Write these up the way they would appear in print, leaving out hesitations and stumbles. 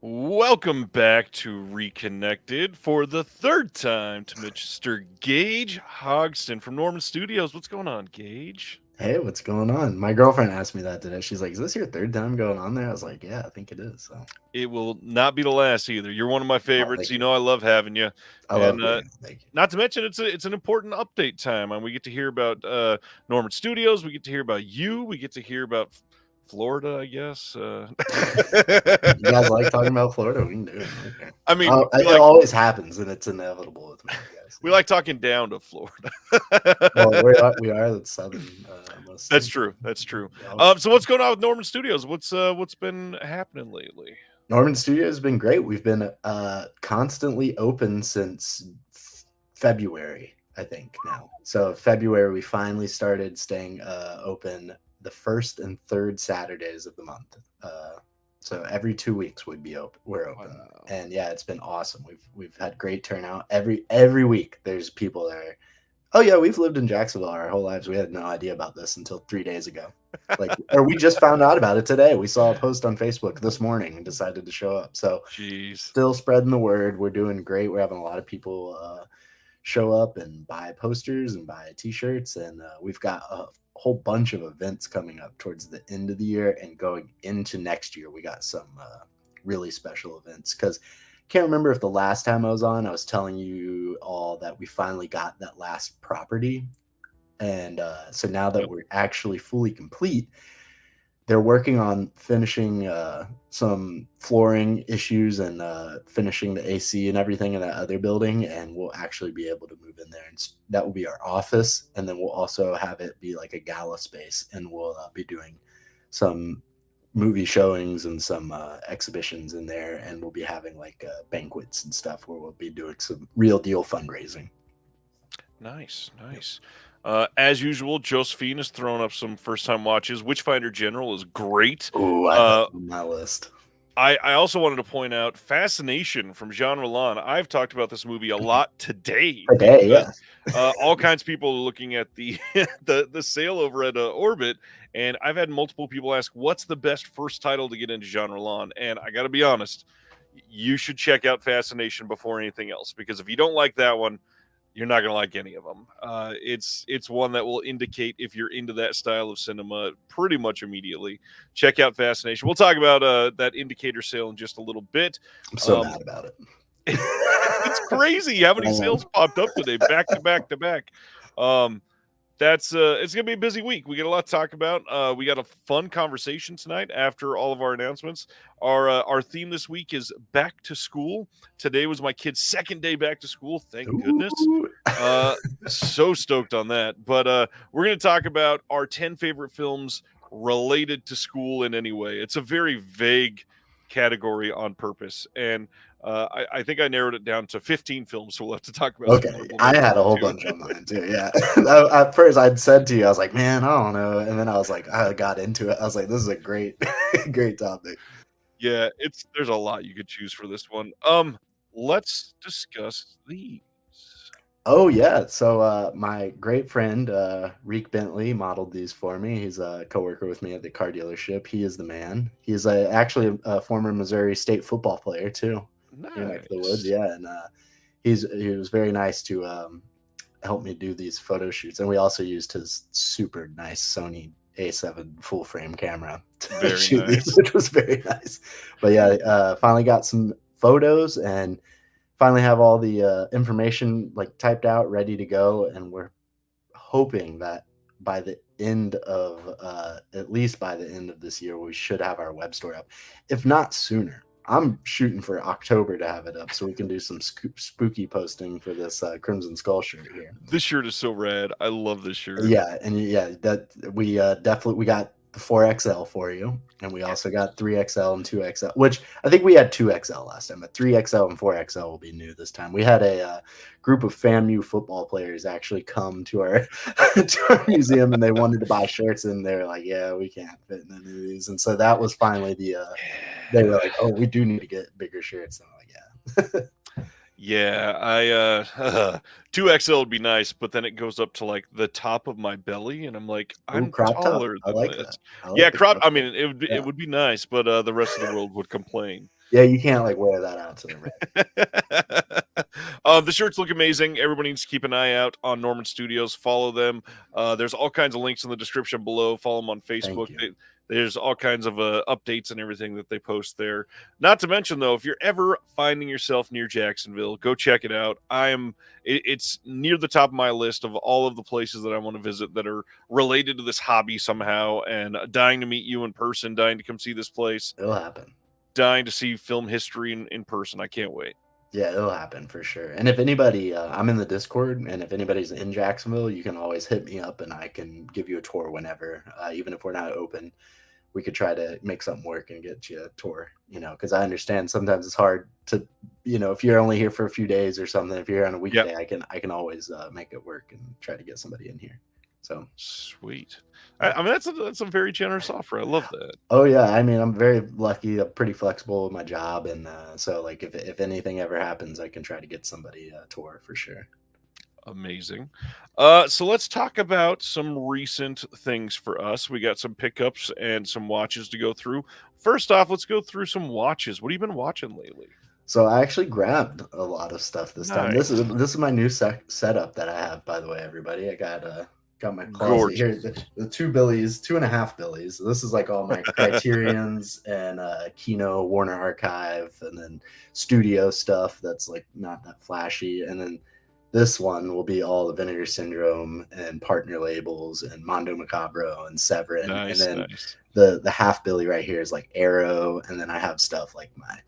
Welcome back to Reconnected for the third time to Mr. Gage Hogsten from Norman Studios. What's going on, Gage? Hey, what's going on? My girlfriend asked me that today. She's like, "Is this your third time going on there?" I was like, "Yeah, I think it is." So, It will not be the last either. You're one of my oh, favorites. thank You you. know I love having you, I love and being here. Thank you. not to mention it's an important update time, and we get to hear about Norman Studios. We get to hear about you. We get to hear about Florida, I guess. You guys like talking about Florida? We can do it. Okay. I mean, we It like always happens, and it's inevitable with me, I guess. we like talking down to Florida. Well, we are the southern most That's state. true. That's true. We always So what's going on with Norman Studios? What's been happening lately? Norman Studio has been great. We've been constantly open since February, I think now. So February, we finally started staying open the first and third Saturdays of the month. So every 2 weeks we'd be open. We're open, Wow. and yeah, it's been awesome. We've had great turnout. Every week there's people there. Oh yeah, we've lived in Jacksonville our whole lives. We had no idea about this until 3 days ago. Or we just found out about it today. We saw a post on Facebook this morning and decided to show up. So Jeez. still spreading the word. We're doing great. We're having a lot of people show up and buy posters and buy t-shirts, and we've got a whole bunch of events coming up towards the end of the year and going into next year. We got some really special events because can't remember if the last time I was on, I was telling you all that we finally got that last property. And so now that Yep. we're actually fully complete, they're working on finishing some flooring issues and finishing the AC and everything in that other building. And we'll actually be able to move in there. And that will be our office. And then we'll also have it be like a gala space. And we'll be doing some movie showings and some exhibitions in there. And we'll be having like banquets and stuff where we'll be doing some real deal fundraising. Nice, Yep. nice. As usual, Josephine has thrown up some first-time watches. Witchfinder General is great. Oh, I have Uh, it on my list. I also wanted to point out Fascination from Jean Rollin. I've talked about this movie a lot today Today, because yeah. all kinds of people are looking at the the sale over at Orbit, and I've had multiple people ask, "What's the best first title to get into Jean Rollin?" And I got to be honest, you should check out Fascination before anything else, because if you don't like that one, you're not going to like any of them. It's one that will indicate if you're into that style of cinema pretty much immediately. Check out Fascination. We'll talk about that indicator sale in just a little bit. I'm so Um, mad about it. it's crazy how many sales popped up today, back to back to back. That's it's gonna be a busy week. We got a lot to talk about. We got a fun conversation tonight after all of our announcements. Our theme this week is back to school. Today was my kid's second day back to school. Thank goodness. Ooh. So stoked on that. But we're gonna talk about our 10 favorite films related to school in any way. It's a very vague category on purpose, and I think I narrowed it down to 15 films, so we'll have to talk about some Okay, honorable I mentions had a whole too. bunch on mine too. Yeah, at first I'd said to you, I was like, "Man, I don't know," and then I was like, I got into it. I was like, "This is a great, great topic." Yeah, there's a lot you could choose for this one. Let's discuss these. Oh yeah, so my great friend Reek Bentley modeled these for me. He's a coworker with me at the car dealership. He is the man. He's actually a former Missouri State football player too. Your neck of the woods, Nice. yeah, and he was very nice to help me do these photo shoots, and we also used his super nice Sony A7 full frame camera to Very shoot these, nice. which was very nice. But yeah, finally got some photos and finally have all the information like typed out, ready to go, and we're hoping that by the end of at least by the end of this year, we should have our web store up, if not sooner. I'm shooting for October to have it up so we can do some spooky posting for this Crimson Skull shirt here. This shirt is so rad. I love this shirt. Yeah, and yeah, that we definitely we got the 4XL for you, and we also got 3XL and 2XL, which I think we had 2XL last time, but 3XL and 4XL will be new this time. We had a group of FAMU football players actually come to our to our museum, and they wanted to buy shirts, and they're like, "Yeah, we can't fit in any of these," and so that was finally the. They were like, "Oh, we do need to get bigger shirts," and I'm like, "Yeah." Yeah, I 2XL would be nice, but then it goes up to like the top of my belly, and I'm like, Ooh, I'm crop top. taller I than like this. that. I Yeah, like the crop. crop I top. mean, it Yeah. would be nice, but the rest of the world would complain. Yeah, you can't like wear that out to the red. The shirts look amazing. Everybody needs to keep an eye out on Norman Studios. Follow them. There's all kinds of links in the description below. Follow them on Facebook. Thank you. There's all kinds of updates and everything that they post there. Not to mention, though, if you're ever finding yourself near Jacksonville, go check it out. It's near the top of my list of all of the places that I want to visit that are related to this hobby somehow, and dying to meet you in person, dying to come see this place, It'll happen. dying to see film history in person. I can't wait. Yeah, it'll happen for sure. And if anybody, I'm in the Discord, and if anybody's in Jacksonville, you can always hit me up, and I can give you a tour whenever. Even if we're not open, we could try to make something work and get you a tour. Because I understand sometimes it's hard to, if you're only here for a few days or something. If you're here on a weekday, Yep. I can always make it work and try to get somebody in here. So Sweet. I mean, that's a very generous offer. I love that. oh yeah, I mean, I'm very lucky. I'm pretty flexible with my job, and so like if anything ever happens, I can try to get somebody a tour for sure. Amazing. So let's talk about some recent things for us. We got some pickups and some watches to go through. First off, let's go through some watches. What have you been watching lately? So I actually grabbed a lot of stuff this time. This Nice. is my new setup that I have, by the way, everybody. I got my closet here. Gorgeous. The two Billies, 2.5 Billies. So this is like all my Criterions and Kino, Warner Archive, and then studio stuff that's like not that flashy. And then this one will be all the Vinegar Syndrome and partner labels and Mondo Macabro and Severin. And Nice, then nice. the half Billy right here is like Arrow. And then I have stuff like my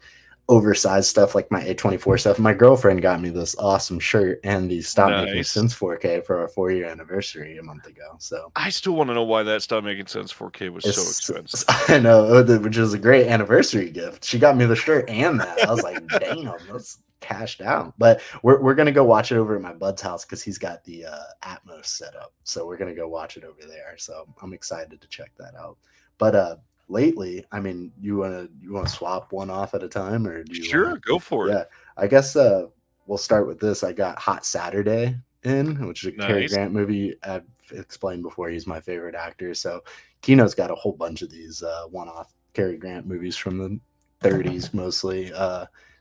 oversized stuff like my A24 stuff. My girlfriend got me this awesome shirt and the Stop Making Nice. Sense 4K for our 4-year anniversary a month ago. So I still want to know why that Stop Making Sense 4K was so expensive. I know, which is a great anniversary gift. She got me the shirt and that. I was like, damn, that's cashed out. But we're gonna go watch it over at my bud's house because he's got the Atmos set up. So we're gonna go watch it over there. So I'm excited to check that out. But lately, I mean, you wanna swap one off at a time, or do you Sure, go for it. Yeah, I guess we'll start with this. I got Hot Saturday in, which is a Cary Nice. Grant movie. I've explained before, he's my favorite actor. So Kino's got a whole bunch of these one-off Cary Grant movies from the 30s mostly.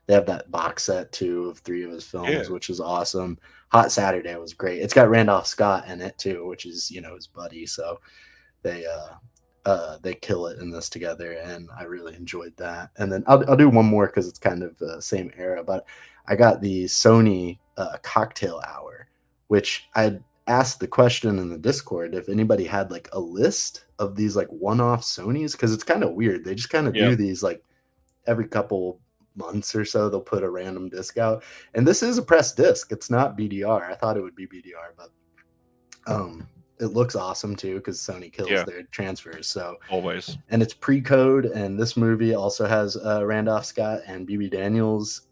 They have that box set too of 3 of his films, Yeah. which is awesome. Hot Saturday was great. It's got Randolph Scott in it too, which is his buddy. So they kill it in this together, and I really enjoyed that. And then I'll do one more because it's kind of the same era, but I got the Sony Cocktail Hour, which I asked the question in the Discord if anybody had like a list of these like one-off Sonys, because it's kind of weird. They just kind of Yeah. do these like every couple months or so. They'll put a random disc out, and this is a pressed disc. It's not BDR. I thought it would be BDR, but it looks awesome too because Sony kills their transfers. So Always. and it's pre-code, and this movie also has Randolph Scott and BB Daniels.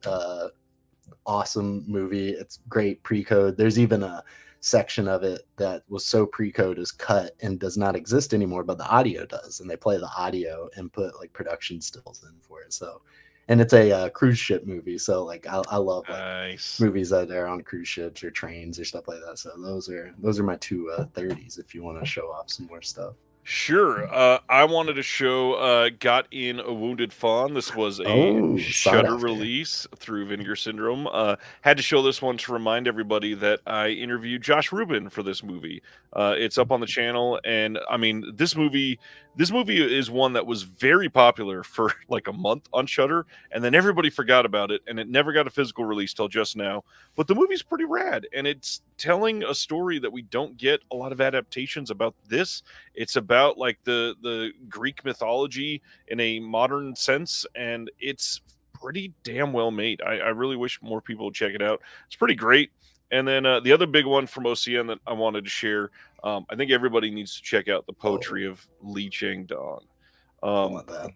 Awesome movie. It's great pre-code. There's even a section of it that was so pre-code is cut and does not exist anymore, but the audio does, and they play the audio and put like production stills in for it. So, and it's a cruise ship movie, so like I love like Nice. movies that are on cruise ships or trains or stuff like that. So those are my two 30s if you want to show off some more stuff. Sure. I wanted to show Got in a Wounded Fawn. This was a Oh, sought Shudder after. release through Vinegar Syndrome. Had to show this one to remind everybody that I interviewed Josh Rubin for this movie. It's up on the channel, and I mean, this movie is one that was very popular for like a month on Shudder, and then everybody forgot about it, and it never got a physical release till just now. But the movie's pretty rad, and it's telling a story that we don't get a lot of adaptations about this. It's about like the Greek mythology in a modern sense, and it's pretty damn well made. I really wish more people would check it out. It's pretty great. And then the other big one from OCN that I wanted to share, I think everybody needs to check out the poetry of Li Chang Dong. I want that.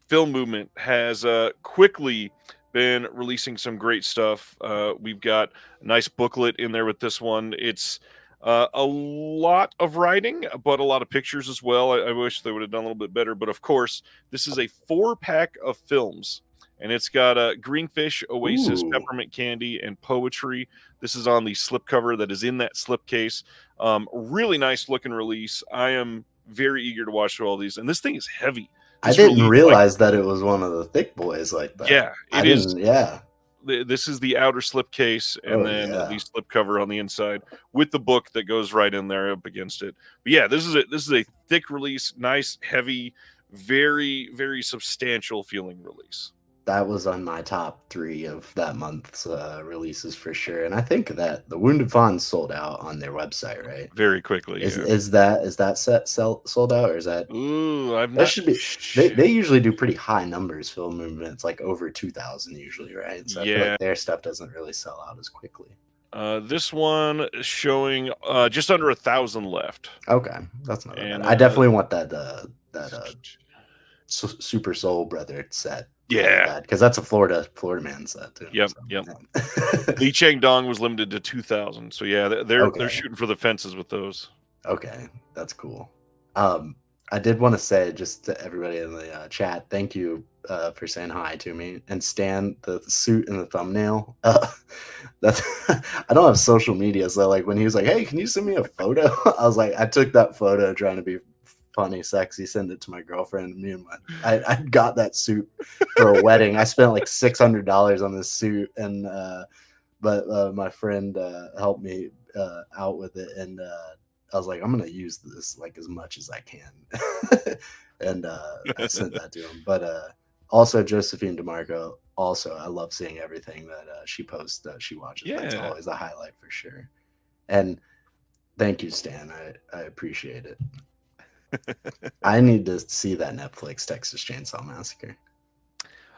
Film Movement has quickly been releasing some great stuff. We've got a nice booklet in there with this one. It's a lot of writing, but a lot of pictures as well. I wish they would have done a little bit better. But of course, this is a 4-pack of films, and it's got Greenfish, Oasis, Ooh. Peppermint Candy, and Poetry. This is on the slipcover that is in that slipcase. Really nice looking release. I am very eager to watch through all these, and this thing is heavy. I didn't realize that it was one of the thick boys like that. Yeah, I it is. didn't. Yeah. This is the outer slip case, and Oh then yeah. the slip cover on the inside with the book that goes right in there up against it. But yeah, this is a thick release, nice, heavy, very, very substantial feeling release. That was on my top 3 of that month's releases for sure. And I think that the Wounded Fawn sold out on their website, right? Very quickly, Is yeah. is that set sold out, or is that? Ooh, I'm That not. should be. They usually do pretty high numbers, film movements, like over 2,000 usually, right? So I feel Yeah. like their stuff doesn't really sell out as quickly. This one is showing just under 1,000 left. Okay, that's not bad. And I definitely want that Super Soul Brother set. yeah, because that's a Florida man set too. yep, so, yep. yeah. Li Chang Dong was limited to 2,000, so yeah, they're Okay. shooting for the fences with those. Okay, that's cool. I did want to say just to everybody in the chat, thank you for saying hi to me and Stan the suit in the thumbnail. That's I don't have social media, so like when he was like, "Hey, can you send me a photo?" I was like, I took that photo trying to be funny, sexy, send it to my girlfriend. Me and I got that suit for a wedding. I spent like $600 on this suit, and but my friend helped me out with it, and I was like, I'm gonna use this like as much as I can, and I sent that to him. But also Josephine DeMarco. Also, I love seeing everything that she posts that she watches. Yeah. That's always a highlight for sure. And thank you, Stan. I appreciate it. I need to see that Netflix Texas Chainsaw Massacre.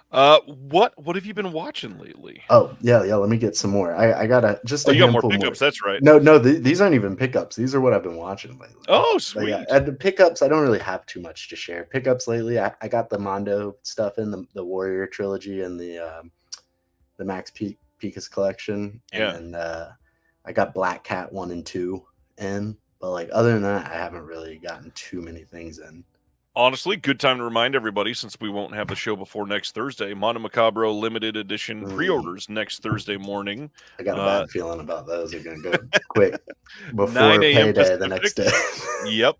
What have you been watching lately? Oh yeah. Let me get some more. I gotta just. You got more handful pickups. That's right. No, these aren't even pickups. These are what I've been watching lately. Oh, sweet. Yeah, and the pickups, I don't really have too much to share. Pickups lately, I got the Mondo stuff in the Warrior trilogy and the Max Picas collection, and then I got Black Cat 1 and 2 in. But like other than that, I haven't really gotten too many things in. Honestly, good time to remind everybody, since we won't have the show before next Thursday, Mondo Macabro limited edition pre-orders next Thursday morning. I got a bad feeling about those. They're going to go quick before 9 a.m. payday the next day. Yep.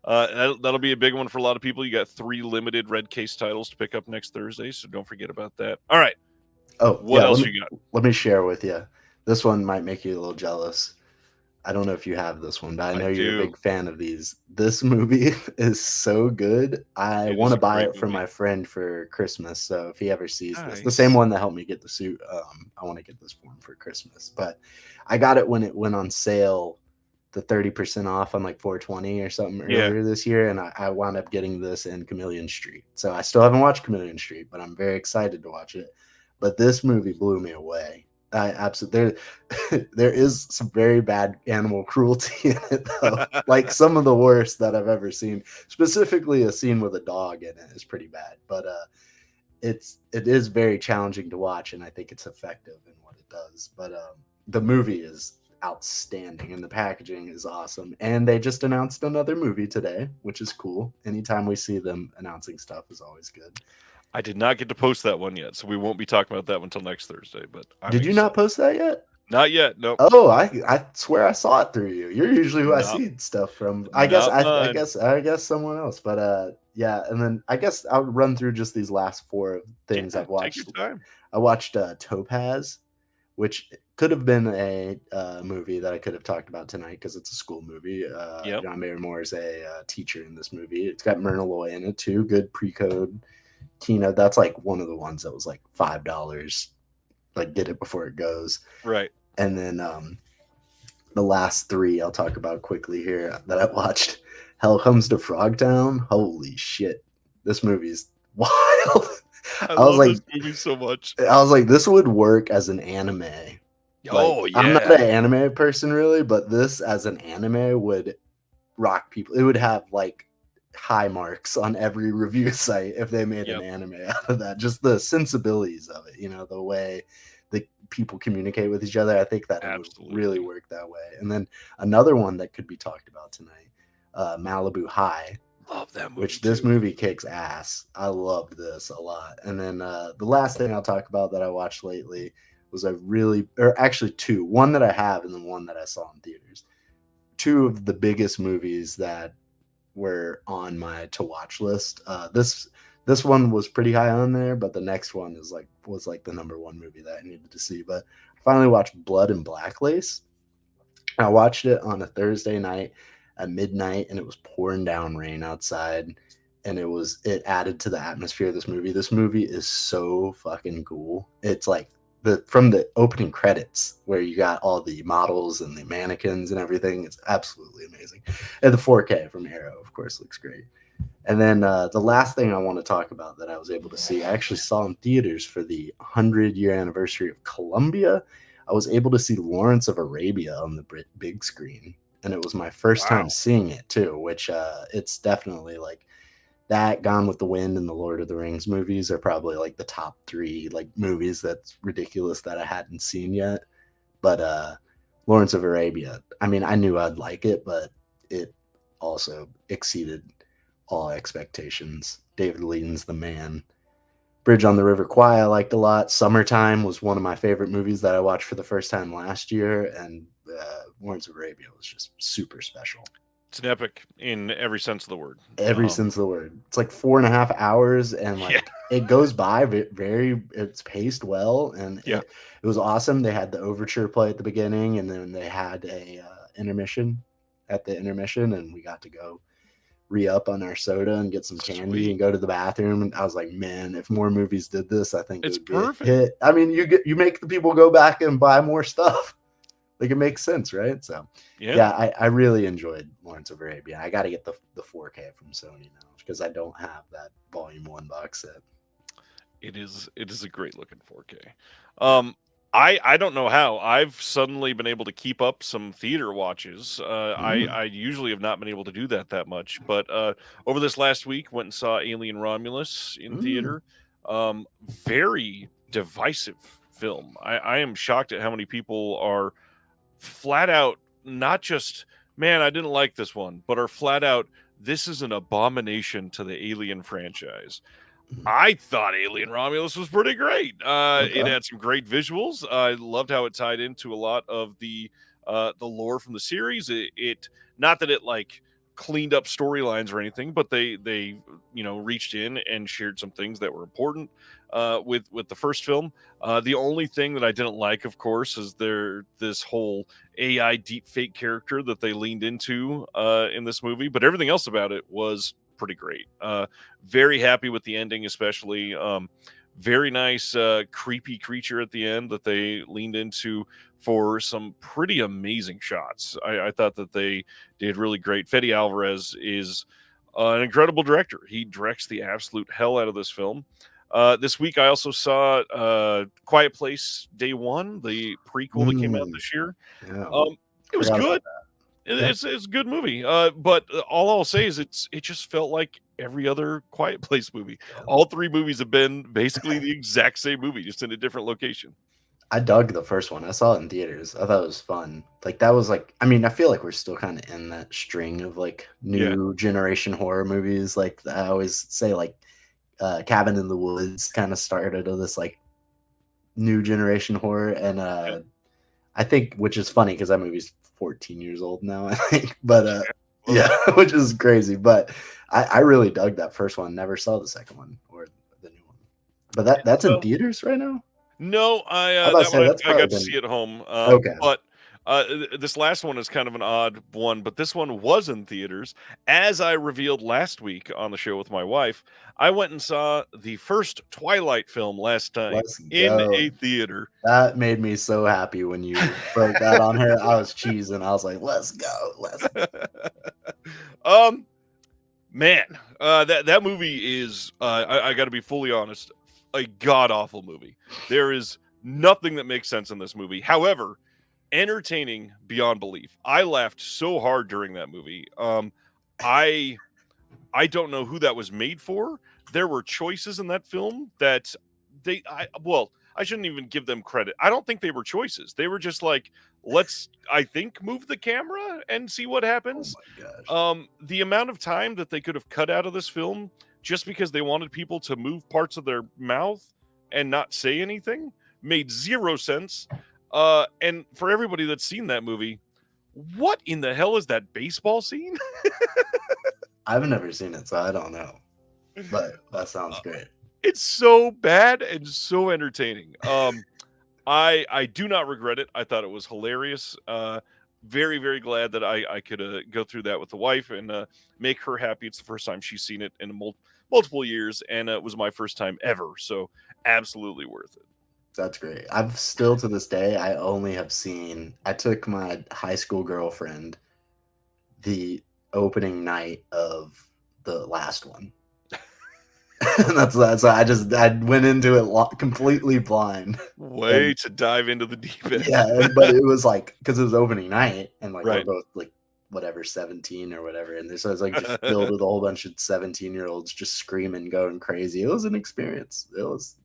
That'll be a big one for a lot of people. You got 3 limited red case titles to pick up next Thursday, so don't forget about that. All right. Oh, what else you got? Let me share with you. This one might make you a little jealous. I don't know if you have this one, but I know you're a big fan of these. This movie is so good. I want to buy it for my friend for Christmas. So if he ever sees this, the same one that helped me get the suit, I want to get this for him for Christmas. But I got it when it went on sale, the 30% off on like 420 or something earlier this year. And I wound up getting this in Chameleon Street. So I still haven't watched Chameleon Street, but I'm very excited to watch it. But this movie blew me away. I absolutely there is some very bad animal cruelty in it though. Like some of the worst that I've ever seen. Specifically a scene with a dog in it is pretty bad, but it is very challenging to watch, and I think it's effective in what it does. But the movie is outstanding and the packaging is awesome, and they just announced another movie today, which is cool. Anytime we see them announcing stuff is always good. I did not get to post that one yet, so we won't be talking about that one until next Thursday. But did you not post that yet? Not yet. No. Oh, I swear I saw it through you. You're usually who I see stuff from. I guess someone else. But yeah, and then I guess I'll run through just these last 4 things I've watched. Take your time. I watched Topaz, which could have been a movie that I could have talked about tonight because it's a school movie. John Barrymore is a teacher in this movie. It's got Myrna Loy in it too. Good pre-code keynote. That's like one of the ones that was like $5. Like get it before it goes. Right. And then the last 3 I'll talk about quickly here that I watched. Hell Comes to Frogtown. Holy shit. This movie's wild. I love this movie so much. I was like, this would work as an anime. Oh, yeah. I'm not an anime person really, but this as an anime would rock people. It would have like high marks on every review site if they made an anime out of that. Just the sensibilities of it, the way the people communicate with each other. I think that it would really work that way. And then another one that could be talked about tonight, Malibu High. Love that movie. Which this movie kicks ass. I loved this a lot. And then the last thing I'll talk about that I watched lately was actually 2. One that I have and then one that I saw in theaters. 2 of the biggest movies that were on my to watch list. This one was pretty high on there, but the next one was like the number one movie that I needed to see. But I finally watched Blood and Black Lace. I watched it on a Thursday night at midnight, and it was pouring down rain outside, and it added to the atmosphere of this movie. This movie is so fucking cool. It's like from the opening credits where you got all the models and the mannequins and everything. It's absolutely amazing. And the 4K from Arrow, of course, looks great. And then the last thing I want to talk about that I was able to see, I actually saw in theaters for the 100-year anniversary of Columbia. I was able to see Lawrence of Arabia on the big screen, and it was my first time seeing it too, which it's definitely like that, Gone with the Wind, and the Lord of the Rings movies are probably like the top 3 like movies that's ridiculous that I hadn't seen yet. But Lawrence of Arabia, I mean, I knew I'd like it, but it also exceeded all expectations. David Lean's the man. Bridge on the River Kwai I liked a lot. Summertime was one of my favorite movies that I watched for the first time last year, and Lawrence of Arabia was just super special. It's an epic in every sense of the word. Every sense of the word. It's like 4.5 hours, and like it goes by it's paced well, and it was awesome. They had the overture play at the beginning, and then they had a intermission at the intermission, and we got to go re-up on our soda and get some candy and go to the bathroom. And I was like, man, if more movies did this, I think it's it would perfect. Be a hit. I mean, you make the people go back and buy more stuff. Like, it makes sense, right? So yeah, I really enjoyed Lawrence of Arabia. I got to get the 4K from Sony now because I don't have that volume 1 box set. It is a great looking 4K. I don't know how I've suddenly been able to keep up some theater watches. I usually have not been able to do that much, but over this last week went and saw Alien Romulus in theater. Very divisive film. I am shocked at how many people are flat out not just, man, I didn't like this one, but are flat out, this is an abomination to the Alien franchise. I thought Alien Romulus was pretty great. It had some great visuals. I loved how it tied into a lot of the lore from the series. It not that it like cleaned up storylines or anything, but they reached in and shared some things that were important with the first film. The only thing that I didn't like, of course, is this whole AI deepfake character that they leaned into in this movie. But everything else about it was pretty great. Very happy with the ending, especially. Very nice creepy creature at the end that they leaned into for some pretty amazing shots. I thought that they did really great. Fede Alvarez is an incredible director. He directs the absolute hell out of this film. This week I also saw Quiet Place Day One, the prequel that came out this year. It was good. It's a good movie, but all I'll say is it just felt like every other Quiet Place movie. All 3 movies have been basically the exact same movie, just in a different location. I dug the first one. I saw it in theaters. I thought it was fun. Like, that was like, I mean, I feel like we're still kind of in that string of like new generation horror movies. Like, I always say, like, Cabin in the Woods kind of started of this like new generation horror, and I think, which is funny because that movie's 14 years old now, I think. But which is crazy. But I really dug that first one. Never saw the second one or the new one. But that's in theaters right now? No, I got to see it at home. But this last one is kind of an odd one, but this one was in theaters. As I revealed last week on the show with my wife, I went and saw the first Twilight film last time in a theater. That made me so happy when you broke that on her. I was cheesing. I was like, let's go. Man, that movie is, I got to be fully honest, a god-awful movie. There is nothing that makes sense in this movie. However, entertaining beyond belief. I laughed so hard during that movie. I don't know who that was made for. There were choices in that film that I shouldn't even give them credit. I don't think they were choices. They were just like, let's, I think, move the camera and see what happens. Oh my gosh. The amount of time that they could have cut out of this film just because they wanted people to move parts of their mouth and not say anything made zero sense. And for everybody that's seen that movie, what in the hell is that baseball scene? I've never seen it, so I don't know. But that sounds Uh, great. it's so bad and so entertaining. I do not regret it. I thought it was hilarious. Very, very glad that I could go through that with the wife and make her happy. It's the first time she's seen it in multiple years, and it was my first time ever. So absolutely worth it. That's great. I've still to this day, I took my high school girlfriend the opening night of the last one. that's I went into it completely blind. Way And to dive into the deep end. yeah, but it was like because it was opening night and like we're Right. both like whatever 17 or whatever, and this was like just filled with a whole bunch of 17-year-olds just screaming, going crazy. It was an experience. It was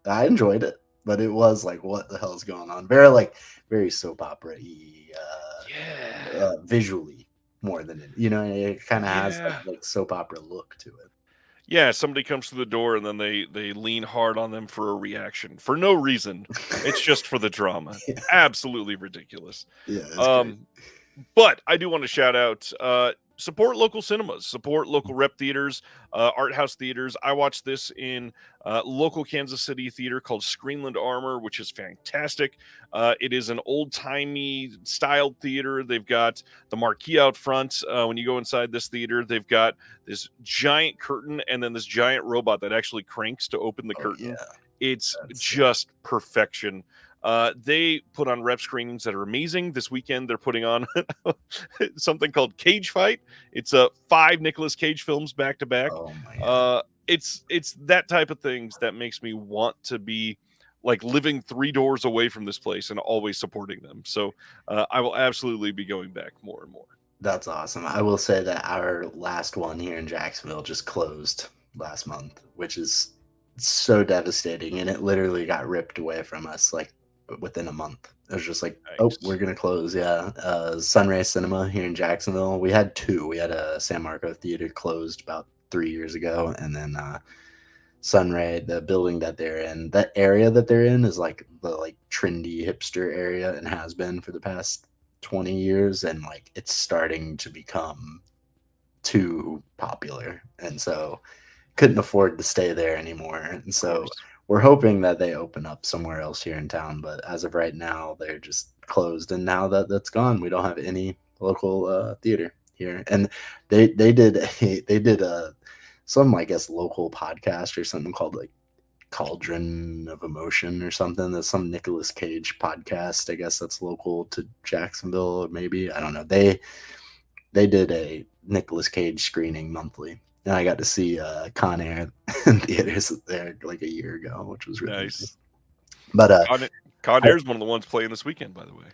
I enjoyed it, but it was like, what the hell is going on? Very soap opera-y, Yeah. visually more than it kind of has that Yeah. like soap opera look to it. Yeah, somebody comes to the door and then they lean hard on them for a reaction for no reason. It's just for the drama. Yeah, Absolutely ridiculous. yeah, it's great. Um, but I do want to shout out support local cinemas, support local rep theaters, art house theaters. I watched this in local Kansas City theater called Screenland Armor, which is fantastic. It is an old timey styled theater. They've got the marquee out front. When you go inside this theater, they've got this giant curtain and then this giant robot that actually cranks to open the Oh curtain. yeah, It's that's just perfection. They put on rep screenings that are amazing. This weekend, they're putting on something called Cage Fight. It's 5 Nicolas Cage films back to back. oh man. It's that type of things that makes me want to be like living 3 doors away from this place and always supporting them. So I will absolutely be going back more and more. That's awesome. I will say that our last one here in Jacksonville just closed last month, which is so devastating. And it literally got ripped away from us like within a month. It was just like, oh, Nice. we're going to close. Yeah. Sunray Cinema here in Jacksonville. We had two. We had a San Marco Theater closed about 3 years ago. And then Sunray, the building that they're in, that area that they're in is like the like trendy hipster area and has been for the past 20 years, and like it's starting to become too popular, and so couldn't afford to stay there anymore, and Of so course. we're hoping that they open up somewhere else here in town, but as of right now they're just closed, and now that that's gone, we don't have any local theater here. And they did some, I guess, local podcast or something called like Cauldron of Emotion or something. That's some Nicolas Cage podcast. I guess that's local to Jacksonville, or maybe, I don't know. They did a Nicolas Cage screening monthly, and I got to see Con Air in theaters there like a year ago, which was really nice. Nice. But Con Air is one of the ones playing this weekend, by the way.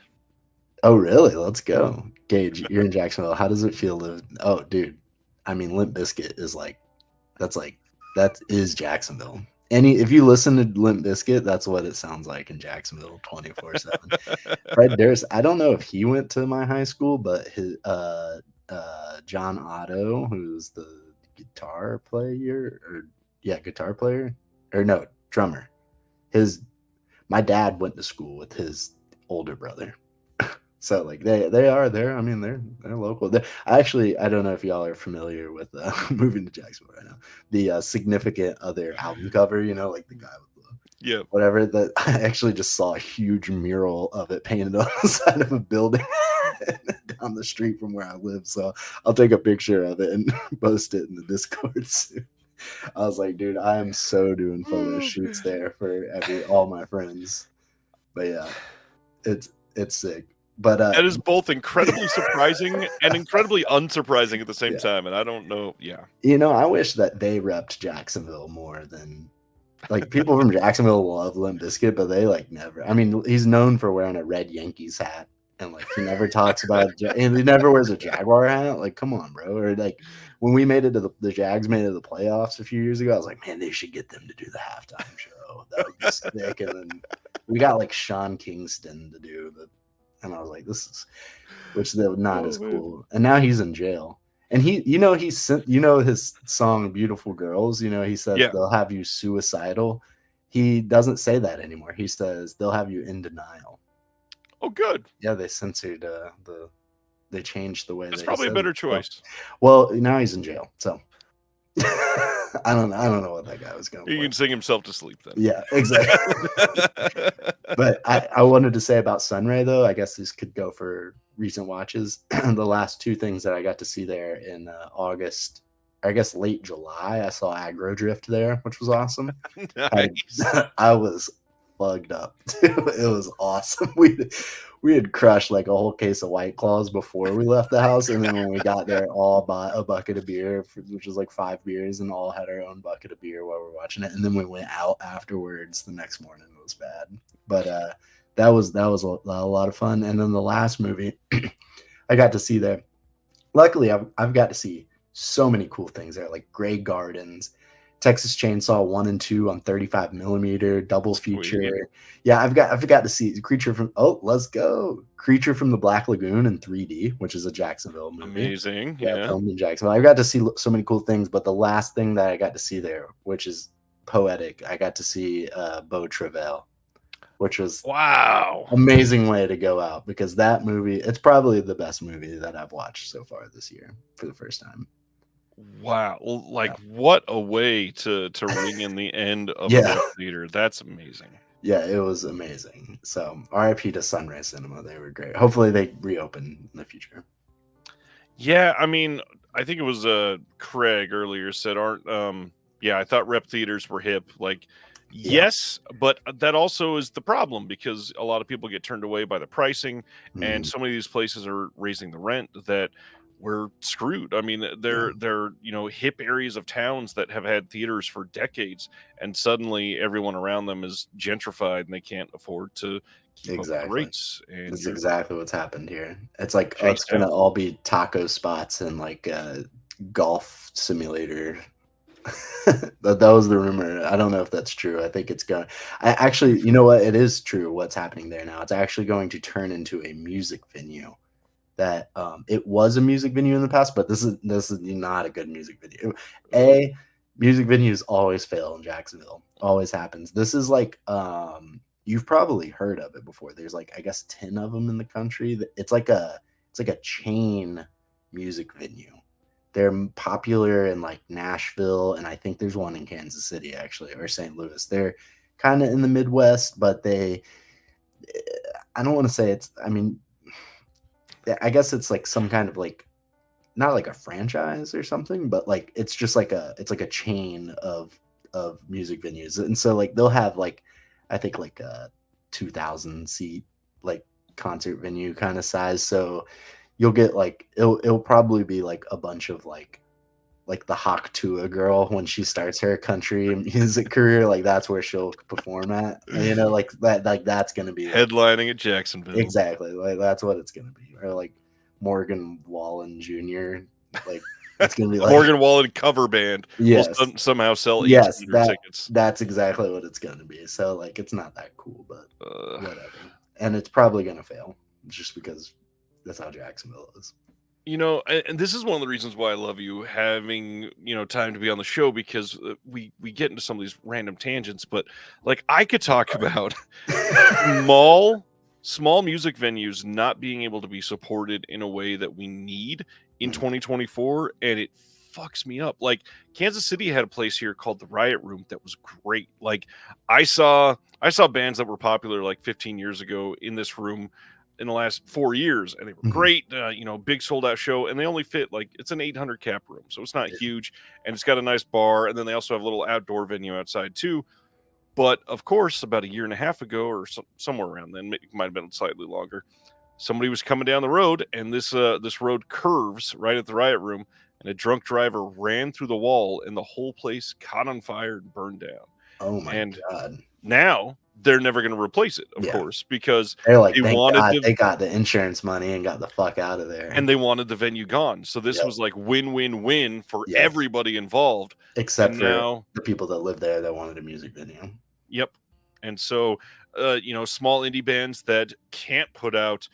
oh really? Let's go, Gage. You're in Jacksonville. How does it feel to? Oh, dude. I mean, Limp Bizkit is like that is Jacksonville. If you listen to Limp Bizkit, that's what it sounds like in Jacksonville 24/7. Fred Durst, I don't know if he went to my high school, but his John Otto, who's the guitar player, or no, drummer. My dad went to school with his older brother. So like they are there. I mean, they're local. I don't know if y'all are familiar with moving to Jacksonville right now. The Significant Other album cover, like the guy with the Yeah. whatever. That I actually just saw a huge mural of it painted on the side of a building down the street from where I live. So I'll take a picture of it and post it in the Discord soon. I was like, dude, I am so doing photo shoots there for all my friends. But yeah, it's sick. But That is both incredibly surprising and incredibly unsurprising at the same yeah. time. And I don't know. Yeah. I wish that they repped Jacksonville more than like people from Jacksonville love Limp Bizkit, but they like never. I mean, he's known for wearing a red Yankees hat, and like he never talks about and he never wears a Jaguar hat. Like, come on, bro. Or like when we made it to the Jags made it to the playoffs a few years ago, I was like, man, they should get them to do the halftime show. That would be sick. And then we got like Sean Kingston to do the. And I was like, which they're not as cool. And now he's in jail. And he's sent, his song "Beautiful Girls." He says they'll have you suicidal. He doesn't say that anymore. He says they'll have you in denial. Oh, good. Yeah, they censored they changed the way That's that he probably a says better it. So, choice. well, now he's in jail, so I don't know what that guy was going He for. can sing himself to sleep then. Yeah, exactly. But I wanted to say about Sunray, though, I guess this could go for recent watches. The last two things that I got to see there in August, or I guess late July, I saw Aggro Drift there, which was awesome. Nice. I was plugged up. It was awesome. We had crushed like a whole case of White Claws before we left the house, and then when we got there, all bought a bucket of beer, which was like 5 beers, and all had our own bucket of beer while we were watching it. And then we went out afterwards the next morning. It was bad, but that was a lot of fun. And then the last movie I got to see there. Luckily, I've got to see so many cool things there, like Grey Gardens, Texas Chainsaw 1 and 2 on 35 millimeter, double feature. Sweet. Yeah, I've got to see let's go. Creature from the Black Lagoon in 3D, which is a Jacksonville movie. Amazing. Yeah, Yeah. filmed in Jacksonville. I got to see so many cool things, but the last thing that I got to see there, which is poetic, I got to see Beau Travail, which was Wow. amazing way to go out, because that movie, it's probably the best movie that I've watched so far this year for the first time. Wow. Well, like what a way to ring in the end of a Yeah. Rep Theater. That's amazing. Yeah, it was amazing. So RIP to Sunrise Cinema. They were great. Hopefully they reopen in the future. Yeah, I mean, I think it was Craig earlier said yeah, I thought rep theaters were hip. Like, yes, but that also is the problem, because a lot of people get turned away by the pricing, and so many of these places are raising the rent that we're screwed. I mean, they're hip areas of towns that have had theaters for decades, and suddenly everyone around them is gentrified and they can't afford to keep up with the rates. And That's exactly what's happened here. It's like, Chased it's gonna out. all be taco spots and like golf simulator. That was the rumor. I don't know if that's true. I think it's going. I actually, you know what? It is true. What's happening there now? It's actually going to turn into a music venue. That it was a music venue in the past, but this is not a good music venue. Music venues always fail in Jacksonville. Always happens. This is like you've probably heard of it before. There's like, I guess, 10 of them in the country. It's like a chain music venue. They're popular in like Nashville, and I think there's one in Kansas City actually, or St. Louis. They're kind of in the Midwest, but I don't want to say it's, I mean, I guess it's like some kind of like, not like a franchise or something, but like it's just like a chain of music venues. And so like they'll have like, I think like a 2,000 seat like concert venue kind of size. So you'll get like, it'll probably be like a bunch of like the Hawk Tuah girl when she starts her country music career, like that's where she'll perform at. You know, like that's gonna be like, headlining at Jacksonville. exactly, like that's what it's gonna be. Or like Morgan Wallen Jr. Like it's gonna be like Morgan Wallen cover band. Yes. Will somehow sell Yes, tickets. that's exactly what it's gonna be. So like it's not that cool, but whatever. And it's probably gonna fail just because that's how Jacksonville is. You know, and this is one of the reasons why I love you having, time to be on the show, because we get into some of these random tangents, but like I could talk about small music venues not being able to be supported in a way that we need in 2024, and it fucks me up. Like Kansas City had a place here called the Riot Room that was great. Like I saw bands that were popular like 15 years ago in this room in the last 4 years, and they were great. Big sold out show, and they only fit like, it's an 800 cap room, so it's not huge, and it's got a nice bar, and then they also have a little outdoor venue outside too. But of course, about a year and a half ago, or somewhere around then, it might have been slightly longer, somebody was coming down the road, and this road curves right at the Riot Room, and a drunk driver ran through the wall, and the whole place caught on fire and burned down. Oh my God! Now they're never going to replace it, of course, because they're like, they got the insurance money and got the fuck out of there, and they wanted the venue gone. So this was like win-win-win for everybody involved, except for the people that live there that wanted a music venue. Yep. And so, small indie bands that can't put out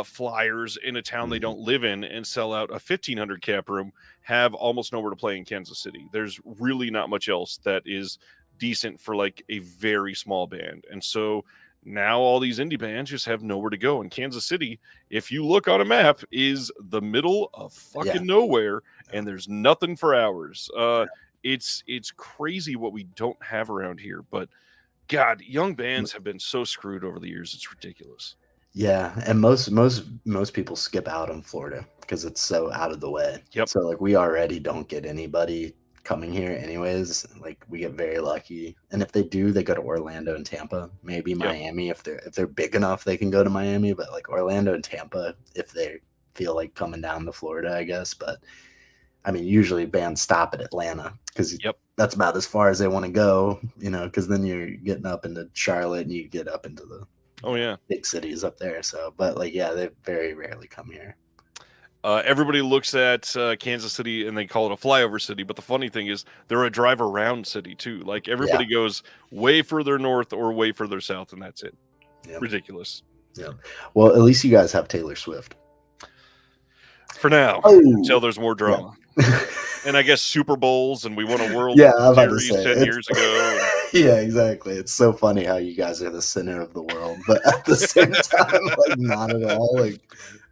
flyers in a town they don't live in and sell out a 1,500 cap room have almost nowhere to play in Kansas City. There's really not much else that is decent for like a very small band. And so now all these indie bands just have nowhere to go. And Kansas City, if you look on a map, is the middle of fucking nowhere, and there's nothing for hours. It's crazy what we don't have around here. But God, young bands have been so screwed over the years. It's ridiculous. Yeah, and most people skip out on Florida because it's so out of the way. Yep. So like we already don't get anybody coming here anyways. Like we get very lucky, and if they do, they go to Orlando and Tampa, maybe Miami if they're big enough they can go to Miami. But like Orlando and Tampa if they feel like coming down to Florida, I guess. But I mean, usually bands stop at Atlanta because that's about as far as they want to go, you know, because then you're getting up into Charlotte and you get up into the big cities up there. So, but like, yeah, they very rarely come here. Everybody looks at Kansas City and they call it a flyover city, but the funny thing is they're a drive around city too. Like everybody goes way further north or way further south, and that's it. Ridiculous. Yeah. Well, at least you guys have Taylor Swift. For now, until there's more drama. And I guess Super Bowls, and we won a World Series 10 years ago. Yeah, exactly. It's so funny how you guys are the center of the world, but at the same time, like not at all. Like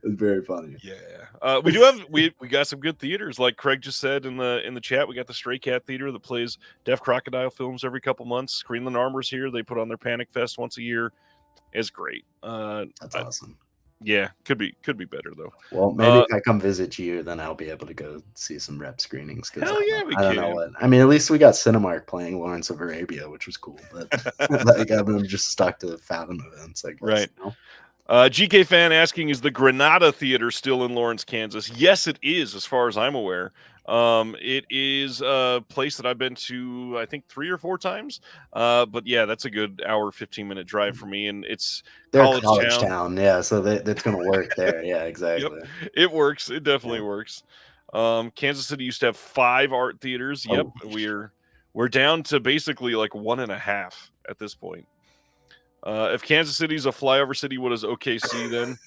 it's very funny. Yeah, we do have we got some good theaters, like Craig just said in the chat. We got the Stray Cat Theater that plays Deaf Crocodile films every couple months. Greenland Armor's here. They put on their Panic Fest once a year. It's great. That's awesome. Yeah, could be better though. Well, maybe if I come visit you, then I'll be able to go see some rep screenings. Hell yeah, we can. I don't know what. I mean, at least we got Cinemark playing Lawrence of Arabia, which was cool. But like, I'm just stuck to the Fathom events, I guess. Right. You know? GK fan asking, is the Granada Theater still in Lawrence, Kansas? Yes, it is, as far as I'm aware. It is a place that I've been to, I think 3 or 4 times. But yeah, that's a good hour, 15-minute drive for me. And it's college town. Yeah. So that's going to work there. Yeah, exactly. Yep. It works. It definitely works. Kansas City used to have 5 art theaters. Yep. We're down to basically like 1.5 at this point. If Kansas City's a flyover city, what is OKC then?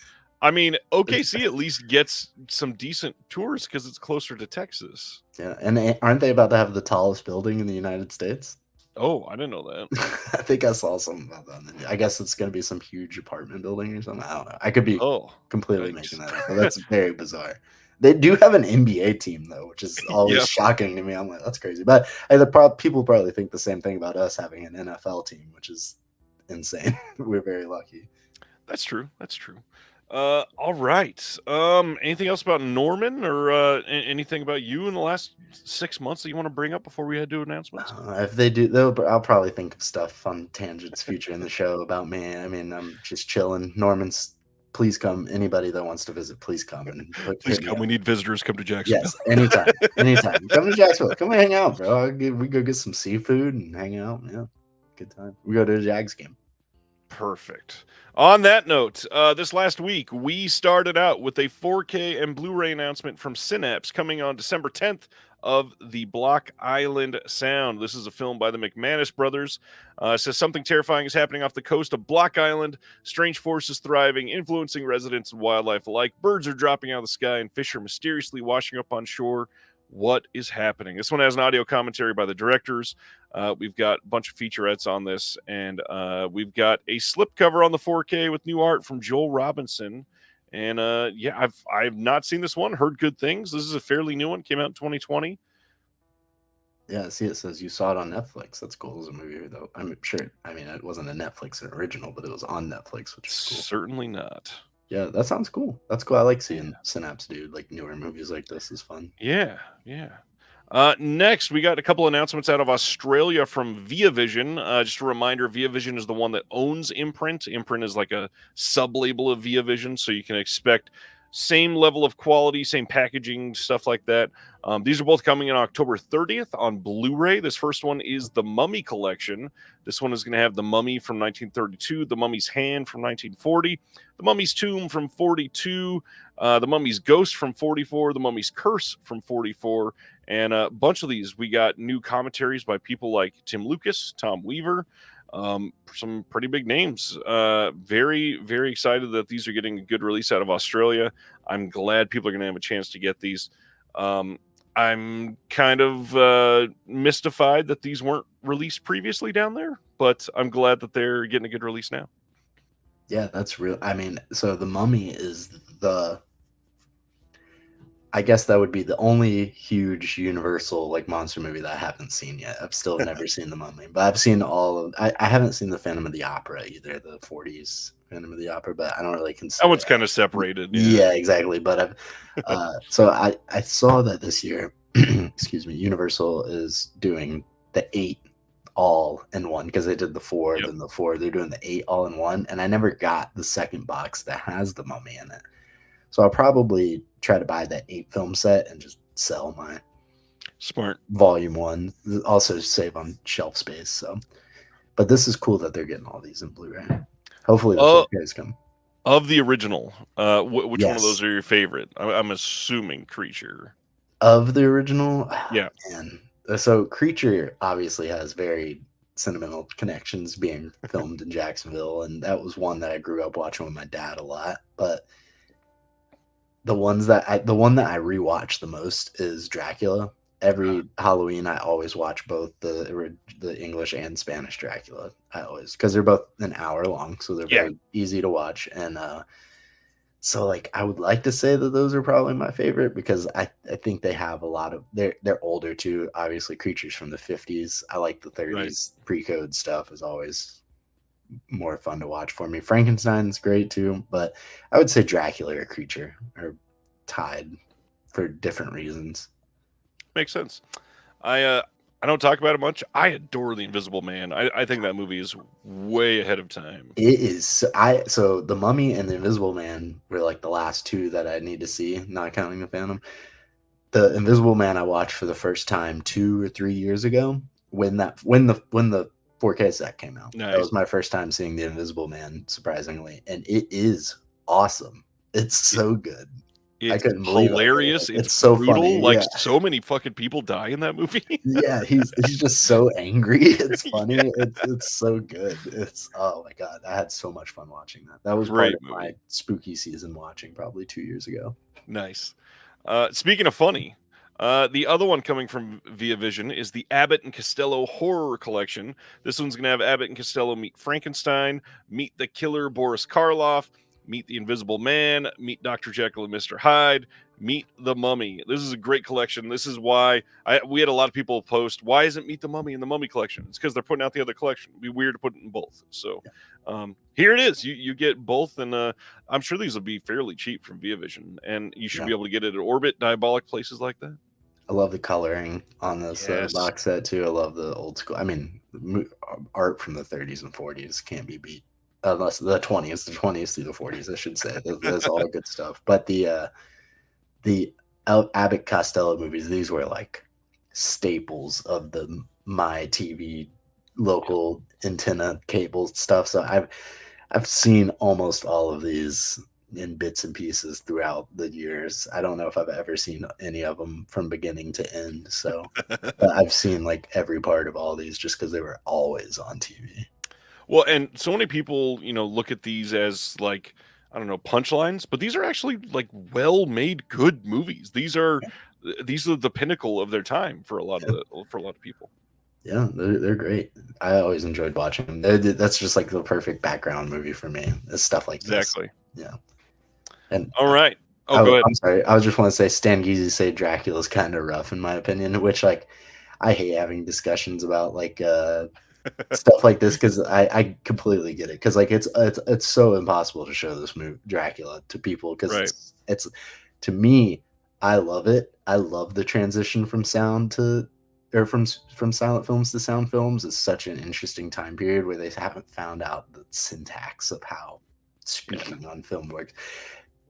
I mean, OKC at least gets some decent tours because it's closer to Texas. Yeah, and aren't they about to have the tallest building in the United States? Oh, I didn't know that. I think I saw something about that. I guess it's going to be some huge apartment building or something. I don't know. I could be completely making that up, but that's very bizarre. They do have an NBA team, though, which is always shocking to me. I'm like, that's crazy. But people probably think the same thing about us having an NFL team, which is insane. We're very lucky. That's true. All right. Anything else about Norman or anything about you in the last 6 months that you want to bring up before we head to announcements? If they do, though, I'll probably think of stuff on tangents future in the show about me. I mean, I'm just chilling. Norman's, please come. Anybody that wants to visit, please come. And please come. We need visitors. Come to Jacksonville. Yes, anytime. Come to Jacksonville. Come hang out, bro. We go get some seafood and hang out. Yeah, good time. We go to the Jags game. Perfect. On that note, this last week, we started out with a 4K and Blu-ray announcement from Synapse coming on December 10th of the Block Island Sound. This is a film by the McManus brothers. It says something terrifying is happening off the coast of Block Island. Strange forces thriving, influencing residents and wildlife alike. Birds are dropping out of the sky and fish are mysteriously washing up on shore. What is happening? This one has an audio commentary by the directors. We've got a bunch of featurettes on this, and we've got a slipcover on the 4K with new art from Joel Robinson. And I've not seen this one. Heard good things. This is a fairly new one. Came out in 2020. Yeah, see, it says you saw it on Netflix. That's cool as a movie, though. I'm sure. I mean, it wasn't a Netflix original, but it was on Netflix, which is cool. Certainly not. Yeah, that sounds cool. That's cool. I like seeing Synapse, dude. Like newer movies like this is fun. Yeah. Next, we got a couple announcements out of Australia from Via Vision. Just a reminder, Via Vision is the one that owns Imprint. Imprint is like a sub-label of Via Vision, so you can expect same level of quality, same packaging, stuff like that. These are both coming in October 30th on Blu-ray. This first one is the Mummy Collection. This one is going to have the Mummy from 1932, the Mummy's Hand from 1940, the Mummy's Tomb from 42, the Mummy's Ghost from 44, the Mummy's Curse from 44, and a bunch of these. We got new commentaries by people like Tim Lucas, Tom Weaver, some pretty big names. Very, very excited that these are getting a good release out of Australia. I'm glad people are going to have a chance to get these. I'm kind of mystified that these weren't released previously down there, but I'm glad that they're getting a good release now. Yeah, that's real. I mean, so The Mummy is the I guess that would be the only huge Universal, like, monster movie that I haven't seen yet. I've still never seen The Mummy, but I've seen all of I haven't seen the Phantom of the Opera either, the '40s Phantom of the Opera, but I don't really That consider one's kind that. of separated. Yeah. Yeah, exactly, but I've, so I saw that this year, excuse me, Universal is doing the 8 all in one because they did the 4, Yep. then the 4, they're doing the 8 all in one, and I never got the second box that has The Mummy in it. So I'll probably try to buy that 8 film set and just sell my Smart. volume 1. Also save on shelf space. So, but this is cool that they're getting all these in Blu-ray. Hopefully the Uh, 4Ks come. of the original, which one of those Yes. are your favorite? I'm assuming Creature. Of the original, Yeah. man. So Creature obviously has very sentimental connections being filmed in Jacksonville, and that was one that I grew up watching with my dad a lot. But the one that I rewatch the most is Dracula. Every Halloween, I always watch both the English and Spanish Dracula. I always because they're both an hour long, so they're Yeah. very easy to watch. And so like I would like to say that those are probably my favorite because I think they have a lot of they're older too. Obviously, Creatures from the '50s. I like the Right. '30s pre-code stuff is always more fun to watch for me. Frankenstein's great too, but I would say Dracula or Creature are tied for different reasons. Makes sense. I don't talk about it much. I adore The Invisible Man. I think that movie is way ahead of time. It is so The Mummy and The Invisible Man were like the last two that I need to see, not counting the Phantom. The Invisible Man I watched for the first time 2 or 3 years ago when the 4K set came out. That Nice. was my first time seeing The Invisible Man, surprisingly, and it is awesome. It's so good. I It's couldn't believe it. hilarious. It's It's so brutal. funny. Like Yeah. so many fucking people die in that movie. Yeah, he's just so angry. It's funny. It's so good. It's oh my god, I had so much fun watching that. That was part Great of my movie. spooky season watching probably 2 years ago. Nice. Speaking of funny, the other one coming from Via Vision is the Abbott and Costello Horror Collection. This one's going to have Abbott and Costello meet Frankenstein, meet the killer Boris Karloff, meet the Invisible Man, meet Dr. Jekyll and Mr. Hyde, meet the Mummy. This is a great collection. This is why we had a lot of people post, why isn't Meet the Mummy in the Mummy collection? It's because they're putting out the other collection. It'd be weird to put it in both. So here it is. You get both, and I'm sure these will be fairly cheap from Via Vision, and you should Yeah. be able to get it at Orbit, Diabolic, places like that. I love the coloring on this Yes. box set too. I love the old school. I mean, art from the 30s and 40s can't be beat. Unless the 20s through the 40s, I should say. That's all good stuff. But the Abbott Costello movies, these were like staples of the my TV local antenna cable stuff. So I've seen almost all of these in bits and pieces throughout the years. I don't know if I've ever seen any of them from beginning to end. So but I've seen like every part of all these just because they were always on TV. Well, and so many people, look at these as like, I don't know, punchlines, but these are actually like well-made good movies. These are the pinnacle of their time for a lot of people. Yeah, they're great. I always enjoyed watching them. That's just like the perfect background movie for me. Is stuff like this. Exactly. Yeah. And All right. Oh, go ahead. I'm sorry. I was just want to say Stan Geezy say Dracula's kind of rough in my opinion, which like I hate having discussions about like stuff like this because I completely get it because like it's so impossible to show this movie Dracula to people because Right. it's to me I love it. I love the transition from sound to or from silent films to sound films. It's such an interesting time period where they haven't found out the syntax of how speaking on film works,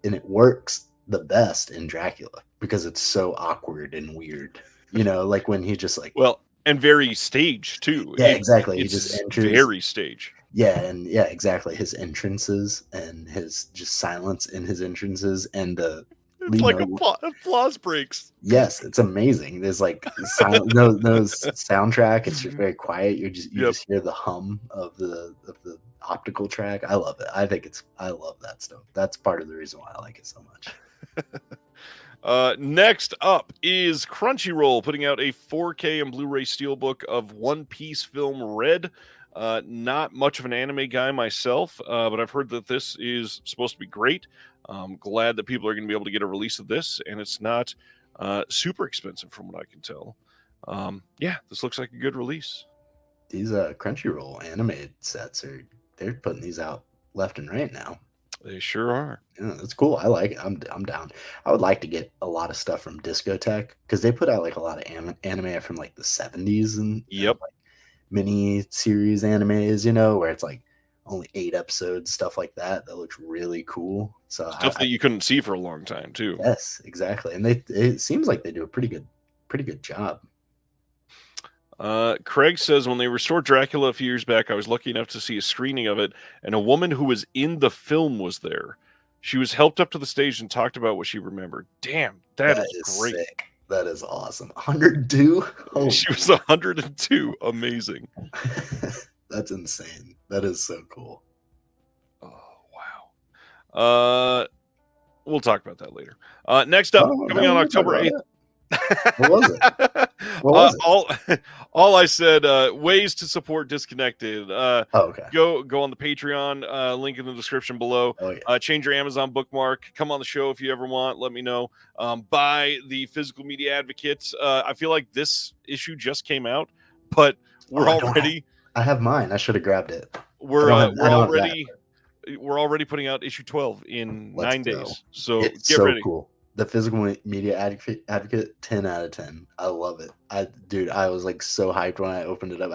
and it works the best in Dracula because it's so awkward and weird. Like when he just like Well, and very stage too. yeah, exactly. He just It's enters. very stage. Yeah, and yeah, exactly. His entrances and his just silence in his entrances and the It's like applause breaks. yes, it's amazing. There's like silent no soundtrack. It's just very quiet. You Yep. just hear the hum of the optical track. I love it. I love that stuff. That's part of the reason why I like it so much. Next up is Crunchyroll putting out a 4K and Blu-ray steelbook of One Piece film Red. Not much of an anime guy myself, but I've heard that this is supposed to be great. I'm glad that people are going to be able to get a release of this, and it's not super expensive from what I can tell. Yeah, this looks like a good release. These Crunchyroll anime sets they're putting these out left and right now. They sure are. Yeah, that's cool. I like it. I'm down. I would like to get a lot of stuff from Discotek because they put out like a lot of anime from like the 70s and Yep. like mini series animes, where it's like only 8 episodes, stuff like that. That looks really cool. So Stuff that you couldn't see for a long time too. yes, exactly. And it seems like they do a pretty good job. Craig says, when they restored Dracula a few years back, I was lucky enough to see a screening of it, and a woman who was in the film was there. She was helped up to the stage and talked about what she remembered. Damn, that is great. Sick. That is awesome. 102? Oh, she was 102. Amazing. That's insane. That is so cool. Oh, wow. We'll talk about that later. Next up, coming on October 8th. What was it? What was it? All I said, ways to support Disconnected. Okay. Go on the Patreon, link in the description below. Oh, yeah. Change your Amazon bookmark. Come on the show if you ever want. Let me know. Buy the Physical Media Advocates. I feel like this issue just came out, but we're already. I have mine. I should have grabbed it. We're already putting out issue 12 in 9 days. So it's get so ready. Cool. The Physical Media Advocate, 10 out of 10. I love it. I was like so hyped when I opened it up.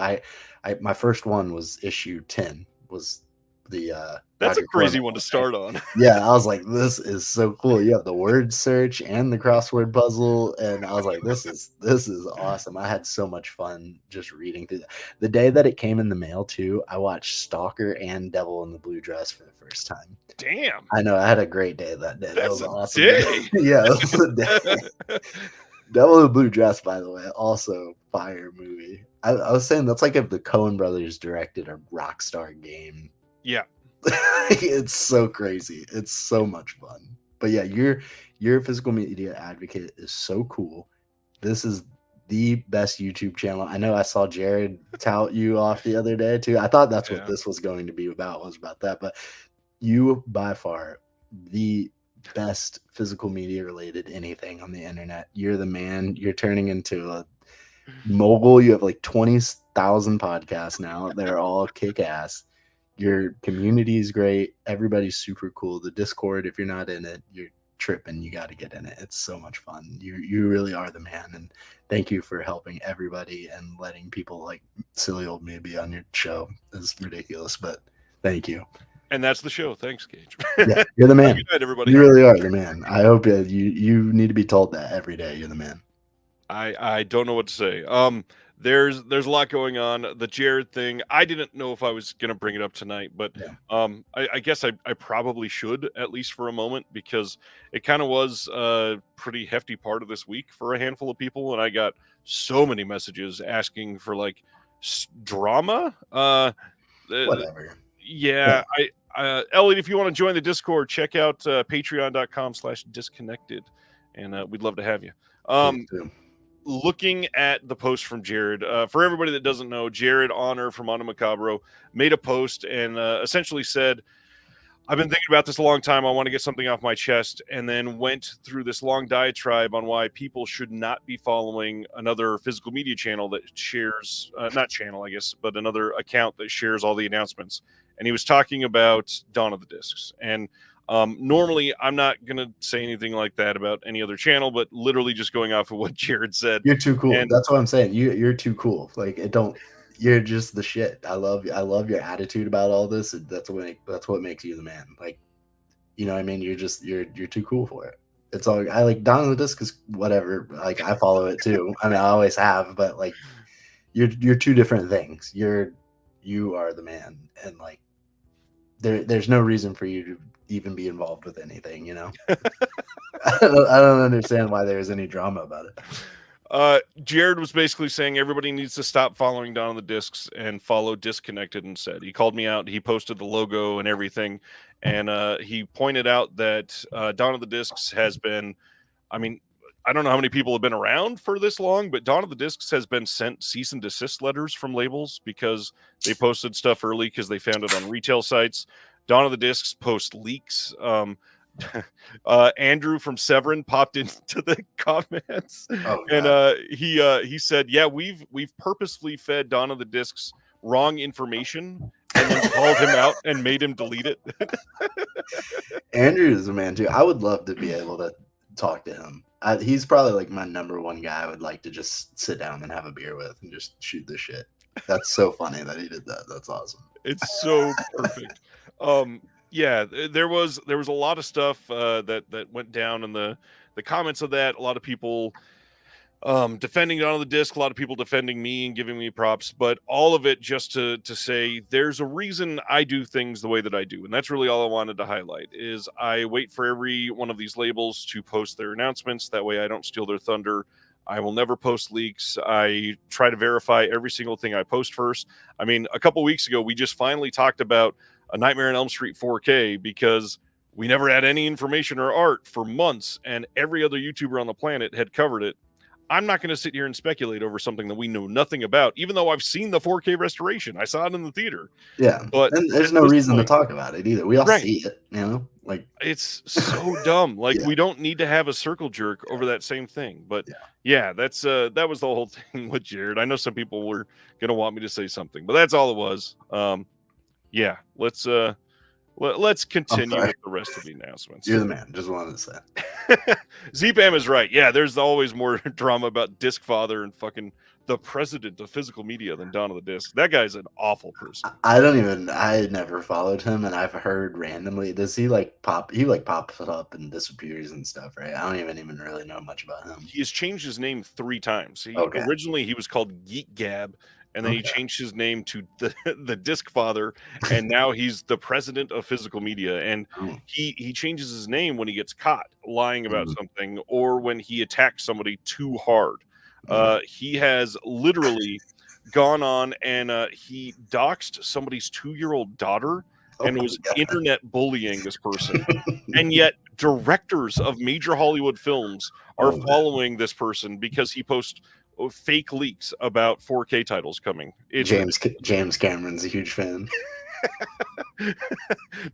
My first one was issue 10. Was the that's a crazy one to start on. Yeah, I was like, this is so cool. You have the word search and the crossword puzzle, and I was like, this is awesome. I had so much fun just reading through that. The day that it came in the mail too, I watched Stalker and Devil in the Blue Dress for the first time. Damn. I know. I had a great day that day. That was awesome. Day. Yeah, it was a day. Devil in the Blue Dress, by the way, also fire movie. I was saying that's like if the Coen brothers directed a Rockstar game. Yeah. It's so crazy. It's so much fun. But yeah, your Physical Media Advocate is so cool. This is the best YouTube channel. I know I saw Jared tout you off the other day too. I thought that's what this was going to be about, was about that. But you by far the best physical media related anything on the internet. You're the man. You're turning into a mogul. You have like 20,000 podcasts now. They're all kick ass. Your community is great. Everybody's super cool. The Discord, if you're not in it, you're tripping. You got to get in it. It's so much fun. You really are the man. And thank you for helping everybody and letting people like silly old me be on your show. It's ridiculous, but thank you. And that's the show. Thanks, Gage. Yeah, you're the man. Good night, everybody. You really are the man. I hope you need to be told that every day. You're the man. I don't know what to say. There's a lot going on. The Jared thing, I didn't know if I was gonna bring it up tonight, but I guess I probably should, at least for a moment, because it kind of was a pretty hefty part of this week for a handful of people, and I got so many messages asking for like drama. Whatever. Yeah. Elliot, if you want to join the Discord, check out patreon.com/disconnected, and we'd love to have you. Looking at the post from Jared, for everybody that doesn't know, Jared Honor from Mono Macabro made a post and essentially said, I've been thinking about this a long time. I want to get something off my chest, and then went through this long diatribe on why people should not be following another physical media channel that shares, not channel, I guess, but another account that shares all the announcements. And he was talking about Dawn of the Discs. And normally I'm not going to say anything like that about any other channel, but literally just going off of what Jared said. You're too cool. And that's what I'm saying. You're too cool. Like you're just the shit. I love your attitude about all this. That's what makes you the man. Like, you know what I mean? You're too cool for it. It's all I like. Dawn of the Disc is whatever. Like, I follow it too. I mean, I always have, but like you're two different things. You are the man, and like there's no reason for you to even be involved with anything, you know. I don't understand why there's any drama about it. Jared was basically saying everybody needs to stop following Dawn of the Discs and follow Disconnected instead. He called me out. He posted the logo and everything, and he pointed out that Dawn of the Discs has been, I mean, I don't know how many people have been around for this long, but Dawn of the Discs has been sent cease and desist letters from labels because they posted stuff early because they found it on retail sites. Dawn of the Discs post leaks. Andrew from Severin popped into the comments, and he said, "Yeah, we've purposefully fed Dawn of the Discs wrong information." And then called him out and made him delete it. Andrew is a man too. I would love to be able to talk to him. He's probably like my number one guy I would like to just sit down and have a beer with and just shoot the shit. That's so funny that he did that. That's awesome. It's so perfect. Yeah, there was a lot of stuff that went down in the comments of that. A lot of people defending Dawn of the Disc, a lot of people defending me and giving me props, but all of it just to say there's a reason I do things the way that I do. And that's really all I wanted to highlight is I wait for every one of these labels to post their announcements. That way I don't steal their thunder. I will never post leaks. I try to verify every single thing I post first. I mean, a couple weeks ago, we just finally talked about A Nightmare on Elm Street 4K because we never had any information or art for months, and every other YouTuber on the planet had covered it. I'm not going to sit here and speculate over something that we know nothing about, even though I've seen the 4K restoration. I saw it in the theater. Yeah, but and there's no reason to talk about it either. We all see it, you know? Like, it's so dumb. Like, we don't need to have a circle jerk over that same thing. But yeah, that's that was the whole thing with Jared. I know some people were going to want me to say something, but that's all it was. Yeah, let's continue with the rest of the announcements. You're the man. Just wanted to say. ZPAM is right. Yeah, there's always more drama about Disc Father and fucking the president of physical media than Dawn of the Disc. That guy's an awful person. I never followed him, and I've heard randomly. Does he like pop? He like pops up and disappears and stuff, right? I don't even really know much about him. He has changed his name 3 times. Originally he was called Geek Gab. And then he changed his name to the Disc Father, and now he's the president of physical media. And he changes his name when he gets caught lying about something or when he attacks somebody too hard. He has literally gone on and he doxed somebody's 2-year-old daughter and was internet bullying this person. And yet directors of major Hollywood films are following this person because he posts fake leaks about 4K titles coming. James Cameron's a huge fan.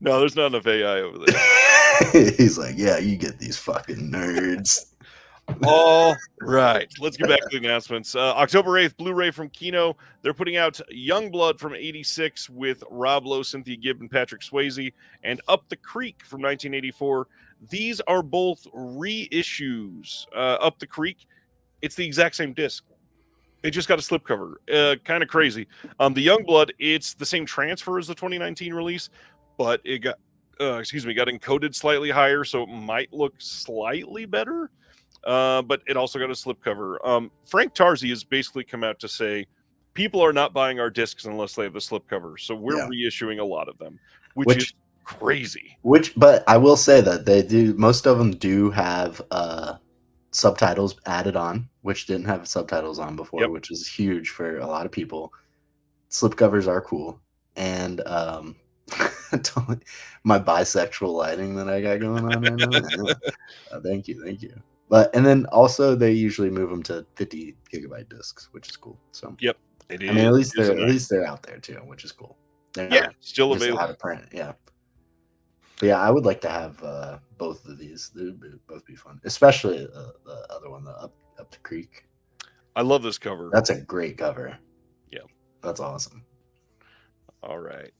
No, there's not enough AI over there. He's like, yeah, you get these fucking nerds. All right, let's get back to the announcements. October 8th, Blu-ray from Kino. They're putting out Youngblood from '86 with Rob Lowe, Cynthia Gibb, and Patrick Swayze, and Up the Creek from 1984. These are both reissues. Up the Creek, it's the exact same disc. It just got a slipcover. Kind of crazy. The Youngblood, it's the same transfer as the 2019 release, but it got encoded slightly higher, so it might look slightly better. But it also got a slipcover. Frank Tarzi has basically come out to say people are not buying our discs unless they have the slipcover, so we're reissuing a lot of them, which is crazy. But I will say that they do. Most of them do have subtitles added on, which didn't have subtitles on before, which is huge for a lot of people. Slipcovers are cool, and my bisexual lighting that I got going on right now. Thank you. But and then also they usually move them to 50 gigabyte discs, which is cool. So it is. I mean, at least they're out there too, which is cool. They're still available. Out of print, But yeah, I would like to have both of these. They would both be fun, especially the other one, the Up the Creek. I love this cover. That's a great cover. Yeah, that's awesome. All right.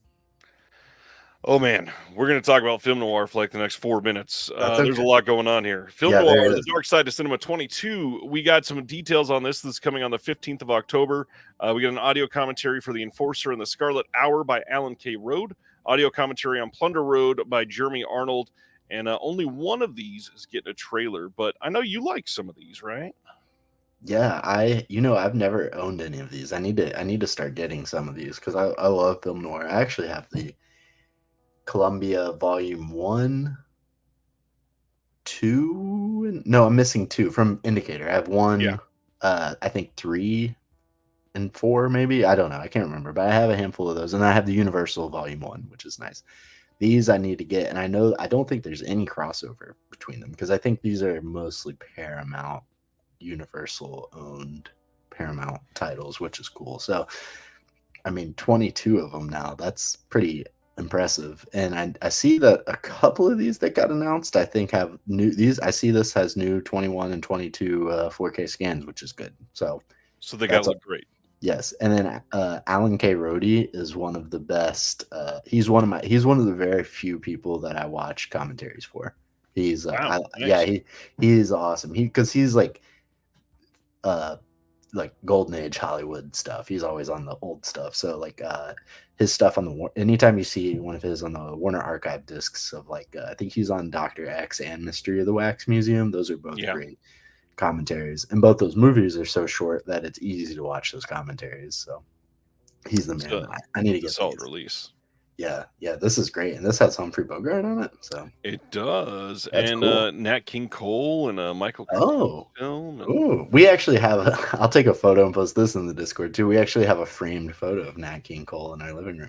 Oh man, we're going to talk about film noir for like the next 4 minutes. There's a lot going on here. Film noir, The Dark Side of Cinema 22. We got some details on this. This is coming on the 15th of October. We got an audio commentary for The Enforcer and the Scarlet Hour by Alan K. Rode. Audio commentary on Plunder Road by Jeremy Arnold. And only one of these is getting a trailer. But I know you like some of these, right? Yeah, I've never owned any of these. I need to start getting some of these because I love film noir. I actually have the Columbia Volume 1, 2. No, I'm missing 2 from Indicator. I have 1, I think 3 and 4, maybe. I don't know. I can't remember, but I have a handful of those. And I have the Universal Volume 1, which is nice. these I need to get, and I don't think there's any crossover between them because I think these are mostly Paramount, Universal owned Paramount titles, which is cool. So, I mean, 22 of them now. That's pretty impressive. And I see that a couple of these that got announced, I think have new these. I see this has new 21 and 22 4K scans, which is good. So they got that's to look great. yes. And then Alan K. Rhodey is one of the best. He's one of the very few people that I watch commentaries for. He's Wow, yeah, nice. he's awesome. Because he's uh like golden age Hollywood stuff. He's always on the old stuff. So his stuff on the anytime you see one of his on the Warner Archive discs of I think he's on Dr. X and Mystery of the Wax Museum. Those are both great commentaries. And both those movies are so short that it's easy to watch those commentaries. So he's the man. I need to get solid release. Yeah, this is great, and this has Humphrey Bogart on it. So it does, that's and cool. Nat King Cole and Michael. Oh, we actually have. I'll take a photo and post this in the Discord too. We actually have a framed photo of Nat King Cole in our living room.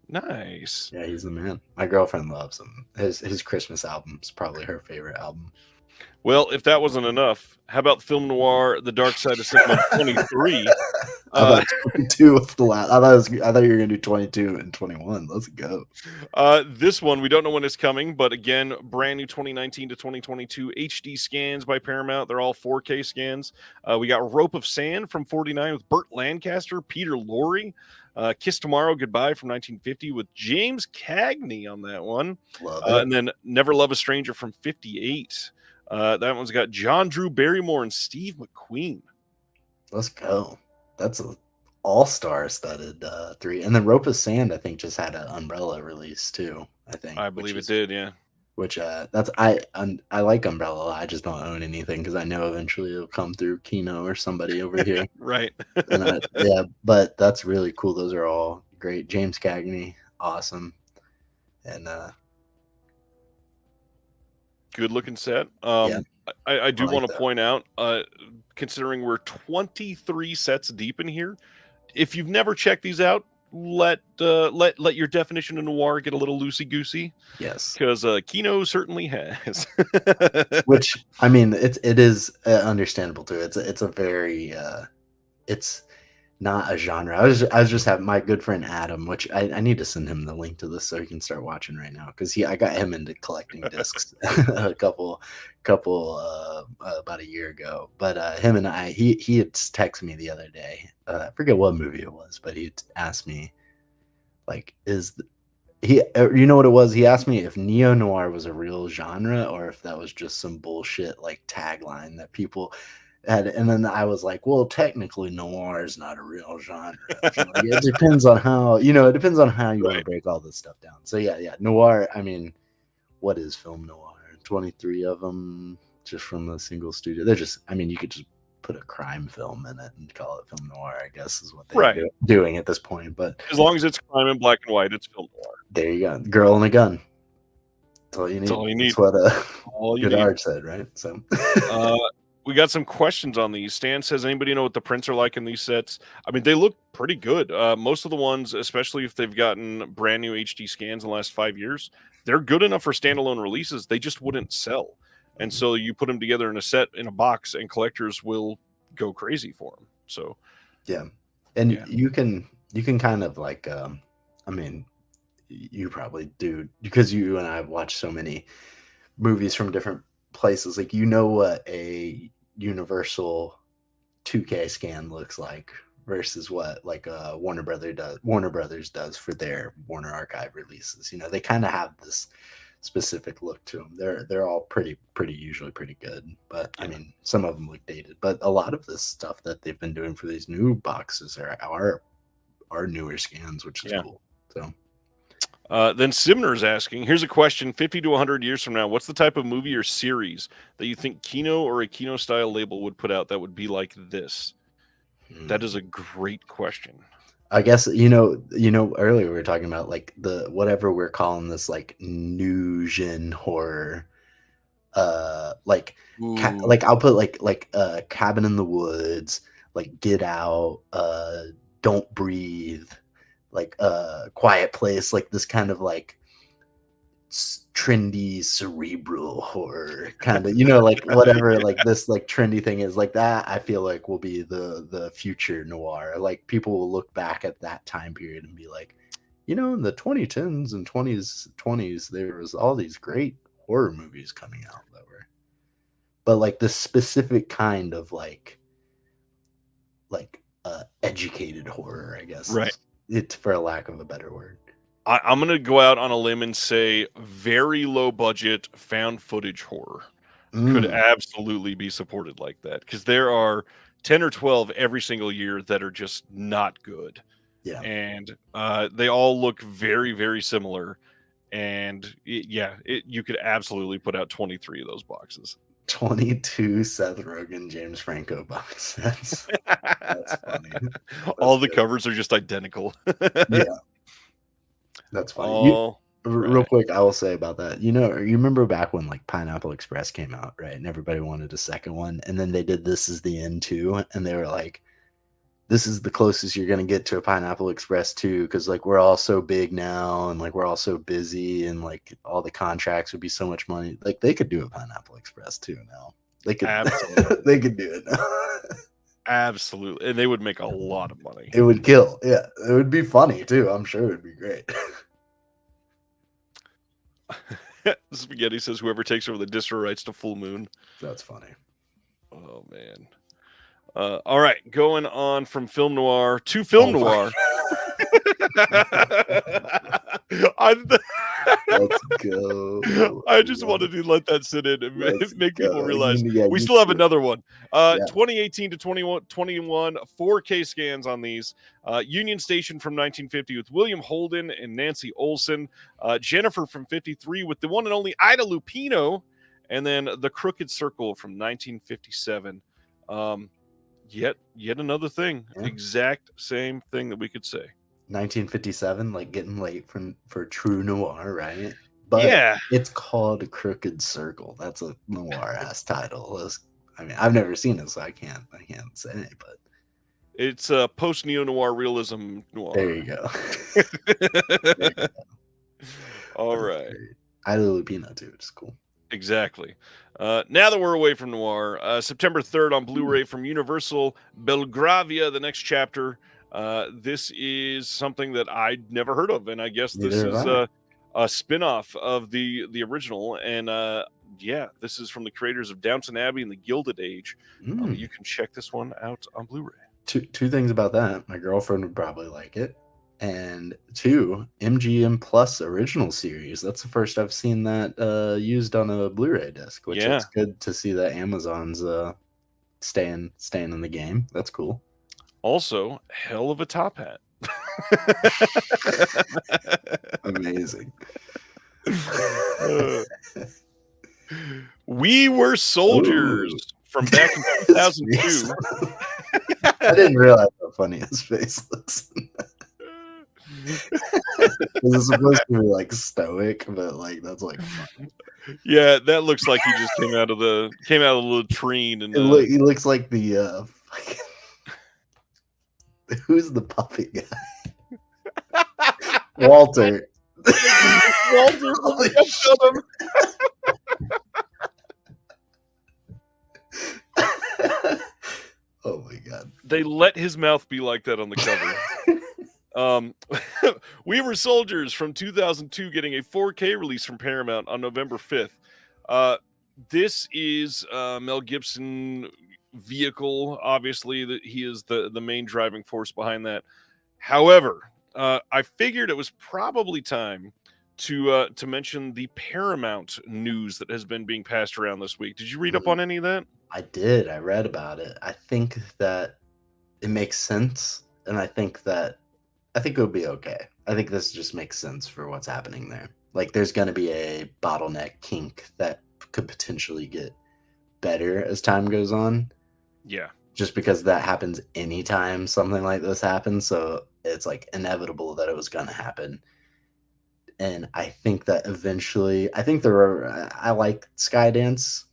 Nice. Yeah, he's the man. My girlfriend loves him. His Christmas album is probably her favorite album. Well, if that wasn't enough, how about film noir, The Dark Side of Cinema 23? I thought 22 was the last. I thought you were gonna do 22 and 21. Let's go. This one we don't know when it's coming, but again, brand new 2019 to 2022 HD scans by Paramount. They're all 4K scans. We got Rope of Sand from 49 with Burt Lancaster, Peter Lorre. Kiss Tomorrow, Goodbye from 1950 with James Cagney on that one. Love it. And then Never Love a Stranger from 58. That one's got John Drew Barrymore and Steve McQueen. Let's go. That's an all-star studded 3. And then Rope of Sand, I think, just had an Umbrella release too. I believe it did, yeah. Which I like Umbrella. I just don't own anything because I know eventually it'll come through Kino or somebody over here. Right. Yeah, but that's really cool. Those are all great. James Cagney, awesome. And good looking set. Yeah, I do want to point out, considering we're 23 sets deep in here, if you've never checked these out, let your definition of noir get a little loosey goosey. Yes, because Kino certainly has. Which I mean, it is understandable too. It's a very it's not a genre. I was just having my good friend Adam, which I need to send him the link to this so he can start watching right now because I got him into collecting discs a couple about a year ago. But him and he had texted me the other day. I forget what movie it was, but he asked me you know what it was? He asked me if neo noir was a real genre or if that was just some bullshit tagline that people. And then I was like, well, technically noir is not a real genre. It depends on how, you want to break all this stuff down. So yeah. Noir, I mean, what is film noir? 23 of them just from a single studio. They're just, I mean, you could just put a crime film in it and call it film noir, I guess is what they're doing at this point. But as long as it's crime in black and white, it's film noir. There you go. Girl and a gun. That's all you need. That's all you need. That's what Goodard said, right? So we got some questions on these. Stan says, anybody know what the prints are like in these sets? I mean, they look pretty good. Most of the ones, especially if they've gotten brand new HD scans in the last 5 years, they're good enough for standalone releases. They just wouldn't sell. And so you put them together in a set, in a box, and collectors will go crazy for them. So, yeah. And you can kind of I mean, you probably do because you and I have watched so many movies from different places. What a Universal 2K scan looks like versus what Warner Brothers does for their Warner Archive releases. They kind of have this specific look to them. They're all usually pretty good, but I mean, some of them look dated. But a lot of this stuff that they've been doing for these new boxes are newer scans, which is cool. So. Then Simner's asking, here's a question: 50 to 100 years from now, what's the type of movie or series that you think Kino or a Kino style label would put out that would be like this? That is a great question. I guess earlier we were talking about the whatever we're calling this new gen horror. I'll put Cabin in the Woods, Get Out, Don't Breathe, Quiet Place, this kind of trendy cerebral horror kind of, like whatever like this like trendy thing is like that. I feel like will be the future noir. Like people will look back at that time period and be like, in the 2010s and 20s there was all these great horror movies coming out that were, but like the specific kind of like educated horror, I guess, Right. is it, for a lack of a better word. I'm going to go out on a limb and say very low budget found footage horror could absolutely be supported like that, because there are 10 or 12 every single year that are just not good. Yeah. And they all look very, very similar. And you could absolutely put out 23 of those boxes. 22 Seth Rogen, James Franco box sets. That's funny. All the covers are just identical. Yeah. That's funny. Real quick, I will say about that. You remember back when like Pineapple Express came out, right? And everybody wanted a second one. And then they did This Is the End too. And they were like, this is the closest you're going to get to a Pineapple Express 2, because like we're all so big now and like we're all so busy and like all the contracts would be so much money. Like they could do a Pineapple Express 2 now. They could absolutely. They could do it now. Absolutely. And they would make a lot of money. It would kill. Yeah. It would be funny too. I'm sure it would be great. Spaghetti says whoever takes over the distro rights to Full Moon. That's funny. Oh man. All right, going on from film noir to film noir. Let's go. I just wanted to let that sit in and make people realize we still have another one. 2018 to 2021 4K scans on these. Union Station from 1950 with William Holden and Nancy Olson. Jennifer from 53 with the one and only Ida Lupino. And then The Crooked Circle from 1957. Yet another thing. Yeah. Exact same thing that we could say. 1957, like getting late for true noir, right? But it's called Crooked Circle. That's a noir ass title. I mean, I've never seen it, so I can't say it, but it's post neo noir realism noir. There you go. All right. Ida Lupino too, which is cool. Exactly. Now that we're away from noir, September 3rd on Blu-ray from Universal, Belgravia, the next chapter. This is something that I'd never heard of, and I guess this is a spin-off of the original. And this is from the creators of Downton Abbey and the Gilded Age. You can check this one out on Blu-ray. Two things about that. My girlfriend would probably like it. And 2, MGM Plus original series. That's the first I've seen that used on a Blu-ray disc, which is good to see that Amazon's staying in the game. That's cool. Also, hell of a top hat. Amazing. We Were Soldiers from back in 2002. I didn't realize how funny his face looks. It's supposed to be like stoic, but like that's like fun. Yeah, that looks like he just came out of the latrine, and he looks like the who's the puppy guy? Walter. Walter. Oh my god. They let his mouth be like that on the cover. We Were Soldiers from 2002 getting a 4K release from Paramount on November 5th. This is Mel Gibson vehicle. Obviously, that he is the main driving force behind that. However, I figured it was probably time to mention the Paramount news that has been being passed around this week. Did you read up on any of that? I did. I read about it. I think that it makes sense, and I think it'll be okay. I think this just makes sense for what's happening there. Like, there's going to be a bottleneck kink that could potentially get better as time goes on. Yeah. Just because that happens anytime something like this happens. So it's like inevitable that it was going to happen. And I think that eventually, I like Skydance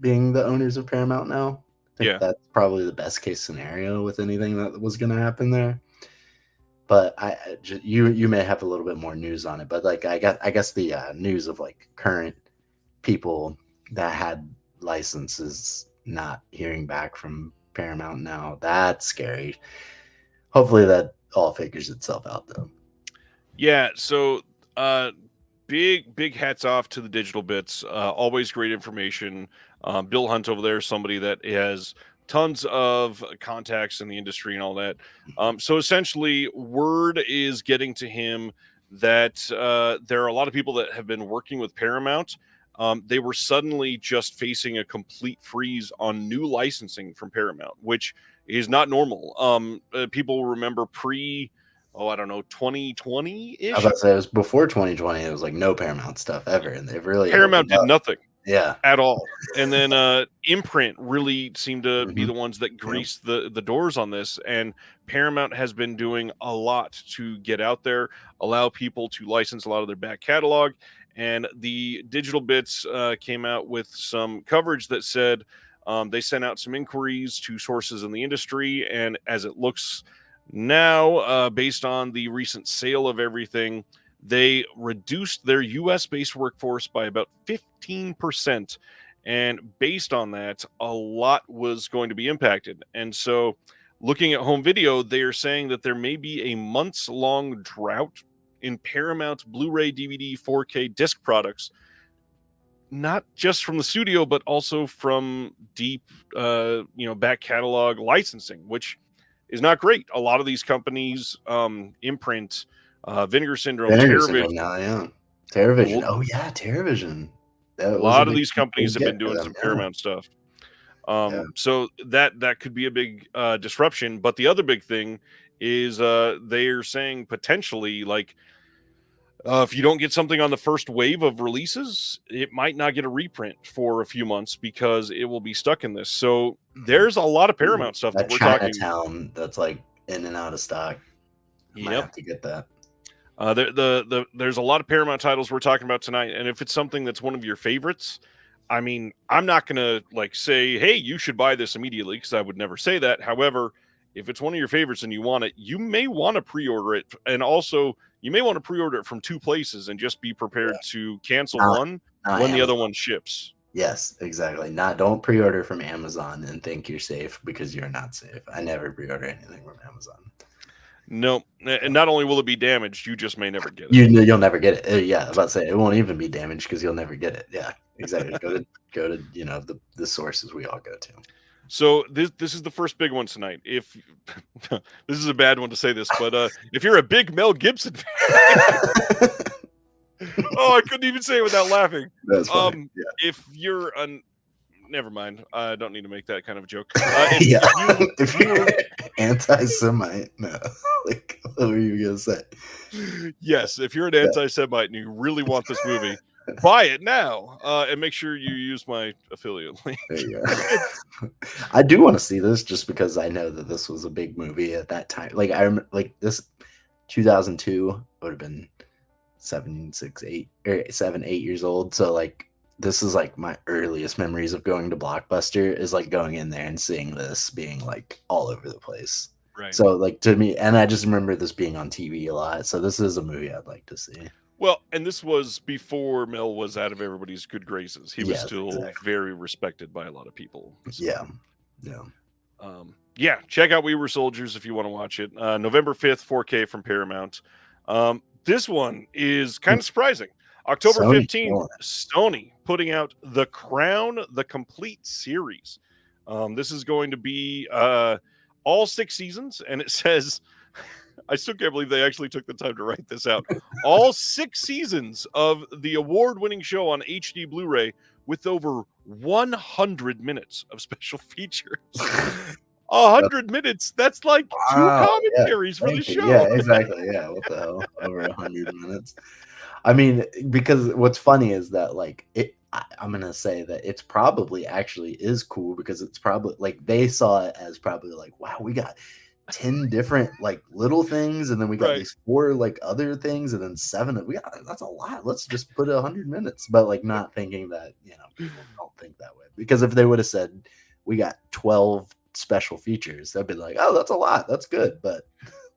being the owners of Paramount now. I think that's probably the best case scenario with anything that was going to happen there. But you may have a little bit more news on it. But like I guess the news of like current people that had licenses not hearing back from Paramount now, that's scary. Hopefully that all figures itself out though. Yeah, so big hats off to the digital bits. Always great information. Bill Hunt over there, somebody that has tons of contacts in the industry and all that. So essentially, word is getting to him that there are a lot of people that have been working with Paramount. They were suddenly just facing a complete freeze on new licensing from Paramount, which is not normal. People remember I don't know, 2020-ish. I was about to say it was before 2020. It was like no Paramount stuff ever, and they've really Paramount did nothing. Yeah, at all. And then Imprint really seemed to be the ones that greased the doors on this. And Paramount has been doing a lot to get out there, allow people to license a lot of their back catalog. And the digital bits came out with some coverage that said they sent out some inquiries to sources in the industry. And as it looks now, based on the recent sale of everything, they reduced their US-based workforce by about 15%. And based on that, a lot was going to be impacted. And so looking at home video, they are saying that there may be a months-long drought in Paramount Blu-ray, DVD, 4K disc products, not just from the studio, but also from deep, back catalog licensing, which is not great. A lot of these companies, Imprint, Vinegar Syndrome, TerraVision. TerraVision. Oh yeah, TerraVision. A lot of these companies have been doing some Paramount stuff. So that could be a big disruption. But the other big thing is they are saying potentially like if you don't get something on the first wave of releases, it might not get a reprint for a few months because it will be stuck in this. So there's a lot of Paramount stuff that we're talking. Chinatown that's like in and out of stock. Might have to get that. There's a lot of Paramount titles we're talking about tonight, and if it's something that's one of your favorites, I mean, I'm not gonna like say, "Hey, you should buy this immediately," because I would never say that. However, if it's one of your favorites and you want it, you may want to pre-order it, and also you may want to pre-order it from two places and just be prepared to cancel one when the other one ships. Yes, exactly. Don't pre-order from Amazon and think you're safe because you're not safe. I never pre-order anything from Amazon. No, and not only will it be damaged, you just may never get it. You'll never get it. Yeah, I was about to say it won't even be damaged because you'll never get it. Yeah, exactly. go to the sources we all go to. So this is the first big one tonight. If this is a bad one to say this, but if you're a big Mel Gibson fan, I couldn't even say it without laughing. That's funny. If you're never mind. I don't need to make that kind of a joke. If you're anti-Semite, no. Like, what were you gonna say? Yes, if you're an anti-Semite and you really want this movie, buy it now, and make sure you use my affiliate link. There you go. I do want to see this just because I know that this was a big movie at that time. Like I remember, like this 2002 would have been 7, 8 years old. So like this is like my earliest memories of going to Blockbuster is like going in there and seeing this being like all over the place. Right. So like to me, and I just remember this being on TV a lot. So this is a movie I'd like to see. Well, and this was before Mel was out of everybody's good graces. He was still very respected by a lot of people. So, check out We Were Soldiers if you want to watch it. November 5th, 4K from Paramount. This one is kind of surprising. October 15th, Sony putting out The Crown, the complete series. This is going to be all 6 seasons, and it says, I still can't believe they actually took the time to write this out. All 6 seasons of the award-winning show on HD Blu-ray with over 100 minutes of special features. 100 minutes. That's like 2 commentaries for the show. Yeah, exactly. Yeah, what the hell? Over 100 minutes. I mean, because what's funny is that like I'm gonna say that it's probably actually is cool because it's probably like they saw it as probably like, wow, we got 10 different like little things, and then we got these 4 like other things, and then 7 that's a lot. Let's just put 100 minutes, but like not thinking that people don't think that way, because if they would have said we got 12 special features, they'd be like, oh, that's a lot, that's good, but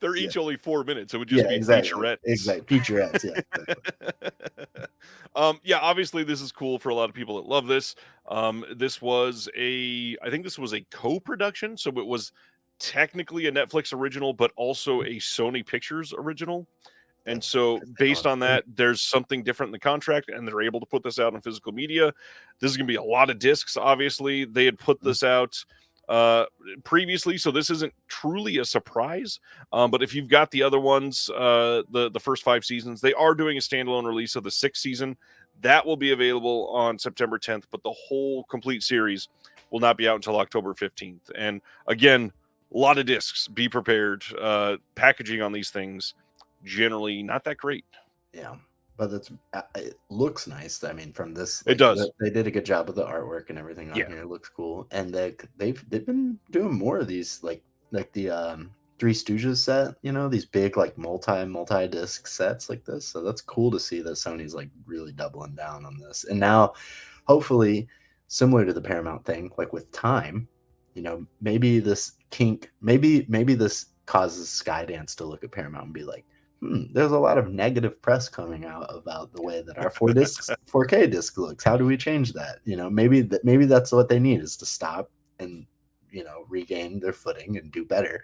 They're Yeah. each only 4 minutes. It would just Yeah, be exactly. featurettes. Exactly. Featurettes, yeah, exactly. Yeah, obviously this is cool for a lot of people that love this. I think this was a co-production, so it was technically a Netflix original, but also a Sony Pictures original. And That's so, interesting. based on that, there's something different in the contract, and they're able to put this out in physical media. This is going to be a lot of discs, obviously. They had put this out previously, so this isn't truly a surprise. But if you've got the other ones, the first 5 seasons, they are doing a standalone release of the 6th season. That will be available on September 10th, but the whole complete series will not be out until October 15th. And again, a lot of discs. Be prepared. Packaging on these things generally not that great. Yeah, but it looks nice. I mean, from this, It does. they did a good job with the artwork and everything on Yeah. here. It looks cool, and they've been doing more of these, like the Three Stooges set. You know, these big like multi disc sets like this. So that's cool to see that Sony's like really doubling down on this, and now hopefully similar to the Paramount thing, like with time, you know, maybe this kink, maybe this causes Skydance to look at Paramount and be like, there's a lot of negative press coming out about the way that our 4K disc looks. How do we change that? You know, maybe that's what they need, is to stop and, you know, regain their footing and do better.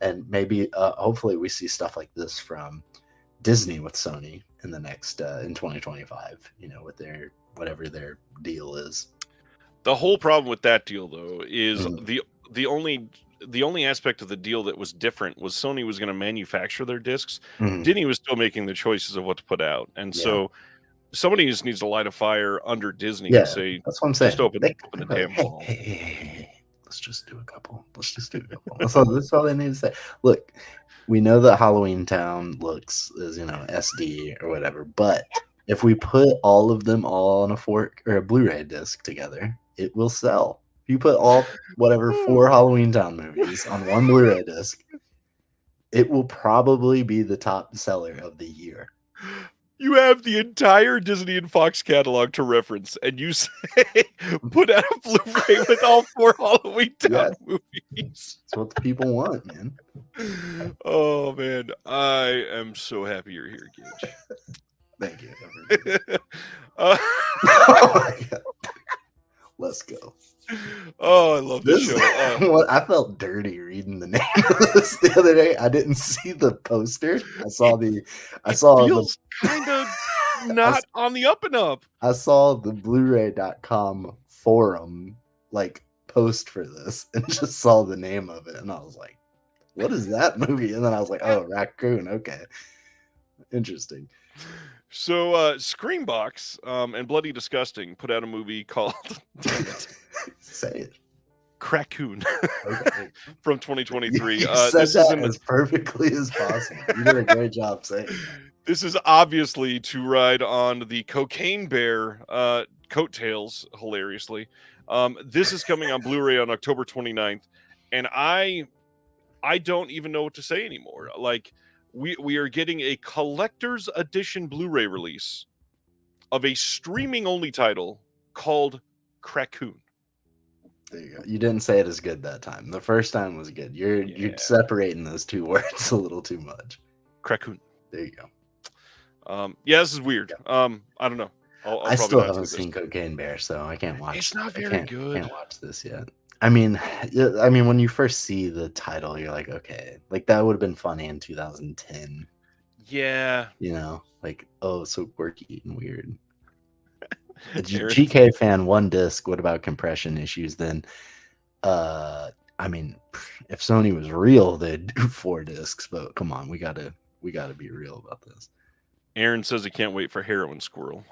And maybe hopefully we see stuff like this from Disney with Sony in the next in 2025. You know, with their whatever their deal is. The whole problem with that deal, though, is Mhm. the only aspect of the deal that was different was Sony was going to manufacture their discs. Mhm. Disney was still making the choices of what to put out, and Yeah. so somebody just needs to light a fire under Disney Yeah, and say, that's what I'm just saying. open They the go, damn vault. hey, let's just do a couple. Let's just do a couple. That's all they need to say. Look, we know that Halloween Town looks is, you know, SD or whatever, but if we put all of them all on a fork or a Blu-ray disc together, it will sell. If you put all whatever 4 Halloween Town movies on one Blu-ray disc, it will probably be the top seller of the year. You have the entire Disney and Fox catalog to reference, and you say, put out a Blu-ray with all 4 Halloween Town movies. That's what the people want, man. Oh, man. I am so happy you're here, Gage. Thank you. Oh, my God. Let's go. Oh, I love this show. I felt dirty reading the name of this the other day. I didn't see the poster. I saw the kind of not on the up and up. I saw the Blu-ray.com forum like post for this and just saw the name of it, and I was like, what is that movie? And then I was like, oh, Raccoon. Okay. Interesting. So Screambox and Bloody Disgusting put out a movie called Say it. Crackoon Okay. from 2023. You said that as perfectly as possible. You did a great job saying that. This is obviously to ride on the Cocaine Bear coattails, hilariously. This is coming on Blu-ray on October 29th, and I don't even know what to say anymore. Like, we are getting a collector's edition Blu-ray release of a streaming-only title called Crackoon. There you go. You didn't say it as good that time. The first time was good. You're separating those two words a little too much. Crackoon. There you go. Yeah, this is weird. I don't know. I still haven't seen Cocaine Bear, so I can't watch. It's not very good. I can't watch this yet. I mean, when you first see the title, you're like, okay, like that would have been funny in 2010. Yeah. You know, like, oh, so quirky and weird. GK fan, 1 disc. What about compression issues? Then, I mean, if Sony was real, they'd do 4 discs. But come on, we gotta be real about this. Aaron says he can't wait for Heroin Squirrel.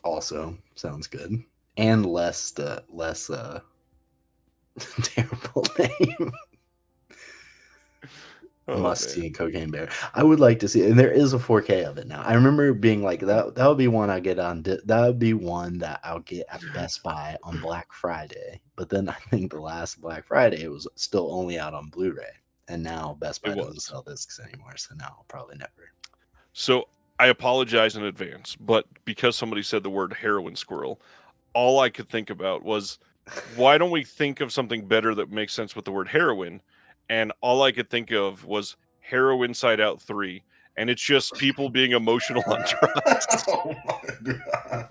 Also, sounds good, and less terrible name. Must see Cocaine Bear. I would like to see it, and there is a 4K of it now. I remember being like, that would be one I get on. That would be one that I'll get at Best Buy on Black Friday. But then I think the last Black Friday it was still only out on Blu-ray, and now Best Buy doesn't sell discs anymore. So now I'll probably never. So I apologize in advance, but because somebody said the word Heroin Squirrel, all I could think about was, why don't we think of something better that makes sense with the word heroin? And all I could think of was Harrow Inside Out 3, and it's just people being emotional on drugs. Oh my god.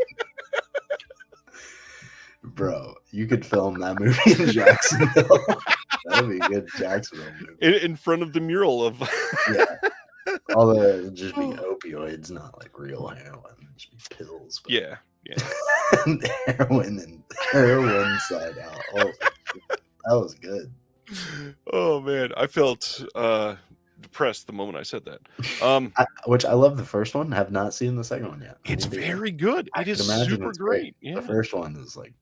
Bro, you could film that movie in Jacksonville. That'd be a good Jacksonville movie. In front of the mural of Yeah. Although it'd just be opioids, not like real heroin. It'd just be pills. But... yeah. and heroin side out. Oh, that was good. Oh man, I felt depressed the moment I said that. Which I love the first one. Have not seen the second one yet. It's very good. It is super great. Yeah. The first one is like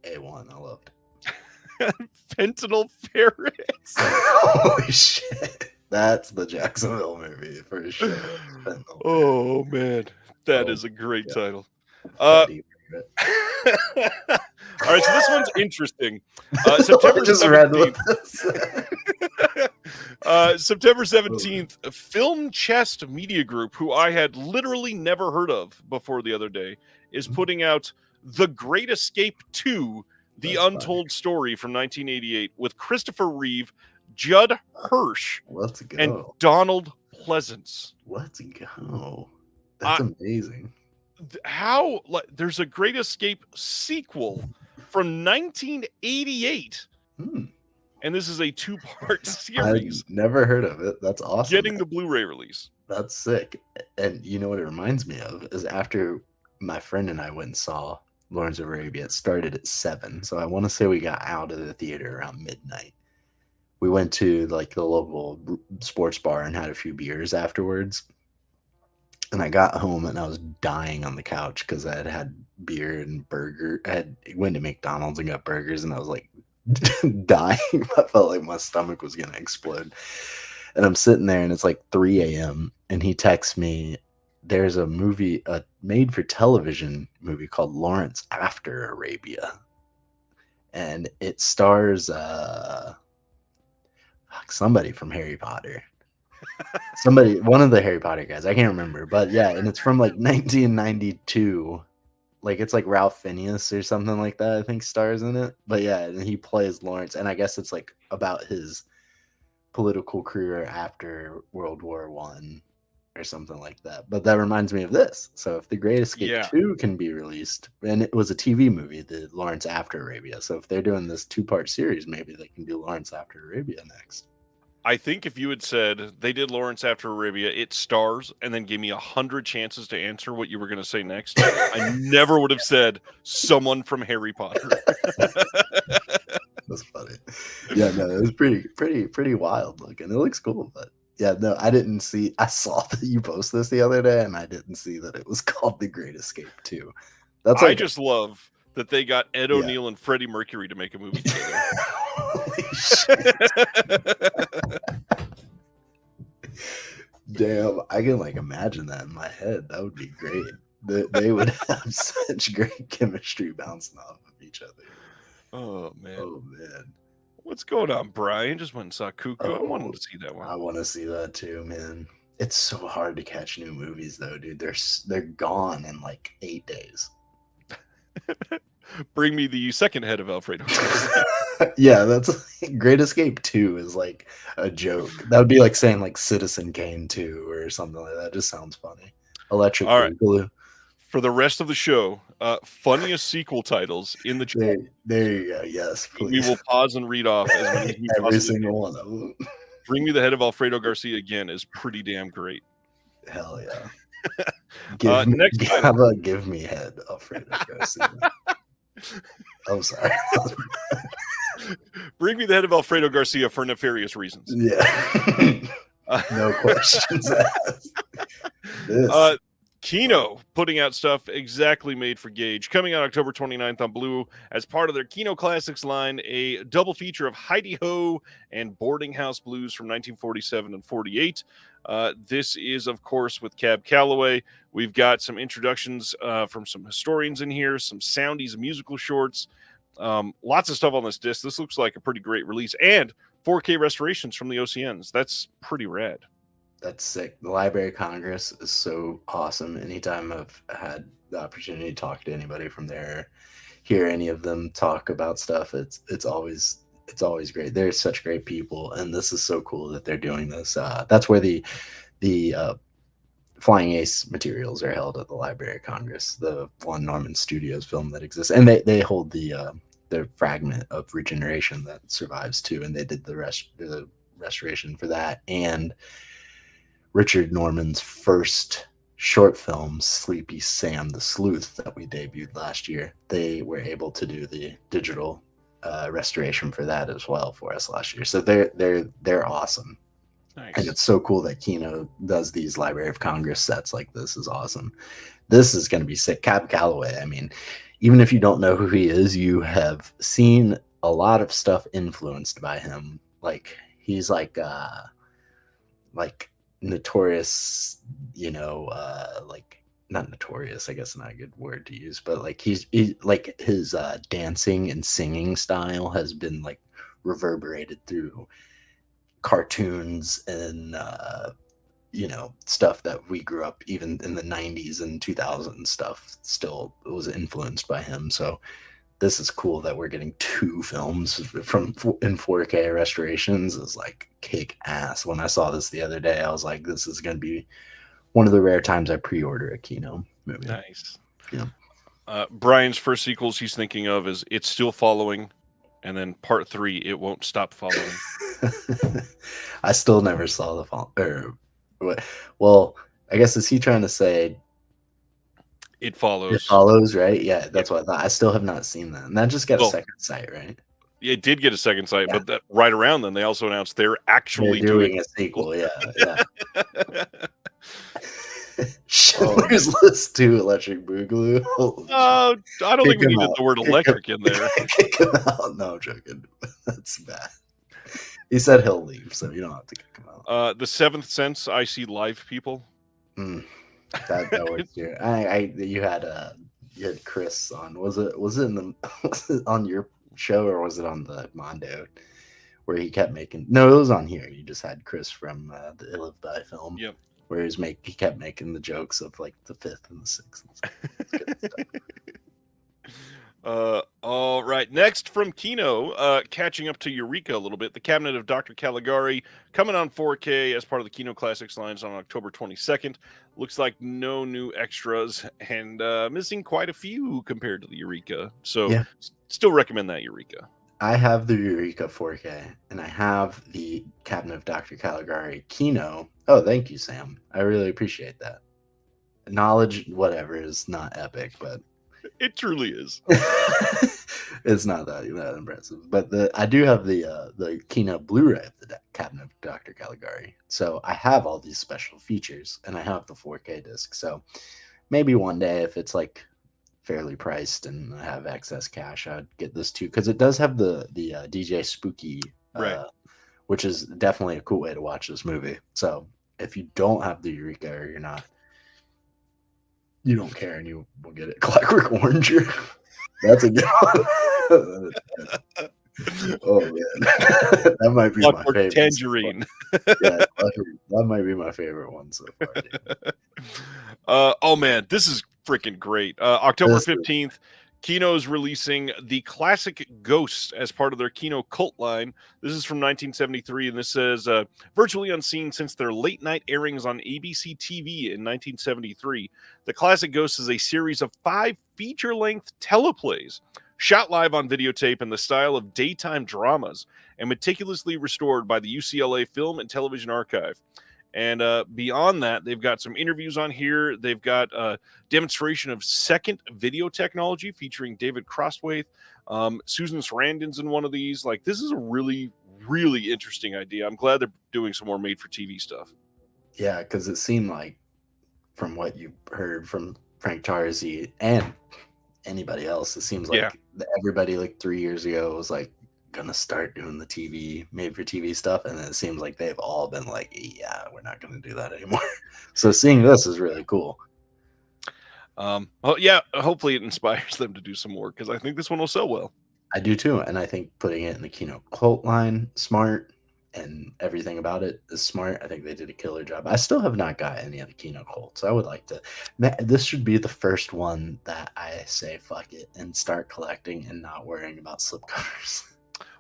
A1. I loved it. Fentanyl ferrets. Holy shit. That's the Jacksonville movie for sure. Oh man, that is a great title. All right, so this one's interesting. September 17th. September 17th, Film Chest Media Group, who I had literally never heard of before the other day, is putting out The Great Escape 2, The Untold Story from 1988 with Christopher Reeve, Judd Hirsch, and Donald Pleasance. Let's go. That's amazing. How there's a Great Escape sequel from 1988, and this is a 2-part series. I've never heard of it. That's awesome. Getting the Blu-ray release. That's sick. And you know what it reminds me of is after my friend and I went and saw Lawrence of Arabia. It started at 7, so I want to say we got out of the theater around midnight. We went to like the local sports bar and had a few beers afterwards. And I got home and I was dying on the couch because I had had beer and burger. I went to McDonald's and got burgers, and I was like dying. I felt like my stomach was going to explode. And I'm sitting there and it's like 3 a.m. and he texts me, there's a movie, a made for television movie called Lawrence After Arabia. And it stars somebody from Harry Potter. One of the Harry Potter guys. I can't remember. But yeah, and it's from like 1992. Like it's like Ralph Fiennes or something like that, I think, stars in it. But yeah, and he plays Lawrence. And I guess it's like about his political career after World War I or something like that. But that reminds me of this. So if The Great Escape 2 can be released, and it was a TV movie, the Lawrence After Arabia. So if they're doing this 2-part series, maybe they can do Lawrence After Arabia next. I think if you had said they did Lawrence After Arabia, it stars, and then gave me 100 chances to answer what you were going to say next, I never would have said someone from Harry Potter. That's funny. Yeah, no, it was pretty wild looking. It looks cool, but yeah, no, I didn't see. I saw that you posted this the other day, and I didn't see that it was called The Great Escape 2. That's like, I just love that they got Ed O'Neill and Freddie Mercury to make a movie together. Holy shit. Damn, I can like imagine that in my head. That would be great. They would have such great chemistry bouncing off of each other. Oh man. Oh man. What's going on, Brian? Just went and saw Cuckoo. I wanted to see that one. I want to see that too, man. It's so hard to catch new movies though, dude. They're gone in like 8 days. Bring me the second head of Alfredo. Yeah, that's Great Escape 2 is like a joke. That would be like saying like Citizen Kane 2 or something like that. It just sounds funny. Electric Boogaloo. For the rest of the show, funniest sequel titles in the chat. There you go. Yes, please. We will pause and read off as many as we every single one of them. Bring Me the Head of Alfredo Garcia again is pretty damn great. Hell yeah. How about Give Me Head, Alfredo Garcia? I'm sorry. Bring Me the Head of Alfredo Garcia for nefarious reasons. Yeah. No questions asked. Kino putting out stuff exactly made for Gage. Coming out October 29th on Blue as part of their Kino Classics line, a double feature of Heidi Ho and Boarding House Blues from 1947 and 48. This is, of course, with Cab Calloway. We've got some introductions from some historians in here, some Soundies musical shorts, lots of stuff on this disc. This looks like a pretty great release, and 4K restorations from the OCNs. That's pretty rad. That's sick. The Library of Congress is so awesome. Anytime I've had the opportunity to talk to anybody from there, hear any of them talk about stuff, it's always It's always great. They're such great people, and this is so cool that they're doing this. That's where the Flying Ace materials are held at the Library of Congress, the one Norman Studios film that exists, and they hold the fragment of Regeneration that survives too, and they did the restoration for that, and Richard Norman's first short film, Sleepy Sam the Sleuth, that we debuted last year. They were able to do the digital restoration for that as well for us last year. So they're awesome. Nice. And it's so cool that Kino does these Library of Congress sets like this. Is awesome. This is going to be sick. Cab Calloway, I mean, even if you don't know who he is, you have seen a lot of stuff influenced by him. Like he's like notorious, like not notorious, I guess not a good word to use, but like he's like his dancing and singing style has been like reverberated through cartoons and stuff that we grew up even in the 90s and 2000s stuff still was influenced by him. So this is cool that we're getting 2 films from in 4K restorations. Is like kick ass. When I saw this the other day, I was like, this is going to be one of the rare times I pre-order a Kino movie. Nice. Yeah. Brian's first sequels he's thinking of is It's Still Following, and then Part 3, It Won't Stop Following. I still never saw the fall. Well, I guess is he trying to say It Follows? It Follows, right? Yeah, that's what I thought. I still have not seen that, and that just got a second sight, right? It did get a second sight, but that right around then they also announced they're actually doing a sequel. Yeah. Schindler's List 2, Electric Boogaloo. I don't think we needed the word electric in there. Kick him out. No, I'm joking. That's bad. He said he'll leave, so you don't have to kick him out. The Seventh Sense, I See Live People. That was your. You had Chris on. Was it on your show or was it on the Mondo where he kept making? No, it was on here. You just had Chris from the Ill Have Die film. Yep. Where he kept making the jokes of like the 5th and the 6th. All right. Next from Kino, catching up to Eureka a little bit. The Cabinet of Dr. Caligari coming on 4K as part of the Kino Classics lines on October 22nd. Looks like no new extras and missing quite a few compared to the Eureka. So still recommend that Eureka. I have the Eureka 4K and I have the Cabinet of Dr. Caligari Kino. Oh, thank you, Sam. I really appreciate that. Knowledge, whatever, is not epic, but it truly is. It's not that impressive. But I do have the Kino Blu-ray of the Cabinet of Dr. Caligari. So I have all these special features and I have the 4K disc. So maybe one day if it's like fairly priced and I have excess cash, I'd get this too, because it does have the DJ Spooky, right, which is definitely a cool way to watch this movie. So if you don't have the Eureka or you don't care and you will get it, Clockwork Orange, that's a good one. Oh man, that might be my favorite. Tangerine. Yeah, that might be my favorite one so far. Oh man, this is freaking great. October 15th, Kino's releasing the classic Ghost as part of their Kino cult line. This is from 1973, and this says, virtually unseen since their late night airings on ABC TV in 1973. The classic Ghost is a series of 5 feature-length teleplays shot live on videotape in the style of daytime dramas and meticulously restored by the UCLA Film and Television Archive. And beyond that, they've got some interviews on here. They've got a demonstration of second video technology featuring David Crosthwaite. Susan Sarandon's in one of these. Like, this is a really, really interesting idea. I'm glad they're doing some more made-for-TV stuff. Yeah, because it seemed like, from what you heard from Frank Tarzi and anybody else, it seems like everybody like 3 years ago was like gonna start doing the TV made-for-TV stuff, and it seems like they've all been like, yeah, we're not gonna do that anymore. So seeing this is really cool. Hopefully it inspires them to do some more, because I think this one will sell well. I do too, and I think putting it in the Kino cult line, smart, and everything about it is smart. I think they did a killer job. I still have not got any of the Kino cults. I would like to. This should be the first one that I say fuck it and start collecting and not worrying about slipcovers.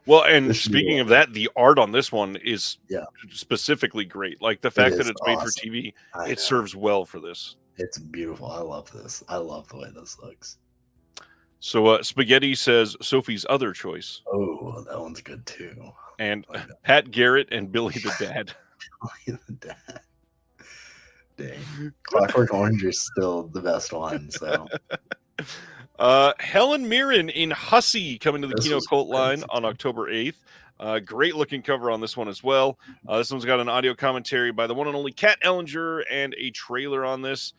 Well, and This should be speaking of that, the art on this one is yeah, specifically great. Like the it fact that is it's made for awesome. TV, I it know. serves well for this. It's beautiful. I love this. I love the way this looks. So Spaghetti says Sophie's other choice, Oh, that one's good too. and I like that. Pat Garrett and Billy the Dad. Dang. Clockwork Orange is still the best one. So Helen Mirren in Hussey coming to the this Kino was Cult line crazy on too. October 8th. Great looking cover on this one as well. This one's got an audio commentary by the one and only Kat Ellinger and a trailer on this.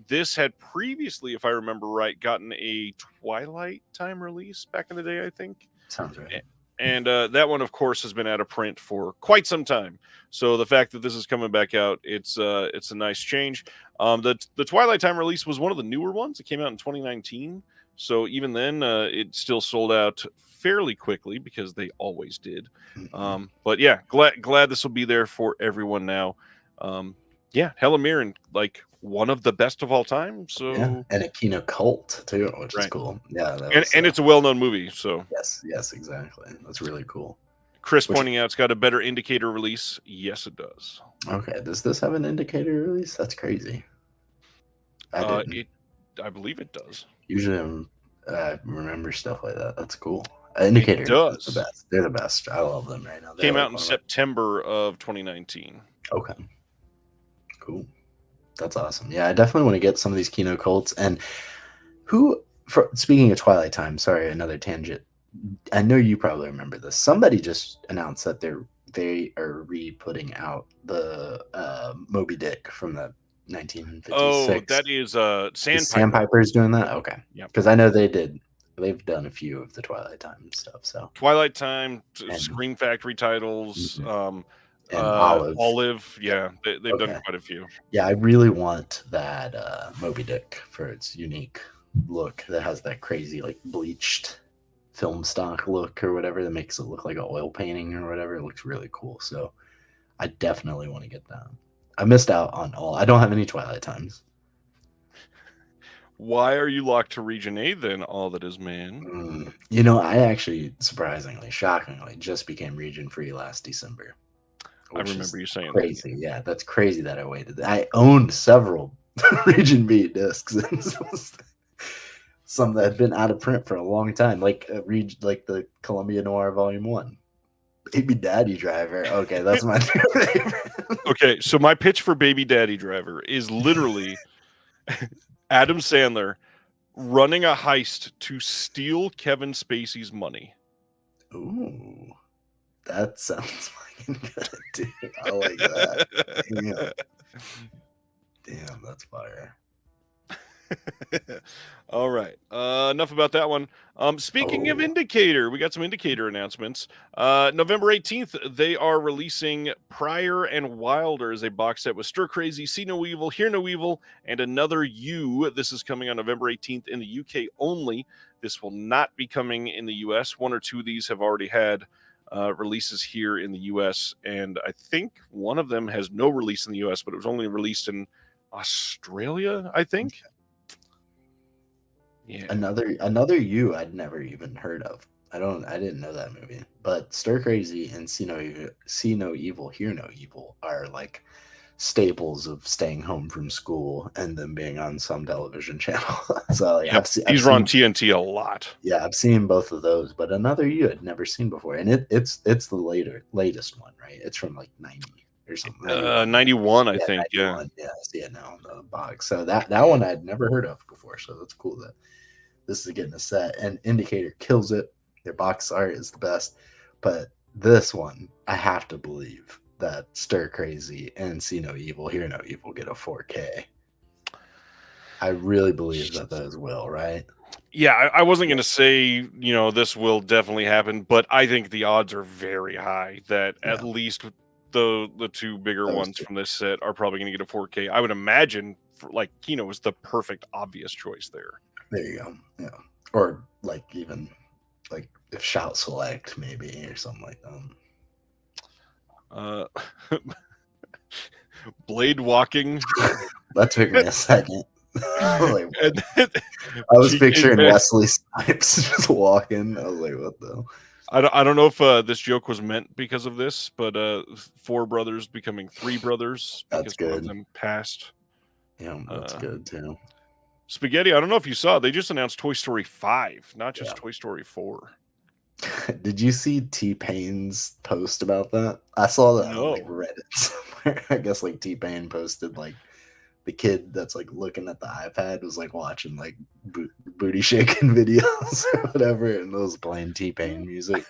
This had previously, if I remember right, gotten a Twilight Time release back in the day, I think. Sounds right. And that one, of course, has been out of print for quite some time. So the fact that this is coming back out, it's a nice change. The Twilight Time release was one of the newer ones. It came out in 2019. So even then, it still sold out fairly quickly because they always did. But yeah, glad this will be there for everyone now. Yeah, Helen Mirren, like one of the best of all time. So yeah, and a Kino Cult too, which is cool. Yeah, that was, and it's a well-known movie. So yes, exactly. That's really cool. Chris pointing out it's got a better indicator release. Yes, it does. Okay, does this have an indicator release? That's crazy. I believe it does. Usually, I remember stuff like that. That's cool. Indicator is the best. They're the best. I love them right now. Came out in September of 2019. Okay, cool. That's awesome. Yeah, I definitely want to get some of these Kino Cults. And speaking of Twilight Time, sorry, another tangent. I know you probably remember this. Somebody just announced that they are re-putting out the Moby Dick from the 1956. Oh, that is Sandpiper's doing that? Okay. Yeah. Because I know they've done a few of the Twilight Time stuff. So Twilight Time, Scream Factory titles, and Olive. Yeah, they've done quite a few. Yeah, I really want that Moby Dick for its unique look that has that crazy like bleached film stock look or whatever that makes it look like an oil painting or whatever. It looks really cool. So I definitely want to get that. I missed out on all. I don't have any Twilight Times. Why are you locked to Region A then, all that is man? You know, I actually, surprisingly, shockingly, just became region free last December. I remember you saying crazy. That. Yeah, that's crazy that I waited. I owned several Region B discs. Some that had been out of print for a long time, like the Columbia Noir Volume 1. Baby Daddy Driver. Okay, that's my favorite. Okay, so my pitch for Baby Daddy Driver is literally Adam Sandler running a heist to steal Kevin Spacey's money. Ooh, that sounds fucking good, dude. I like that. Damn, that's fire. All right. Enough about that one. Speaking of Indicator, we got some Indicator announcements. November 18th, they are releasing Pryor and Wilder as a box set with Stir Crazy, See No Evil, Hear No Evil, and Another You. This is coming on November 18th in the UK only. This will not be coming in the US. One or two of these have already had releases here in the US, and I think one of them has no release in the US, but it was only released in Australia, I think. Yeah. Another You I'd never even heard of. I didn't know that movie. But Stir Crazy and See No Evil, Hear No Evil are like staples of staying home from school and then being on some television channel. So like, these are on TNT a lot. Yeah, I've seen both of those, but Another You I'd never seen before. And it's the latest one, right? It's from like 90 or something. 91, I think. 91. Yeah, I see it now in the box. So that one I'd never heard of before. So that's cool that this is getting a set. And Indicator kills it. Their box art is the best. But this one, I have to believe that Stir Crazy and See No Evil, Hear No Evil get a 4K. I really believe that those will, right? Yeah, I wasn't going to say, this will definitely happen, but I think the odds are very high that at least the two bigger ones from this set are probably going to get a 4K. I would imagine Kino is the perfect obvious choice there. There you go. Yeah. Or even if Shout Select maybe or something like that. Blade walking. That took me a second. I was picturing Wesley Snipes just walking. I was like, what the? I don't know if this joke was meant because of this, but four brothers becoming three brothers That's because one of good. them passed. Yeah, that's good too. Spaghetti, I don't know if you saw, they just announced Toy Story 5, not just Yeah. Toy Story 4. Did you see T-Pain's post about that? I saw that on like No. Reddit somewhere. I guess like T-Pain posted like the kid that's like looking at the iPad was like watching like booty shaking videos or whatever, and it was playing T-Pain music.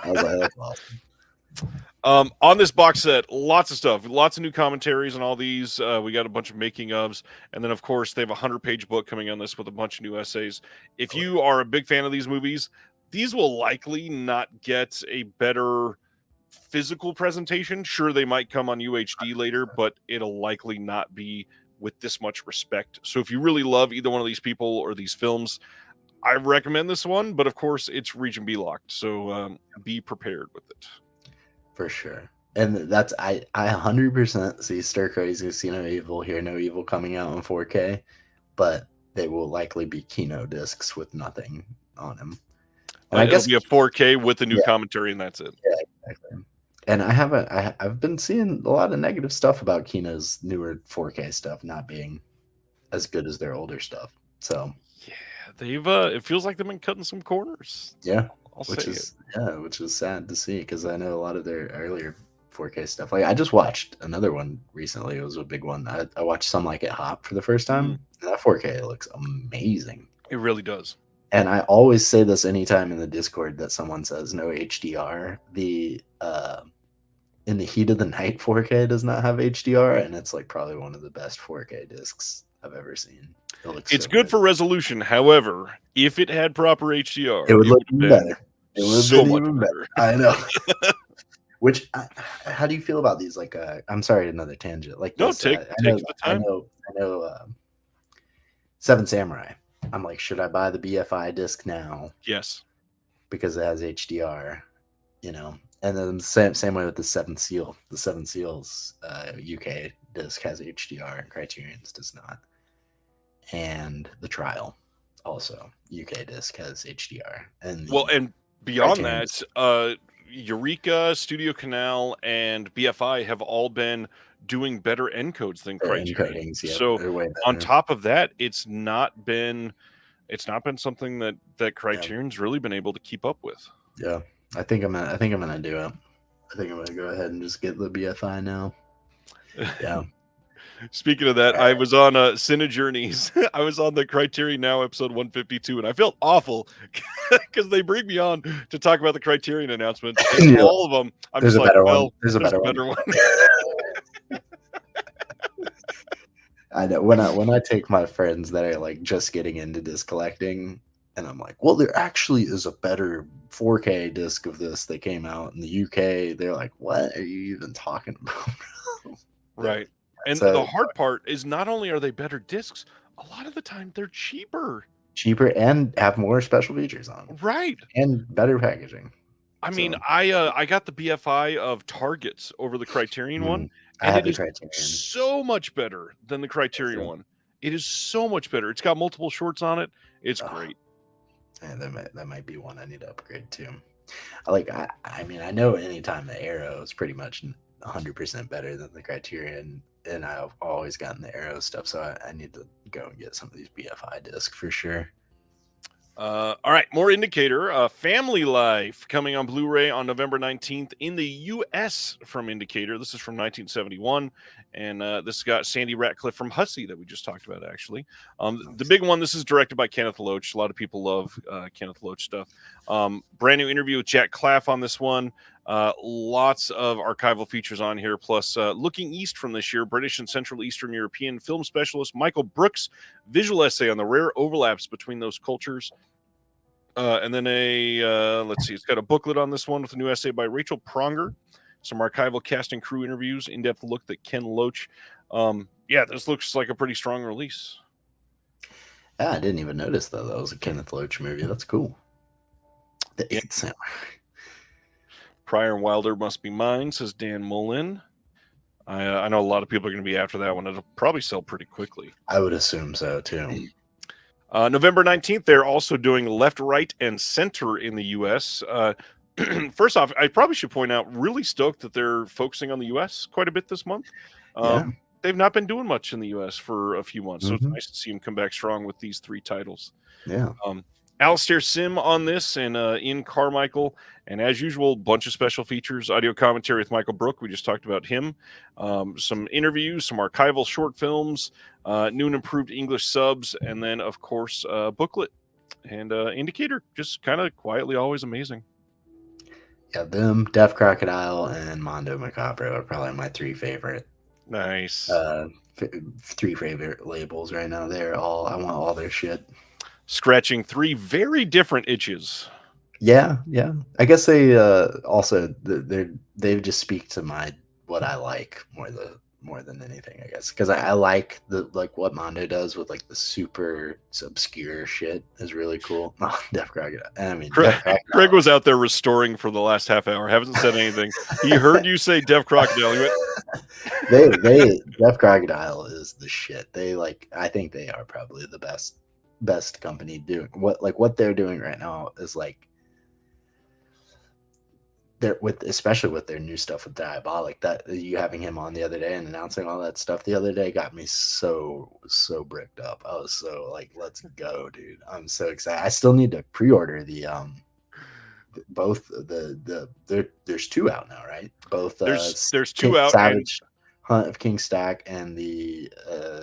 I was like, that's awesome. On this box set, lots of stuff, lots of new commentaries on all these. We got a bunch of making ofs, and then of course they have a 100-page book coming on this with a bunch of new essays. If you are a big fan of these movies, these will likely not get a better physical presentation. Sure, they might come on UHD later, but it'll likely not be with this much respect. So if you really love either one of these people or these films, I recommend this one, but of course it's region B locked, so be prepared with it. For sure. And that's I 100% see Stir Crazy, See No Evil, Hear No Evil coming out in 4K, but they will likely be Kino discs with nothing on them. And I guess it'll be a 4K with the new yeah, commentary, and that's it. yeah, exactly. And I've been seeing a lot of negative stuff about Kino's newer 4K stuff not being as good as their older stuff. So Yeah, they've it feels like they've been cutting some corners. yeah, I'll which say is which is sad to see because I know a lot of their earlier 4K stuff. Like I just watched another one recently. It was a big one. I watched Some Like It Hot for the first time. And that 4K looks amazing. it really does. And I always say this anytime in the Discord that someone says no HDR. The In the Heat of the Night 4K does not have HDR, and it's like probably one of the best 4K discs I've ever seen. It looks It's so good for resolution. However, if it had proper HDR, it would look have even been better. It would have so been much even better. I know. Which, how do you feel about these? Like, I'm sorry, another tangent. Like No, this, take the time. I know. Seven Samurai. I'm like, should I buy the BFI disc now Yes. because it has HDR? You know, and then same way with the Seventh Seal. The Seven Seals UK disc has HDR, and Criterion's does not. And the Trial also UK disc has HDR. And Well, and beyond Criterion's, that, Eureka, Studio Canal, and BFI have all been doing better encodes than their Criterion. encodings, yeah, So they're way on better. top of that, it's not been something that Criterion's really been able to keep up with. Yeah, I think I'm gonna do it. I think I'm gonna go ahead and just get the BFI now. Yeah. Speaking of that, I was on Cine Journeys. I was on the Criterion Now episode 152, and I felt awful because they bring me on to talk about the Criterion announcements, and Yeah. all of them, I'm There's just a like, better well, one. There's a better one. I know when I take my friends that are like just getting into disc collecting, and I'm like, well, there actually is a better 4K disc of this that came out in the UK. They're like, what are you even talking about, bro? Right. And So the hard part is not only are they better discs, a lot of the time they're cheaper. cheaper and have more special features on them. Right. And better packaging. I mean, I got the BFI of Targets over the Criterion one, I and have it the is Criterion. so much better than the Criterion one. It is so much better. It's got multiple shorts on it. It's great. Yeah, that might be one I need to upgrade to. I mean, I know anytime the Arrow is pretty much 100% better than the Criterion, and I've always gotten the Arrow stuff, so I need to go and get some of these BFI discs for sure. All right, more Indicator. Family Life coming on Blu-ray on November 19th in the U.S. from Indicator. This is from 1971, and this got Sandy Ratcliffe from Hussey that we just talked about, actually. The big one, this is directed by Kenneth Loach. A lot of people love Kenneth Loach stuff. Brand new interview with Jack Claff on this one. Lots of archival features on here, plus Looking East from this year, British and Central Eastern European film specialist Michael Brooks' visual essay on the rare overlaps between those cultures. And then let's see, it's got a booklet on this one with a new essay by Rachel Pronger, some archival cast and crew interviews, in-depth look at Ken Loach. Yeah, this looks like a pretty strong release. Yeah, I didn't even notice that was a Kenneth Loach movie. That's cool. The Eighth Samurai. Pryor and Wilder Must Be Mine, says Dan Mullen. I know a lot of people are going to be after that one. It'll probably sell pretty quickly. I would assume so, too. November 19th, they're also doing Left, Right, and Center in the U.S. First off, I probably should point out, really stoked that they're focusing on the U.S. quite a bit this month. Yeah. They've not been doing much in the U.S. for a few months, so it's Mhm. nice to see them come back strong with these 3 titles. Yeah. Alistair Sim on this, and in Carmichael, and as usual, bunch of special features, audio commentary with Michael Brook. We just talked about him. Some interviews, some archival short films, new and improved English subs, and then of course booklet and indicator. Just kind of quietly, always amazing. Yeah, them, Deaf Crocodile, and Mondo Macabro are probably my 3 favorite. Nice. 3 favorite labels right now. They're all, I want all their shit. Scratching 3 very different itches. Yeah, yeah. I guess they also they just speak to my what I like more than anything, I guess, because I like what Mondo does with like the super obscure shit is really cool. Deaf Crocodile. I mean, Deaf Craig Crocodile. was out there restoring for the last half hour. Hasn't said anything. He heard you say Deaf Crocodile. He went, they Deaf Crocodile is the shit. I think they are probably the best company doing what they're doing right now is like they're especially with their new stuff with Diabolic. That you having him on the other day and announcing all that stuff the other day got me so bricked up. I was so like, let's go, dude. I'm so excited. I still need to pre-order the both there's 2 out now, right? Both there's 2 out, Savage Hunt of King Stack and the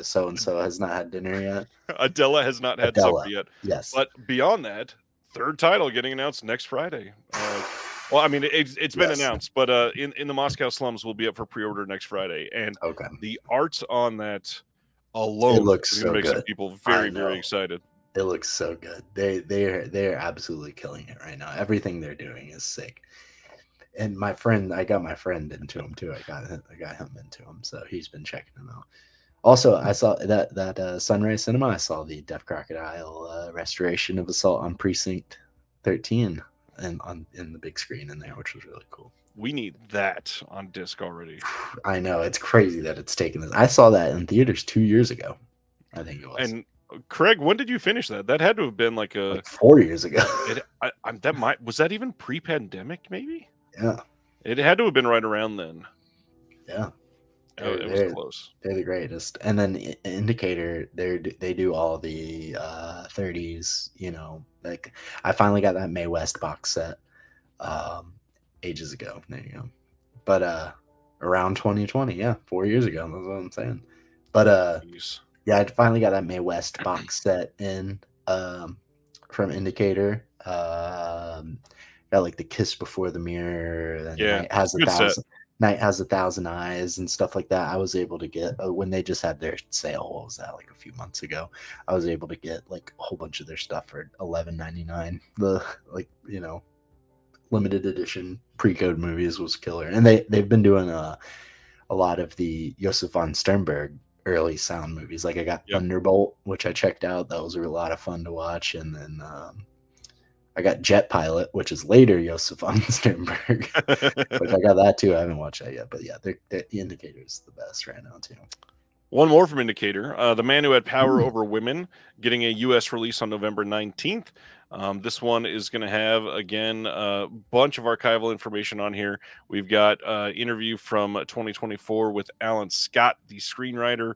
so and so has not had dinner yet. Adela has not had Adela, supper yet. yes. But beyond that, 3rd title getting announced next Friday. Well, I mean, it's been announced, but in the Moscow slums will be up for pre-order next Friday, and the art on that alone is going to make some people very, very excited. It looks so good. They're absolutely killing it right now. Everything they're doing is sick. And I got my friend into him too. I got him into him, so he's been checking them out. Also, I saw that Sunrise Cinema. I saw the Deaf Crocodile restoration of Assault on Precinct 13 and in the big screen in there, which was really cool. We need that on disc already. I know, it's crazy that it's taken this. I saw that in theaters 2 years ago, I think it was. And Craig, when did you finish that? That had to have been like 4 years ago. Was that even pre-pandemic? Maybe. Yeah. It had to have been right around then. Yeah. It was close. They're the greatest. And then Indicator, they do all the 30s, like I finally got that Mae West box set ages ago. There you go. But around 2020, 4 years ago, that's what I'm saying. But yeah, I finally got that Mae West box set in from Indicator. Got like the Kiss Before the Mirror, and Night Has a Thousand Eyes and stuff like that. I was able to get when they just had their sale. What was that, like a few months ago? I was able to get like a whole bunch of their stuff for $11.99. The limited edition pre-code movies was killer, and they've been doing a lot of the Josef von Sternberg early sound movies. Like I got Thunderbolt, which I checked out. That was a lot of fun to watch, and then I got Jet Pilot, which is later Josef von Sternberg, which I got that too. I haven't watched that yet, but yeah, the Indicator is the best right now too. One more from Indicator, The Man Who Had Power Over Women, getting a U.S. release on November 19th. This one is going to have, again, a bunch of archival information on here. We've got interview from 2024 with Alan Scott, the screenwriter.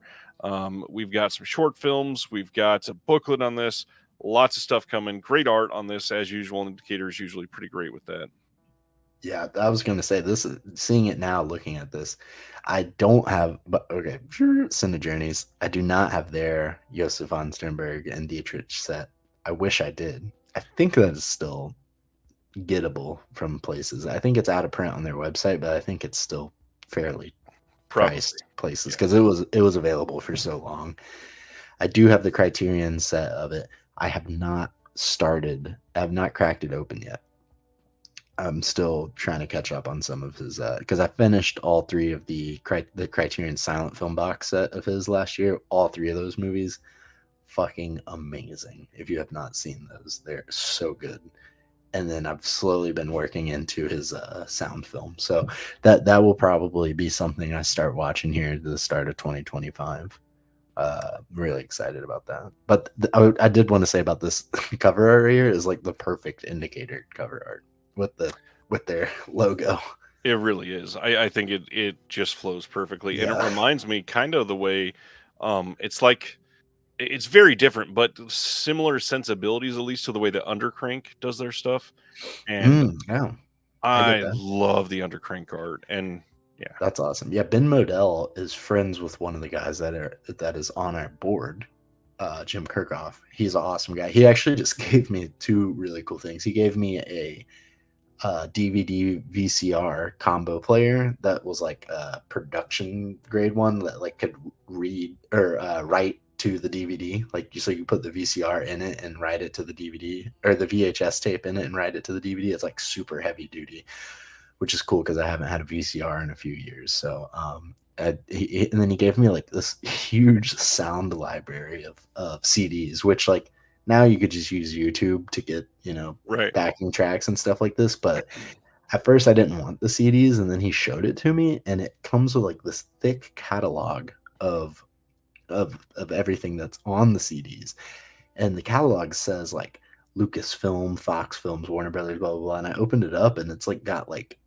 We've got some short films. We've got a booklet on this. Lots of stuff coming. Great art on this, as usual. Indicator is usually pretty great with that. Yeah, I was going to say this. Seeing it now, looking at this, I don't have. But okay, Cine Journeys. I do not have their Josef von Sternberg and Dietrich set. I wish I did. I think that is still gettable from places. I think it's out of print on their website, but I think it's still fairly priced places because it was available for so long. I do have the Criterion set of it. I have not cracked it open yet. I'm still trying to catch up on some of his because I finished all 3 of the Criterion silent film box set of his last year. All 3 of those movies, fucking amazing. If you have not seen those, they're so good. And then I've slowly been working into his sound film, so that will probably be something I start watching here at the start of 2025. I'm really excited about that. But I did want to say about this cover art here is like the perfect indicator cover art with their logo. It really is. I think it just flows perfectly, and it Yeah. reminds me kind of the way, it's like it's very different, but similar sensibilities, at least to the way that Undercrank does their stuff. And Yeah, I get I that. love the Undercrank art, and yeah, That's awesome. Yeah, Ben Modell is friends with one of the guys that is on our board, Jim Kirkhoff. He's an awesome guy. He actually just gave me two really cool things. He gave me a DVD VCR combo player that was like a production grade one that like could read or write to the DVD. Like so you put the VCR in it and write it to the DVD, or the VHS tape in it and write it to the DVD. It's like super heavy duty, which is cool because I haven't had a VCR in a few years. So, and then he gave me like this huge sound library of CDs, which like now you could just use YouTube to get, right. backing tracks and stuff like this. But at first I didn't want the CDs, and then he showed it to me, and it comes with like this thick catalog of of everything that's on the CDs, and the catalog says like Lucasfilm, Fox Films, Warner Brothers, blah blah blah. And I opened it up, and it's got like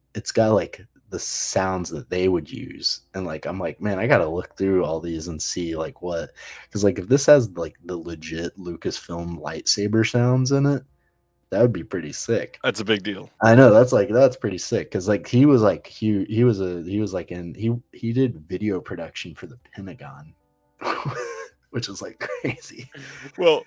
the sounds that they would use, and like I'm like, man, I gotta look through all these and see like what, because like if this has like the legit Lucasfilm lightsaber sounds in it, that would be pretty sick. That's a big deal. I know that's pretty sick because like he did video production for the Pentagon, which is like crazy. Well,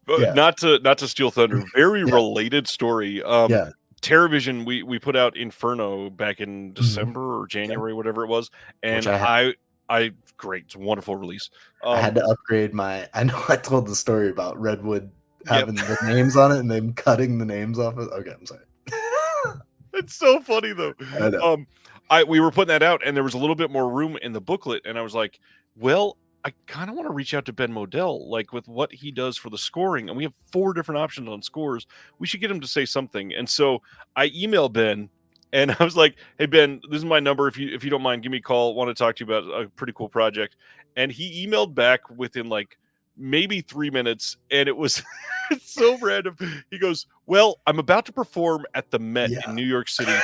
but Yeah, not to steal thunder, very yeah, related story. yeah. Terrorvision, we put out Inferno back in Mhm. December or Yeah, January, whatever it was, which and I I great, it's a wonderful release. I Um, had to upgrade my. I know I told the story about Redwood yep, having the names on it and then cutting the names off it. Okay, I'm sorry. it's so funny though. I know. Um, I we were putting that out, and there was a little bit more room in the booklet, and I was like, well, I kind of want to reach out to Ben Modell, like with what he does for the scoring, and we have 4 different options on scores. We should get him to say something. And so I emailed Ben, and I was like, "Hey Ben, this is my number. If you don't mind, give me a call. Want to talk to you about a pretty cool project." And he emailed back within like maybe 3 minutes, and it was it's so random. He goes, "Well, I'm about to perform at the Met Yeah. in New York City.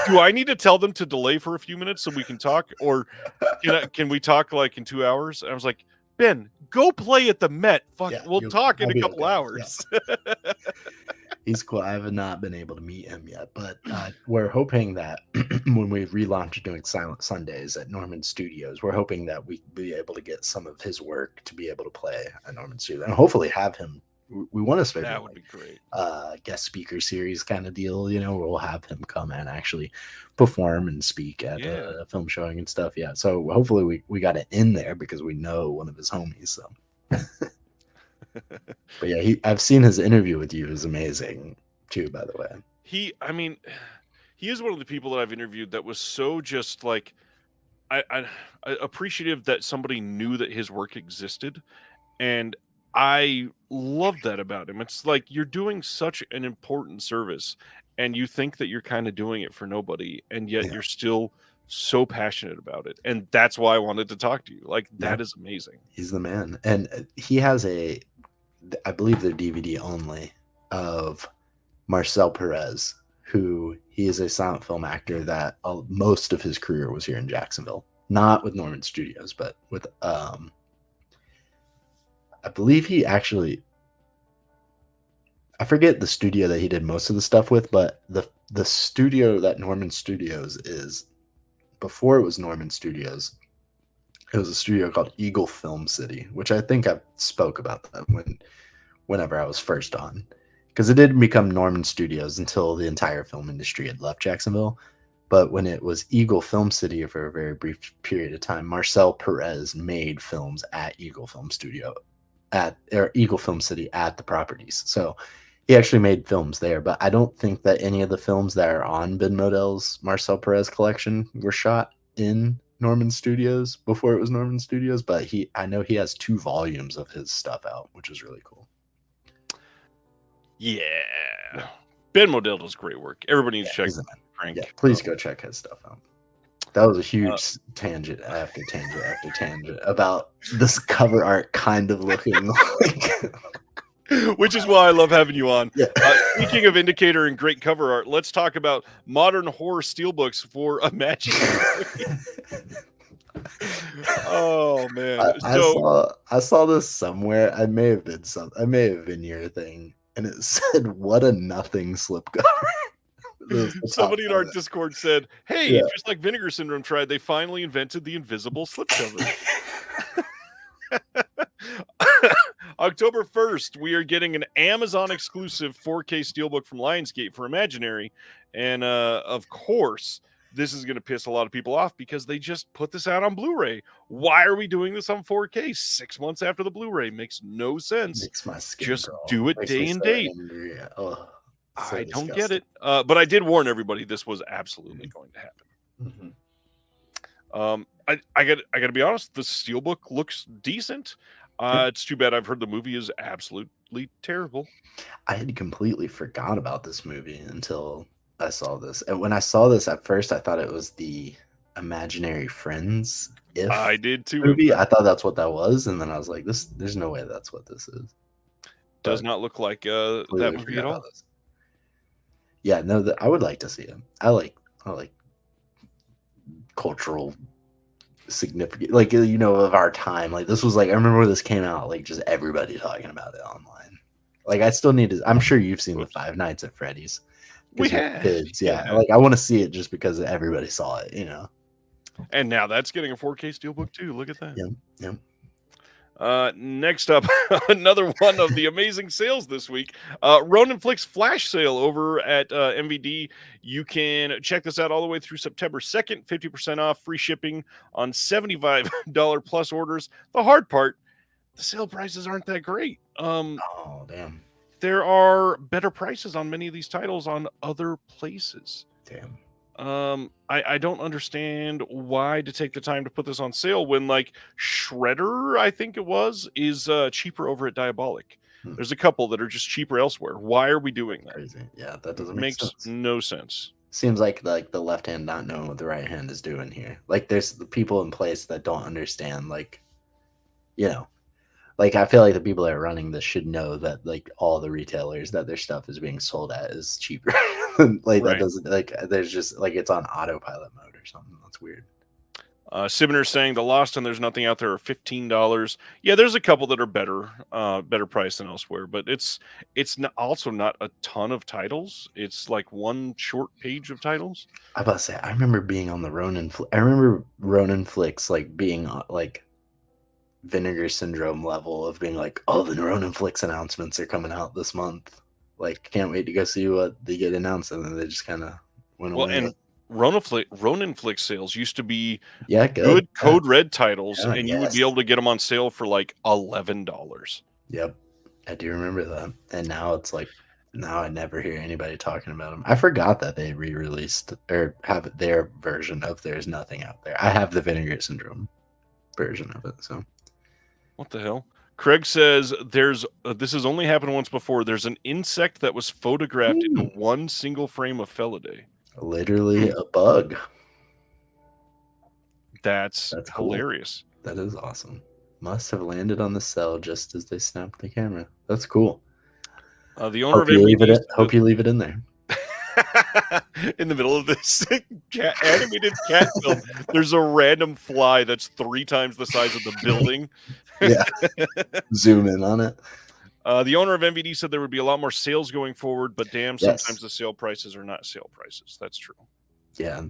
Do I need to tell them to delay for a few minutes so we can talk, or can we talk like in 2 hours?" And I was like, "Ben, go play at the Met. Fuck, Yeah, we'll talk in I'll a be couple okay. Yeah. hours." He's cool. I have not been able to meet him yet, but we're hoping that when we relaunch doing Silent Sundays at Norman Studios, we're hoping that we be able to get some of his work to be able to play at Norman Studios, and hopefully have him. We want to start That doing would like be great. guest speaker series kind of deal, where we'll have him come and actually perform and speak at Yeah. a film showing and stuff. Yeah, so hopefully we got it in there because we know one of his homies. So, but yeah, I've seen his interview with you is amazing too. By the way, I mean, he is one of the people that I've interviewed that was so just like I appreciative that somebody knew that his work existed, and I love that about him. It's like you're doing such an important service, and you think that you're kind of doing it for nobody, and yet yeah, you're still so passionate about it. And that's why I wanted to talk to you. Like, yeah, that is amazing. he's the man, and he has I believe they're DVD only of Marcel Perez, who he is a silent film actor that most of his career was here in Jacksonville, not with Norman Studios, but with I believe he actually, I forget the studio that he did most of the stuff with, but the studio that Norman Studios is, before it was Norman Studios, it was a studio called Eagle Film City, which I think I spoke about that whenever I was first on, because it didn't become Norman Studios until the entire film industry had left Jacksonville. But when it was Eagle Film City for a very brief period of time, Marcel Perez made films at Eagle Film Studio or Eagle Film City at the properties. So he actually made films there, but I don't think that any of the films that are on Ben Modell's Marcel Perez collection were shot in Norman Studios before it was Norman Studios. But I know he has 2 volumes of his stuff out, which is really cool. Yeah. Yeah, Ben Modell does great work. Everybody needs yeah, to check he's the man. Frank. Yeah, please go check his stuff out. That was a huge tangent after tangent after tangent about this cover art kind of looking like. Which is why I love having you on. Yeah. Speaking of indicator and great cover art, let's talk about modern horror steelbooks for Imaginary. Oh man! I saw this somewhere. I may have been your thing, and it said, "What a nothing slipcover." Somebody in our Discord said, "Hey, Yeah. just like Vinegar Syndrome tried, they finally invented the invisible slipcover." October 1st, we are getting an Amazon exclusive 4K steelbook from Lionsgate for Imaginary, and of course, this is going to piss a lot of people off because they just put this out on Blu-ray. Why are we doing this on 4K 6 months after the Bluray? Makes no sense. Makes my skin Just crawl. do it Makes day me and so date. angry. Oh, so I don't disgusting. get it, but I did warn everybody this was absolutely going to happen. I got to be honest. The steelbook looks decent. It's too bad. I've heard the movie is absolutely terrible. I had completely forgot about this movie until I saw this. And when I saw this at first, I thought it was the Imaginary Friends I did too. movie. I thought that's what that was, and then I was like, there's no way that's what this is. Does not look like that movie at all. Yeah, no, I would like to see it. I like cultural significant, like, you know, of our time. Like, this was like, I remember when this came out, like, just everybody talking about it online. Like, I still need to, I'm sure you've seen the Five Nights at Freddy's. We have kids, yeah. Like, I want to see it just because everybody saw it, you know. And now that's getting a 4K steelbook too. Look at that. Yep. Next up, another one of the amazing sales this week. Ronin Flicks flash sale over at MVD. You can check this out all the way through September 2nd. 50% off, free shipping on $75 plus orders. The hard part, the sale prices aren't that great. Oh, damn. There are better prices on many of these titles on other places. Damn. I don't understand why to take the time to put this on sale when, like, Shredder, I think it was, is cheaper over at Diabolic. There's a couple that are just cheaper elsewhere. Why are we doing that? Crazy. Yeah, that doesn't make sense. No sense. Seems like the left hand not knowing what the right hand is doing here. Like, there's the people in place that don't understand, like, you know, like, I feel like the people that are running this should know that, like, all the retailers that their stuff is being sold at is cheaper. Like, that doesn't, like, there's just, like, it's on autopilot mode or something. That's weird. Sibner's saying the Lost and There's Nothing Out There are $15. Yeah, there's a couple that are better price than elsewhere, but it's also not a ton of titles. It's like one short page of titles. I about to say, I remember being on the Ronin. I remember Ronin Flicks, like, being like Vinegar Syndrome level of being like, oh, the Ronin Flicks announcements are coming out this month. Like, can't wait to go see what they get announced, and then they just kind of went away. And Ronin Flicks sales used to be good Code Red titles, and you would be able to get them on sale for like $11. Yep, I do remember that. And now it's like, now I never hear anybody talking about them. I forgot that they re-released or have their version of There's Nothing Out There. I have the Vinegar Syndrome version of it. So, what the hell? Craig says this has only happened once before. There's an insect that was photographed into one single frame of Felidae. Literally a bug. That's hilarious. Cool. That is awesome. Must have landed on the cell just as they snapped the camera. That's cool. The owner hope you leave it in there. In the middle of this animated cat film, there's a random fly that's 3 times the size of the building. Yeah. Zoom in on it. The owner of MVD said there would be a lot more sales going forward, but sometimes the sale prices are not sale prices. That's true. Yeah,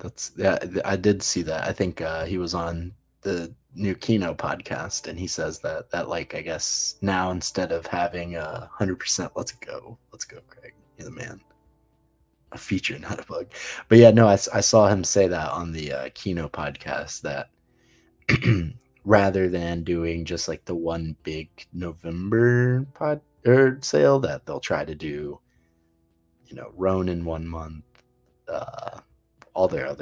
I did see that. I think he was on the new Kino podcast, and he says that like, I guess now instead of having 100%, let's go, Craig, you're the man. A feature, not a bug. But yeah, no, I saw him say that on the Kino podcast, that rather than doing just like the one big November sale, that they'll try to do, you know, Ronin 1 month, all their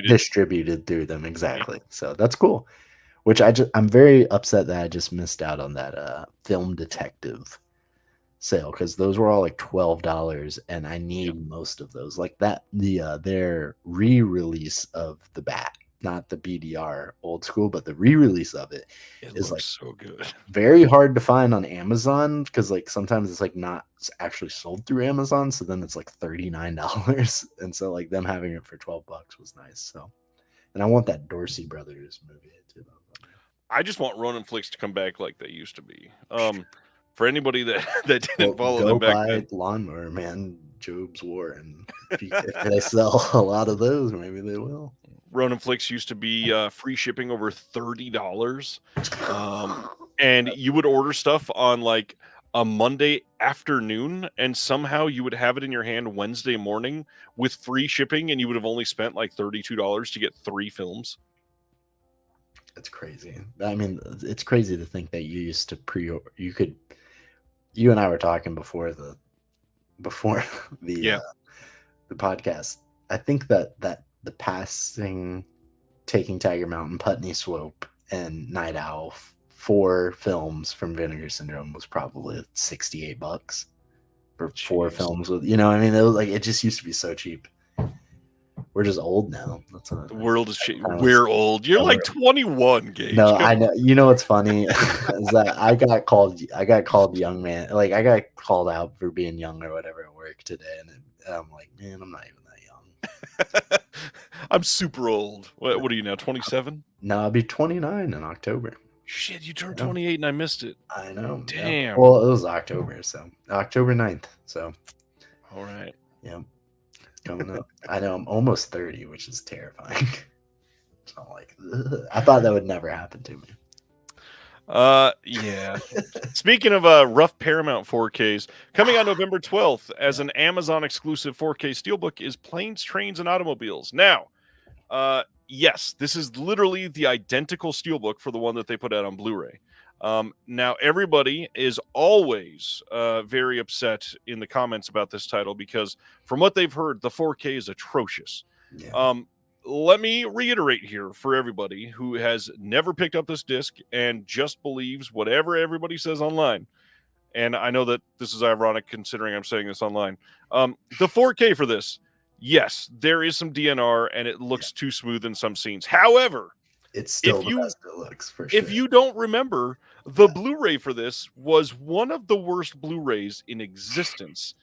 distributed through them. Exactly. So that's cool. Which I'm very upset that I just missed out on that Film Detective sale because those were all like $12, and I need most of those. Like that, their re-release of the Bat, not the BDR old school, but the re-release of it It is like looks so good. very hard to find on Amazon because like sometimes it's like not actually sold through Amazon, so then it's like $39, and so like them having it for $12 was nice. So, and I want that Dorsey Brothers movie too. I just want Ronin flicks to come back like they used to be. For anybody that didn't follow Go them back buy then, Lawnmower Man, Job's War, and if they sell a lot of those, maybe they will. Ronin flicks used to be free shipping over $30, and you would order stuff on like a Monday afternoon, and somehow you would have it in your hand Wednesday morning with free shipping, and you would have only spent like $32 to get 3 films. It's crazy. I mean, it's crazy to think that you used to you and I were talking before the the podcast. I think that the passing, Taking Tiger Mountain, Putney Swope, and Night Owl, 4 films from Vinegar Syndrome was probably $68 for 4 films with, you know, I mean, it was like, it just used to be so cheap. We're just old now. That's what the world is shit. We're old. You're like 21, Gage. No, I know. You know what's funny is that I got called young man. Like I got called out for being young or whatever at work today, and I'm like, man, I'm not even that young. I'm super old. What are you now? 27? No, I'll be 29 in October. Shit, you turned 28 and I missed it. I know. Damn. Yeah. Well, it was October, so October 9th. So. All right. Yeah. Coming up. I know I'm almost 30, which is terrifying. So I'm like, ugh. I thought that would never happen to me. Yeah. Speaking of rough Paramount 4Ks, coming on November 12th as an Amazon exclusive 4K steelbook is Planes, Trains, and Automobiles. Now, yes, this is literally the identical steelbook for the one that they put out on Blu-ray. Now, everybody is always very upset in the comments about this title because from what they've heard, the 4K is atrocious. Yeah. Let me reiterate here for everybody who has never picked up this disc and just believes whatever everybody says online. And I know that this is ironic considering I'm saying this online. The 4K for this, yes, there is some DNR and it looks too smooth in some scenes. However, it's still the best it looks, for sure. If you don't remember, the Blu-ray for this was one of the worst Blu-rays in existence.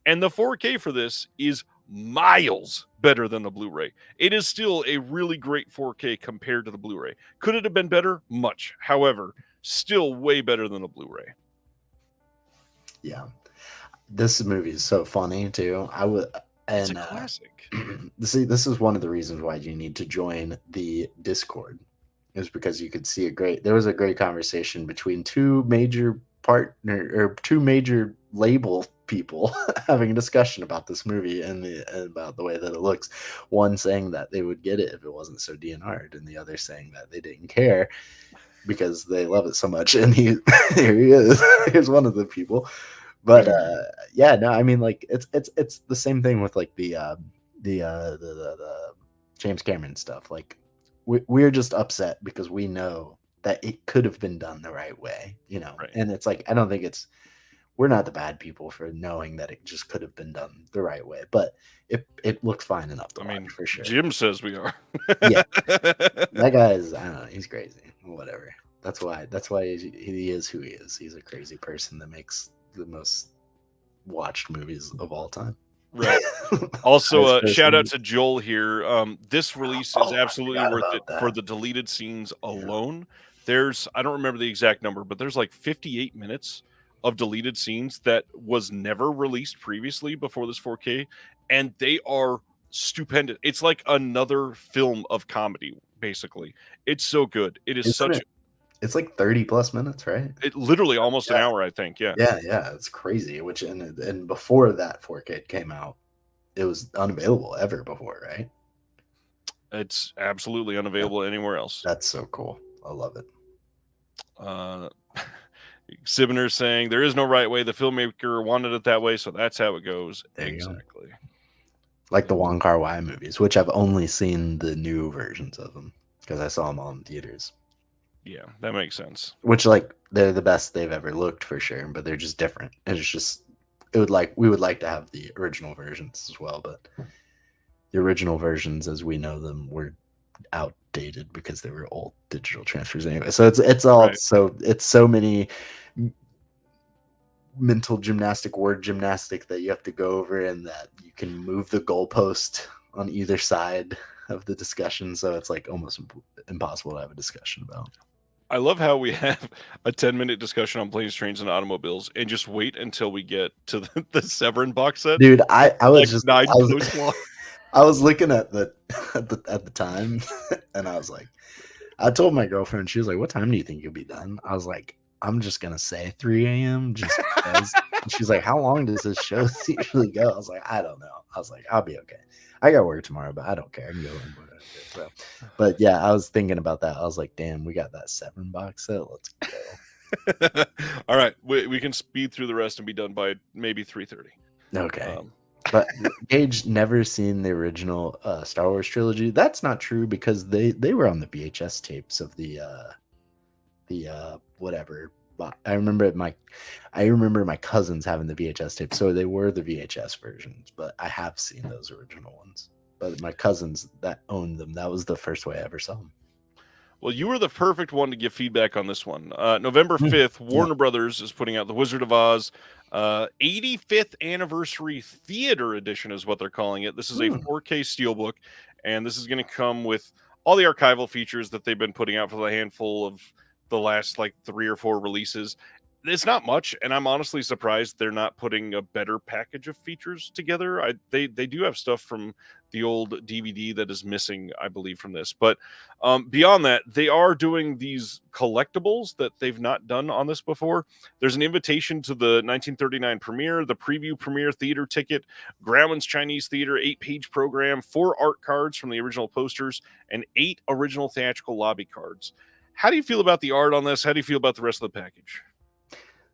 And the 4K for this is miles better than the Blu-ray. It is still a really great 4K compared to the Blu-ray. Could it have been better? Much. However, still way better than the Blu-ray. Yeah. This movie is so funny too. It's a classic. See, this is one of the reasons why you need to join the Discord, is because you could see there was a great conversation between two major label people having a discussion about this movie and about the way that it looks. One saying that they would get it if it wasn't so DNR'd, and the other saying that they didn't care because they love it so much. And here he is. Here's one of the people. But yeah, no, I mean, like it's the same thing with like the James Cameron stuff. Like we're just upset because we know that it could have been done the right way, you know. Right. And it's like, I don't think we're not the bad people for knowing that it just could have been done the right way, but it looks fine enough to watch, for sure. Jim says we are. Yeah, that guy is, I don't know, he's crazy. Whatever. That's why he is who he is. He's a crazy person that makes the most watched movies of all time. Right. Also, shout out to Joel here. This release is absolutely worth it for the deleted scenes alone. There's, I don't remember the exact number, but there's like 58 minutes of deleted scenes that was never released previously before this 4K, and they are stupendous. It's like another film of comedy, basically. It's so good. It is It's like 30 plus minutes, right? It literally almost an hour, I think. Yeah. Yeah. It's crazy. Which and before that 4K came out, it was unavailable ever before, right? It's absolutely unavailable anywhere else. That's so cool. I love it. Sibner saying there is no right way. The filmmaker wanted it that way, so that's how it goes. Exactly. Like the Wong Kar-wai movies, which I've only seen the new versions of them because I saw them all in theaters. Yeah, that makes sense. Which, like, they're the best they've ever looked for sure, but they're just different. And it's just we would like to have the original versions as well, but the original versions as we know them were outdated because they were old digital transfers anyway. So it's all Right. it's so many mental gymnastic, word gymnastic that you have to go over, and that you can move the goalpost on either side of the discussion. So it's like almost impossible to have a discussion about. I love how we have a 10-minute discussion on planes, trains, and automobiles, and just wait until we get to the Severin box set. Dude, It's I was like just 9 posts long. I was looking at the at the time, and I was like, I told my girlfriend, she was like, "What time do you think you'll be done?" I was like, "I'm just gonna say 3 a.m. just because." And she's like, "How long does this show usually go?" I was like, "I don't know." I was like, "I'll be okay. I got work tomorrow, but I don't care. I can go home." So, but yeah, I was thinking about that. I was like, "Damn, we got that 7 box set. Let's go." All right, we can speed through the rest and be done by maybe 3:30. Okay. But Gage never seen the original Star Wars trilogy. That's not true because they were on the VHS tapes of the whatever. I remember my cousins having the VHS tapes, so they were the VHS versions. But I have seen those original ones. But my cousins that owned them, that was the first way I ever saw them. Well, you were the perfect one to give feedback on this one. November 5th, Warner Brothers is putting out The Wizard of Oz 85th Anniversary Theater Edition is what they're calling it. This is a 4K steelbook, and this is going to come with all the archival features that they've been putting out for the handful of the last like 3 or 4 releases. It's not much, and I'm honestly surprised they're not putting a better package of features together. They do have stuff from the old DVD that is missing, I believe, from this. But beyond that, they are doing these collectibles that they've not done on this before. There's an invitation to the 1939 premiere, the preview premiere theater ticket, Grauman's Chinese Theater 8-page program, 4 art cards from the original posters, and 8 original theatrical lobby cards. How do you feel about the art on this? How do you feel about the rest of the package?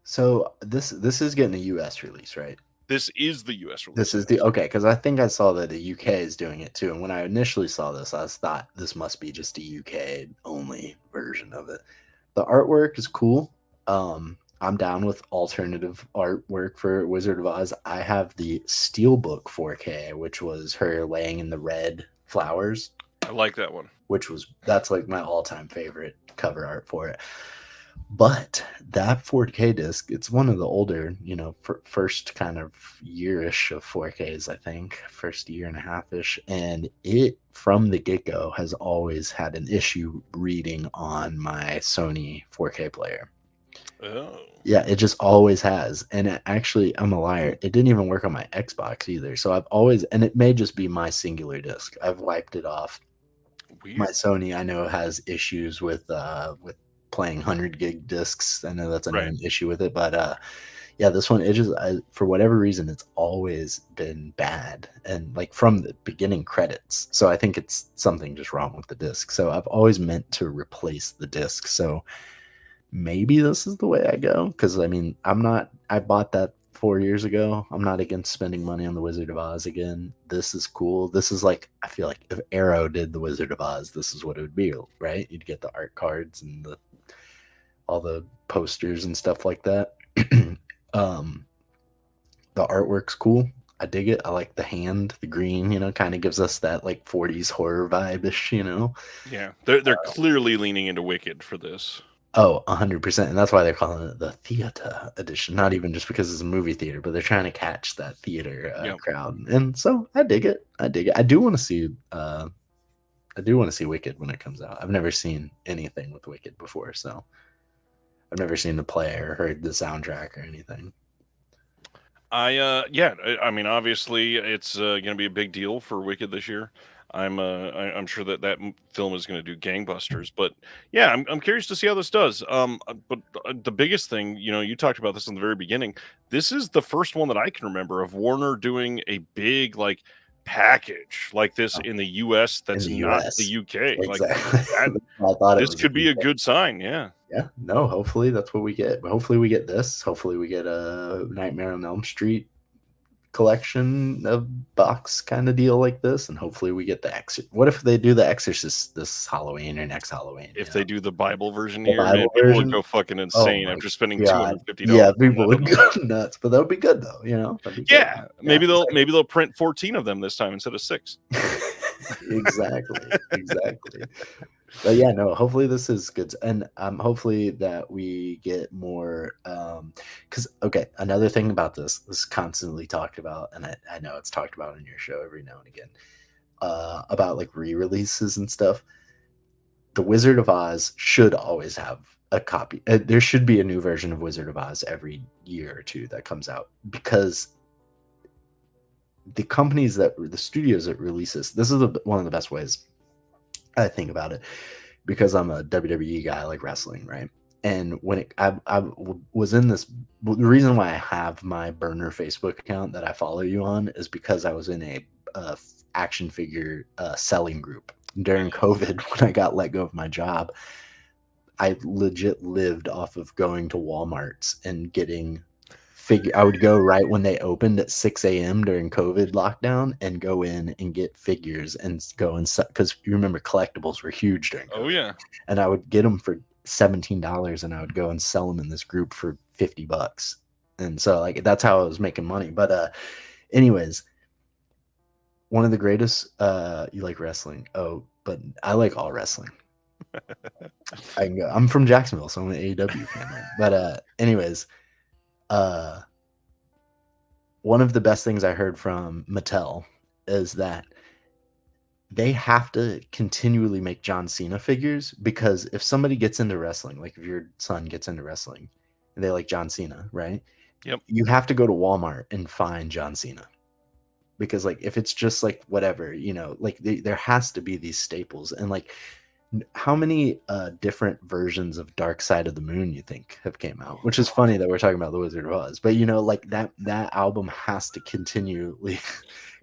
So this is getting a US release, right? This is the US release. This is the okay, because I think I saw that the UK is doing it too. And when I initially saw this, I thought this must be just a UK only version of it. The artwork is cool. I'm down with alternative artwork for Wizard of Oz. I have the Steelbook 4K, which was her laying in the red flowers. I like that one. That's like my all-time favorite cover art for it. But that 4K disc, it's one of the older, first kind of year-ish of 4Ks, I think, first year and a half-ish. And it, from the get-go, has always had an issue reading on my Sony 4K player. Oh. Yeah, it just always has. And actually, I'm a liar. It didn't even work on my Xbox either. So I've always, and it may just be my singular disc. I've wiped it off. Weird. My Sony, I know, has issues with playing 100 gig discs. I know that's a known issue with it, but yeah, this one, it just for whatever reason, it's always been bad, and like from the beginning credits. So I think it's something just wrong with the disc. So I've always meant to replace the disc. So maybe this is the way I go, because I mean, I bought that 4 years ago. I'm not against spending money on the Wizard of Oz again. This is cool. This is like, I feel like if Arrow did the Wizard of Oz, this is what it would be, right? You'd get the art cards and all the posters and stuff like that. The artwork's cool. I dig it. I like the hand, the green, kind of gives us that like 40s horror vibe-ish, Yeah, they're clearly leaning into Wicked for this. Oh, 100%. And that's why they're calling it the theater edition. Not even just because it's a movie theater, but they're trying to catch that theater crowd. And so I dig it. I do want to see Wicked when it comes out. I've never seen anything with Wicked before, so I've never seen the play or heard the soundtrack or anything. I mean, obviously it's going to be a big deal for Wicked this year. I'm sure that film is going to do gangbusters, but yeah, I'm curious to see how this does. But the biggest thing, you talked about this in the very beginning. This is the first one that I can remember of Warner doing a big like package like this in the US. That's not the UK. Exactly. Like this could be a good sign. Yeah. Yeah. No. Hopefully that's what we get. Hopefully we get this. Hopefully we get a Nightmare on Elm Street collection of box kind of deal like this, and hopefully we get the Exorcist. What if they do the Exorcist this Halloween or next Halloween? If they do the Bible version The here, man, Bible people would version? go fucking Oh insane my after spending god. $250 Yeah, on people that would alone. go nuts, but that would be good though, that'd be good. Yeah, maybe they'll print 14 of them this time instead of 6. Exactly. But yeah, no, hopefully this is good. And hopefully that we get more because okay, another thing about this is constantly talked about, and I know it's talked about in your show every now and again, about like re-releases and stuff. The Wizard of Oz should always have a copy. There should be a new version of Wizard of Oz every year or two that comes out, because the studios that release this is one of the best ways I think about it, because I'm a WWE guy, I like wrestling, right? And when I was in this, the reason why I have my burner Facebook account that I follow you on is because I was in a action figure selling group during COVID when I got let go of my job. I legit lived off of going to Walmart's and getting I would go right when they opened at 6 a.m. during COVID lockdown and go in and get figures and go and because you remember collectibles were huge during COVID. Oh yeah. And I would get them for $17 and I would go and sell them in this group for $50. And so like that's how I was making money. But anyways, one of the greatest you like wrestling. Oh, but I like all wrestling. I can go. I'm from Jacksonville, so I'm an AEW fan. But anyways, one of the best things I heard from Mattel is that they have to continually make John Cena figures, because if somebody gets into wrestling, like if your son gets into wrestling and they like John Cena, right? Yep. You have to go to Walmart and find John Cena, because like if it's just like whatever, like there has to be these staples. And like how many different versions of Dark Side of the Moon you think have came out? Which is funny that we're talking about the Wizard of Oz, but like that album has to continually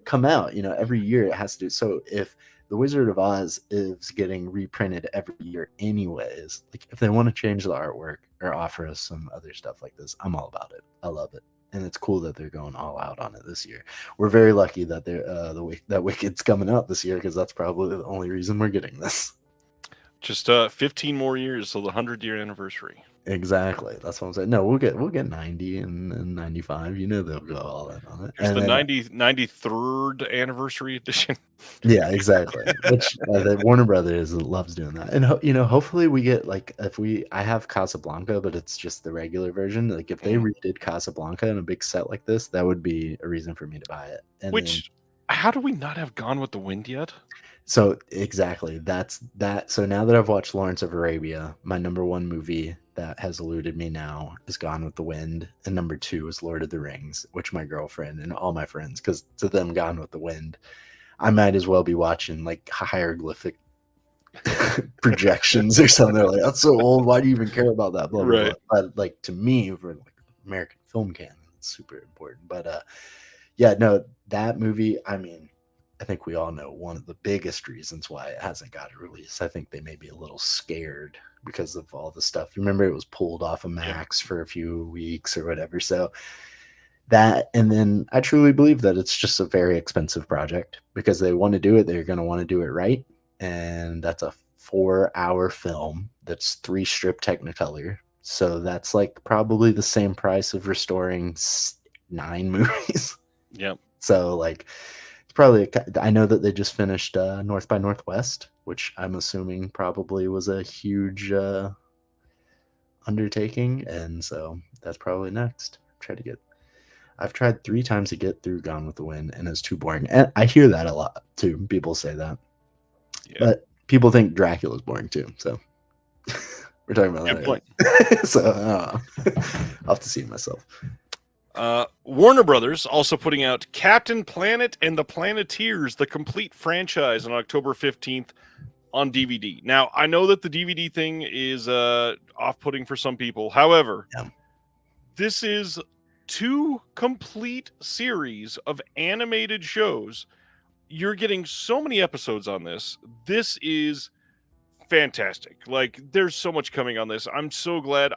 come out, every year it has to. So if the Wizard of Oz is getting reprinted every year anyways, like if they want to change the artwork or offer us some other stuff like this, I'm all about it. I love it. And it's cool that they're going all out on it this year. We're very lucky that that Wicked's coming out this year, because that's probably the only reason we're getting this. Just 15 more years till the 100-year anniversary. Exactly. That's what I'm saying. No, we'll get 90 and 95. They'll go all in on it. Here's And the then, 93rd anniversary edition. Yeah, exactly. Which the Warner Brothers loves doing that. And hopefully we get like I have Casablanca, but it's just the regular version. Like if they redid Casablanca in a big set like this, that would be a reason for me to buy it. And how do we not have Gone with the Wind yet? So exactly, that's that. So now that I've watched Lawrence of Arabia, my number one movie that has eluded me now is Gone with the Wind, and number 2 is Lord of the Rings, which my girlfriend and all my friends, because to them Gone with the Wind, I might as well be watching like hieroglyphic projections or something. They're like, that's so old. Why do you even care about that? Blah blah blah. But like to me, for like American film canon, it's super important. But yeah, no, that movie. I mean, I think we all know one of the biggest reasons why it hasn't got a release. I think they may be a little scared because of all the stuff. Remember, it was pulled off of Max for a few weeks or whatever. So that, and then I truly believe that it's just a very expensive project, because they want to do it. They're going to want to do it right. And that's a 4-hour film that's 3 strip Technicolor. So that's like probably the same price of restoring 9 movies. Yep. So like, probably I know that they just finished North by Northwest, which I'm assuming probably was a huge undertaking, and so that's probably next. I've tried 3 times to get through Gone with the Wind, and it's too boring. And I hear that a lot too. People say that, but people think Dracula's boring too. So we're talking about that. Point. So I'll have to see myself. Warner Brothers also putting out Captain Planet and the Planeteers, the complete franchise, on October 15th on DVD. Now, I know that the DVD thing is off-putting for some people. However, this is 2 complete series of animated shows. You're getting so many episodes on this. This is fantastic. Like, there's so much coming on this. I'm so glad.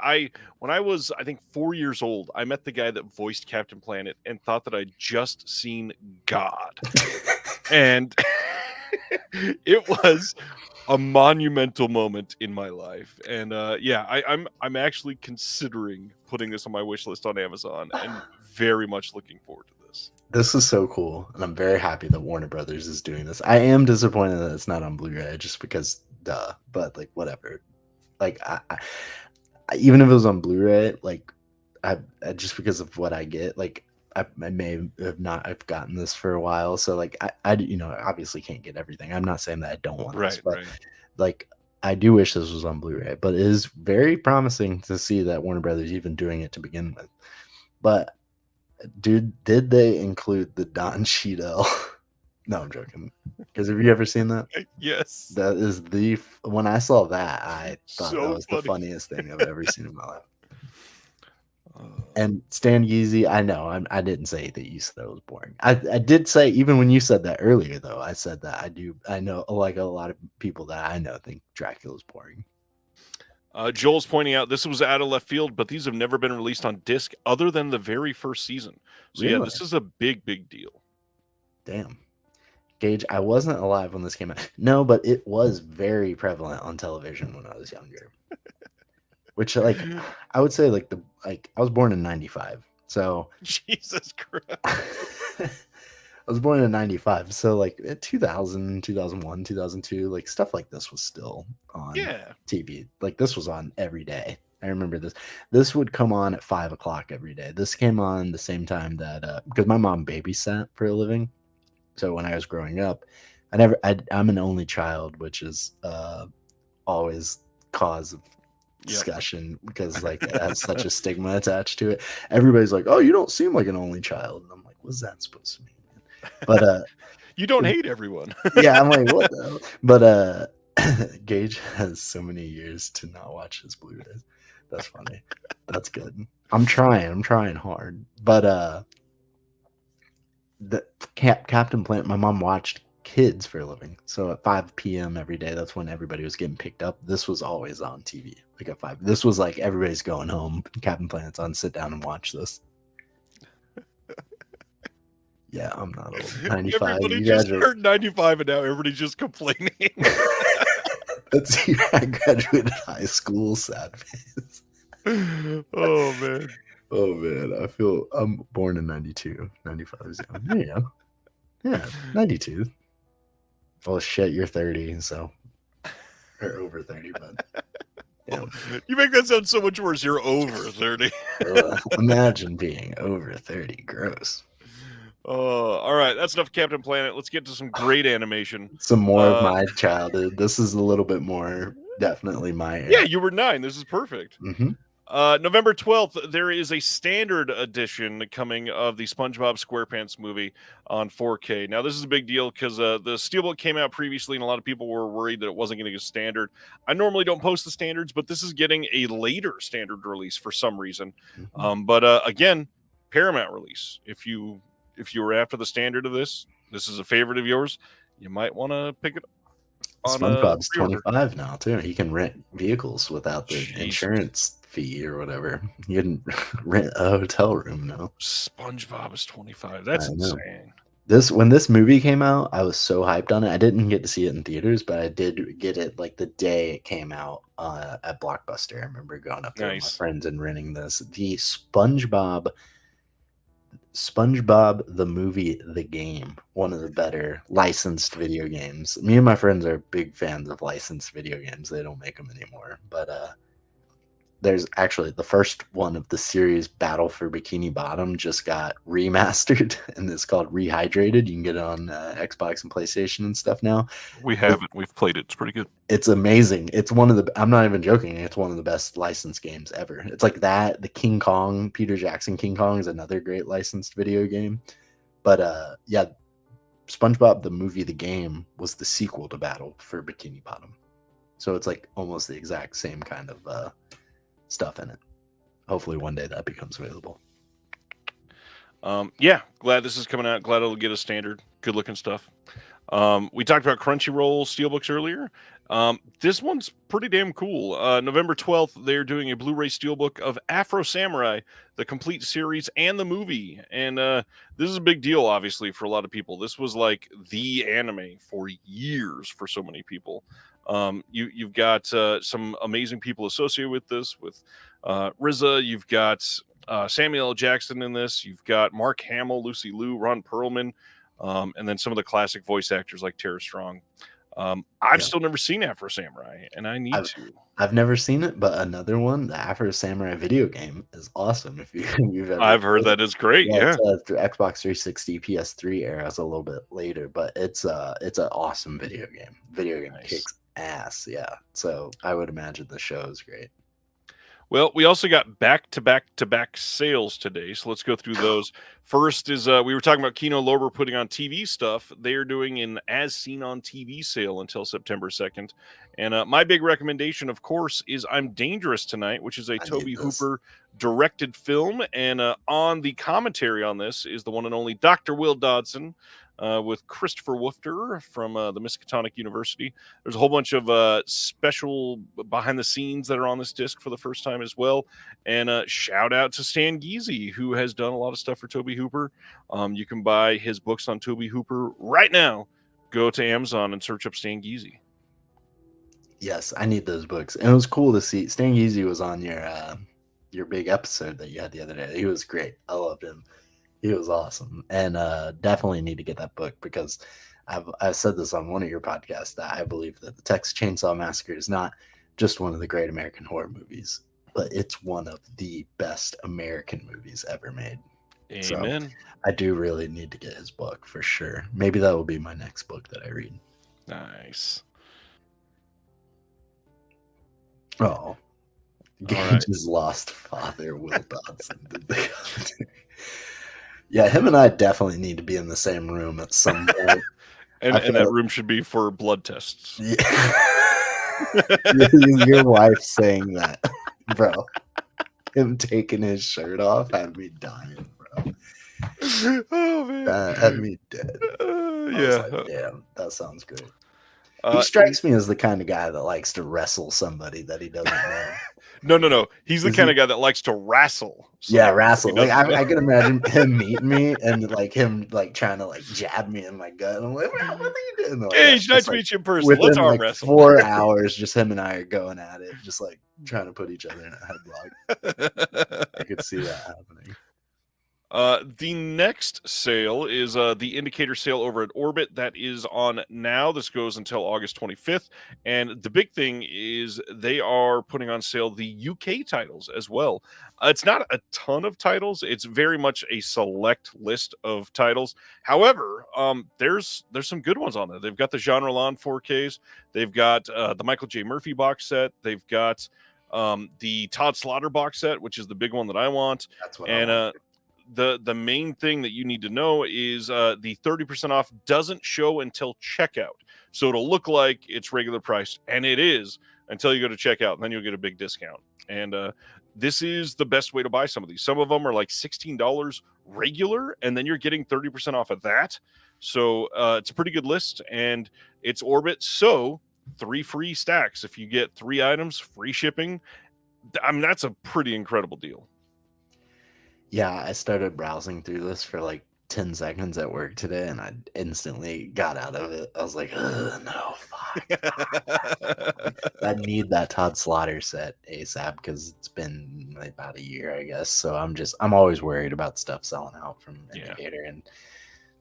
When I was, I think, 4 years old, I met the guy that voiced Captain Planet and thought that I'd just seen God. And it was a monumental moment in my life. And yeah, I'm actually considering putting this on my wish list on Amazon and very much looking forward to this. This is so cool, and I'm very happy that Warner Brothers is doing this. I am disappointed that it's not on Blu-ray, just because, duh. But like, whatever. Like, even if it was on Blu-ray, like, I just because of what I get, like, I may have not have gotten this for a while. So like, I obviously can't get everything. I'm not saying that I don't want this, but like, I do wish this was on Blu-ray. But it is very promising to see that Warner Brothers even doing it to begin with. But dude, did they include the Don Cheadle? No, I'm joking. Because have you ever seen that? Yes. That is when I saw that, I thought So that was funny. the funniest thing I've ever seen in my life. And Stan Yeezy, I know I didn't say that you said it was boring. I did say, even when you said that earlier, though, I said that I know, like, a lot of people that I know think Dracula's boring. Joel's pointing out this was out of left field, but these have never been released on disc other than the very first season. So yeah, this is a big deal. Damn. Gage, I wasn't alive when this came out. No, but it was very prevalent on television when I was younger. Which, like, I would say, like, I was born in 95. So Jesus Christ. I was born in 95. So like 2000, 2001, 2002, like stuff like this was still on TV. Like this was on every day. I remember this. This would come on at 5 o'clock every day. This came on the same time that because my mom babysat for a living. So when I was growing up, I'm an only child, which is always cause of discussion because like it has such a stigma attached to it. Everybody's like, "Oh, you don't seem like an only child," and I'm like, "What's that supposed to mean?" But you don't hate everyone. Yeah, I'm like, what the hell? But Gage has so many years to not watch his Blu-rays. That's funny. That's good. I'm trying hard. But the Captain Planet, my mom watched kids for a living. So at 5 p.m. every day, that's when everybody was getting picked up. This was always on TV. Like at 5. This was like everybody's going home. Captain Planet's on, sit down and watch this. Yeah, I'm not old. 95. Everybody just heard 95 and now everybody's just complaining. That's I graduated high school, sad face. Oh man. Oh man. I'm born in 92. 95 is young. There you go. Yeah, 92. Well shit, you're 30, so or over 30, but yeah. You make that sound so much worse. You're over 30. Imagine being over 30. Gross. All right, that's enough Captain Planet. Let's get to some great animation. Some more of my childhood. This is a little bit more definitely my era. Yeah, you were 9. This is perfect. Mm-hmm. November 12th, there is a standard edition coming of the SpongeBob SquarePants movie on 4K. Now, this is a big deal because the Steelbook came out previously, and a lot of people were worried that it wasn't going to get standard. I normally don't post the standards, but this is getting a later standard release for some reason. Mm-hmm. But again, Paramount release. If you were after the standard of this is a favorite of yours, you might want to pick it up. SpongeBob's 25 now too. He can rent vehicles without the insurance fee or whatever. You can rent a hotel room now. SpongeBob is 25. That's insane. When this movie came out, I was so hyped on it. I didn't get to see it in theaters, but I did get it like the day it came out at Blockbuster. I remember going up there with my friends and renting this. The SpongeBob the movie, the game, one of the better licensed video games. Me and my friends are big fans of licensed video games. They don't make them anymore, but there's actually the first one of the series, Battle for Bikini Bottom, just got remastered, and it's called Rehydrated. You can get it on Xbox and PlayStation and stuff now. We have it. We've played it. It's pretty good. It's amazing. It's one of the, I'm not even joking, it's one of the best licensed games ever. It's like that. The King Kong, Peter Jackson King Kong is another great licensed video game. But yeah, SpongeBob the movie, the game, was the sequel to Battle for Bikini Bottom. So it's like almost the exact same kind of stuff in it. Hopefully one day that becomes available. Yeah, glad this is coming out. Glad it'll get a standard. Good looking stuff. We talked about Crunchyroll steelbooks earlier. This one's pretty damn cool. November 12th, they're doing a Blu-ray steelbook of Afro Samurai, the complete series and the movie. And this is a big deal, obviously, for a lot of people. This was like the anime for years for so many people. You've got some amazing people associated with this, with RZA. You've got Samuel L. Jackson in this. You've got Mark Hamill, Lucy Liu, Ron Perlman. And then some of the classic voice actors like Tara Strong. I've Yeah. still never seen Afro Samurai, and I need to. I've never seen it, but another one, the Afro Samurai video game, is awesome. If you've ever I've heard played it. that is great. Yeah, It's through Xbox 360, PS3 era. It's a little bit later, but it's an awesome video game. Video game nice. kicks ass. Yeah. So I would imagine the show is great. Well, we also got back-to-back sales today, so let's go through those. First is we were talking about Kino Lorber putting on TV stuff. They are doing an As Seen on TV sale until September 2nd. And my big recommendation, of course, is I'm Dangerous Tonight, which is a Tobe Hooper directed film. And on the commentary on this is the one and only Dr. Will Dodson, with Christopher Woofter from the Miskatonic University. There's a whole bunch of special behind the scenes that are on this disc for the first time as well. And shout out to Stan Geezy, who has done a lot of stuff for Tobe Hooper. You can buy his books on Tobe Hooper right now. Go to Amazon and search up Stan Geezy. Yes, I need those books. And it was cool to see Stan Geezy was on your big episode that you had the other day. He was great. I loved him. He was awesome, and definitely need to get that book because I've said this on one of your podcasts that I believe that the Texas Chainsaw Massacre is not just one of the great American horror movies, but it's one of the best American movies ever made. Amen. So I do really need to get his book for sure. Maybe that will be my next book that I read. Nice. Oh, Gage's lost father, Will Dodson. Yeah, him and I definitely need to be in the same room at some point. and that room should be for blood tests. Yeah. Your wife saying that, bro. Him taking his shirt off had me dying, bro. Oh, man. That had me dead. Yeah. Like, damn, that sounds great. He strikes me as the kind of guy that likes to wrestle somebody that he doesn't know. No. He's the kind of guy that likes to wrestle. Yeah, wrestle. Like I can imagine him meeting me and like him like trying to like jab me in my gut. And I'm like, what are you doing? Like, Gage, nice to meet you in person. Within, let's arm like, wrestle. 4 hours, just him and I are going at it, just like trying to put each other in a headlock. I could see that happening. The next sale is the indicator sale over at Orbit. That is on now. This goes until August 25th. And the big thing is they are putting on sale the UK titles as well. It's not a ton of titles. It's very much a select list of titles. However, there's some good ones on there. They've got the Genre Lawn 4Ks. They've got the Michael J. Murphy box set. They've got the Todd Slaughter box set, which is the big one that I want. That's what I want. The main thing that you need to know is the 30% off doesn't show until checkout. So it'll look like it's regular price, and it is until you go to checkout, and then you'll get a big discount. And this is the best way to buy some of these. Some of them are like $16 regular, and then you're getting 30% off of that. So it's a pretty good list, and it's Orbit. So 3 free stacks. If you get 3 items, free shipping. I mean, that's a pretty incredible deal. Yeah, I started browsing through this for like 10 seconds at work today, and I instantly got out of it. I was like, no, fuck. I need that Todd Slaughter set ASAP because it's been like about a year, I guess. So I'm always worried about stuff selling out from Indicator, and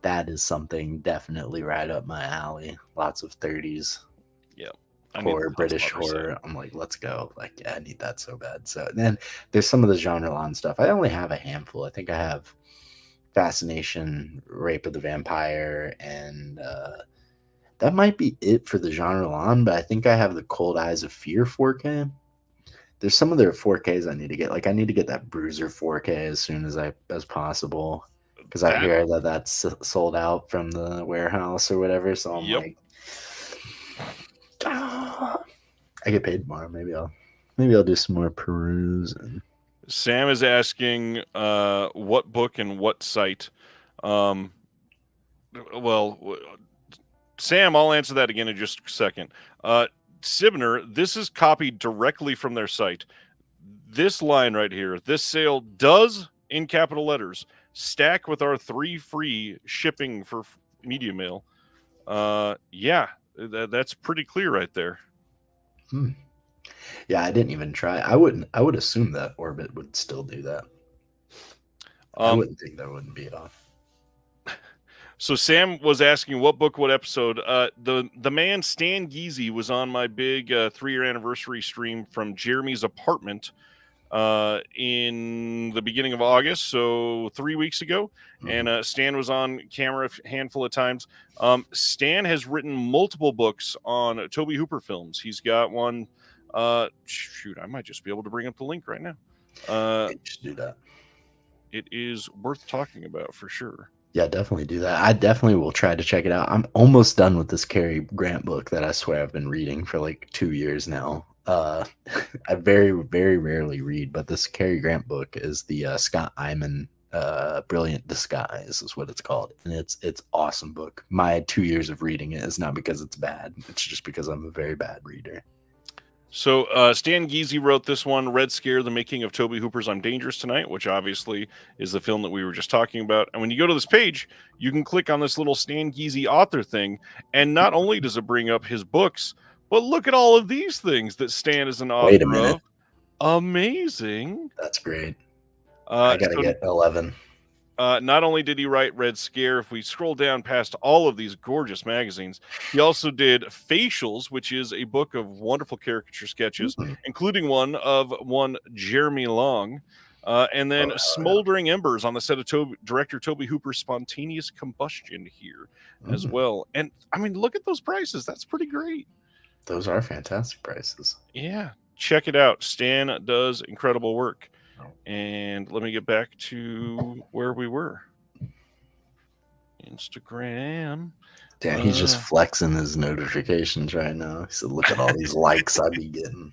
that is something definitely right up my alley. Lots of 30s. Yeah. Horror, British horror. I'm like, let's go. Like, yeah, I need that so bad. So then there's some of the genre lawn stuff. I only have a handful. I think I have Fascination, Rape of the Vampire, and that might be it for the genre lawn, but I think I have the Cold Eyes of Fear 4K. There's some of their 4Ks I need to get. Like, I need to get that Bruiser 4K as soon as possible, because I hear that that's sold out from the warehouse or whatever. So I'm like, I get paid tomorrow. Maybe I'll do some more perusing. Sam is asking what book and what site. Well, Sam, I'll answer that again in just a second. Sibner, this is copied directly from their site. This line right here, this sale does, in capital letters, stack with our 3 free shipping for media mail. Yeah, that's pretty clear right there. Yeah, I didn't even try. I would assume that Orbit would still do that. I wouldn't think that wouldn't be off. So Sam was asking what book, what episode. The man Stan Geezy was on my big 3-year anniversary stream from Jeremy's apartment in the beginning of August, so 3 weeks ago. Mm-hmm. And Stan was on camera a handful of times. Stan has written multiple books on Tobe Hooper films. He's got one. Shoot, I might just be able to bring up the link right now. Just do that. It is worth talking about for sure. Yeah, definitely do that. I definitely will try to check it out. I'm almost done with this Cary Grant book that I swear I've been reading for like 2 years now. I very, very rarely read, but this Cary Grant book is the Scott Eyman Brilliant Disguise is what it's called. And it's awesome book. My 2 years of reading it is not because it's bad. It's just because I'm a very bad reader. So Stan Geezy wrote this one, Red Scare, The Making of Tobe Hooper's I'm Dangerous Tonight, which obviously is the film that we were just talking about. And when you go to this page, you can click on this little Stan Geezy author thing. And not only does it bring up his books, but look at all of these things that Stan is an author Wait a minute. of. Amazing. That's great. I got to get 11. Not only did he write Red Scare, if we scroll down past all of these gorgeous magazines, he also did Facials, which is a book of wonderful caricature sketches, including one of one Jeremy Long, and then Smoldering Embers on the set of director Tobe Hooper's Spontaneous Combustion here as well. And I mean, look at those prices. That's pretty great. Those are fantastic prices. Yeah. Check it out. Stan does incredible work. And let me get back to where we were. Instagram. Damn, he's just flexing his notifications right now. He said, look at all these likes I be getting.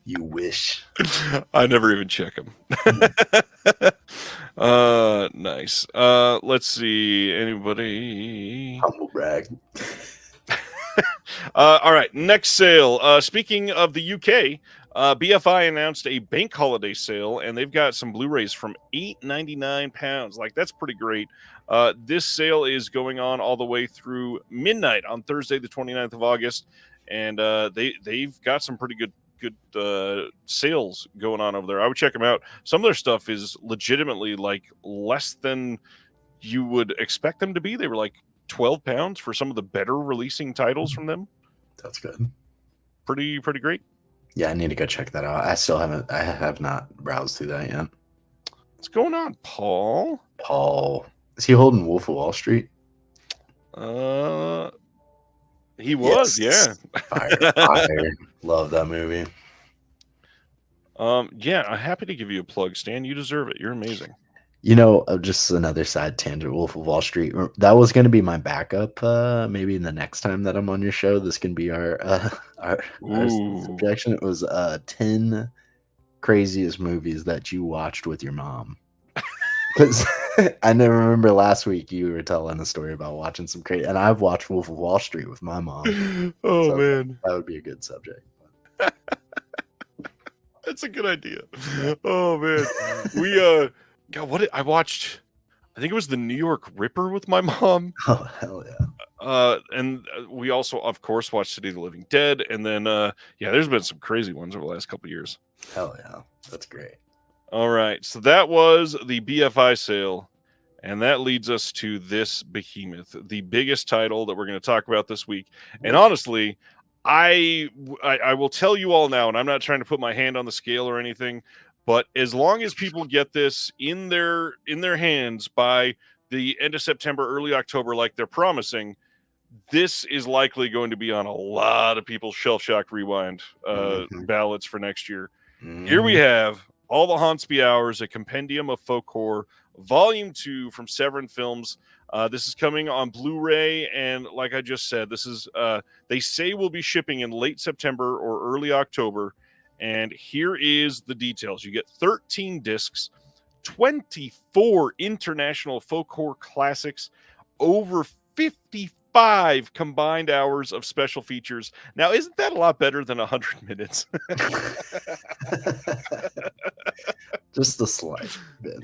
You wish. I never even check them. Nice. Let's see. Anybody? Humble brag. All right. Next sale. Speaking of the UK, BFI announced a bank holiday sale, and they've got some Blu-rays from £8.99. Like, that's pretty great. This sale is going on all the way through midnight on Thursday, the 29th of August, and they've got some pretty good sales going on over there. I would check them out. Some of their stuff is legitimately like less than you would expect them to be. They were like £12 for some of the better releasing titles from them. That's good. Pretty great. Yeah, I need to go check that out. I have not browsed through that yet. What's going on, Paul? Is he holding Wolf of Wall Street? He was, yes. Yeah. Fire. Love that movie. Yeah, I'm happy to give you a plug, Stan. You deserve it. You're amazing. You know, just another side tangent, Wolf of Wall Street. That was going to be my backup. Maybe the next time that I'm on your show, this can be our subjection. It was 10 craziest movies that you watched with your mom. Because I never remember last week you were telling a story about watching some crazy, and I've watched Wolf of Wall Street with my mom. Oh, man. That would be a good subject. That's a good idea. Oh, man. We, God, I watched, I think it was The New York Ripper with my mom. Oh, hell yeah. And we also, of course, watched City of the Living Dead. And then, there's been some crazy ones over the last couple of years. Hell yeah. That's great. All right. So that was the BFI sale. And that leads us to this behemoth, the biggest title that we're going to talk about this week. And honestly, I will tell you all now, and I'm not trying to put my hand on the scale or anything, but as long as people get this in their hands by the end of September, early October, like they're promising, this is likely going to be on a lot of people's Shelf Shock Rewind ballots for next year. Here we have All the Hauntsby Hours, a compendium of folk horror, Volume 2 from Severin Films. This is coming on Blu-ray, and like I just said, this is they say will be shipping in late September or early October. And here is the details. You get 13 discs, 24 international folk horror classics, over 50 5 combined hours of special features. Now, isn't that a lot better than 100 minutes? Just a slight bit.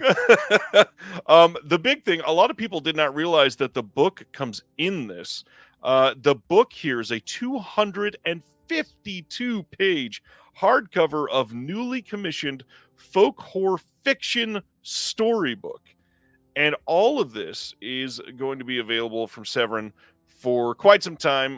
The big thing, a lot of people did not realize that the book comes in this. The book here is a 252-page hardcover of newly commissioned folk horror fiction storybook. And all of this is going to be available from Severin for quite some time.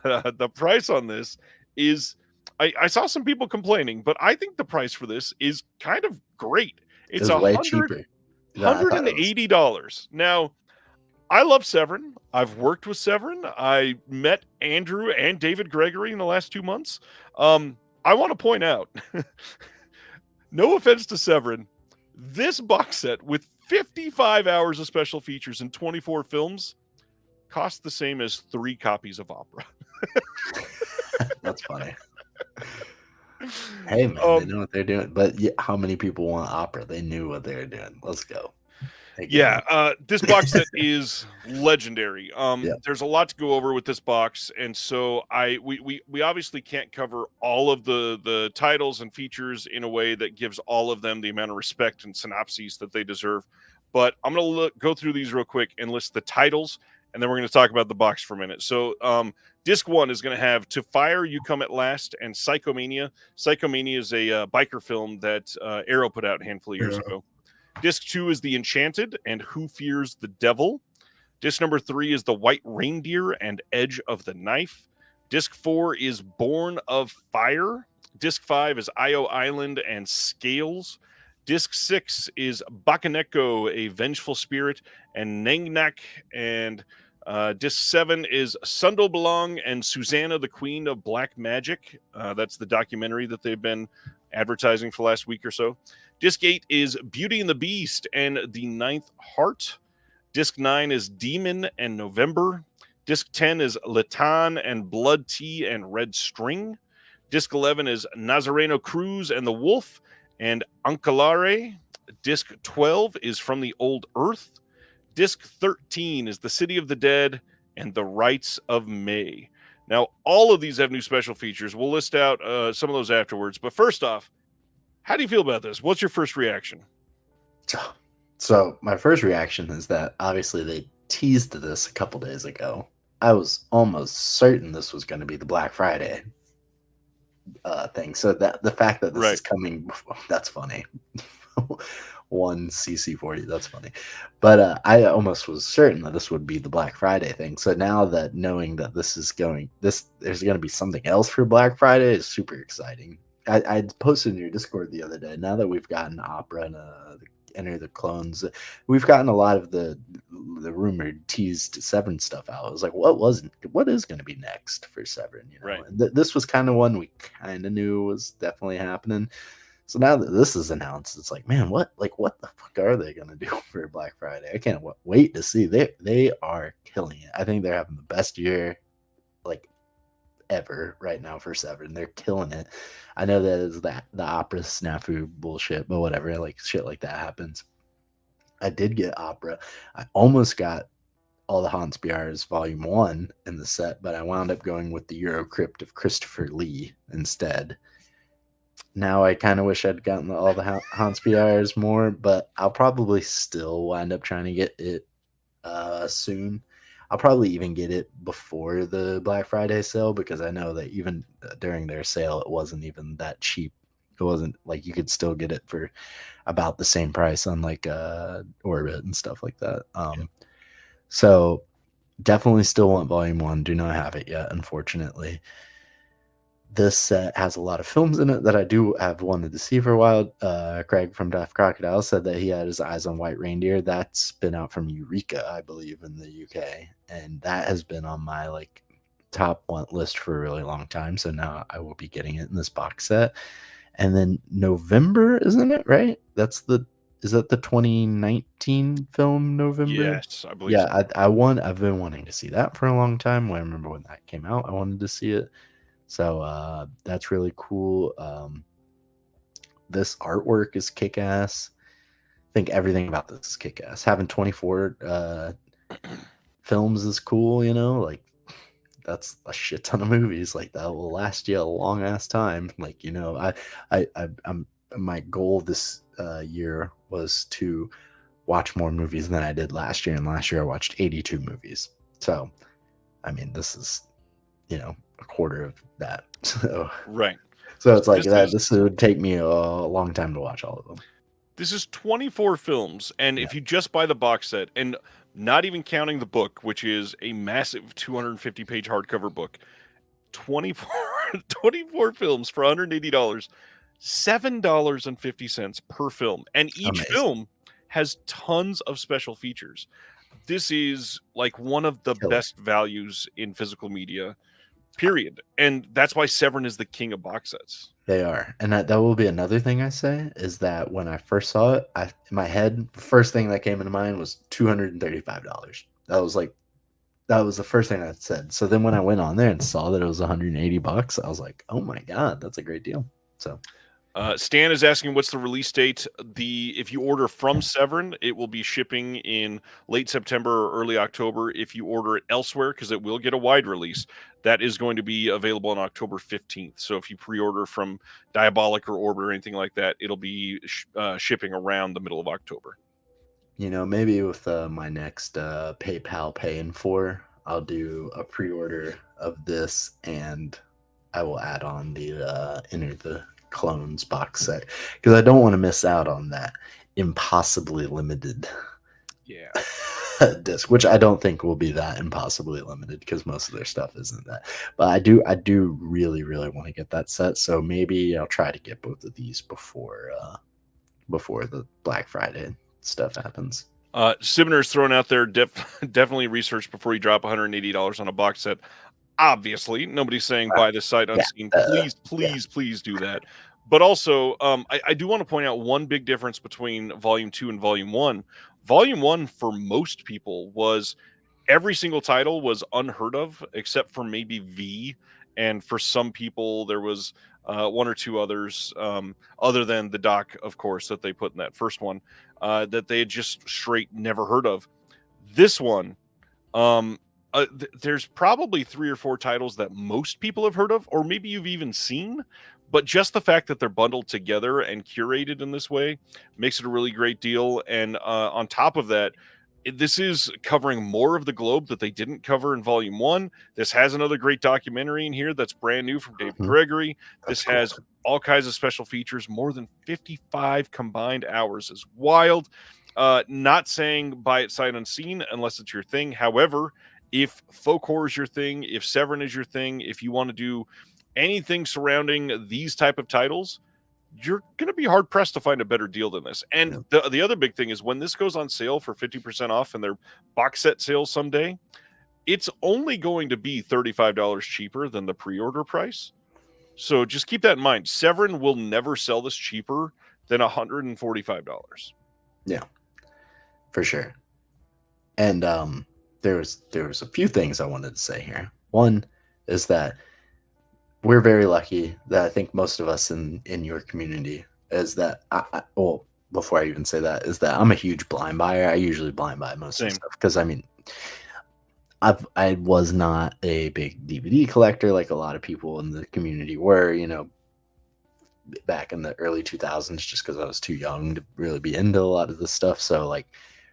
The price on this is, I saw some people complaining, but I think the price for this is kind of great. It It's was way cheaper than I thought it was. $180. Now, I love Severin. I've worked with Severin. I met Andrew and David Gregory in the last 2 months. I want to point out, no offense to Severin, this box set with 55 hours of special features and 24 films cost the same as 3 copies of Opera. That's funny. Hey, man, they know what they're doing. But yeah, how many people want Opera? They knew what they were doing. Let's go. This box set is legendary. Yeah. There's a lot to go over with this box, and so we obviously can't cover all of the titles and features in a way that gives all of them the amount of respect and synopses that they deserve. But I'm going to go through these real quick and list the titles, and then we're going to talk about the box for a minute. So, Disc 1 is going to have To Fire You Come at Last and Psychomania. Psychomania is a biker film that Arrow put out a handful of years ago. Disc 2 is The Enchanted and Who Fears the Devil. Disc number 3 is The White Reindeer and Edge of the Knife. Disc 4 is Born of Fire. Disc 5 is Io Island and Scales. Disc 6 is Bakaneko, A Vengeful Spirit, and Nangnak. And Disc 7 is Sundobelong and Susanna, the Queen of Black Magic. That's the documentary that they've been advertising for the last week or so. Disc 8 is Beauty and the Beast and The Ninth Heart. Disc 9 is Demon and November. Disc 10 is Latan and Blood Tea and Red String. Disc 11 is Nazareno Cruz and the Wolf and Ancalare. Disc 12 is From the Old Earth. Disc 13 is The City of the Dead and The Rites of May. Now, all of these have new special features. We'll list out some of those afterwards. But first off, how do you feel about this? What's your first reaction? So my first reaction is that obviously they teased this a couple days ago. I was almost certain this was going to be the Black Friday thing. So that the fact that this is coming, that's funny. One CC40, that's funny. But I almost was certain that this would be the Black Friday thing. So now that knowing that there's going to be something else for Black Friday is super exciting. I posted in your Discord the other day. Now that we've gotten Opera and Enter the Clones, we've gotten a lot of the rumored teased Severin stuff out. I was like, what is going to be next for Severin? You know? Right. And this was kind of one we kind of knew was definitely happening. So now that this is announced, it's like, man, what the fuck are they going to do for Black Friday? I can't wait to see. They are killing it. I think they're having the best year like ever right now for Severin. They're killing it. I know that is the Opera snafu bullshit, but whatever, like shit like that happens. I did get Opera. I almost got all the Hans Bjar's Volume 1 in the set, but I wound up going with the Eurocrypt of Christopher Lee instead. Now I kind of wish I'd gotten all the Hans Bjar's more, but I'll probably still wind up trying to get it soon. I'll probably even get it before the Black Friday sale because I know that even during their sale, it wasn't even that cheap. It wasn't like you could still get it for about the same price on like Orbit and stuff like that. So definitely still want Volume 1. Do not have it yet, unfortunately. This set has a lot of films in it that I do have wanted to see for a while. Craig from Deaf Crocodile said that he had his eyes on White Reindeer. That's been out from Eureka, I believe, in the UK. And that has been on my like top want list for a really long time. So now I will be getting it in this box set. And then November, isn't it? Right? Is that the 2019 film November? Yes, I believe so. I've been wanting to see that for a long time. I remember when that came out, I wanted to see it. So that's really cool. This artwork is kick-ass. I think everything about this is kick-ass. Having 24 films is cool, like that's a shit ton of movies. Like that will last you a long ass time. Like, I'm my goal this year was to watch more movies than I did last year, and last year I watched 82 movies. So, I mean, this is, a quarter of that. So, Right. so it's like This that. is This would take me a long time to watch all of them. this is 24 films, and Yeah, if you just buy the box set, and not even counting the book, which is a massive 250-page hardcover book, 24, 24 films for $180, $7.50 per film, and each amazing, film has tons of special features. This is like one of the killer. best values in physical media, period. And that's why Severin is the king of box sets. They are, and that will be another thing I say is that when I first saw it, in my head, the first thing that came into mind was $235. That was the first thing I said. So then when I went on there and saw that it was $180, I was like, oh my god, that's a great deal. So Stan is asking what's the release date. If you order from Severin, it will be shipping in late September or early October. If you order it elsewhere, because it will get a wide release, that is going to be available on October 15th. So if you pre-order from Diabolic or Orbit or anything like that, it'll be shipping around the middle of October. maybe with my next PayPal pay in four, I'll do a pre-order of this, and I will add on the Enter the Clones box set because I don't want to miss out on that impossibly limited Yeah. disc, which I don't think will be that impossibly limited because most of their stuff isn't that. But I do really, really want to get that set. So maybe I'll try to get both of these before the Black Friday stuff happens. Sibner's thrown out there, definitely research before you drop $180 on a box set. Obviously, nobody's saying buy this sight Yeah. unseen. Please, Yeah. please, please do that. But also, I do want to point out one big difference between Volume 2 and Volume 1. Volume 1, for most people, was every single title was unheard of, except for maybe V. And for some people, there was one or two others, other than the doc, of course, that they put in that first one, that they had just straight never heard of. This one, um, there's probably 3 or 4 titles that most people have heard of, or maybe you've even seen, but just the fact that they're bundled together and curated in this way makes it a really great deal. And on top of that, this is covering more of the globe that they didn't cover in Volume 1. This has another great documentary in here that's brand new from David Mhm. Gregory. That's This cool. has all kinds of special features, more than 55 combined hours is wild. Not saying buy it sight unseen unless it's your thing. However, if folk horror is your thing, if Severin is your thing, if you want to do anything surrounding these type of titles, you're going to be hard pressed to find a better deal than this. And the other big thing is when this goes on sale for 50% off in their box set sale someday, it's only going to be $35 cheaper than the pre-order price. So just keep that in mind. Severin will never sell this cheaper than $145. Yeah, for sure. And there was a few things I wanted to say here. One is that we're very lucky that I think most of us in your community is that well, before I even say that, is that I'm a huge blind buyer. I usually blind buy most of the Same. stuff because I mean I was not a big DVD collector like a lot of people in the community were, back in the early 2000s, just because I was too young to really be into a lot of this stuff. So like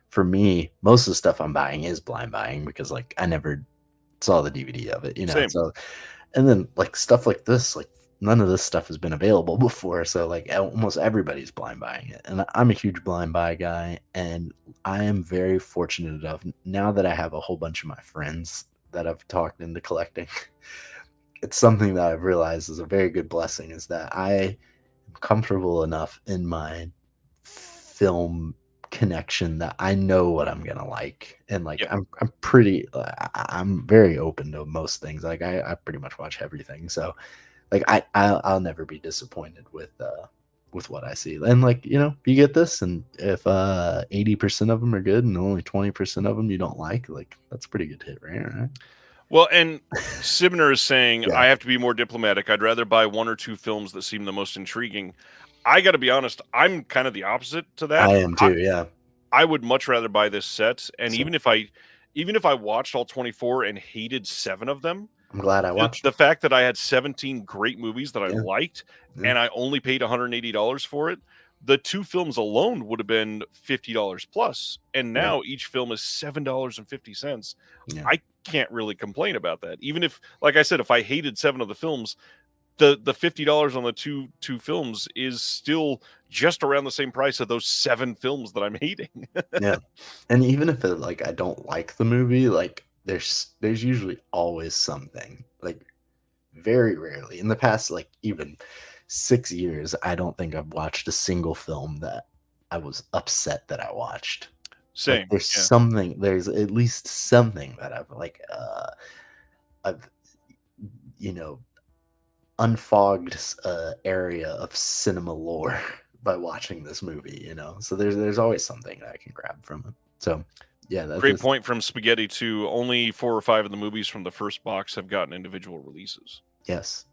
for me, most of the stuff I'm buying is blind buying because like I never saw the DVD of it, Same. So and then like stuff like this, like none of this stuff has been available before. So like almost everybody's blind buying it. And I'm a huge blind buy guy. And I am very fortunate enough now that I have a whole bunch of my friends that I've talked into collecting. It's something that I've realized is a very good blessing is that I am comfortable enough in my film connection that I know what I'm gonna like, and like Yeah. I'm pretty I'm very open to most things. Like I pretty much watch everything, so like I'll never be disappointed with what I see. And like you get this, and if 80% of them are good and only 20% of them you don't like that's a pretty good hit, right? Well, and Sibner is saying, Yeah, I have to be more diplomatic. I'd rather buy 1 or 2 films that seem the most intriguing. I got to be honest, I'm kind of the opposite to that. I am too. Yeah, I would much rather buy this set, and so even if I even if I watched all 24 and hated 7 of them, I'm glad I watched. the fact that I had 17 great movies that I Yeah. liked, Yeah. and I only paid $180 for it, the 2 films alone would have been $50 plus, and now each film is $7.50. Yeah. I can't really complain about that. Even if, like I said, if I hated 7 of the films, the $50 on the two films is still just around the same price of those 7 films that I'm hating. Yeah. And even if it, like, I don't like the movie, like, there's usually always something. Like, very rarely in the past, like, even 6 years, I don't think I've watched a single film that I was upset that I watched. Like, Same. there's Yeah. something, there's at least something that I've, you know, unfogged area of cinema lore by watching this movie, you know. So there's always something that I can grab from it. So yeah, Great point from Spaghetti too. Only 4 or 5 of the movies from the first box have gotten individual releases. Yes.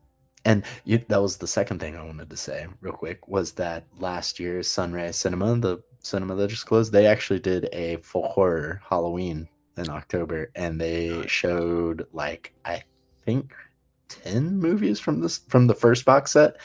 And that was the second thing I wanted to say real quick, was that last year's Sunrise Cinema, the cinema that just closed, they actually did a full horror Halloween in October, and they showed, like, I think 10 movies from the first box set,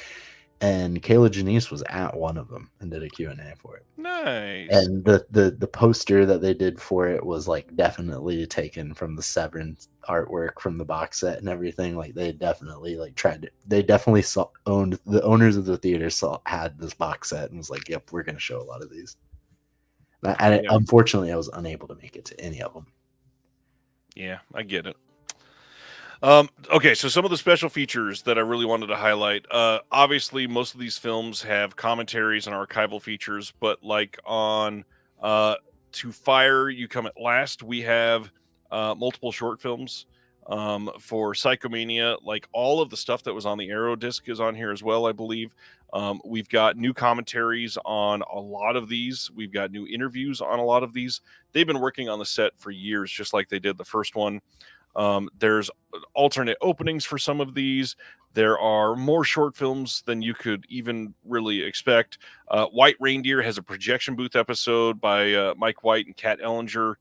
and Kayla Janice was at one of them and did a Q&A for it. Nice. And the poster that they did for it was, like, definitely taken from the Severin artwork from the box set and everything. Like, they definitely, like, they definitely owned, the owners of the theater had this box set and was like, yep, we're going to show a lot of these. Unfortunately, I was unable to make it to any of them. Yeah, I get it. Okay, so some of the special features that I really wanted to highlight. Obviously, most of these films have commentaries and archival features, but like on To Fire, You Come at Last, we have multiple short films. For Psychomania, like all of the stuff that was on the Arrow disc is on here as well, I believe. We've got new commentaries on a lot of these. We've got new interviews on a lot of these. They've been working on the set for years, just like they did the first one. There's alternate openings for some of these. There are more short films than you could even really expect. White Reindeer has a projection booth episode by Mike White and Kat Ellinger.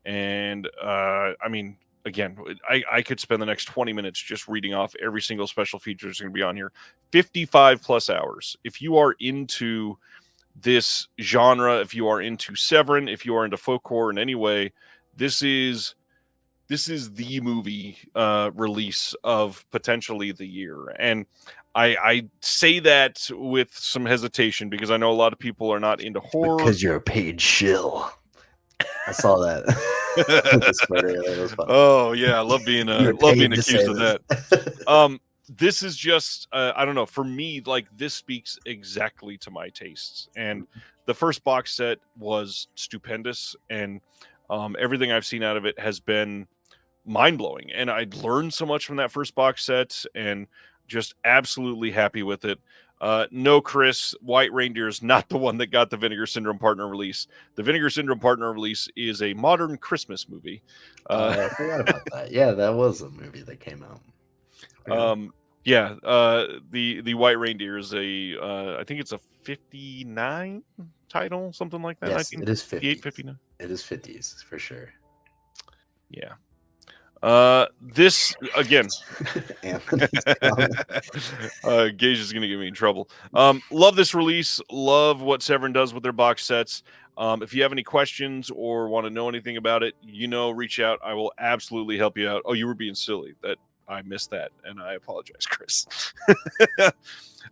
And I mean, again, I could spend the next 20 minutes just reading off every single special feature that's going to be on here. 55 plus hours. If you are into this genre, if you are into Severin, if you are into folk horror in any way, this is the movie release of potentially the year. And I say that with some hesitation because I know a lot of people are not into horror. Because you're a paid shill. I saw that. That was fun. Oh yeah, I love being accused of that. This is just I don't know, for me, like, this speaks exactly to my tastes. And the first box set was stupendous, and everything I've seen out of it has been mind-blowing, and I learned so much from that first box set, and just absolutely happy with it. No, Chris, White Reindeer is not the one that got the Vinegar Syndrome partner release. The Vinegar Syndrome partner release is a modern Christmas movie. I forgot about that. Yeah, that was a movie that came out. The White Reindeer is I think it's a 59 title, something like that. Yes, it is 50s. 59. It is 50s for sure. Yeah. This again, Gage is going to get me in trouble. Love this release. Love what Severin does with their box sets. If you have any questions or want to know anything about it, reach out. I will absolutely help you out. Oh, you were being silly. That I missed that, and I apologize, Chris.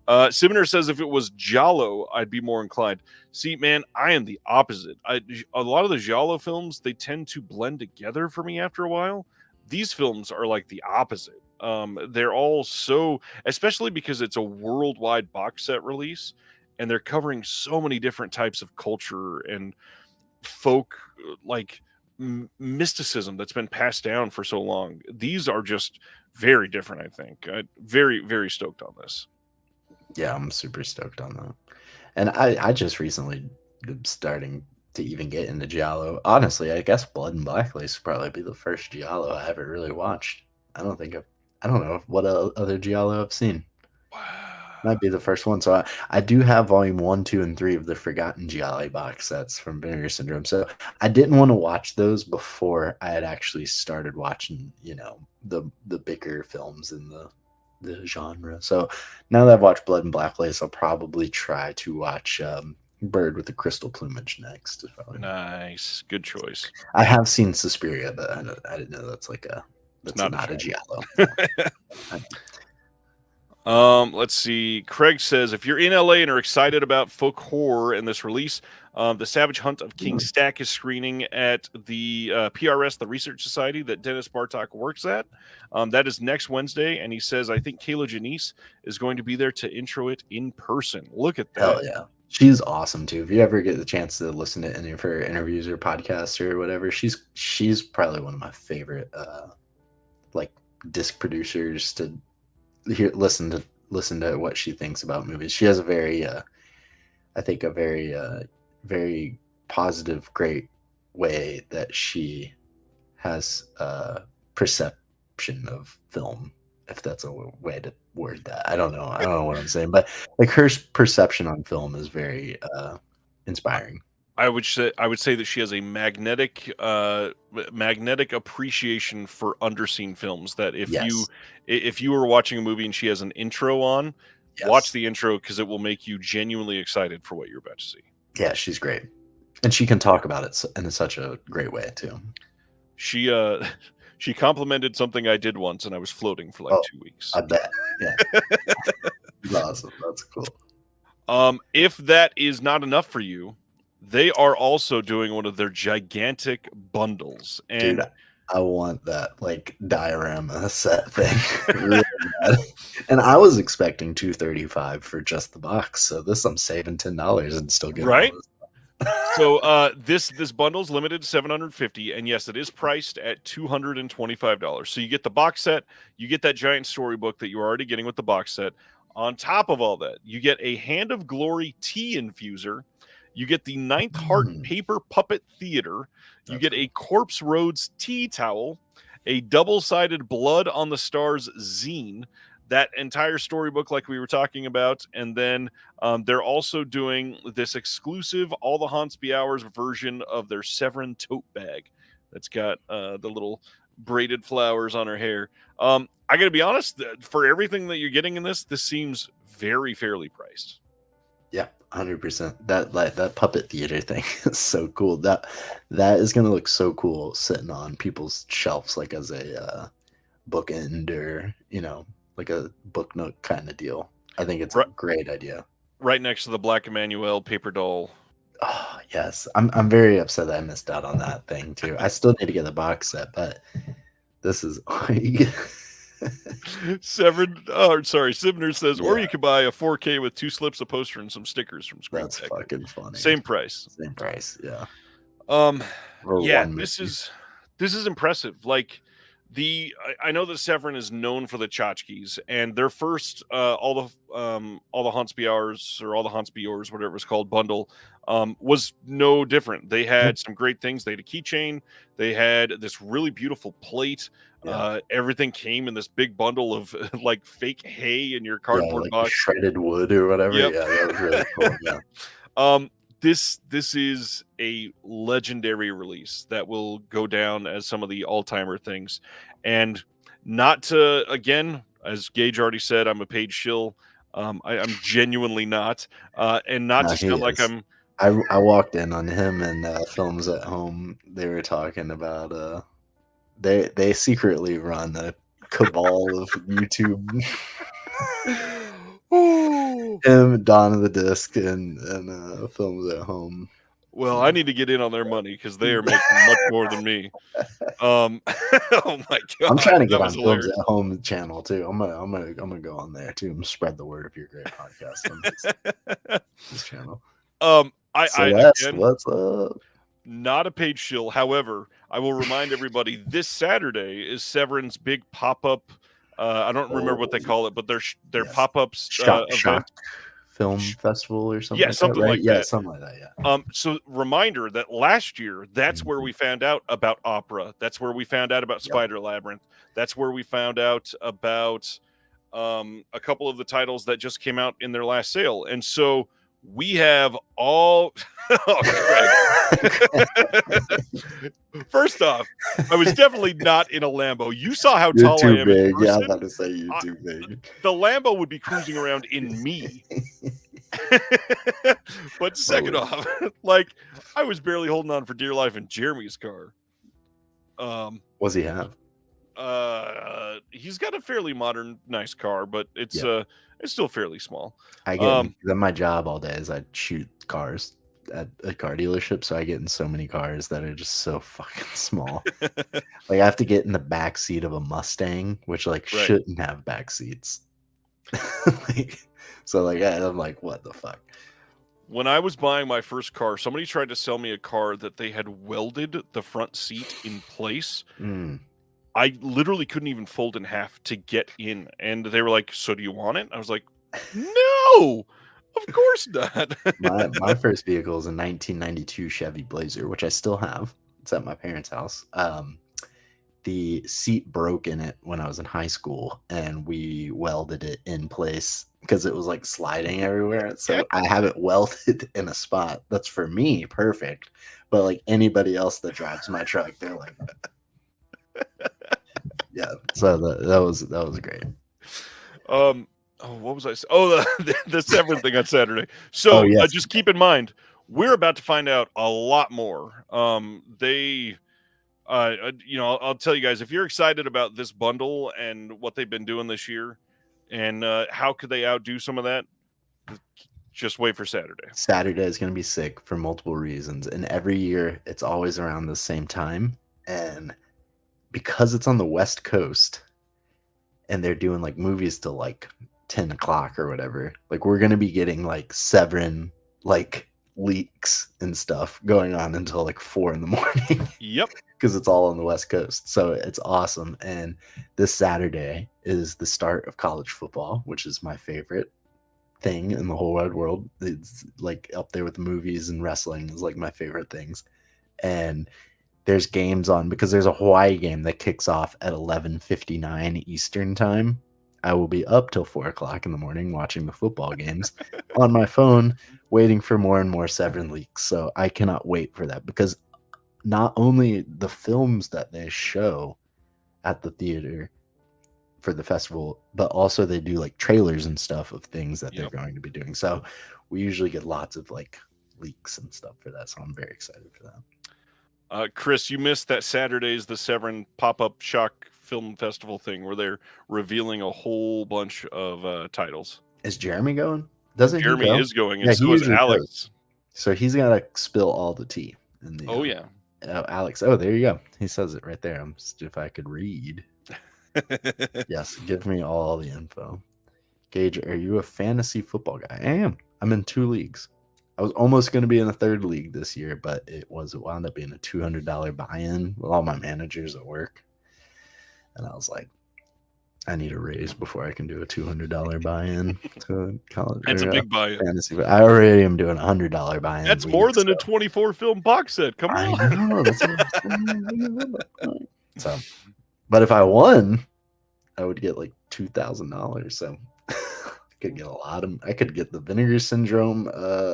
Simner says if it was Giallo, I'd be more inclined. See, man, I am the opposite. A lot of the Giallo films, they tend to blend together for me after a while. These films are like the opposite. They're all so, especially because it's a worldwide box set release, and they're covering so many different types of culture and folk, like mysticism that's been passed down for so long. These are just very different, I think. Very, very stoked on this. Yeah, I'm super stoked on that. And I just recently starting to even get into Giallo. Honestly, I guess Blood and Blacklist would probably be the first Giallo I ever really watched. I don't know what other Giallo I've seen. Might be the first one. So I do have volume 1, 2, and 3 of the Forgotten Gialli box sets from Vinegar Syndrome. So I didn't want to watch those before I had actually started watching, the bigger films in the genre. So now that I've watched Blood and Black Lace, I'll probably try to watch Bird with the Crystal Plumage next. Nice, good choice. I have seen Suspiria, but I didn't know that's not a giallo. Let's see. Craig says, if you're in LA and are excited about folk horror and this release, the Savage Hunt of King Stack is screening at the PRS, the Research Society that Dennis Bartok works at. That is next Wednesday, and he says, I think Kayla Janice is going to be there to intro it in person. Look at that. Hell yeah. She's awesome too. If you ever get the chance to listen to any of her interviews or podcasts or whatever, she's probably one of my favorite like disc producers to listen to what she thinks about movies. She has a very I think a very very positive, great way that she has perception of film, if that's a way to word that. I don't know what I'm saying, but like her perception on film is very inspiring. I would say that she has a magnetic appreciation for underseen films. That if you were watching a movie and she has an intro on, watch the intro, because it will make you genuinely excited for what you're about to see. Yeah, she's great, and she can talk about it in such a great way too. She complimented something I did once, and I was floating for like 2 weeks. I bet. Yeah, awesome. That's cool. If that is not enough for you, they are also doing one of their gigantic bundles. And dude, I want that like diorama set thing really bad. And I was expecting $235 for just the box. So I'm saving $10 and still getting right. So this bundle's limited to $750, and yes, it is priced at $225. So you get the box set, you get that giant storybook that you're already getting with the box set. On top of all that, you get a Hand of Glory tea infuser. You get the Ninth Heart paper puppet theater. You get a Corpse Roads tea towel, a double-sided Blood on the Stars zine, that entire storybook like we were talking about, and then they're also doing this exclusive All the Haunts Be Ours version of their Severin tote bag that's got the little braided flowers on her hair. I gotta be honest, for everything that you're getting in this seems very fairly priced. Yeah, 100%. That puppet theater thing is so cool. That is gonna look so cool sitting on people's shelves, like as a bookend, or like a book nook kind of deal. I think it's a great idea. Right next to the Black Emmanuel paper doll. Oh yes, I'm very upset that I missed out on that thing too. I still need to get the box set, but this is. Sibner says, or you could buy a 4K with 2 slips of poster and some stickers from Screen That's fucking funny. Same price, yeah. This is impressive. Like, I know that Severin is known for the tchotchkes, and their first all the Haunts Be Ours, or All the Haunts Be Yours, whatever it was called, bundle was no different. They had some great things. They had a keychain. They had this really beautiful plate. Everything came in this big bundle of like fake hay in your cardboard box, shredded wood or whatever. Yep. Yeah, that was really cool. Yeah. This is a legendary release that will go down as some of the all-timer things. And not to, again, as Gage already said, I'm a paid shill. I'm genuinely not. And not to sound like I'm... I walked in on him and Films at Home. They were talking about... They secretly run a cabal of YouTube... Him, Dawn of the Disc, and Films at Home. Well, I need to get in on their money because they are making much more than me. Oh my god! I'm trying to get on Films at Home channel too. I'm gonna go on there too and spread the word of your great podcast on this channel. Again, what's up? Not a paid shill. However, I will remind everybody, this Saturday is Severin's big pop-up. I don't remember what they call it, but their pop-ups event. Film festival or something. Yeah, something like that. Something like that. Yeah. So reminder that last year, that's where we found out about Opera. That's where we found out about Spider Labyrinth. That's where we found out about a couple of the titles that just came out in their last sale. And so we have all First off, I was definitely not in a Lambo. You saw how You're tall I too am big. in person. Yeah, I'm about to say you're too big. The Lambo would be cruising around in me. But second off, like, I was barely holding on for dear life in Jeremy's car. What's he have? He's got a fairly modern, nice car, but it's still fairly small. I get my job all day is I shoot cars at a car dealership, so I get in so many cars that are just so fucking small. Like I have to get in the back seat of a Mustang, which like shouldn't have back seats. So like I'm like, what the fuck? When I was buying my first car, somebody tried to sell me a car that they had welded the front seat in place. I literally couldn't even fold in half to get in. And they were like, so do you want it? I was like, no, of course not. my first vehicle is a 1992 Chevy Blazer, which I still have. It's at my parents' house. The seat broke in it when I was in high school, and we welded it in place because it was like sliding everywhere. So I have it welded in a spot that's for me perfect. But like anybody else that drives my truck, they're like, yeah. So that was great. What was I saying? Oh, the Severn thing on Saturday. So just keep in mind, we're about to find out a lot more. I'll tell you guys, if you're excited about this bundle and what they've been doing this year, and how could they outdo some of that, just wait for Saturday. Saturday is going to be sick for multiple reasons, and every year it's always around the same time, and because it's on the West Coast, and they're doing like movies till like 10 o'clock or whatever, like we're going to be getting like Severin like leaks and stuff going on until like 4 in the morning. Yep. Because it's all on the West Coast. So it's awesome. And this Saturday is the start of college football, which is my favorite thing in the whole wide world. It's like up there with movies, and wrestling is like my favorite things. And there's games on because there's a Hawaii game that kicks off at 11:59 Eastern time. I will be up till 4 o'clock in the morning watching the football games on my phone, waiting for more and more Severin leaks. So I cannot wait for that, because not only the films that they show at the theater for the festival, but also they do like trailers and stuff of things that they're going to be doing. So we usually get lots of like leaks and stuff for that. So I'm very excited for that. Chris, you missed that Saturday's the Severin pop-up shock film festival thing where they're revealing a whole bunch of titles. Is Jeremy going? Doesn't Jeremy he go? is going, and so is Alex. Goes. So he's got to spill all the tea. In the, Alex. Oh, there you go. He says it right there. If I could read. Yes, give me all the info. Gage, are you a fantasy football guy? I am. I'm in 2 leagues. I was almost going to be in a 3rd league this year, but it wound up being a $200 buy-in with all my managers at work. And I was like, I need a raise before I can do a $200 buy-in to college. It's a big buy-in. Fantasy, but I already am doing a $100 buy-in. That's more than a 24 film box set. Come on. I know. That's what so, but if I won, I would get like $2,000. So I could get I could get the Vinegar Syndrome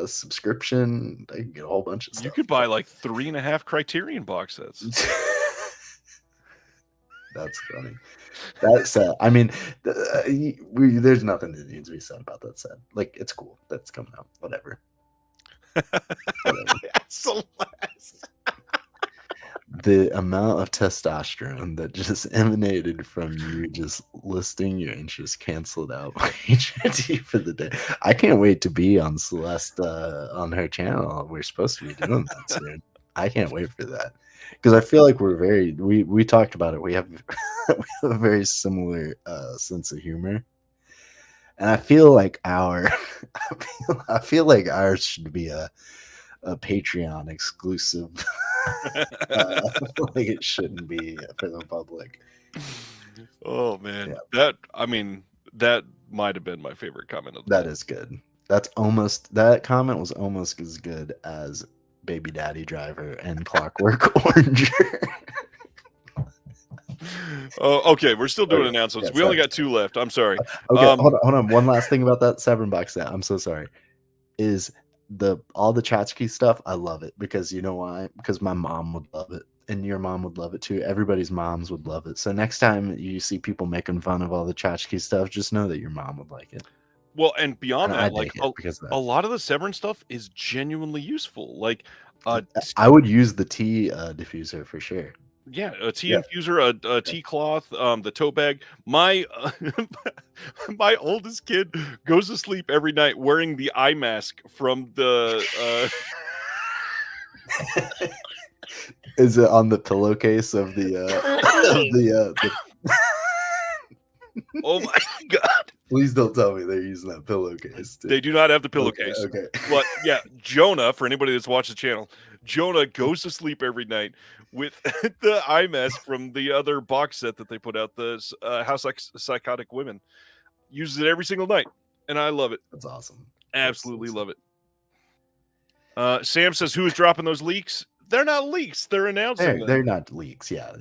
subscription. I could get a whole bunch of stuff. You could buy like 3.5 Criterion box sets. That's funny. That's I mean, there's nothing that needs to be said about that set. Like, it's cool that's coming out. Whatever. That's the last. The amount of testosterone that just emanated from you just listing your interest canceled out my HRT for the day. I can't wait to be on Celeste on her channel. We're supposed to be doing that soon. I can't wait for that. Because I feel like we talked about it. We have a very similar sense of humor, and I feel like ours should be a Patreon exclusive. Like it shouldn't be for the public. Oh man, that might have been my favorite comment of the That is good. That comment was almost as good as Baby Daddy Driver and Clockwork Orange. Okay, we're still doing Okay, announcements. yeah, We only sorry. got 2 left. I'm sorry. Okay, hold on. One last thing about that Severn box set. I'm so sorry. Is all the tchotchke stuff? I love it because you know why? Because my mom would love it, and your mom would love it too. Everybody's moms would love it. So next time you see people making fun of all the tchotchke stuff, just know that your mom would like it. Well, and beyond And I that, like dig it because of a that. lot of the Severn stuff is genuinely useful. Like, I would use the tea diffuser for sure. yeah, a tea Yeah. infuser, a tea cloth, the tote bag. My my oldest kid goes to sleep every night wearing the eye mask from the. Is it on the pillowcase of the Oh my god! Please don't tell me they're using that pillowcase. They do not have the pillowcase. Okay. But yeah, Jonah, for anybody that's watched the channel, Jonah goes to sleep every night with the eye mask from the other box set that they put out, the House Psychotic Women. Uses it every single night, and I love it. That's awesome. Absolutely love it. Sam says, "Who is dropping those leaks?" They're not leaks. They're announcing them. They're not leaks. Yeah.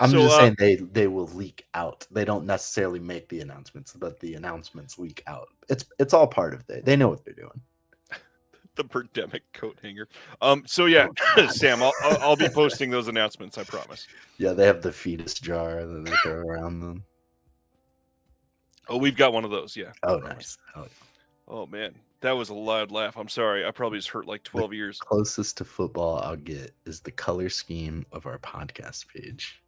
I'm So, just saying they will leak out. They don't necessarily make the announcements, but the announcements leak out. It's all part of it. They know what they're doing. The Birdemic coat hanger. So yeah, Sam, I'll be posting those announcements. I promise. Yeah, they have the fetus jar that they throw around them. Oh, we've got one of those. Yeah. Oh, nice. Oh man, that was a loud laugh. I'm sorry. I probably just hurt like 12 years. Closest to football I'll get is the color scheme of our podcast page.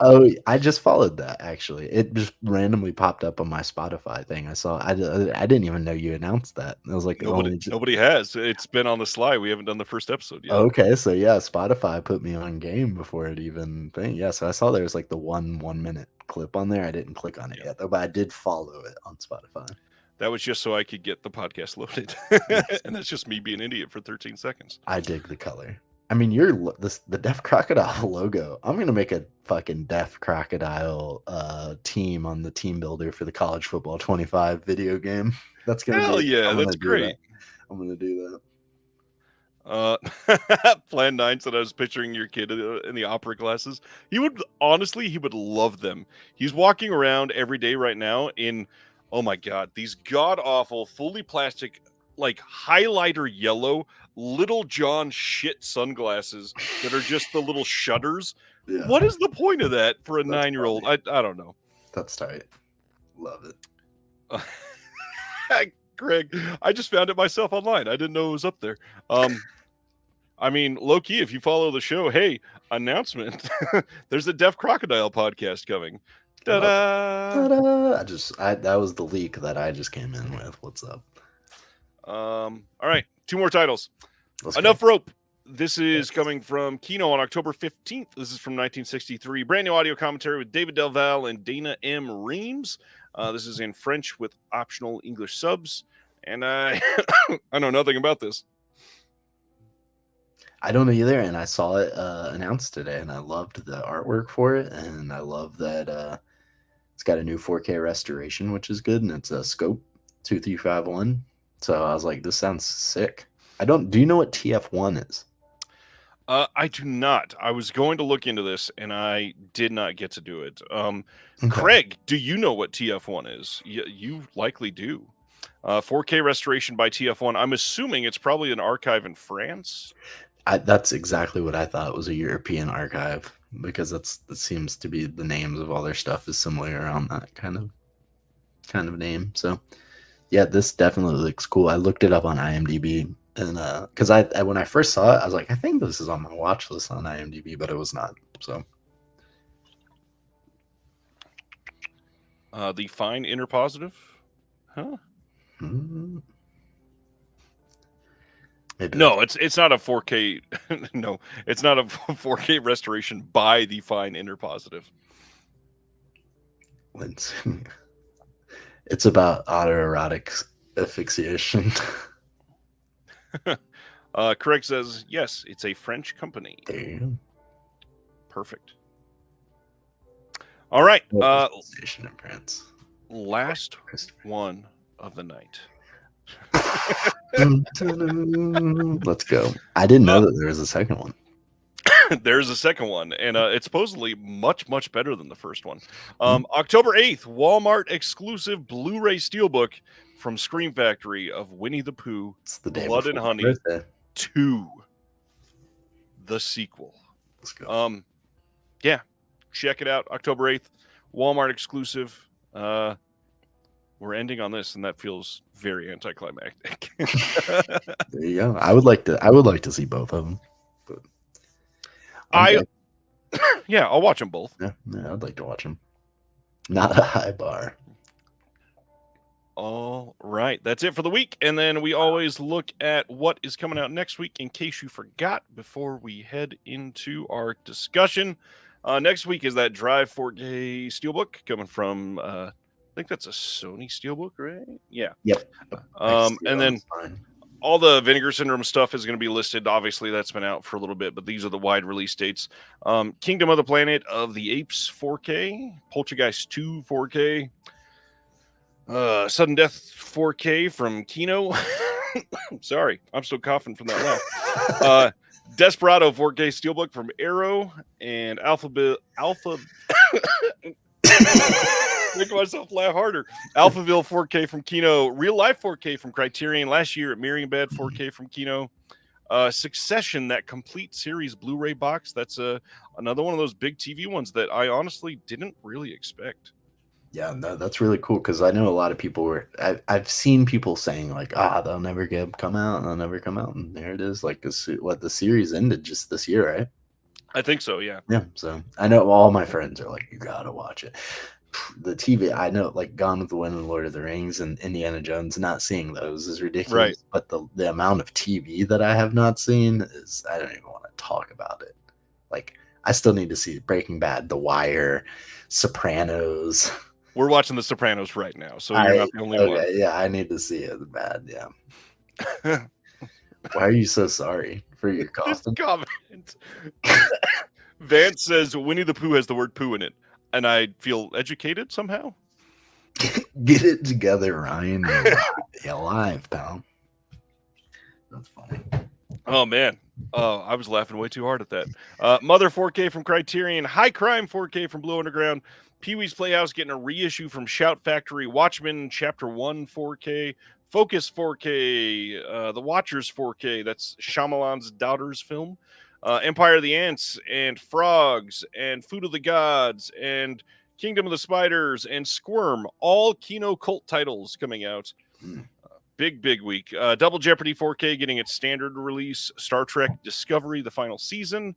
Oh, I just followed that actually. It just randomly popped up on my Spotify thing. I saw. I didn't even know you announced that. I was like, nobody has. It's been on the sly. We haven't done the first episode yet. Okay, so yeah, Spotify put me on game before it even thing. Yeah, so I saw there was like the 1 minute clip on there. I didn't click on it yet though, but I did follow it on Spotify. That was just so I could get the podcast loaded, and that's just me being an idiot for 13 seconds. I dig the color. I mean, the Deaf Crocodile logo. I'm gonna make a fucking Deaf Crocodile team on the team builder for the College Football 25 video game. That's gonna that's great. I'm gonna do that. Plan 9 said I was picturing your kid in the opera glasses. He would love them. He's walking around every day right now in, oh my god, these god awful, fully plastic, like highlighter yellow Little John shit sunglasses that are just the little shutters. Yeah. What is the point of that for a 9-year-old? I don't know. That's tight. Love it. Greg, I just found it myself online. I didn't know it was up there. I mean, low key, if you follow the show, hey, announcement. There's a Deaf Crocodile podcast coming. Ta-da! That was the leak that I just came in with. What's up? All right, 2 more titles. Enough Rope. This is coming from Kino on October 15th. This is from 1963. Brand new audio commentary with David Del Valle and Dana M. Reams. This is in French with optional English subs. And I know nothing about this. I don't know either, and I saw it announced today, and I loved the artwork for it, and I love that it's got a new 4K restoration, which is good, and it's a scope 2351. So I was like, this sounds sick. Do you know what TF1 is? I do not. I was going to look into this, and I did not get to do it. Craig, do you know what TF1 is? You likely do. 4K restoration by TF1. I'm assuming it's probably an archive in France. That's exactly what I thought. It was a European archive, because that seems to be the names of all their stuff is similar around that kind of name. So yeah, this definitely looks cool. I looked it up on IMDb, and because when I first saw it, I was like, I think this is on my watch list on IMDb, but it was not. So the fine inner positive, huh? Mm-hmm. No, it's not a 4K. No, it's not a 4K restoration by the fine inner positive. It's about autoerotic asphyxiation. Craig says, yes, it's a French company. Damn. Perfect. All right. Station in France. Last one of the night. Let's go. I didn't know that there was a second one. there's a second one, and it's supposedly much better than the first one. October 8th, Walmart exclusive Blu-ray steelbook from Scream Factory of Winnie the Pooh, It's the day Blood and before my Honey birthday. 2, the sequel. Let's go. Yeah, check it out. October 8th, Walmart exclusive. We're ending on this, and that feels very anticlimactic. There you go. I would like to see both of them. But yeah, I'll watch them both. Yeah, I'd like to watch them. Not a high bar. All right, that's it for the week, and then we always look at what is coming out next week in case you forgot before we head into our discussion. Next week is that Drive 4K Steelbook coming from I think that's a Sony Steelbook, right? Yeah. Yep. And then all the Vinegar Syndrome stuff is going to be listed. Obviously, that's been out for a little bit, but these are the wide release dates. Kingdom of the Planet of the Apes 4K, Poltergeist 2 4K, Sudden Death 4K from Kino. Sorry, I'm still coughing from that laugh. Desperado 4K Steelbook from Arrow, and Alphaville. Make myself laugh harder. Alphaville 4K from Kino, Real Life 4K from Criterion last year at Marienbad 4K from Kino. Succession, that complete series Blu-ray box. That's another one of those big TV ones that I honestly didn't really expect. Yeah, no, that's really cool because I know a lot of people I've seen people saying like, they'll never come out, and there it is. Like, the series ended just this year, right? I think so, yeah. Yeah, so I know all my friends are like, you gotta watch it. The TV, I know, like Gone with the Wind and Lord of the Rings and Indiana Jones, not seeing those is ridiculous. Right. But the amount of TV that I have not seen is, I don't even want to talk about it. Like, I still need to see Breaking Bad, The Wire, Sopranos. We're watching The Sopranos right now, so you're not the only one. Yeah, I need to see it bad, yeah. Why are you so sorry for your coughing? This comment. Vance says Winnie the Pooh has the word poo in it, and I feel educated somehow. Get it together, Ryan. You're alive, pal. That's funny. Oh, man. I was laughing way too hard at that. Mother 4K from Criterion, High Crime 4K from Blue Underground, Pee-wee's Playhouse getting a reissue from Shout Factory, Watchmen Chapter 1 4K, Focus 4K, The Watchers 4K, that's Shyamalan's Daughters film, Empire of the Ants, and Frogs, and Food of the Gods, and Kingdom of the Spiders, and Squirm, all Kino cult titles coming out. Big week. Double Jeopardy 4K getting its standard release, Star Trek Discovery, the final season.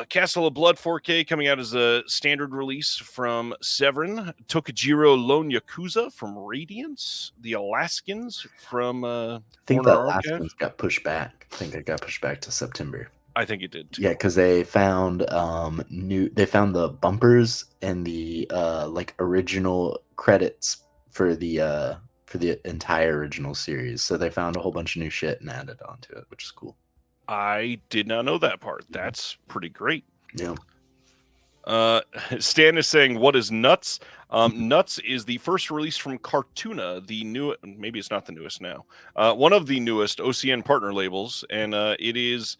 Castle of Blood 4K coming out as a standard release from Severin. Tokujiro Lone Yakuza from Radiance. The Alaskans from I think the Alaskans got pushed back. I think it got pushed back to September. I think it did too. Yeah, because they found the bumpers and the like original credits for the entire original series. So they found a whole bunch of new shit and added onto it, which is cool. I did not know that part. That's pretty great. Yeah. Stan is saying, what is Nuts? Nuts is the first release from Cartoona, the new, maybe it's not the newest now, one of the newest OCN partner labels, and it is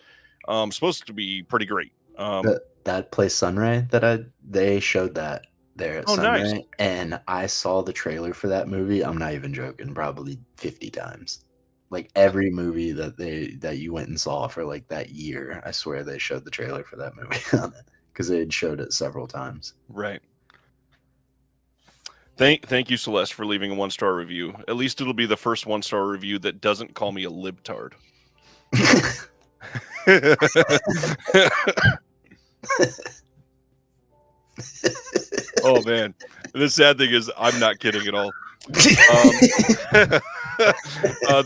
supposed to be pretty great. That place Sunray they showed that there at Sunray, nice. And I saw the trailer for that movie. I'm not even joking, probably 50 times. Like every movie that you went and saw for like that year, I swear they showed the trailer for that movie on it because they had showed it several times. Right. Thank you, Celeste, for leaving a 1-star review. At least it'll be the first 1-star review that doesn't call me a libtard. Oh man, the sad thing is I'm not kidding at all.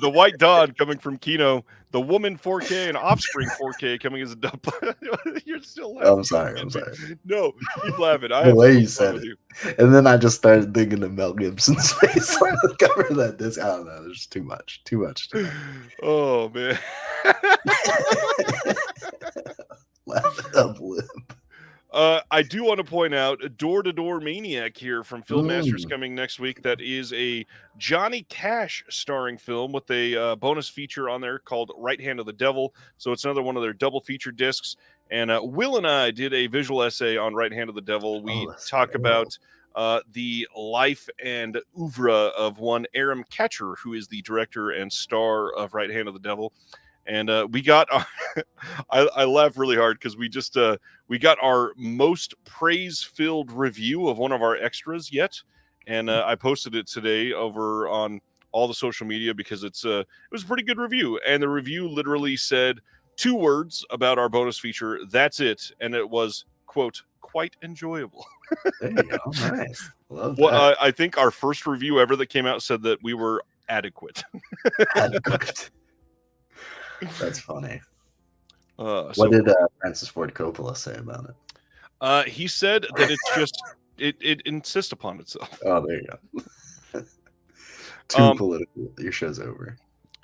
The White Dawn coming from Kino, The Woman 4K and Offspring 4K coming as a dub. You're still laughing. I'm sorry. No, keep laughing. The way you said it. And then I just started thinking of Mel Gibson's face on the cover of that disc. I don't know. There's too much. Oh man. Laugh it up, lip. I do want to point out Door to Door Maniac here from Film Masters coming next week. That is a Johnny Cash starring film with a bonus feature on there called Right Hand of the Devil. So it's another one of their double feature discs. And Will and I did a visual essay on Right Hand of the Devil. We talk about the life and oeuvre of one Aram Catcher, who is the director and star of Right Hand of the Devil. And we got our I laugh really hard because we got our most praise-filled review of one of our extras yet, and I posted it today over on all the social media because it was a pretty good review, and the review literally said 2 words about our bonus feature. That's it, and it was, quote, quite enjoyable. There you go. Nice. Love that. I think our first review ever that came out said that we were adequate. Adequate. That's funny. What did Francis Ford Coppola say about it? He said that it's just it insists upon itself. Oh, there you go. Too political. Your show's over.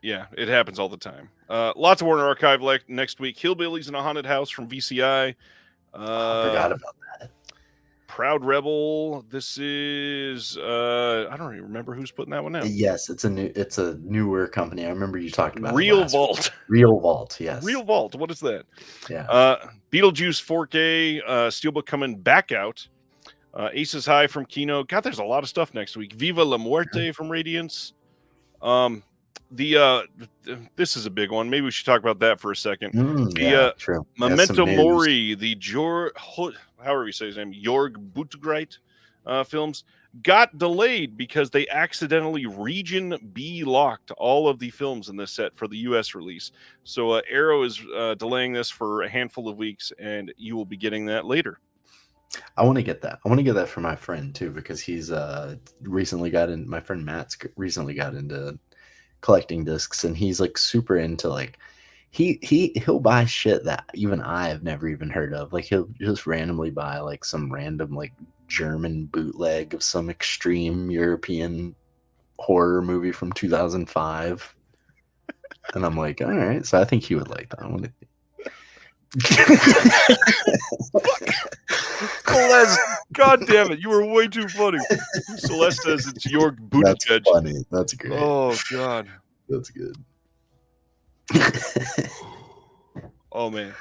Yeah, it happens all the time. Lots of Warner Archive next week. Hillbillies in a Haunted House from VCI. I forgot about that. Proud Rebel. This is I don't even remember who's putting that one out. Yes, it's a newer company. I remember you talked about Real Vault. Real Vault, yes. Real Vault. What is that? Yeah. Beetlejuice 4K Steelbook coming back out. Aces High from Kino. God, there's a lot of stuff next week. Viva la Muerte from Radiance. This is a big one. Maybe we should talk about that for a second. True. Memento Mori, the however you say his name, Jorg Buttgereit films got delayed because they accidentally region B locked all of the films in this set for the US release. So Arrow is delaying this for a handful of weeks, and you will be getting that later. I want to get that. I want to get that for my friend too, because he's recently got in. My friend Matt's recently got into collecting discs, and he's like super into like he'll buy shit that even I have never even heard of. Like he'll just randomly buy like some random like German bootleg of some extreme European horror movie from 2005, and I'm like, all right. So I think he would like that. I want to. Celeste, God damn it, you were way too funny. Celeste says it's Jorg Buttgereit. That's funny. That's great. Oh God, that's good. Oh man,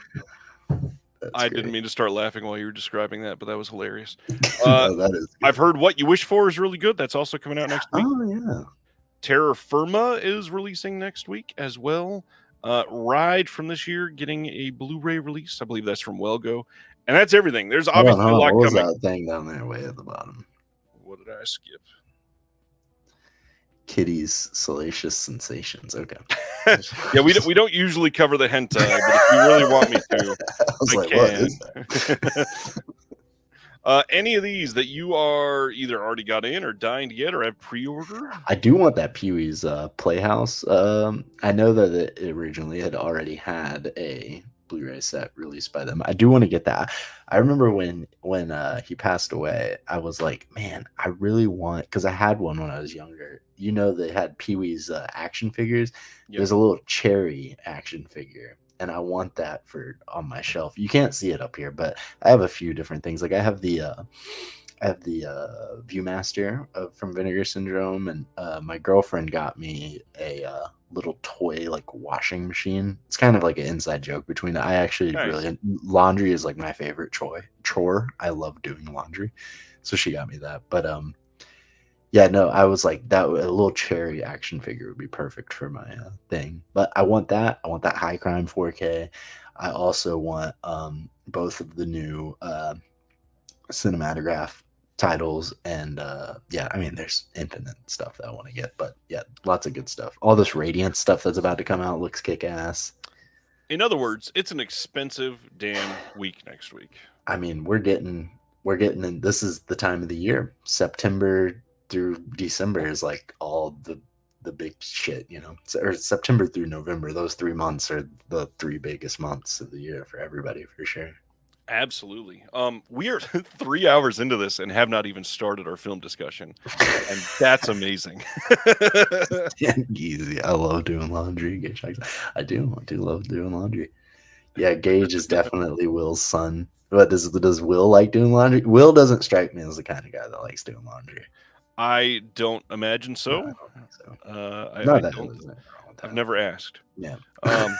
I didn't mean to start laughing while you were describing that, but that was hilarious. That is good. I've heard What You Wish For is really good. That's also coming out next week. Oh yeah. Terra Firma is releasing next week as well. Ride from this year getting a Blu-ray release. I believe that's from Wellgo. And that's everything. There's obviously a lot coming. What was that thing down there way at the bottom? What did I skip? Kitty's Salacious Sensations. Okay. Yeah, we don't usually cover the hentai, but if you really want me to, I can. What is that? Any of these that you are either already got in or dying to get or have pre-ordered? I do want that Pee-wee's Playhouse. I know that it originally had already had a Blu-ray set released by them. I do want to get that. I remember when he passed away, I was like, man, I really want, because I had one when I was younger. You know, they had Pee-wee's action figures. Yep. There's a little cherry action figure, and I want that on my shelf. You can't see it up here, but I have a few different things. Like I have the Viewmaster from Vinegar Syndrome, and my girlfriend got me a little toy like washing machine. It's kind of like an inside joke between. I actually really laundry is like my favorite chore. I love doing laundry, so she got me that. But yeah, no, I was like that. A little cherry action figure would be perfect for my thing. But I want that. I want that High Crime 4K. I also want both of the new cinematograph titles, and yeah, I mean, there's infinite stuff that I want to get, but yeah, lots of good stuff. All this Radiant stuff that's about to come out looks kick-ass. In other words, it's an expensive damn week next week. I mean, we're getting in. This is the time of the year. September through December is like all the big shit, you know, or September through November. Those 3 months are the 3 biggest months of the year for everybody, for sure. Absolutely. We are 3 hours into this and have not even started our film discussion, and that's amazing. Easy. I love doing laundry. I do love doing laundry. Yeah, Gage is definitely Will's son. What does Will like doing laundry? Will doesn't strike me as the kind of guy that likes doing laundry. I don't imagine No, I so. don't think so. I Not that don't. there's anything wrong with I've that. never asked. Yeah. Um,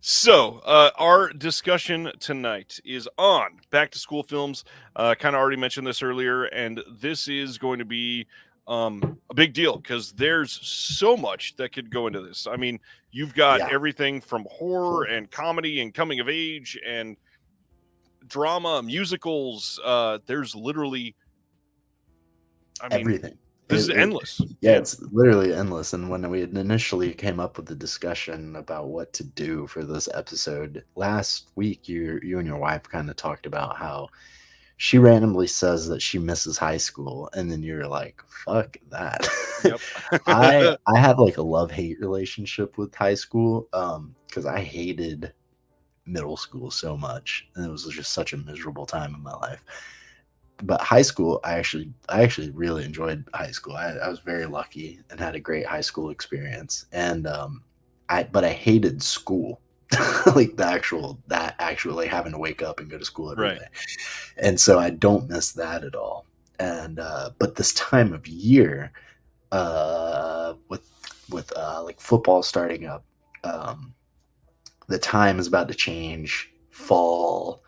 so our discussion tonight is on back to school films. Kind of already mentioned this earlier, and this is going to be a big deal because there's so much that could go into this. I mean, you've got Yeah. everything from horror and comedy and coming of age and drama, musicals. There's literally, I mean, Everything. this is endless. Yeah, it's literally endless. And when we had initially came up with the discussion about what to do for this episode last week, you and your wife kind of talked about how she randomly says that she misses high school, and then you're like, "Fuck that." Yep. I have like a love-hate relationship with high school, because I hated middle school so much, and it was just such a miserable time in my life. But high school, I actually really enjoyed high school. I was very lucky and had a great high school experience. And but I hated school, like that actual like having to wake up and go to school every Right. day. And so I don't miss that at all. And but this time of year, with like football starting up, um, the time is about to change. Fall,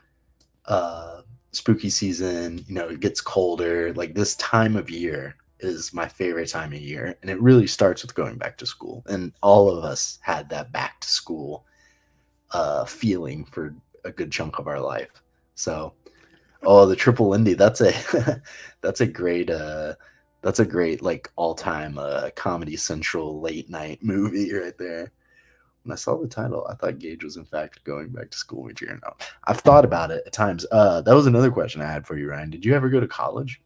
uh spooky season, it gets colder. Like this time of year is my favorite time of year, and it really starts with going back to school, and all of us had that back to school feeling for a good chunk of our life. So, oh, the Triple Lindy, that's a that's a great like all-time Comedy Central late night movie right there. When I saw the title, I thought Gage was in fact going back to school each year. No, I've thought about it at times. That was another question I had for you, Ryan. Did you ever go to college?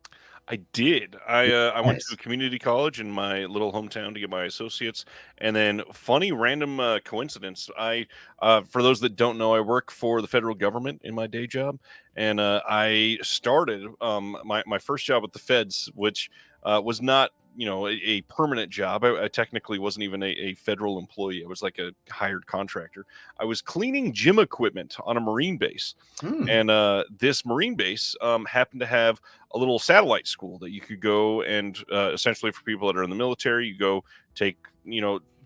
I did. I went to a Nice. community college in my little hometown to get my associates, and then funny random coincidence. I For those that don't know, I work for the federal government in my day job, and I started my first job with the feds, which was not a permanent job. I technically wasn't even a federal employee. I was like a hired contractor. I was cleaning gym equipment on a Marine base, Hmm. and this Marine base happened to have a little satellite school that you could go and essentially for people that are in the military, you go take,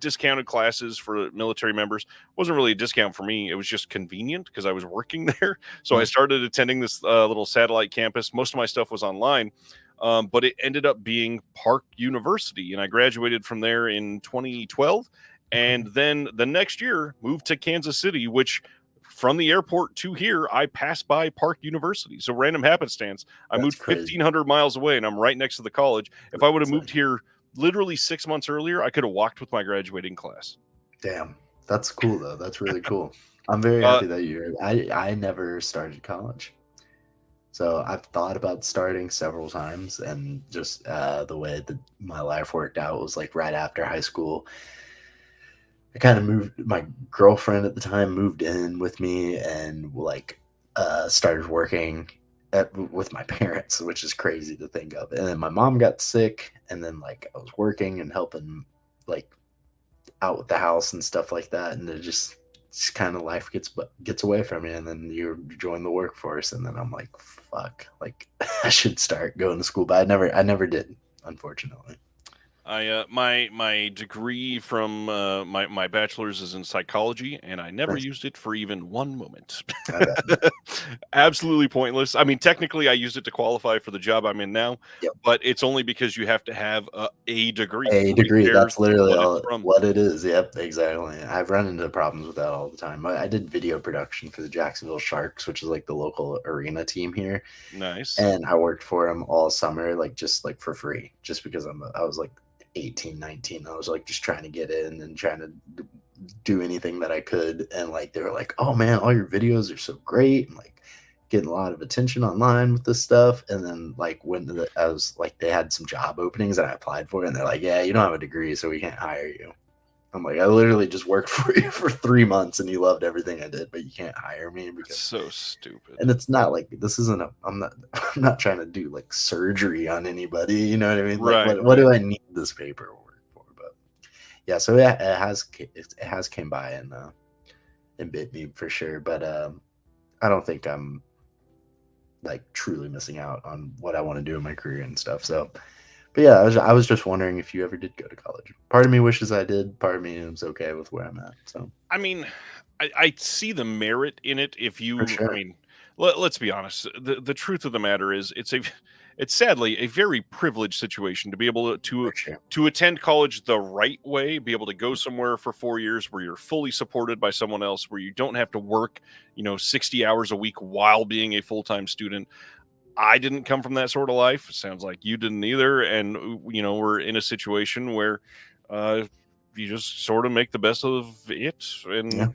discounted classes for military members. Wasn't really a discount for me. It was just convenient because I was working there. So I Hmm. started attending this little satellite campus. Most of my stuff was online. But it ended up being Park University, and I graduated from there in 2012. And then the next year moved to Kansas City, which from the airport to here, I passed by Park University. So random happenstance, I That's moved crazy. 1,500 miles away, and I'm right next to the college. If I would have It's moved like, here literally 6 months earlier, I could have walked with my graduating class. damn, that's cool though. That's really cool. I'm very Uh, happy that you're. I never started college, so I've thought about starting several times, and just the way that my life worked out was like right after high school. I kind of moved. My girlfriend at the time moved in with me, and like started working with my parents, which is crazy to think of. And then my mom got sick, and then like I was working and helping like out with the house and stuff like that, and it just kind of life gets away from you, and then you join the workforce, and then I'm like, fuck, like I should start going to school, but I never did, unfortunately. my degree from my bachelor's is in psychology, and I never Nice. used it for even one moment. I bet. Absolutely pointless. I mean, technically, I used it to qualify for the job I'm in now, Yep. but it's only because you have to have a degree. A Nobody degree, cares that's literally what it's all from. what it is. Yep, exactly. I've run into problems with that all the time. I did video production for the Jacksonville Sharks, which is like the local arena team here, Nice. and I worked for them all summer, like just like for free, just because I was like 18, 19. I was like just trying to get in and trying to do anything that I could, and like they were like, "Oh man, all your videos are so great," and like getting a lot of attention online with this stuff. And then like when I was like, they had some job openings that I applied for, and they're like, "Yeah, you don't have a degree, so we can't hire you." I'm like, I literally just worked for you for 3 months, and you loved everything I did, but you can't hire me That's because. so stupid. And it's not like this isn't a. I'm not. I'm not trying to do like surgery on anybody. You know what I mean? Like, Right, what right. do I need this paperwork for? But yeah, so it has came by and bit me for sure. But I don't think I'm like truly missing out on what I want to do in my career and stuff. So, but yeah, I was just wondering if you ever did go to college. Part of me wishes I did. Part of me is okay with where I'm at. So I mean, I see the merit in it if for you I sure, mean, let's be honest. The truth of the matter is it's sadly a very privileged situation to be able for sure. to attend college the right way, be able to go somewhere for 4 years where you're fully supported by someone else, where you don't have to work, 60 hours a week while being a full-time student. I didn't come from that sort of life. Sounds like you didn't either. And, we're in a situation where uh, you just sort of make the best of it. Yeah, And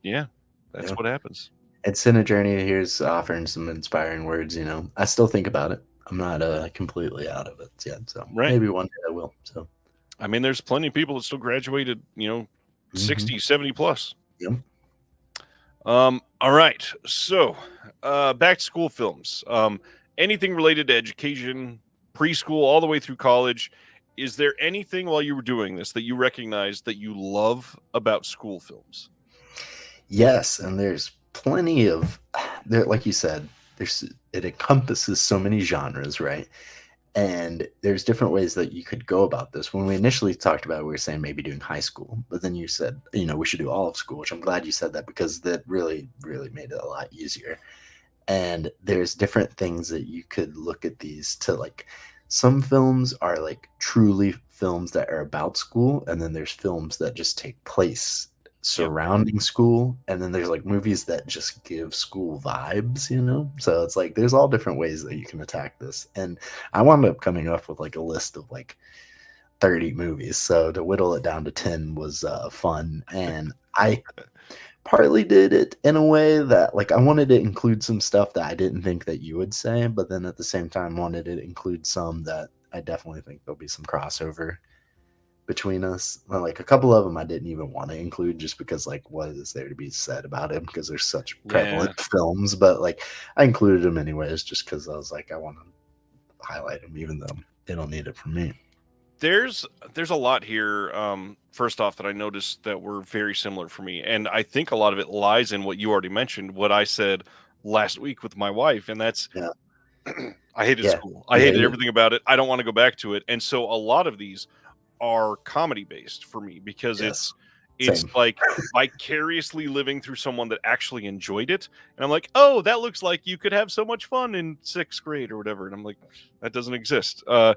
yeah, that's yeah. what happens. It's in a journey. Here's offering some inspiring words. I still think about it. I'm not completely out of it yet. So Right. maybe one day I will. So. I mean, there's plenty of people that still graduated, Hmm. 60, 70 plus. Yep. All right. So, back to school films. Anything related to education, preschool, all the way through college. Is there anything while you were doing this that you recognize that you love about school films? Yes, and there's plenty of there, like you said, there's it encompasses so many genres, right? And there's different ways that you could go about this. When we initially talked about it, we were saying maybe doing high school, but then you said, we should do all of school, which I'm glad you said that because that really, really made it a lot easier. And there's different things that you could look at these to like some films are like truly films that are about school, and then there's films that just take place Yep. surrounding school, and then there's like movies that just give school vibes. So it's like there's all different ways that you can attack this. And I wound up coming up with like a list of like 30 movies. So to whittle it down to 10 was fun. And I partly did it in a way that like I wanted to include some stuff that I didn't think that you would say, but then at the same time wanted to include some that I definitely think there'll be some crossover between us. Well, like a couple of them I didn't even want to include just because like what is there to be said about him because they're such Yeah. prevalent films, but like I included them anyways just because I was like I want to highlight them even though they don't need it from me. There's a lot here. First off, that I noticed that were very similar for me, and I think a lot of it lies in what you already mentioned. What I said last week with my wife, and that's Yeah, I hated yeah, school. I you hated hate it. everything about it. I don't want to go back to it. And so a lot of these are comedy based for me because Yes, it's same. like vicariously living through someone that actually enjoyed it. And I'm like, "Oh, that looks like you could have so much fun in 6th grade or whatever." And I'm like, "That doesn't exist." A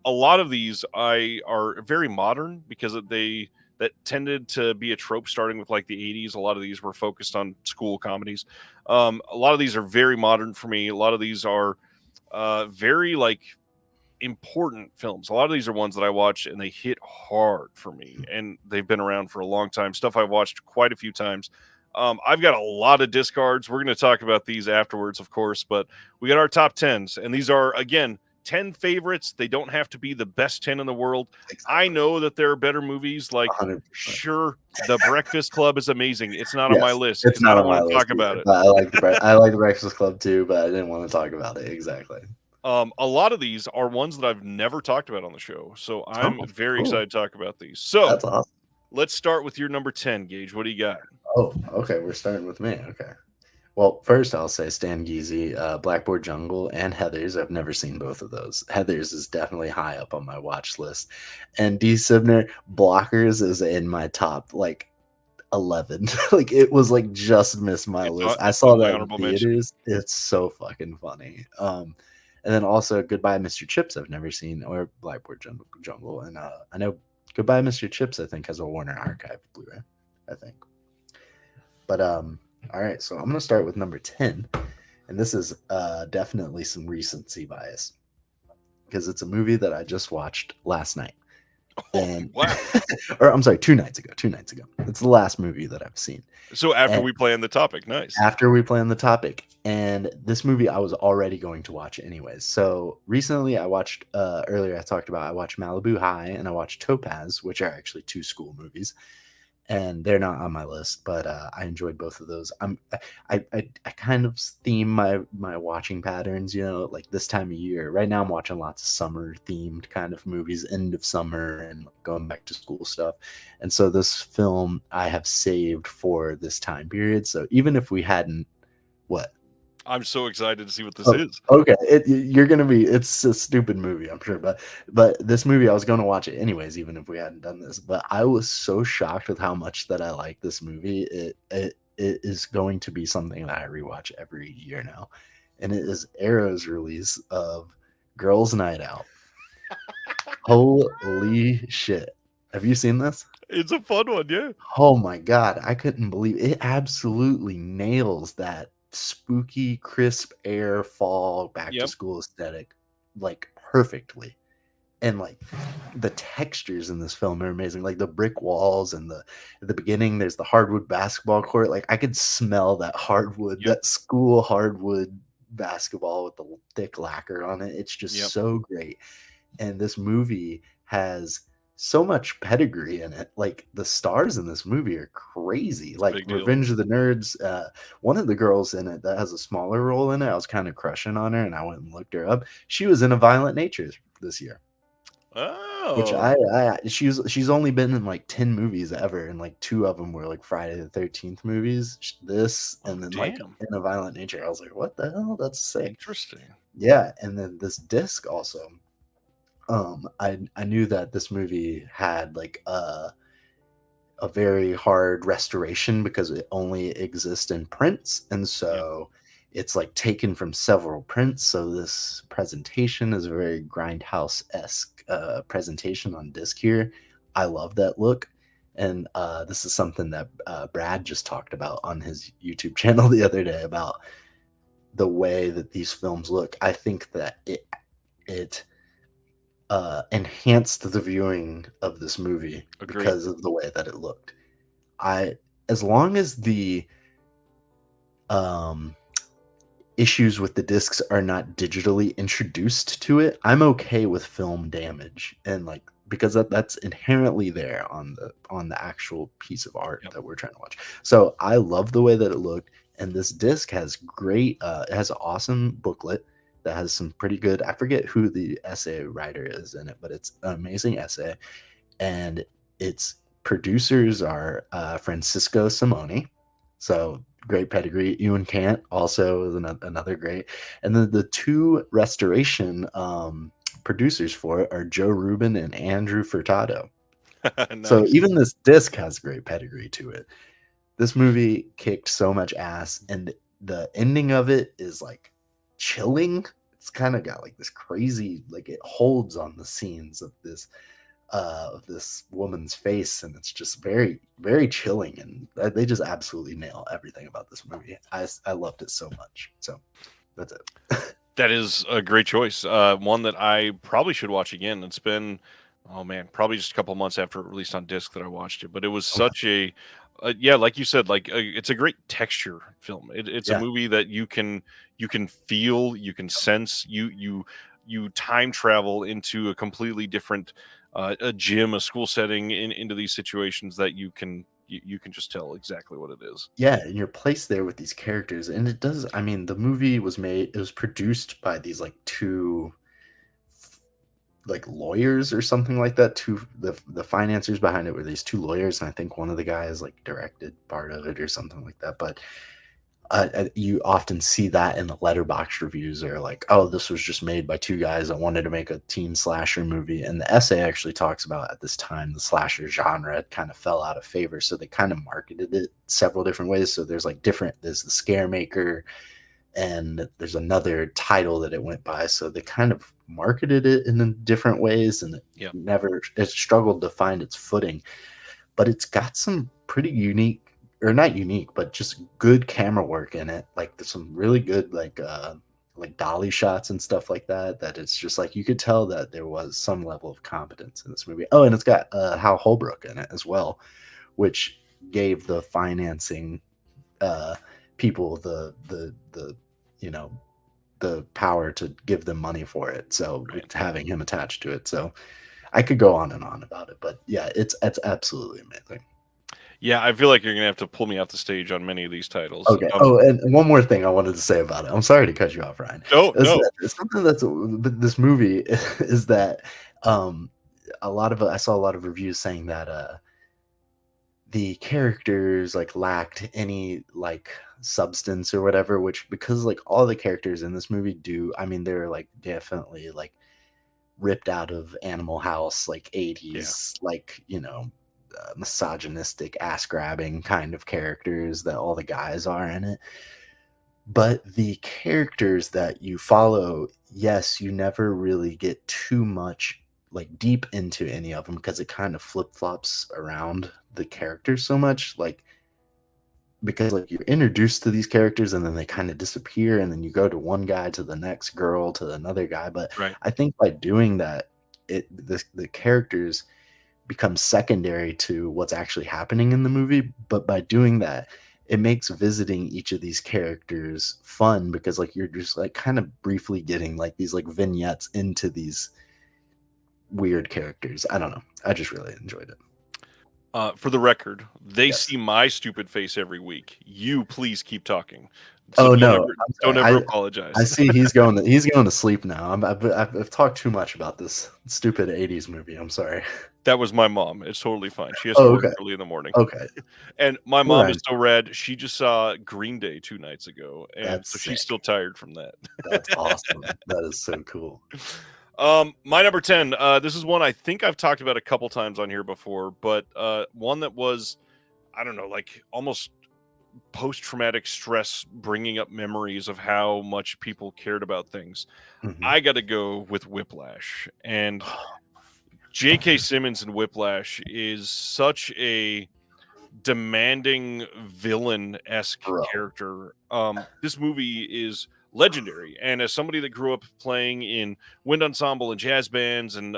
lot of these I are very modern because that tended to be a trope starting with like the 80s. A lot of these were focused on school comedies. A lot of these are very modern for me. A lot of these are very like important films. A lot of these are ones that I watch and they hit hard for me, and they've been around for a long time. Stuff I've watched quite a few times. I've got a lot of discards. We're going to talk about these afterwards, of course, but we got our top tens, and these are again 10 favorites. They don't have to be the best 10 in the world. I Exactly. know that there are better movies. Like, 100%. sure, The Breakfast Club is amazing. It's not on my Yes, list it's because I not don't on my want to talk list about either, it. but I like the Breakfast Club too, but I didn't want to talk about it exactly. A lot of these are ones that I've never talked about on the show, so I'm Oh, very cool. excited to talk about these. So That's awesome. let's start with your number 10, Gage. What do you got? Oh, okay, we're starting with me. Okay. Well, first I'll say Stan Geezy, Blackboard Jungle, and Heathers. I've never seen both of those. Heathers is definitely high up on my watch list, and D. Sibner Blockers is in my top like 11. Like it was like just missed my list. I It's saw on my that in honorable mention. theaters. It's so fucking funny. And then also Goodbye Mr. Chips I've never seen or Blackboard Jungle, and I know Goodbye Mr. Chips I think has a Warner Archive Blu-ray. I think. But all right, so I'm gonna start with number 10, and this is definitely some recency bias because it's a movie that I just watched last night, Oh, and wow. or I'm sorry, 2 nights ago. 2 nights ago. It's the last movie that I've seen. So after And we play on the topic, nice. after we plan the topic, and this movie I was already going to watch anyways. So recently I watched earlier I talked about I watched Malibu High and I watched Topaz, which are actually two school movies. and they're not on my list, but I enjoyed both of those. I kind of theme my watching patterns, like this time of year. Right now, I'm watching lots of summer themed kind of movies, end of summer and going back to school stuff. And so this film I have saved for this time period. So even if we hadn't, what? I'm so excited to see what this Oh, is. okay. You're gonna be. It's a stupid movie, I'm sure, but this movie I was gonna watch it anyways, even if we hadn't done this. But I was so shocked with how much that I like this movie. It is going to be something that I rewatch every year now, and it is Arrow's release of Girls' Night Out. Holy shit! Have you seen this? It's a fun one, yeah. Oh my god, I couldn't believe it. It absolutely nails that spooky, crisp air fall back to Yep. school aesthetic like perfectly. And like the textures in this film are amazing. Like the brick walls and at the beginning there's the hardwood basketball court. Like I could smell that hardwood, Yep. that school hardwood basketball with the thick lacquer on it. It's just Yep. so great. And this movie has so much pedigree in it. Like the stars in this movie are crazy. It's a Like big deal. Revenge of the Nerds, one of the girls in it that has a smaller role in it, I was kind of crushing on her, and I went and looked her up. She was in A Violent Nature this year, which Oh. she's only been in like 10 movies ever, and like two of them were like Friday the 13th movies. This Oh, and then like damn. in A Violent Nature, I was like, what the hell? That's sick. Interesting. Yeah, and then this disc also. I knew that this movie had like a very hard restoration because it only exists in prints, and Yep. so it's like taken from several prints. So this presentation is a very grindhouse-esque presentation on disc here. I love that look, and this is something that Brad just talked about on his YouTube channel the other day about the way that these films look. I think that it enhanced the viewing of this movie Agreed. because of the way that it looked. As long as the um, issues with the discs are not digitally introduced to it, I'm okay with film damage, and like because that's inherently there on the actual piece of art Yep. that we're trying to watch. So I love the way that it looked, and this disc has great. It has an awesome booklet that has some pretty good. I forget who the essay writer is in it, but it's an amazing essay, and its producers are Francisco Simone, so great pedigree. Ewan Cant also is another great, and then the two restoration producers for it are Joe Rubin and Andrew Furtado. So Nice. even this disc has great pedigree to it. This movie kicked so much ass, and the ending of it is like chilling. It's kind of got like this crazy, like it holds on the scenes of this woman's face, and it's just very, very chilling, and they just absolutely nail everything about this movie. I loved it so much. So that's it. That is a great choice. One that I probably should watch again. It's been, oh man, probably just a couple months after it released on disc that I watched it. But it was Okay. such yeah, like you said, like it's a great texture film. It's a Yeah. movie that you can feel, you can sense, you time travel into a completely different a gym, a school setting, into these situations that you can just tell exactly what it is. Yeah, and you're placed there with these characters, and it does. I mean, the movie was made. It was produced by these like two like lawyers or something like that. Two the financiers behind it were these two lawyers, and I think one of the guys like directed part of it or something like that. But you often see that in the letterbox reviews are like, oh, this was just made by two guys that wanted to make a teen slasher movie. And the essay actually talks about at this time the slasher genre kind of fell out of favor, so they kind of marketed it several different ways. So there's like there's the scare maker, and there's another title that it went by, so they kind of marketed it in different ways, and Yep. it struggled to find its footing. But it's got some pretty unique, or not unique, but just good camera work in it. Like there's some really good like dolly shots and stuff like that. That it's just like you could tell that there was some level of competence in this movie. Oh, and it's got Hal Holbrook in it as well, which gave the financing uh, people the you know the power to give them money for it. So Right. having him attached to it. So I could go on and on about it, but yeah, it's absolutely amazing. Yeah, I feel like you're gonna have to pull me off the stage on many of these titles. Okay. Oh, and one more thing I wanted to say about it. I'm sorry to cut you off, Ryan. No, Is no, that something that's this movie is that um I saw a lot of reviews saying that the characters like lacked any like substance or whatever, which because like all the characters in this movie do, I mean, they're like definitely like ripped out of Animal House, like yeah, 80s, like, misogynistic, ass grabbing kind of characters that all the guys are in it. But the characters that you follow, yes, you never really get too much like deep into any of them because it kind of flip flops around the characters so much. Like, because like you're introduced to these characters and then they kind of disappear and then you go to one guy to the next girl to another guy, but right. I think by doing that the characters become secondary to what's actually happening in the movie, but by doing that it makes visiting each of these characters fun because like you're just like kind of briefly getting like these like vignettes into these weird characters. I don't know, I just really enjoyed it. For the record, they Yes. see my stupid face every week. You please keep talking. So Oh don't no, ever I'm don't sorry. ever I apologize. see he's going to sleep now. I've talked too much about this stupid '80s movie. I'm sorry. That was my mom. It's totally fine. She has to Oh, work okay. early in the morning. Okay. And my Well, mom is then, so rad. She just saw Green Day 2 nights ago, and that's so she's still sick. tired from that. That's awesome. That is so cool. My number 10, this is one I think I've talked about a couple times on here before, but one that was, I don't know, like almost post-traumatic stress bringing up memories of how much people cared about things. Mhm. I got to go with Whiplash. And J.K. Simmons in Whiplash is such a demanding villain-esque Bro. character. This movie is legendary, and as somebody that grew up playing in wind ensemble and jazz bands, and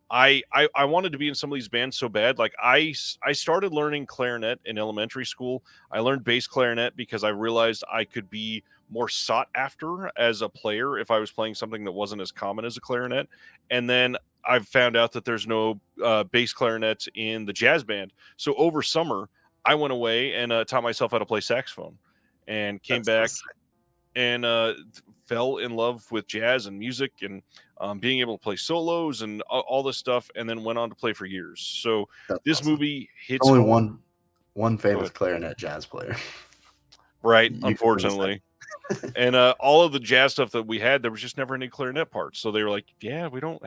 I wanted to be in some of these bands so bad. Like I started learning clarinet in elementary school. I learned bass clarinet because I realized I could be more sought after as a player if I was playing something that wasn't as common as a clarinet. And then I've found out that there's no bass clarinet in the jazz band. So over summer, I went away and taught myself how to play saxophone, and came That's so back sick. and fell in love with jazz and music and being able to play solos and all this stuff, and then went on to play for years. So That's this awesome. movie hits Only home. one Go famous ahead. clarinet jazz player. Right, You can win a unfortunately. second. And all of the jazz stuff that we had, there was just never any clarinet parts. So they were like, "Yeah, we don't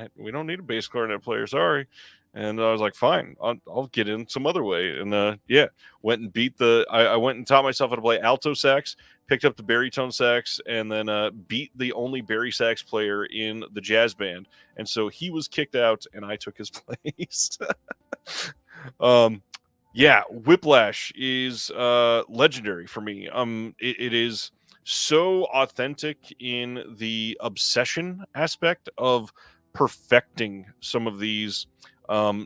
need a bass clarinet player. Sorry." And I was like, "Fine, I'll get in some other way." And yeah, went and beat the. I went and taught myself how to play alto sax, picked up the baritone sax, and then beat the only bari sax player in the jazz band. And so he was kicked out, and I took his place. um, yeah, Whiplash is legendary for me. It is so authentic in the obsession aspect of perfecting some of these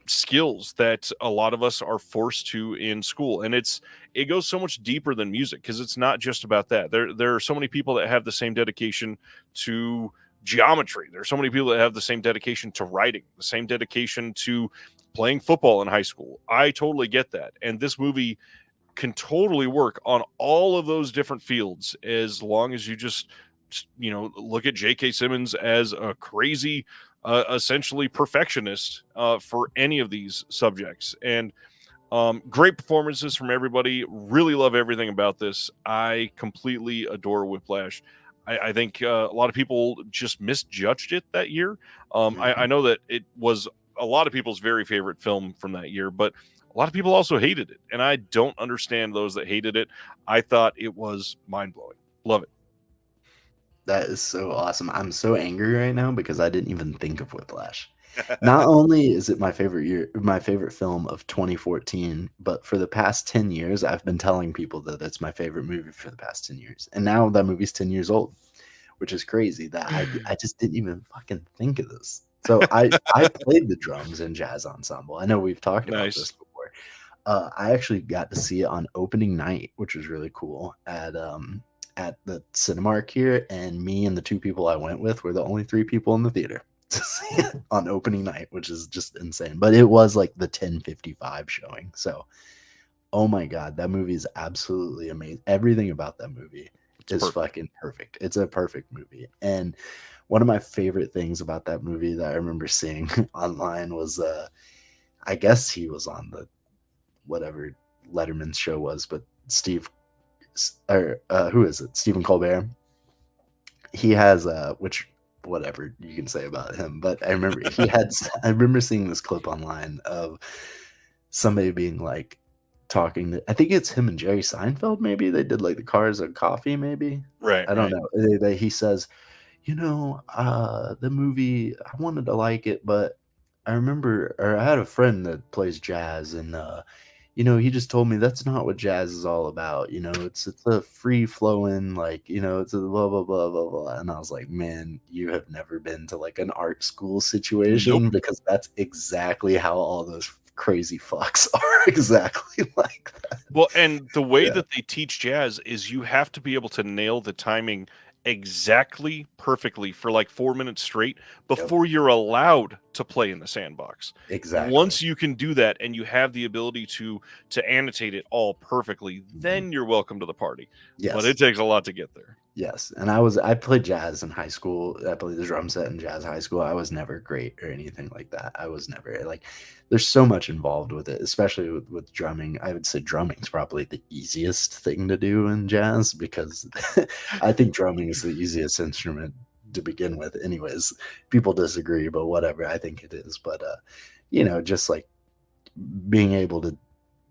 skills that a lot of us are forced to in school. And it goes so much deeper than music because it's not just about that. There are so many people that have the same dedication to geometry. There are so many people that have the same dedication to writing, the same dedication to playing football in high school. I totally get that. And this movie can totally work on all of those different fields as long as you just look at J.K. Simmons as a crazy essentially perfectionist for any of these subjects. And great performances from everybody. Really love everything about this. I completely adore Whiplash. I think a lot of people just misjudged it that year. I Mhm. know that it was a lot of people's very favorite film from that year, but a lot of people also hated it. And I don't understand those that hated it. I thought it was mind blowing. Love it. That is so awesome. I'm so angry right now because I didn't even think of Whiplash. Not only is it my favorite film of 2014, but for the past 10 years, I've been telling people that it's my favorite movie for the past 10 years. And now that movie's 10 years old, which is crazy that I just didn't even fucking think of this. So I played the drums in jazz ensemble. I know we've talked about this Nice. before. I actually got to see it on opening night, which was really cool at the Cinemark here, and me and the two people I went with were the only three people in the theater to see it on opening night, which is just insane. But it was like the 10:55 showing, so Oh my god, that movie is absolutely amazing. Everything about that movie It's is perfect. fucking perfect. It's a perfect movie. And one of my favorite things about that movie that I remember seeing online was I guess he was on the whatever Letterman's show was, but or who is it? Stephen Colbert. He has which whatever you can say about him, but I remember he had I remember seeing this clip online of somebody being like talking to, I think it's him and Jerry Seinfeld, maybe they did like the Cars of Coffee, maybe. Right, I don't right. know. He says, the movie, I wanted to like it, but I remember, or I had a friend that plays jazz, and he just told me that's not what jazz is all about. It's a free flowing, like, it's a blah blah blah blah blah. And I was like, man, you have never been to like an art school Nope. situation, because that's exactly how all those crazy fucks are exactly like that. Well, and the way Yeah. that they teach jazz is you have to be able to nail the timing exactly perfectly for like 4 minutes straight Yep. before you're allowed to play in the sandbox. Exactly. Once you can do that and you have the ability to annotate it all perfectly, Mhm. then you're welcome to the party. But Yes. it takes a lot to get there. Yes, and I played jazz in high school. I played the drum set in jazz high school. I was never great or anything like that. I was never like, there's so much involved with it, especially with drumming. I would say drumming's probably the easiest thing to do in jazz, because I think drumming is the easiest instrument to begin with. Anyways, people disagree, but whatever. I think it is. But just like being able to,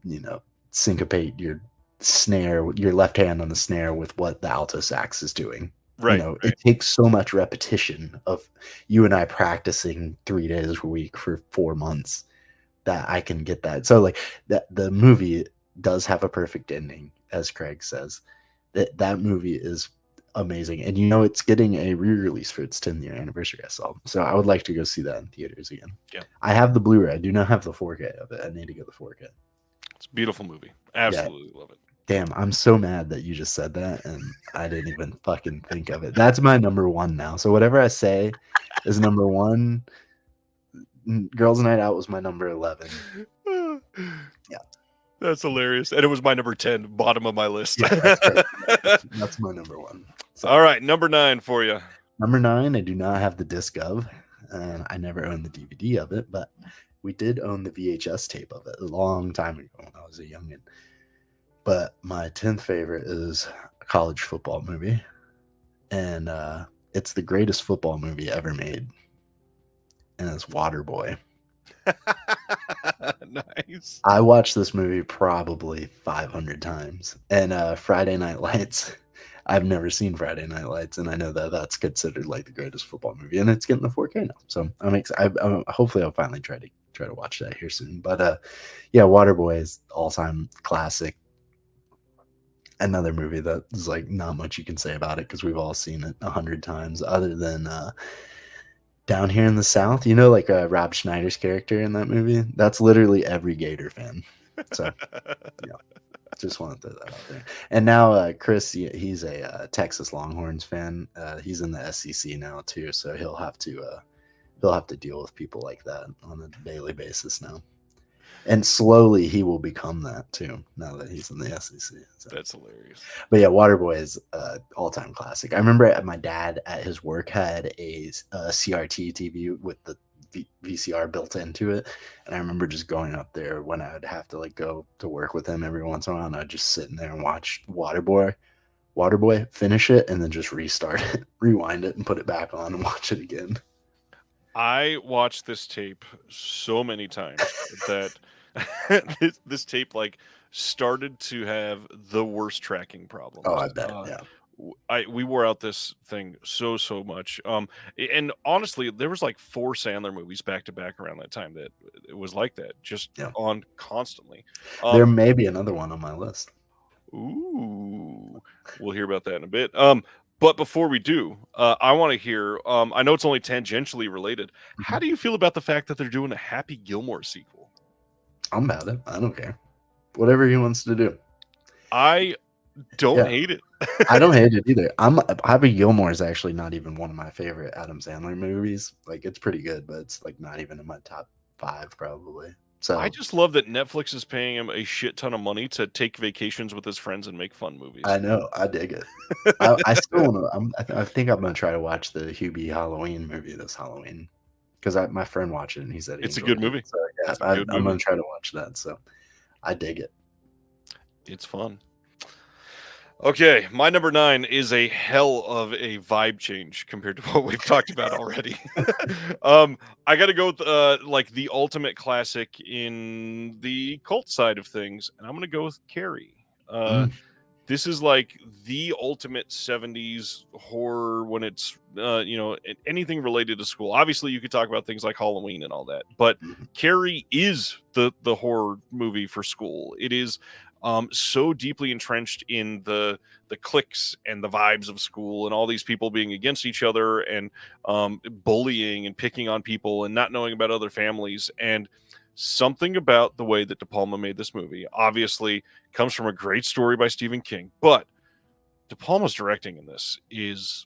you know, syncopate your left hand on the snare with what the alto sax is doing. Right, It right. takes so much repetition of you and I practicing 3 days a week for 4 months that I can get that. So like that the movie does have a perfect ending, as Craig says. That movie is amazing. And it's getting a re-release for its 10th year anniversary, I saw. So I would like to go see that in theaters again. Yeah. I have the Blu-ray. I do not have the 4K of it. I need to get the 4K. It's a beautiful movie. Yeah. Absolutely love it. Damn, I'm so mad that you just said that and I didn't even fucking think of it. That's my number one now. So whatever I say is number one. Girls Night Out was my number 11. Yeah. That's hilarious. And it was my number 10, bottom of my list. Yeah, that's great. That's my number one. So All right, number 9 for you. number 9, I do not have the disc of, and I never owned the DVD of it, but we did own the VHS tape of it a long time ago when I was a youngin'. But my 10th favorite is a college football movie, and it's the greatest football movie ever made, and it's Waterboy. Nice. I watched this movie probably 500 times, and Friday Night Lights. I've never seen Friday Night Lights, and I know that that's considered like the greatest football movie, and it's getting the 4K now. So I'm excited. Hopefully, I'll finally try to watch that here soon. But yeah, Waterboy is all-time classic. Another movie that is like not much you can say about it because we've all seen it 100 times, other than Down Here in the South. Like Rob Schneider's character in that movie. That's literally every Gator fan. So yeah, just want to throw that out there. And now Chris, he's a Texas Longhorns fan. He's in the SEC now too, so he'll have to deal with people like that on a daily basis now. And slowly he will become that too, now that he's in the SEC. So. That's hilarious. But yeah, Waterboy is all-time classic. I remember my dad at his work had a CRT TV with the VCR built into it, and I remember just going up there when I would have to like go to work with him every once in a while, and I'd just sit in there and watch Waterboy, finish it, and then just restart it, rewind it, and put it back on and watch it again. I watched this tape so many times that this tape like started to have the worst tracking problems. Oh, I bet. Yeah. We wore out this thing so much. And honestly, there was like 4 Sandler movies back to back around that time that it was like that, just Yeah. on constantly. There may be another one on my list. Ooh, we'll hear about that in a bit. But before we do, I want to hear. I know it's only tangentially related. How do you feel about the fact that they're doing a Happy Gilmore sequel? I'm about it. I don't care. Whatever he wants to do. I don't hate it. I don't hate it either. Happy Gilmore is actually not even one of my favorite Adam Sandler movies. Like, it's pretty good, but it's like not even in my top 5 probably. So I just love that Netflix is paying him a shit ton of money to take vacations with his friends and make fun movies. I know, I dig it. I still want to. I think I'm gonna try to watch the Hubie Halloween movie this Halloween because my friend watched it and he said he It's a good enjoyed it. movie. So yeah, It's a good I'm movie. gonna try to watch that. So I dig it. It's fun. Okay, my number 9 is a hell of a vibe change compared to what we've talked about already. I gotta go with, like, the ultimate classic in the cult side of things, and I'm gonna go with Carrie. Mm, This is, like, the ultimate '70s horror when it's, anything related to school. Obviously, you could talk about things like Halloween and all that, but mhm. Carrie is the horror movie for school. It is so deeply entrenched in the cliques and the vibes of school and all these people being against each other and bullying and picking on people and not knowing about other families. And something about the way that De Palma made this movie obviously comes from a great story by Stephen King, but De Palma's directing in this is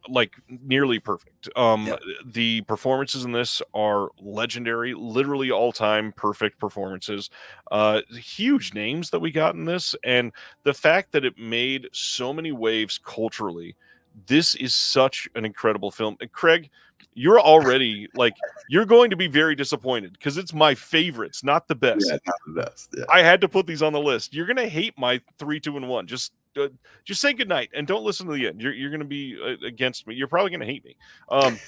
like nearly perfect. Yeah. The performances in this are legendary, literally all-time perfect performances. Huge names that we got in this, and the fact that it made so many waves culturally. This is such an incredible film. And Craig, you're already like you're going to be very disappointed because it's my favorites, not the best. Yeah, not the best. Yeah. I had to put these on the list. You're gonna hate my 3, 2, and 1. Just say goodnight and don't listen to the end. You're gonna be against me. You're probably gonna hate me. Um,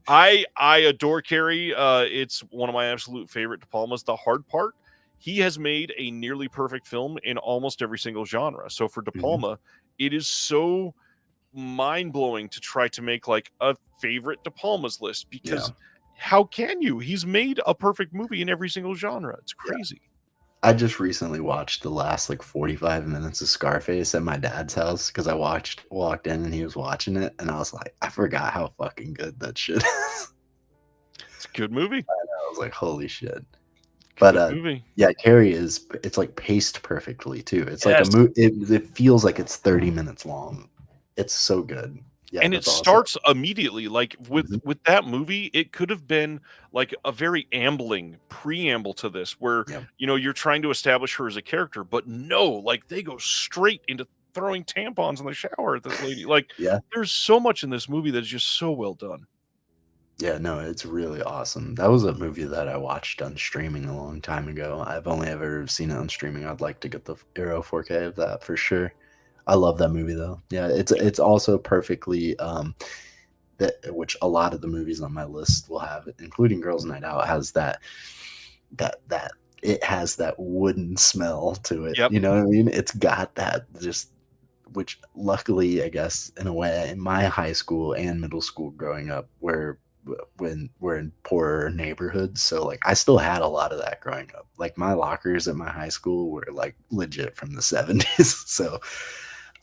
I adore Carrie. It's one of my absolute favorite De Palmas. The hard part, he has made a nearly perfect film in almost every single genre. So for De Mhm. Palma, it is so mind blowing to try to make like a favorite De Palma's list Yeah. because how can you? He's made a perfect movie in every single genre. It's Yeah. crazy. I just recently watched the last like 45 minutes of Scarface at my dad's house because I walked in and he was watching it and I was like, I forgot how fucking good that shit is. It's a good movie. I was like, holy shit. But Good movie. yeah, Carrie it's like paced perfectly too. It's like a Yes. it feels like it's 30 minutes long. It's so good. Yeah, And it that's awesome. starts immediately. Like Mhm. with that movie, it could have been like a very ambling preamble to this, where Yeah. you're trying to establish her as a character, but no, like they go straight into throwing tampons in the shower at this lady. Like Yeah. there's so much in this movie that's just so well done. Yeah, no, it's really awesome. That was a movie that I watched on streaming a long time ago. I've only ever seen it on streaming. I'd like to get the Aero 4K of that for sure. I love that movie though. Yeah, it's also perfectly that which a lot of the movies on my list will have it, including Girls Night Out, has that it has that wooden smell to it. Yep. You know what I mean? It's got that just which luckily, I guess, in a way, in my high school and middle school growing up, where when we're in poorer neighborhoods, so like I still had a lot of that growing up. Like my lockers at my high school were like legit from the 70s. So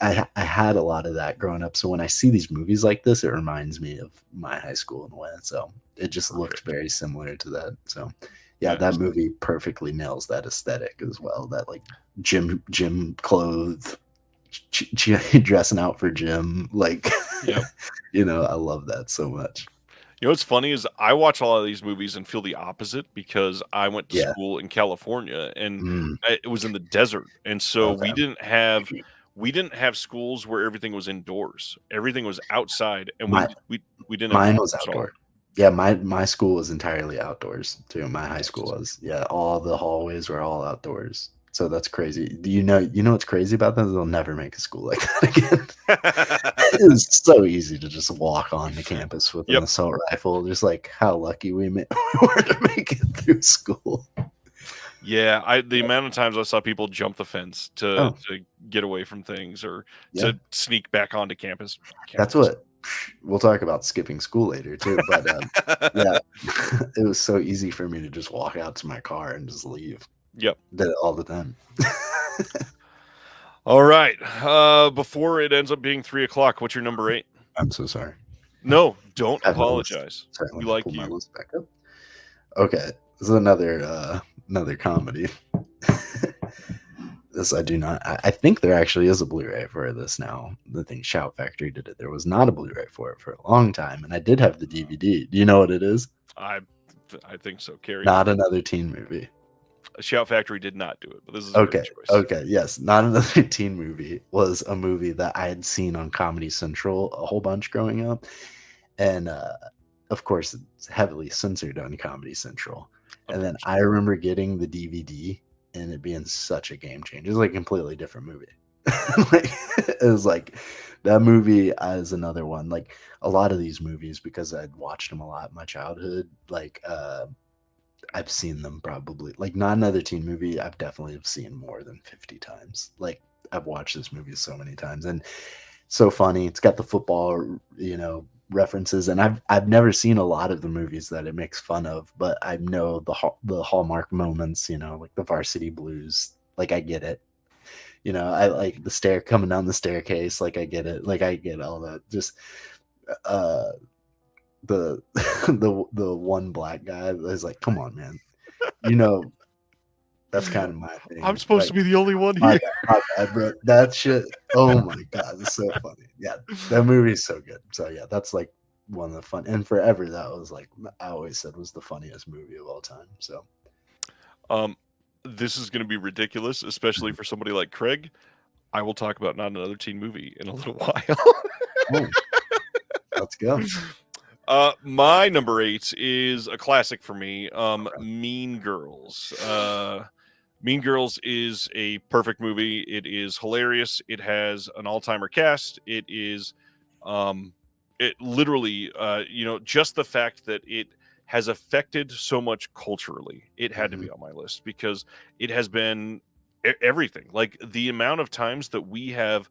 I had a lot of that growing up. So when I see these movies like this, it reminds me of my high school in a way. So it just looked Perfect. very similar to that. So yeah, that Yes. movie perfectly nails that aesthetic as well. That like gym clothes, dressing out for gym, like Yep. I love that so much. What's funny is I watch a lot of these movies and feel the opposite because I went to Yeah. school in California and Mm, it was in the desert, and so okay. we didn't have schools where everything was indoors. Everything was outside, and My we didn't have Mine was bathrooms at all. outdoor. Yeah, my school was entirely outdoors too. My high school Yes. was. Yeah, all the hallways were all outdoors. So that's crazy. Do you know what's crazy about that? They'll never make a school like that again. It was so easy to just walk on the campus with an Yep. assault rifle. Just like how lucky we were to make it through school. Yeah, the amount of times I saw people jump the fence to Oh, get away from things or yeah. to sneak back onto campus. That's Countless. what we'll talk about skipping school later too, but, yeah, it was so easy for me to just walk out to my car and just leave. Yep. Did it all the time. All right. Before it ends up being 3 o'clock, what's your number 8? I'm so sorry. No, don't I have my list. apologize. Sorry, We let me pull like my you. list back up. Okay, this is another comedy. This I do not. I think there actually is a Blu-ray for this now. The thing Shout Factory did it. There was not a Blu-ray for it for a long time, and I did have the DVD. Do you know what it is? I I think so. Carrie on. Not another teen movie. Shout Factory did not do it, but this is a Okay. great choice. Okay. Yes. Not another teen movie was a movie that I had seen on Comedy Central a whole bunch growing up. And of course, it's heavily censored on Comedy Central. And then I remember getting the DVD and it being such a game changer. It was like a completely different movie. Like, it was like that movie is another one. Like a lot of these movies, because I'd watched them a lot in my childhood, like I've seen them probably like not another teen movie. I've definitely have seen more than 50 times. Like I've watched this movie so many times and so funny. It's got the football, references, and I've never seen a lot of the movies that it makes fun of, but I know the hallmark moments, like the Varsity Blues. Like I get it. I like the stair coming down the staircase. Like I get it. Like I get all that. Just the the one black guy is like, come on, man. That's kind of my thing. I'm supposed to be the only one my here. bad, bro. That shit. Oh my god, it's so funny. Yeah, that movie is so good. So yeah, that's like one of the fun. And forever, that was like I always said was the funniest movie of all time. So, this is going to be ridiculous, especially for somebody like Craig. I will talk about Not Another Teen Movie in a little while. Let's go. My number 8 is a classic for me. Mean Girls. Mean Girls is a perfect movie. It is hilarious. It has an all-timer cast. It is, it literally, just the fact that it has affected so much culturally. It had to be on my list because it has been everything. Like the amount of times that we have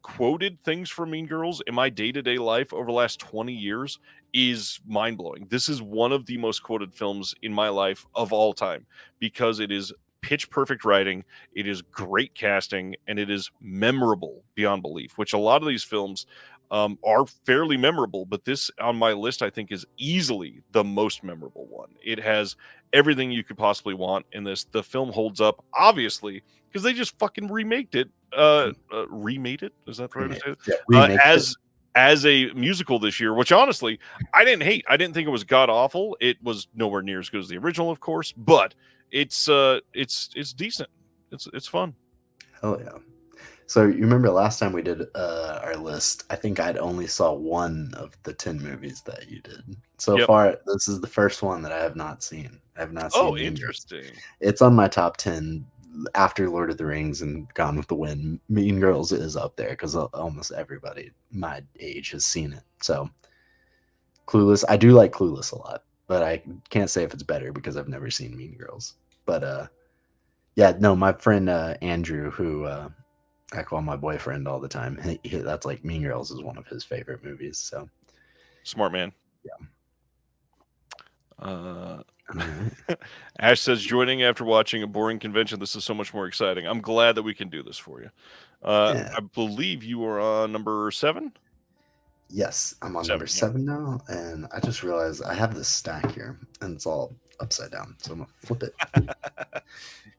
quoted things from Mean Girls in my day-to-day life over the last 20 years is mind-blowing. This is one of the most quoted films in my life of all time because it is pitch perfect writing, it is great casting, and it is memorable beyond belief, which a lot of these films are fairly memorable, but this on my list I think is easily the most memorable one. It has everything you could possibly want in this. The film holds up, obviously, because they just fucking remaked it. Remade it? Is that the right way to say it? Yeah, as a musical this year, which honestly I didn't hate. I didn't think it was god awful. It was nowhere near as good as the original, of course, but it's decent. It's fun. Oh yeah. So you remember last time we did our list, I think I'd only saw one of the 10 movies that you did. So far, this is the first one that I have not seen. I have not seen. Oh, interesting. It's on my top 10 after Lord of the Rings and Gone with the Wind. Mean Girls is up there because almost everybody my age has seen it. So Clueless, I do like Clueless a lot, but I can't say if it's better because I've never seen Mean Girls. But yeah, no, my friend Andrew, who I call my boyfriend all the time. That's like Mean Girls is one of his favorite movies. So smart man. Yeah. Ash says joining after watching a boring convention. This is so much more exciting. I'm glad that we can do this for you. I believe you are on number 7. Yes, I'm on number 7 now, and I just realized I have this stack here, and it's all upside down. So I'm gonna flip it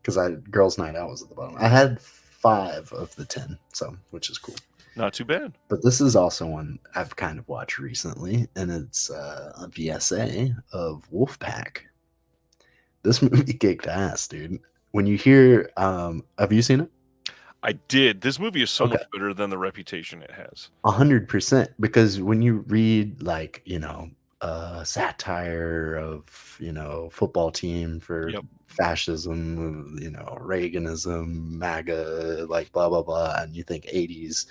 because Girls' Night Out was at the bottom. I had 5 of the 10, so which is cool. Not too bad. But this is also one I've kind of watched recently, and it's a VSA of Wolfpack. This movie kicked ass, dude. When you hear, have you seen it? I did. This movie is so much better than the reputation it has. 100%, because when you read like satire of football team for fascism, Reaganism, MAGA, like blah blah blah, and you think 80s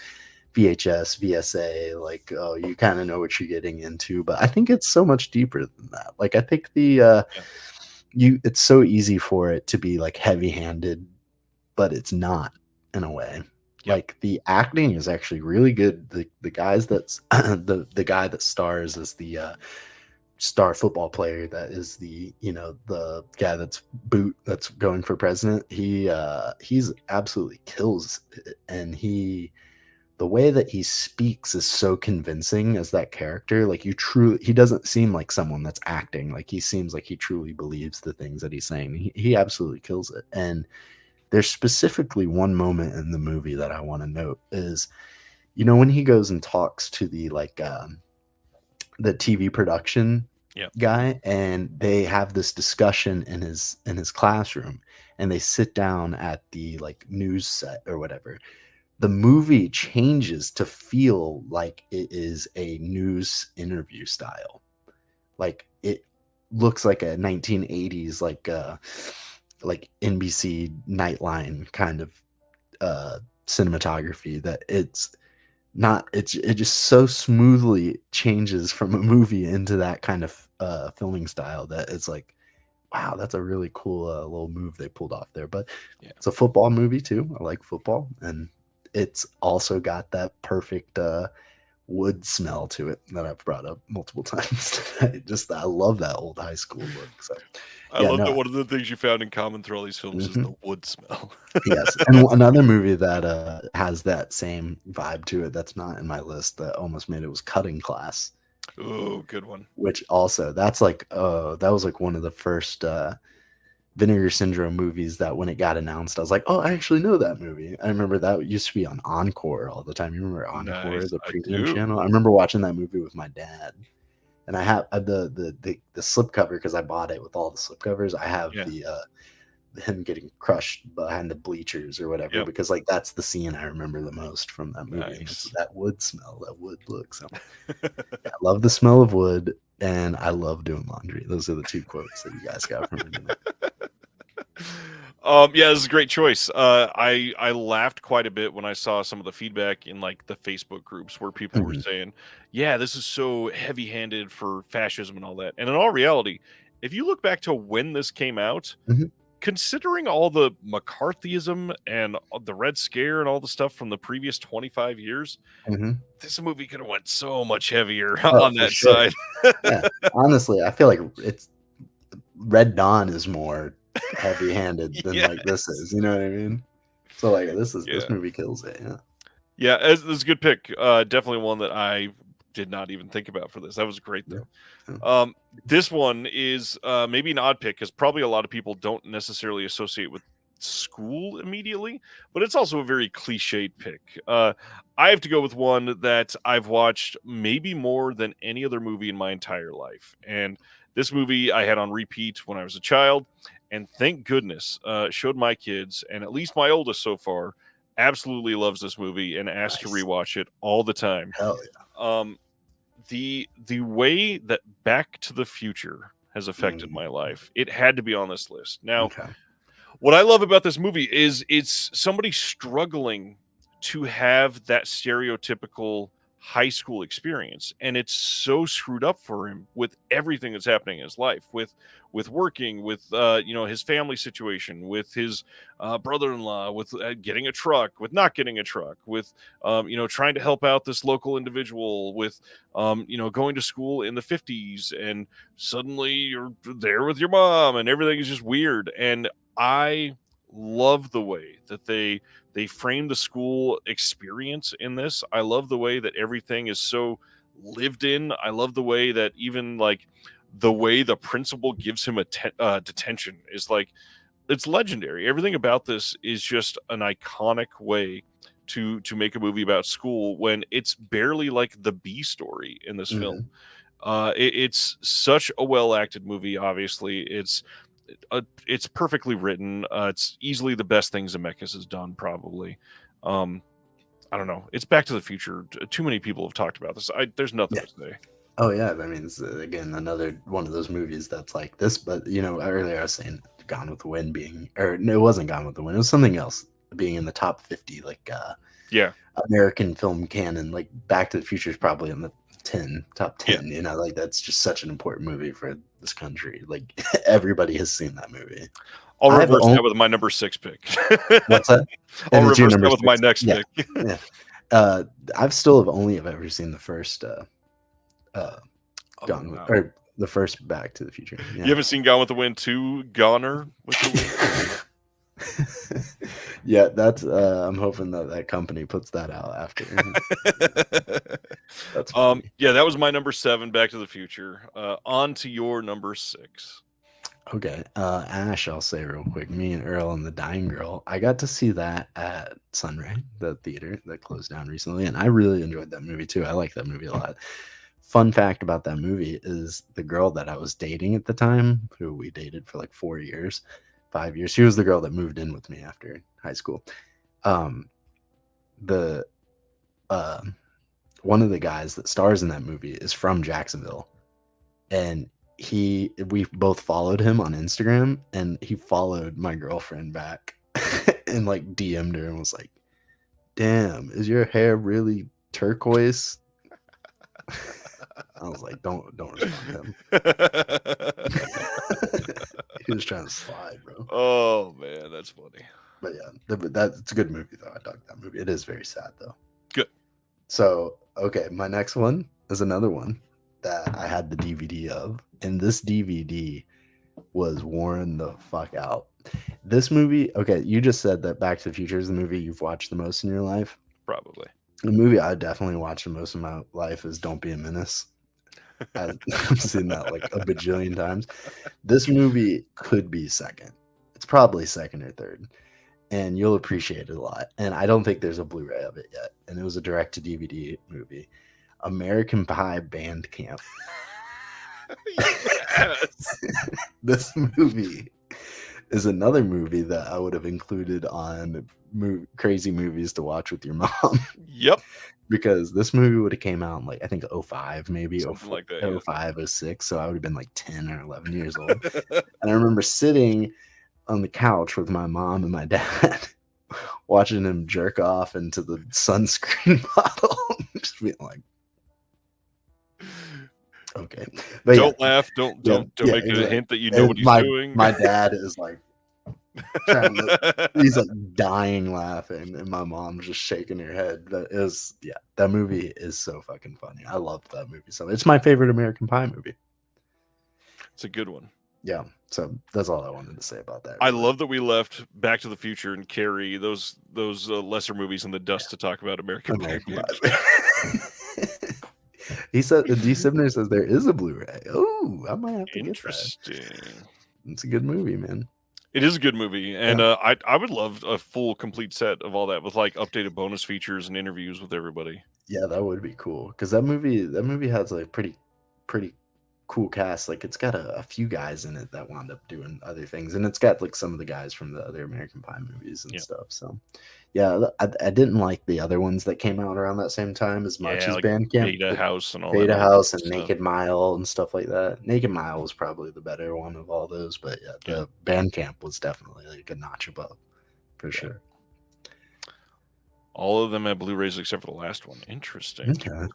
VHS, VSA, like, oh, you kind of know what you're getting into. But I think it's so much deeper than that. Like, I think it's so easy for it to be like heavy-handed, but it's not in a way. Like the acting is actually really good. The guys that's the guy that stars as the star football player that is the guy that's going for president. He's absolutely kills it, and the way that he speaks is so convincing as that character. Like he doesn't seem like someone that's acting. Like he seems like he truly believes the things that he's saying. He absolutely kills it. And there's specifically one moment in the movie that I want to note is, when he goes and talks to the TV production Yeah. guy, and they have this discussion in his classroom, and they sit down at the like news set or whatever. The movie changes to feel like it is a news interview style. Like it looks like a 1980s like NBC Nightline kind of cinematography, that it just so smoothly changes from a movie into that kind of filming style that it's like, wow, that's a really cool little move they pulled off there. But Yeah. it's a football movie too. I like football, and it's also got that perfect wood smell to it that I've brought up multiple times tonight. Just I love that old high school look. So I yeah, love that no. one of the things you found in common through all these films is Mhm. the wood smell. Yes, and another movie that has that same vibe to it that's not in my list that almost made it was Cutting Class, Oh, good one. which also that's like that was like one of the first Vinegar Syndrome movies that when it got announced, I was like, oh, I actually know that movie. I remember that used to be on Encore all the time. You remember Encore, Nice. the I premium do. channel? I remember watching that movie with my dad. And I have the slipcover because I bought it with all the slipcovers. I have Yeah. the him getting crushed behind the bleachers or whatever, Yep. because like that's the scene I remember the most from that movie, and it's Nice. that wood smell, that wood look. So yeah, I love the smell of wood, and I love doing laundry. Those are the two quotes that you guys got from me tonight. Yeah, this is a great choice. I laughed quite a bit when I saw some of the feedback in like the Facebook groups where people were Mhm, saying, "Yeah, this is so heavy-handed for fascism and all that." And in all reality, if you look back to when this came out, mhm, considering all the McCarthyism and the Red Scare and all the stuff from the previous 25 years, mhm. this movie could have went so much heavier Oh, on for that sure. side. Yeah, honestly, I feel like it's Red Dawn is more heavy-handed than like this Yes. is. You know what I mean? So like this Yeah. movie kills it. Yeah. Yeah, it's a good pick. Definitely one that I did not even think about for this. That was great Yeah. though. Yeah. This one is maybe an odd pick because probably a lot of people don't necessarily associate with school immediately, but it's also a very cliched pick. I have to go with one that I've watched maybe more than any other movie in my entire life, and this movie I had on repeat when I was a child, and thank goodness showed my kids, and at least my oldest so far absolutely loves this movie and asks to Nice. rewatch it all the time. Hell Um, the way that Back to the Future has yeah. affected my life, it had to be on this list. Now, Okay. what I love about this movie is it's somebody struggling to have that stereotypical high school experience, and it's so screwed up for him with everything that's happening in his life, with working, with his family situation, with his brother-in-law, with getting a truck, with not getting a truck, with trying to help out this local individual, with going to school in the 50s, and suddenly you're there with your mom and everything is just weird. And I love the way that they frame the school experience in this. I love the way that everything is so lived in. I love the way that even like the way the principal gives him a detention is like it's legendary. Everything about this is just an iconic way to make a movie about school when it's barely like the B story in this film. Mhm. It's such a well acted movie. Obviously, it's perfectly written. It's easily the best thing Zemeckis has done, probably. Um, I don't know. It's Back to the Future. Too many people have talked about this. There's nothing Yeah. to say. Oh yeah. I mean, it's again another one of those movies that's like this. But earlier I was saying Gone with the Wind being, or no, it wasn't Gone with the Wind. It was something else being in the top 50, like Yeah, American film canon. Like Back to the Future is probably in the top yeah. 10. Like that's just such an important movie for this country. Like everybody has seen that movie. I'll I've reverse that only with my number six pick. What's that? I'll And it's your reverse number that with my 6. next Yeah, pick. yeah. Uh, I've still have only have ever seen the first uh, Oh Gone with, wow. or the first Back to the Future. You Yeah. haven't seen Gone with the Wind 2, Goner with the Wind? Yeah, that's I'm hoping that company puts that out after. That's funny. Yeah, that was my number 7, Back to the Future. On to your number 6. Okay, Ash, I'll say real quick. Me and Earl and the Dying Girl. I got to see that at Sunray, the theater that closed down recently, and I really enjoyed that movie too. I like that movie a lot. Fun fact about that movie is the girl that I was dating at the time, who we dated for like 4 years, 5 years. She was the girl that moved in with me after high school. Um, the uh, One of the guys that stars in that movie is from Jacksonville, and we both followed him on Instagram, and he followed my girlfriend back and like DM'd her and was like, "Damn, is your hair really turquoise?" I was like, don't respond to him. He was trying to slide, bro. Oh man, that's funny. But yeah, that's a good movie though. I dug that movie. It is very sad though. Good. So okay, my next one is another one that I had the DVD of, and this DVD was worn the fuck out. This movie, okay, you just said that Back to the Future is the movie you've watched the most in your life. Probably. The movie I definitely watched the most in my life is Don't Be a Menace. I've seen that like a bajillion times. This movie could be second. It's probably second or third. And you'll appreciate it a lot. And I don't think there's a Blu-ray of it yet. And it was a direct-to-DVD movie. American Pie Band Camp. Yes. This movie is another movie that I would have included on crazy movies to watch with your mom. Yep. Because this movie would have came out in like, I think 05, maybe Something like that, yeah. 05, 06. So I would have been like 10 or 11 years old. And I remember sitting on the couch with my mom and my dad watching him jerk off into the sunscreen bottle. Just being like, okay. But don't laugh. Don't make it a hint that you know what he's doing. My dad is like, he's like dying laughing, and my mom's just shaking her head. But that movie is so fucking funny. I loved that movie. So it's my favorite American Pie movie. It's a good one. Yeah. So that's all I wanted to say about that. I love that we left Back to the Future and Carrie, those lesser movies in the dust to talk about American Pie. He said the D Sibner says there is a Blu-ray. Oh, I might have to get that. Interesting. It's a good movie, man. It is a good movie, and I would love a full, complete set of all that with like updated bonus features and interviews with everybody. Yeah, that would be cool because that movie has like pretty cool cast. Like it's got a few guys in it that wound up doing other things, and it's got like some of the guys from the other American Pie movies and stuff. So yeah, I didn't like the other ones that came out around that same time as much as like Bandcamp, Beta House and all Beta that House and Naked Mile and stuff like that. Naked Mile was probably the better one of all those, but the Bandcamp was definitely like a notch above for sure. All of them have Blu-rays except for the last one. Interesting. Okay.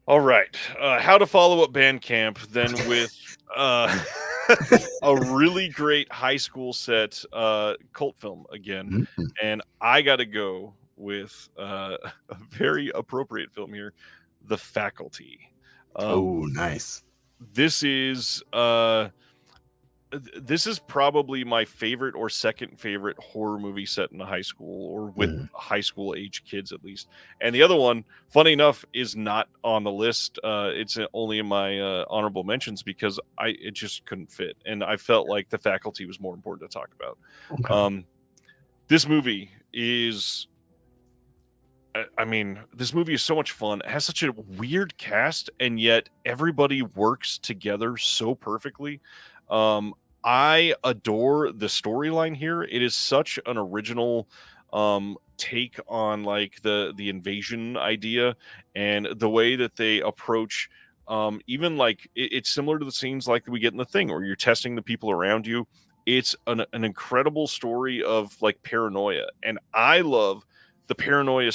All right. How to follow up Bandcamp then with a really great high school set cult film again. Mm-hmm. And I got to go with a very appropriate film here, The Faculty. Oh, nice. This is probably my favorite or second favorite horror movie set in a high school or with high school age kids at least. And the other one, funny enough, is not on the list. It's only in my honorable mentions because it just couldn't fit. And I felt like The Faculty was more important to talk about. Okay. This movie is, this movie is so much fun. It has such a weird cast, and yet everybody works together so perfectly. I adore the storyline here. It is such an original take on like the invasion idea and the way that they approach even like it's similar to the scenes like we get in The Thing where you're testing the people around you. It's an incredible story of like paranoia, and I love the paranoia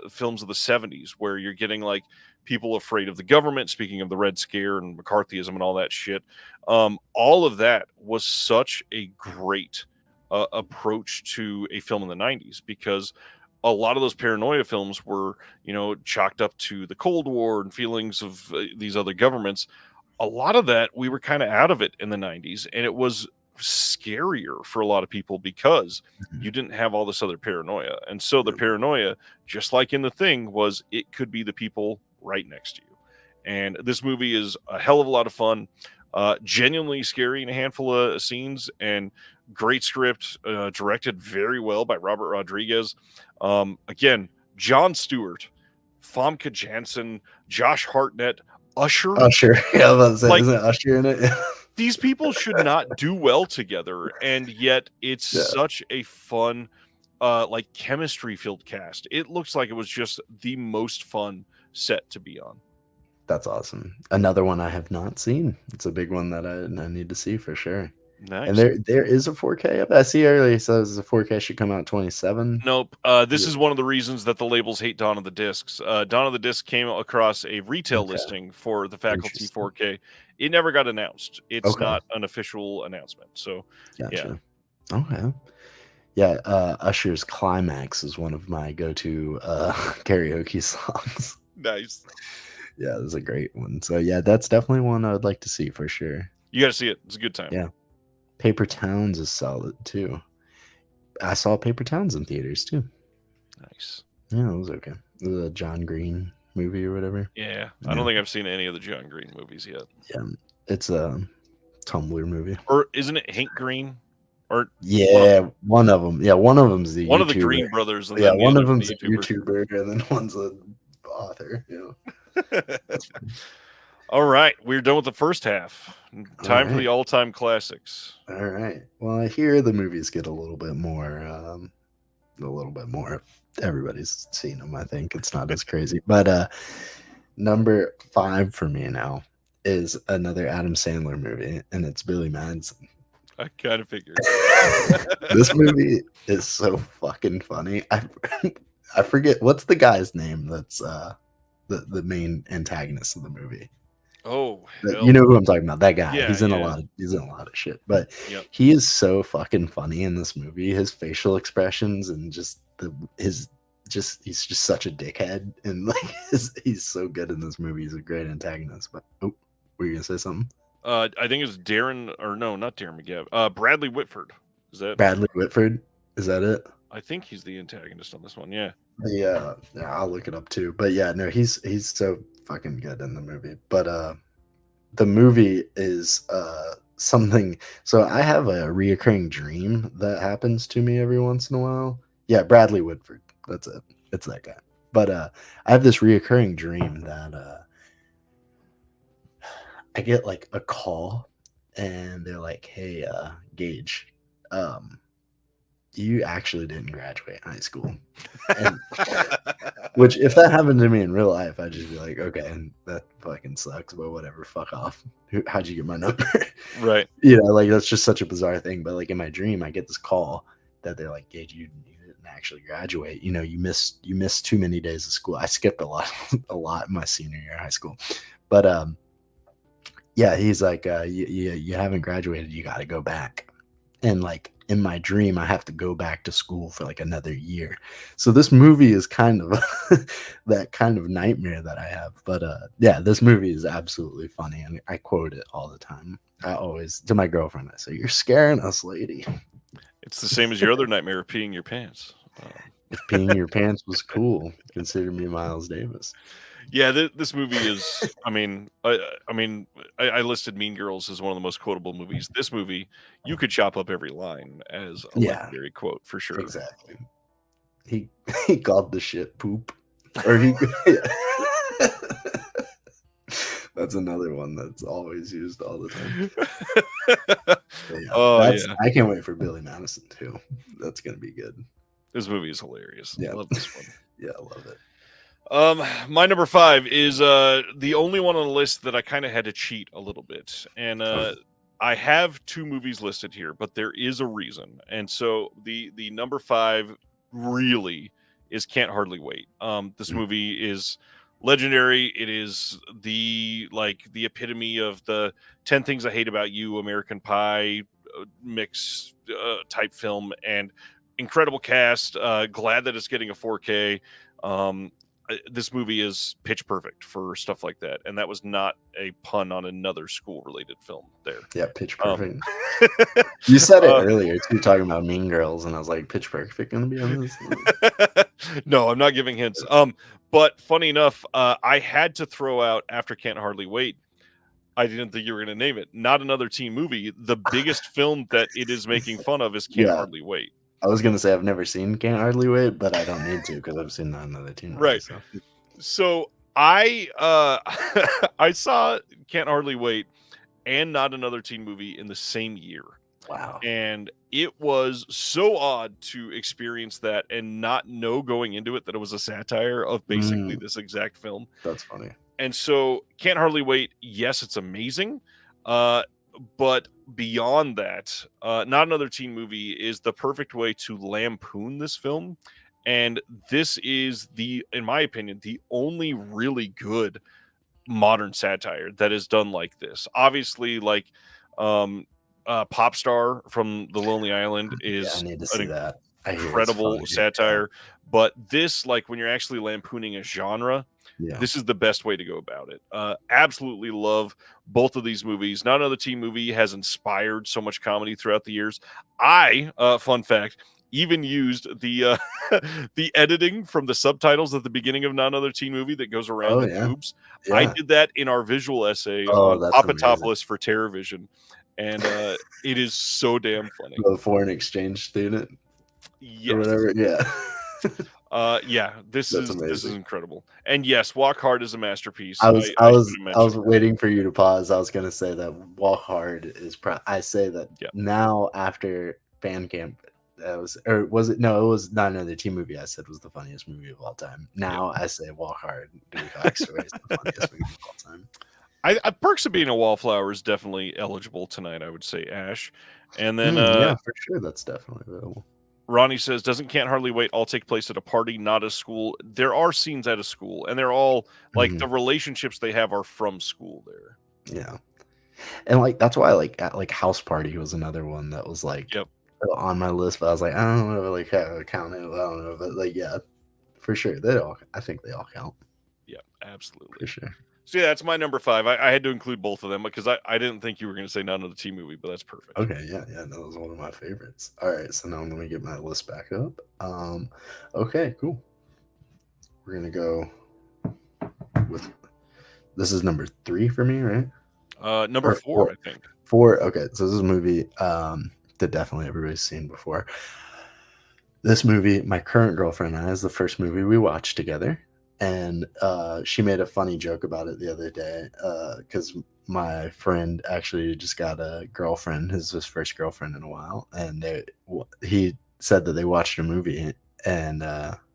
films of the 70s where you're getting like people afraid of the government, speaking of the Red Scare and McCarthyism and all that shit. All of that was such a great approach to a film in the 90s because a lot of those paranoia films were, chalked up to the Cold War and feelings of these other governments. A lot of that, we were kind of out of it in the 90s, and it was scarier for a lot of people because you didn't have all this other paranoia. And so the paranoia, just like in The Thing, was it could be the people right next to you. And this movie is a hell of a lot of fun, genuinely scary in a handful of scenes, and great script, directed very well by Robert Rodriguez. Again, Jon Stewart, Famke Janssen, Josh Hartnett, Usher. Usher. Yeah, I was about to say, Like, isn't Usher in it? these people should not do well together, and yet it's such a fun, like chemistry filled cast. It looks like it was just the most fun set to be on. That's awesome. Another one I have not seen. It's a big one that I need to see for sure. Nice. And there is a 4K. I see earlier it says the 4K should come out 27. Nope. This is one of the reasons that the labels hate Dawn of the Discs. Dawn of the Disc came across a retail listing for the Faculty 4K. It never got announced. It's not an official announcement. So, gotcha. Yeah. Okay. Yeah, Usher's Climax is one of my go-to karaoke songs. Nice. Yeah, this is a great one. So yeah, that's definitely one I would like to see for sure. You got to see it. It's a good time. Yeah. Paper Towns is solid too. I saw Paper Towns in theaters too. Nice. Yeah, it was okay. The John Green movie or whatever. Yeah. I don't think I've seen any of the John Green movies yet. Yeah. It's a Tumblr movie. Or isn't it Hank Green? Or one of them. Yeah, one of them's one YouTuber. of the Green brothers. And one of them's a YouTuber, and then one's an author. All right, we're done with the first half. Time for the all-time classics. All right. Well, I hear the movies get a little bit more. Everybody's seen them. I think it's not as crazy, but number 5 for me now is another Adam Sandler movie, and it's Billy Madison. I kind of figured. This movie is so fucking funny. I forget what's the guy's name that's the main antagonist of the movie. Oh, you know who I'm talking about? That guy. Yeah, he's in a lot of shit. But he is so fucking funny in this movie. His facial expressions and he's just such a dickhead, and like he's so good in this movie. He's a great antagonist. But were you gonna say something? I think it's Darren, or no, not Darren McGavin. Bradley Whitford. Is that Bradley Whitford? Is that it? I think he's the antagonist on this one. Yeah. Yeah, I'll look it up too. But yeah, no, he's so fucking good in the movie. But the movie is something. So I have a reoccurring dream that happens to me every once in a while. Yeah, Bradley Whitford. That's it. It's that guy. But I have this reoccurring dream that I get like a call, and they're like, "Hey, Gage, you actually didn't graduate high school." And, which, if that happened to me in real life, I'd just be like, okay, that fucking sucks, but whatever, fuck off. How'd you get my number? Right. Like that's just such a bizarre thing. But like in my dream, I get this call that they're like, Gage, you didn't actually graduate. You missed too many days of school. I skipped a lot in my senior year of high school. But yeah, he's like, you haven't graduated, you got to go back. And like in my dream, I have to go back to school for like another year. So this movie is kind of that kind of nightmare that I have. But yeah, this movie is absolutely funny, and I quote it all the time. I always, to my girlfriend, I say, "You're scaring us, lady." It's the same as your other nightmare of peeing your pants. If peeing your pants was cool, consider me Miles Davis. Yeah, this movie is. I listed Mean Girls as one of the most quotable movies. This movie, you could chop up every line as a legendary quote for sure. Exactly. He called the shit poop, or he. That's another one that's always used all the time. I can't wait for Billy Madison too. That's gonna be good. This movie is hilarious. Yeah, I love this one. Yeah, I love it. My number 5 is the only one on the list that I kind of had to cheat a little bit, and I have 2 movies listed here, but there is a reason, and so the number 5 really is Can't Hardly Wait. This movie is legendary. It is the epitome of the 10 Things I Hate About You, American Pie mix type film, and incredible cast. Glad that it's getting a 4K. This movie is pitch perfect for stuff like that, and that was not a pun on another school-related film there. Yeah, Pitch Perfect. You said it earlier too, talking about Mean Girls, and I was like, Pitch Perfect gonna be on this? No, I'm not giving hints. But funny enough, I had to throw out, after Can't Hardly Wait, I didn't think you were going to name it, not another teen movie. The biggest film that it is making fun of is Can't Hardly Wait. I was going to say I've never seen Can't Hardly Wait, but I don't need to because I've seen Not Another Teen Movie. Right. So. So I I saw Can't Hardly Wait and Not Another Teen Movie in the same year. Wow. And it was so odd to experience that and not know going into it that it was a satire of basically Mm, this exact film. that's funny. And so Can't Hardly Wait, yes, it's amazing. Uh, but beyond that, Not Another Teen Movie is the perfect way to lampoon this film. And this is in my opinion, the only really good modern satire that is done like this. Obviously, like um Pop Star from The Lonely Island Yeah, I is need to an see that. I hear it's incredible funny. Yeah. satire, but this, like when you're actually lampooning a genre, Yeah. this is the best way to go about it. Absolutely love both of these movies. Not Another Teen Movie has inspired so much comedy throughout the years. Fun fact, even used the the editing from the subtitles at the beginning of Not Another Teen Movie that goes around Oh, in yeah. tubes. I Yeah. did that in our visual essay Oh, on that's amazing. Papatopolis for TerraVision, and it is so damn funny. The foreign exchange student or Yes. whatever. Yeah. Yeah, That's this is amazing. incredible. And yes, Walk Hard is a masterpiece. I was I I was should have I was mentioned that. waiting for you to pause. I was gonna say that Walk Hard is I say that Yeah. now after Bandcamp, that was, or was it, no, it was Not Another Teen Movie I said was the funniest movie of all time. Now I say Walk Hard, Gage Hogsten is the funniest movie of all time. Perks of Being a Wallflower is definitely eligible tonight, I would say, Ash. And then Yeah, for sure, that's definitely available. Ronnie says, doesn't Can't Hardly Wait all take place at a party, not a school? There are scenes at a school, and they're all like the relationships they have are from school there. Yeah. And like that's why like House Party was another one that was like Yep. on my list, but I was like, I don't know, like how to count it. I don't know, but like yeah, for sure, I think they all count. Yeah, absolutely. For sure. So yeah, that's my number 5. I had to include both of them because I didn't think you were going to say None of the Teen Movie, but that's perfect. Okay, yeah, that was one of my favorites. All right, so now I'm gonna get my list back up. Okay, cool. We're gonna go with, this is number 3 for me, right? Number 4, I think. 4. Okay, so this is a movie that definitely everybody's seen before. This movie, my current girlfriend and I, is the first movie we watched together, and she made a funny joke about it the other day because my friend actually just got a girlfriend, his first girlfriend in a while, and he said that they watched a movie and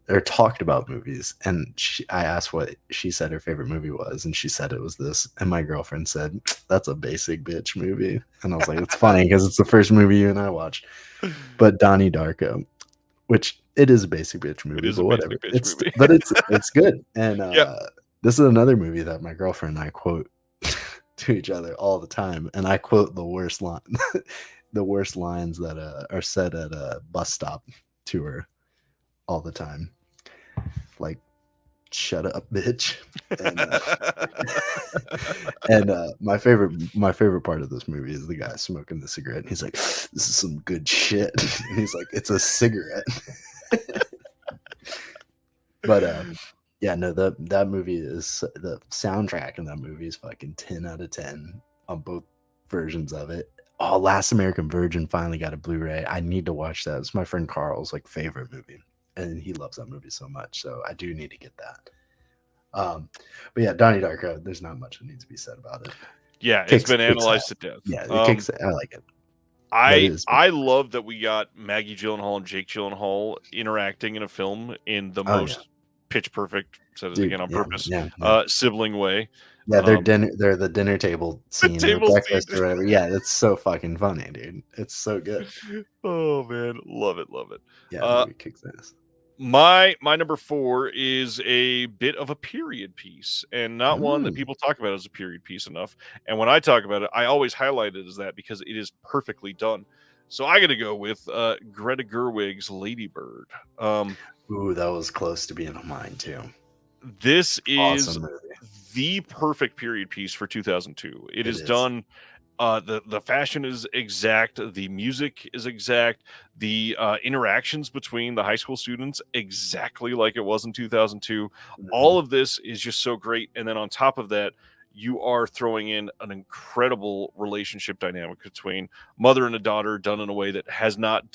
or talked about movies, and I asked what she said her favorite movie was, and she said it was this, and my girlfriend said, "That's a basic bitch movie," and I was like, "It's funny because it's the first movie you and I watched." But Donnie Darko, which it is a basic bitch movie, but whatever. But it's good. And this is another movie that my girlfriend and I quote to each other all the time, and I quote the worst line, the worst lines that are said at a bus stop to her all the time, like "Shut up, bitch." And, my favorite part of this movie is the guy smoking the cigarette. And he's like, "This is some good shit." And he's like, "It's a cigarette." But yeah, no, that movie is, the soundtrack in that movie is fucking 10 out of 10 on both versions of it. Oh, Last American Virgin finally got a Blu-ray. I need to watch that. It's my friend Carl's like favorite movie, and he loves that movie so much. So I do need to get that. But yeah, Donnie Darko, there's not much that needs to be said about it. Yeah, it's been analyzed to death. Yeah, it kicks. I like it. I love that we got Maggie Gyllenhaal and Jake Gyllenhaal interacting in a film in the most pitch perfect, said it again on purpose, sibling way. Yeah, they're the dinner table scene, or breakfast or whatever. Yeah, it's so fucking funny, dude. It's so good. Oh man, love it. Yeah, it kicks ass. My number 4 is a bit of a period piece, and not one that people talk about as a period piece enough. And when I talk about it, I always highlight it as that because it is perfectly done. So I got to go with Greta Gerwig's Lady Bird. Ooh, that was close to being on mine too. This is the perfect period piece for 2002. It is done. The fashion is exact. The music is exact. The interactions between the high school students exactly like it was in 2002. All of this is just so great. And then on top of that, you are throwing in an incredible relationship dynamic between mother and a daughter, done in a way that has not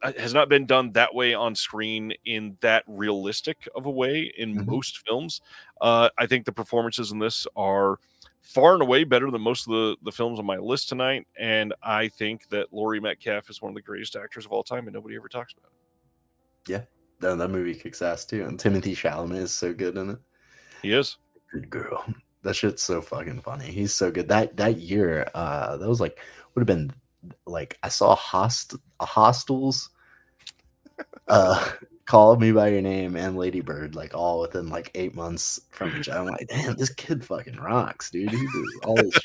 has not been done that way on screen in that realistic of a way in most films. I think the performances in this are far and away better than most of the films on my list tonight, and I think that Laurie Metcalf is one of the greatest actors of all time, and nobody ever talks about it. Yeah, that movie kicks ass too, and Timothy Chalamet is so good in it. He is. Good girl. That shit's so fucking funny. He's so good. That year, that was like would have been like I saw Hostels, Call Me by Your Name, and Lady Bird like all within like 8 months from each other. I'm like, damn, this kid fucking rocks, dude. He did all this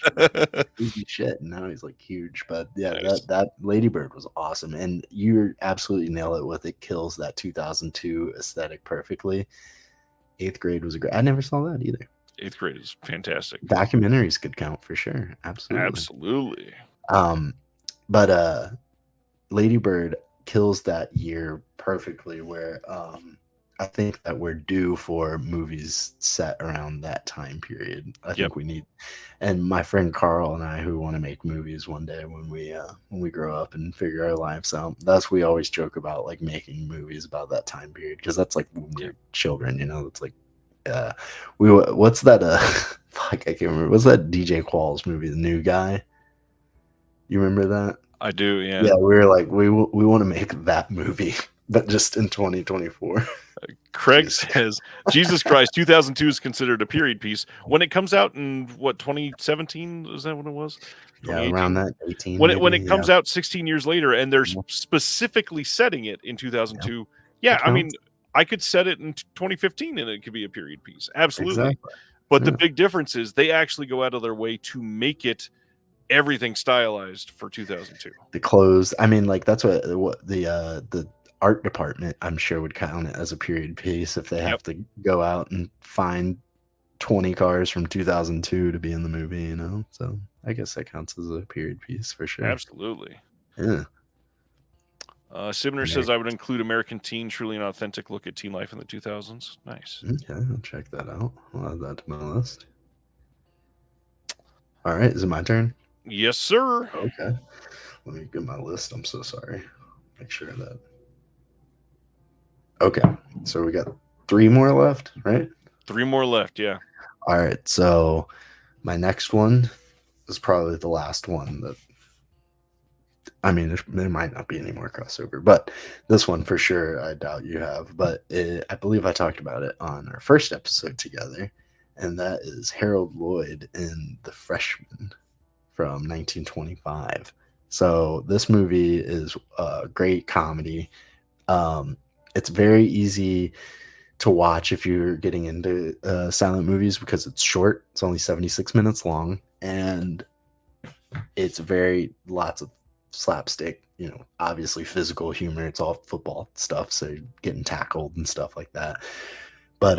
crazy shit, and now he's like huge. But yeah, Nice. that Lady Bird was awesome, and you absolutely nail it with it. Kills that 2002 aesthetic perfectly. 8th Grade was a great. I never saw that either. 8th Grade is fantastic. Documentaries could count for sure. Absolutely. But Lady Bird kills that year perfectly, where I think that we're due for movies set around that time period. I think we need, and my friend Carl and I, who want to make movies one day when we grow up and figure our lives out, we always joke about like making movies about that time period, because that's like when we're children, you know. It's like what's that fuck, I can't remember, what's that DJ Qualls movie, The New Guy? You remember that? I do, yeah. Yeah, we were like, we want to make that movie, but just in 2024. Craig says, Jesus Christ, 2002 is considered a period piece. When it comes out in, what, 2017? Is that what it was? Yeah, around that, 18. When it comes out 16 years later, and they're specifically setting it in 2002. Yeah, I mean, I could set it in 2015 and it could be a period piece. Absolutely. Exactly. But the big difference is they actually go out of their way to make it everything stylized for 2002. The clothes, I mean, like that's what the art department, I'm sure, would count it as a period piece if they have to go out and find 20 cars from 2002 to be in the movie, you know. So I guess that counts as a period piece for sure. Absolutely. Yeah. Sibner says, I would include American Teen, truly an authentic look at teen life in the 2000s. Nice. Okay, I'll check that out. I'll add that to my list. All right, is it my turn? Yes, sir. Okay. Let me get my list. I'm so sorry. Make sure of that. Okay, so we got 3 more left, right? 3 more left, yeah. All right, so my next one is probably the last one that, I mean, there might not be any more crossover, but this one for sure, I doubt you have. But I believe I talked about it on our first episode together, and that is Harold Lloyd in The Freshman from 1925. So this movie is a great comedy. It's very easy to watch if you're getting into silent movies because it's short. It's only 76 minutes long, and it's lots of slapstick, you know, obviously physical humor. It's all football stuff, so you're getting tackled and stuff like that. But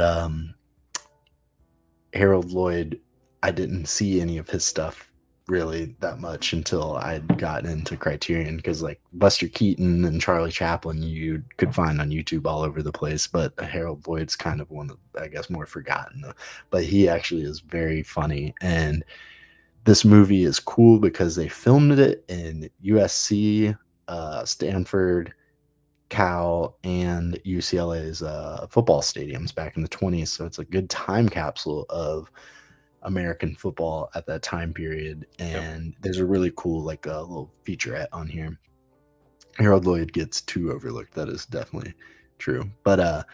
Harold Lloyd, I didn't see any of his stuff really that much until I'd gotten into Criterion, because like Buster Keaton and Charlie Chaplin you could find on YouTube all over the place, but Harold Lloyd's kind of one of, I guess, more forgotten. But he actually is very funny, and this movie is cool because they filmed it in USC, Stanford, Cal, and UCLA's football stadiums back in the 20s. So it's a good time capsule of American football at that time period. And there's a really cool, like a little featurette on here. Harold Lloyd gets too overlooked. That is definitely true. But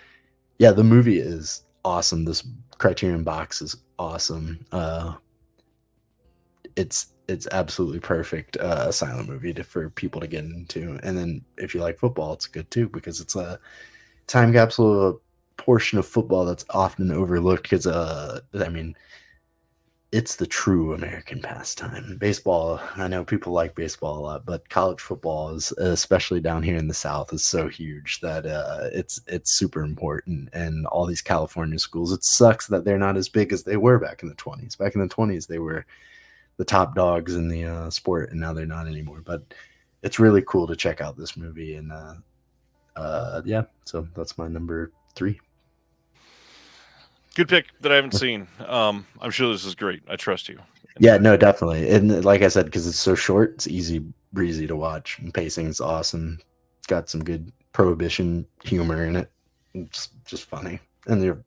yeah, the movie is awesome. This Criterion box is awesome. It's absolutely perfect silent movie for people to get into. And then if you like football, it's good too, because it's a time capsule of a portion of football that's often overlooked, because I mean, it's the true American pastime. Baseball, I know people like baseball a lot, but college football is, especially down here in the South, is so huge that it's super important. And all these California schools, it sucks that they're not as big as they were back in the 20s. Back in the 20s, they were the top dogs in the sport, and now they're not anymore. But it's really cool to check out this movie. And yeah, so that's my number 3. Good pick that I haven't seen. I'm sure this is great. I trust you. Yeah, no, definitely. And like I said, because it's so short, it's easy breezy to watch, and pacing's awesome. got some good prohibition humor in it. It's just funny, and they're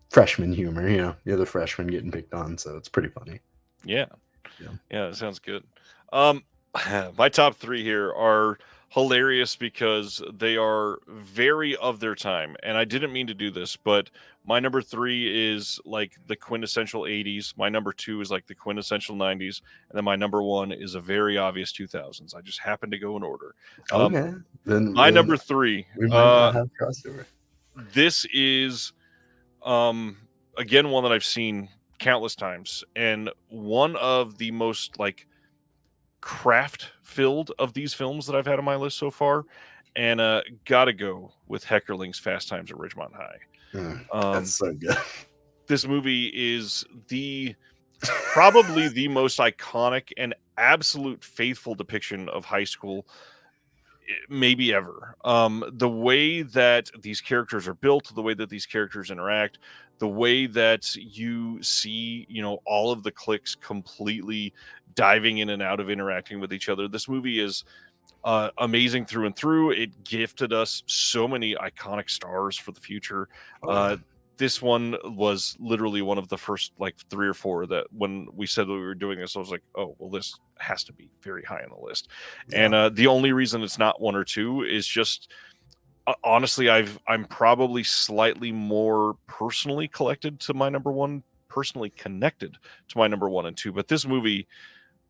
freshman humor. You're the freshman getting picked on, so it's pretty funny. Yeah. Yeah. Yeah, that sounds good. My top 3 here are hilarious because they are very of their time, and I didn't mean to do this, but my number 3 is like the quintessential 80s. My number 2 is like the quintessential 90s, and then my number 1 is a very obvious 2000s. I just happened to go in order. Okay, then My number 3, we might not have crossover. this is again one that I've seen countless times, and one of the most like craft filled of these films that I've had on my list so far, and gotta go with Heckerling's Fast Times at Ridgemont High. That's so good. This movie is probably the most iconic and absolute faithful depiction of high school maybe ever. The way that these characters are built, the way that these characters interact, the way that you see, all of the cliques completely diving in and out of interacting with each other. This movie is amazing through and through. It gifted us so many iconic stars for the future. This one was literally one of the first like 3 or 4 that when we said that we were doing this, I was like, oh, well, this has to be very high on the list. Yeah. And the only reason it's not 1 or 2 is just honestly, I'm probably slightly more personally connected to my number 1 and 2. But this movie,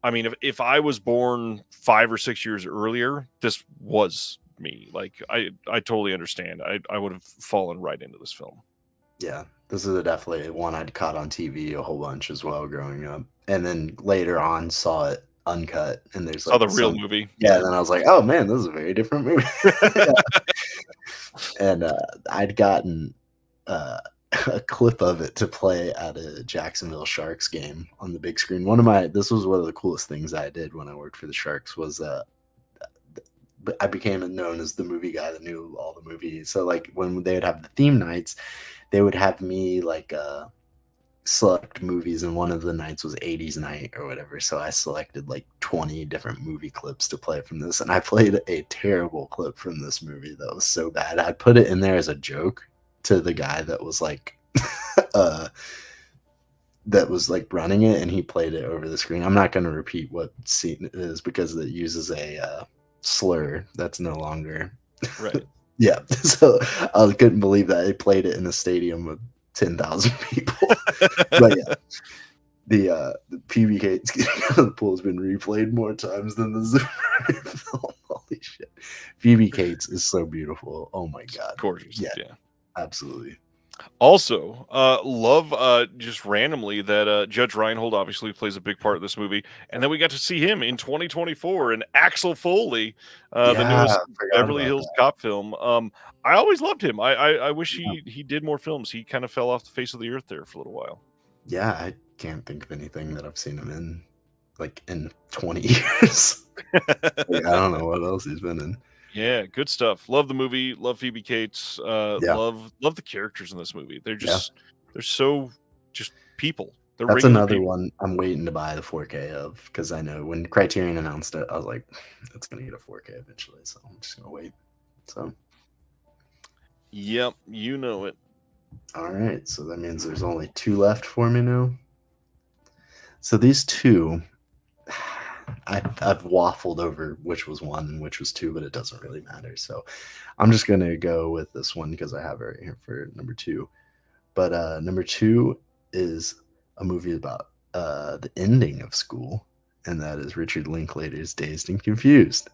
I mean, if I was born 5 or 6 years earlier, this was me. Like I totally understand. I would have fallen right into this film. Yeah, this is definitely one I'd caught on TV a whole bunch as well growing up, and then later on saw it uncut, and there's like the real movie. Yeah, and then I was like, oh man, this is a very different movie. And I'd gotten a clip of it to play at a Jacksonville Sharks game on the big screen. This was one of the coolest things I did when I worked for the Sharks was I became known as the movie guy that knew all the movies. So like when they would have the theme nights, they would have me like select movies, and one of the nights was 80s night or whatever. So I selected like 20 different movie clips to play from this, and I played a terrible clip from this movie that was so bad. I put it in there as a joke to the guy that was like running it, and he played it over the screen. I'm not going to repeat what scene it is because it uses a slur that's no longer right. Yeah, so I couldn't believe that they played it in a stadium with 10,000 people. But yeah, the PB Cates getting out of the pool has been replayed more times than the Zoomer film. Holy shit, PB Cates is so beautiful. Oh my god, gorgeous. Yeah, absolutely. Also, love just randomly that Judge Reinhold obviously plays a big part of this movie, and then we got to see him in 2024 in Axel Foley, the newest Beverly Hills Cop film. I always loved him. I wish he did more films. He kind of fell off the face of the earth there for a little while. Yeah, I can't think of anything that I've seen him in like in 20 years. I don't know what else he's been in. Yeah, good stuff. Love the movie. Love Phoebe Cates. Love the characters in this movie. They're so just people. That's another people. One I'm waiting to buy the 4K of, because I know when Criterion announced it, I was like, it's gonna get a 4K eventually, so I'm just gonna wait. So, yep, you know it. All right, so that means there's only 2 left for me now. So these 2. I've waffled over which was 1 and which was 2, but it doesn't really matter. So I'm just going to go with this one because I have it right here for number 2. But number 2 is a movie about the ending of school, and that is Richard Linklater's Dazed and Confused.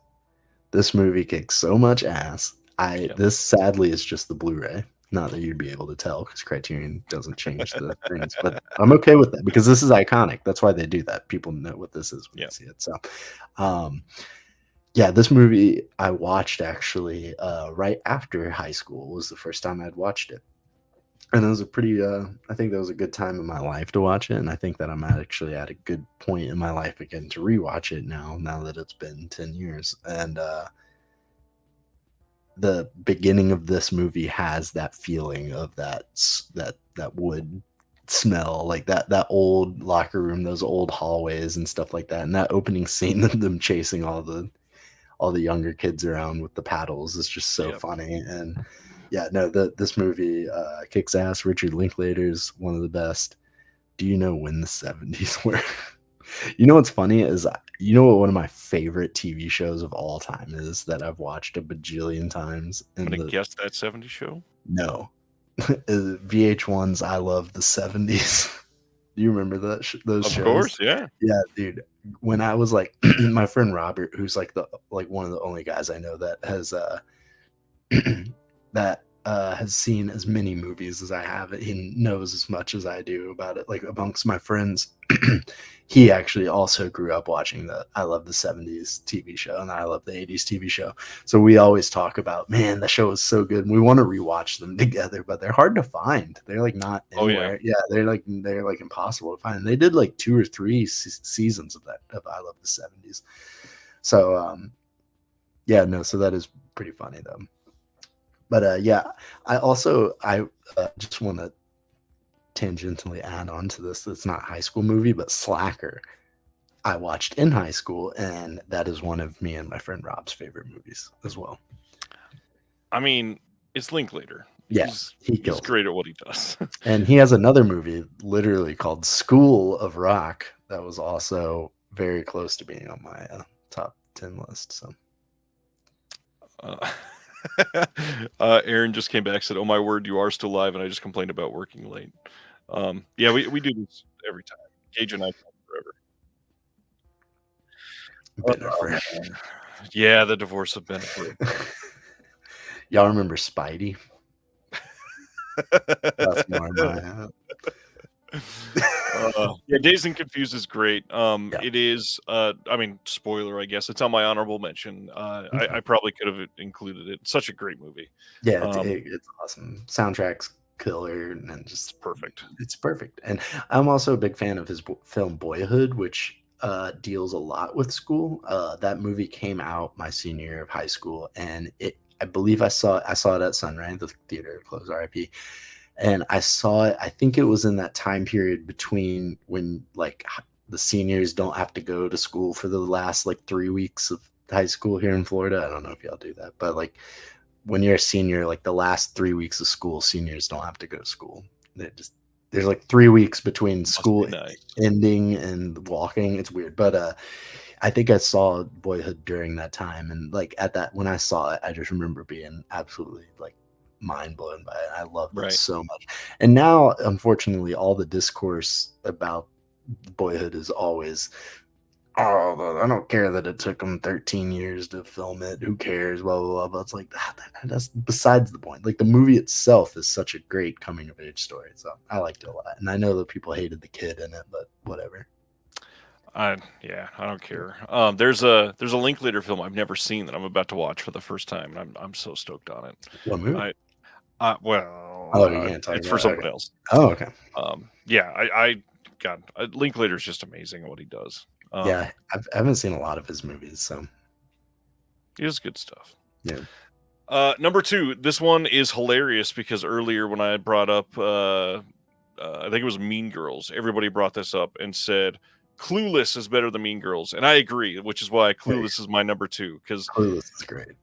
This movie kicks so much ass. This sadly is just the Blu-ray. Not that you'd be able to tell because Criterion doesn't change the things, but I'm okay with that because this is iconic. That's why they do that. People know what this is when they see it. So, this movie I watched actually right after high school was the first time I'd watched it. And it was a pretty, I think that was a good time in my life to watch it. And I think that I'm actually at a good point in my life again to rewatch it now that it's been 10 years. And, the beginning of this movie has that feeling of that wood smell, like that old locker room, those old hallways and stuff like that. And that opening scene of them chasing all the all the younger kids around with the paddles is just so Yep. funny. And yeah, no, this movie kicks ass. Richard Linklater's one of the best. Do you know when the 70s were? You know what's funny is, you know what one of my favorite TV shows of all time is that I've watched a bajillion times? I'm And gonna guess that 70s show. no, is VH1's I Love the 70s. Do you remember those Of shows? course, yeah. Yeah, dude. When I was like, my friend Robert, who's like one of the only guys I know that has has seen as many movies as I have. He knows as much as I do about it. Like amongst my friends, he actually also grew up watching the I Love the 70s TV show and I Love the 80s TV show. So we always talk about, man, the show is so good. And we want to rewatch them together, but they're hard to find. They're like not anywhere. Yeah, they're like impossible to find. They did like 2 or 3 seasons of I Love the 70s. So yeah, no, so that is pretty funny though. But yeah, I just want to tangentially add on to this. That's not a high school movie, but Slacker. I watched in high school, and that is one of me and my friend Rob's favorite movies as well. I mean, it's Linklater. Yeah, he's great at what he does. And he has another movie literally called School of Rock that was also very close to being on my top 10 list. So Aaron just came back, said, "Oh my word, you are still live," and I just complained about working late. Yeah, we do this every time. Gage and I talk forever. Yeah, the divorce of Benefit. Y'all remember Spidey? That's more my yeah, Dazed and Confused is great. It is I mean, spoiler, I guess it's on my honorable mention. I probably could have included it. Such a great movie. Yeah, it's awesome. Soundtrack's killer and just perfect. It's perfect. And I'm also a big fan of his film Boyhood, which deals a lot with school. That movie came out my senior year of high school, and I believe I saw it at Sunrise, the theater closed, RIP. And I saw it, I think it was in that time period between when like the seniors don't have to go to school for the last like 3 weeks of high school here in Florida. I don't know if y'all do that, but like when you're a senior, like the last 3 weeks of school, seniors don't have to go to school. There's like 3 weeks between school ending and walking. It's weird, but I think I saw Boyhood during that time, and like when I saw it, I just remember being absolutely like mind blown by it. I loved it so much. And now, unfortunately, all the discourse about Boyhood is always, oh, I don't care that it took them 13 years to film it. Who cares? Blah, blah, blah. But it's like, that's besides the point. Like, the movie itself is such a great coming of age story. So I liked it a lot. And I know that people hated the kid in it, but whatever. I don't care. There's a Linklater film I've never seen that I'm about to watch for the first time, and I'm so stoked on it. What movie? It's for someone else. Oh, okay. Yeah, God, Linklater's just amazing at what he does. Yeah, I haven't seen a lot of his movies, so he does good stuff. Yeah. Number 2, this one is hilarious because earlier when I brought up, I think it was Mean Girls, everybody brought this up and said Clueless is better than Mean Girls, and I agree, which is why Clueless is my number 2, because Clueless is great.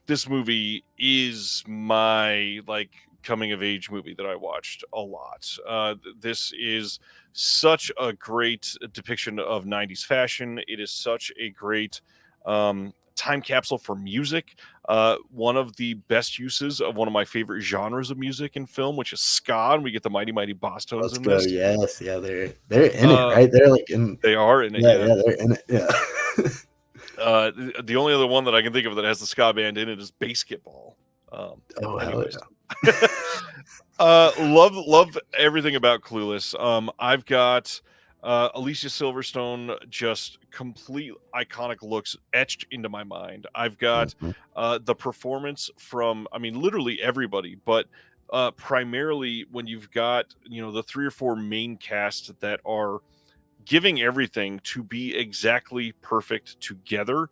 This movie is my like coming of age movie that I watched a lot. This is such a great depiction of 90s fashion. It is such a great time capsule for music. One of the best uses of one of my favorite genres of music in film, which is ska, and we get the Mighty Mighty Boss Tones in this. Yes, yeah, they're in it, right? They're like in. They are in it. Yeah, they're in it. Yeah. The only other one that I can think of that has the ska band in it is Basketball. Hell yeah. Love everything about Clueless. I've got Alicia Silverstone, just complete iconic looks etched into my mind. I've got the performance from, I mean, literally everybody, but primarily when you've got, the 3 or 4 main casts that are giving everything to be exactly perfect together.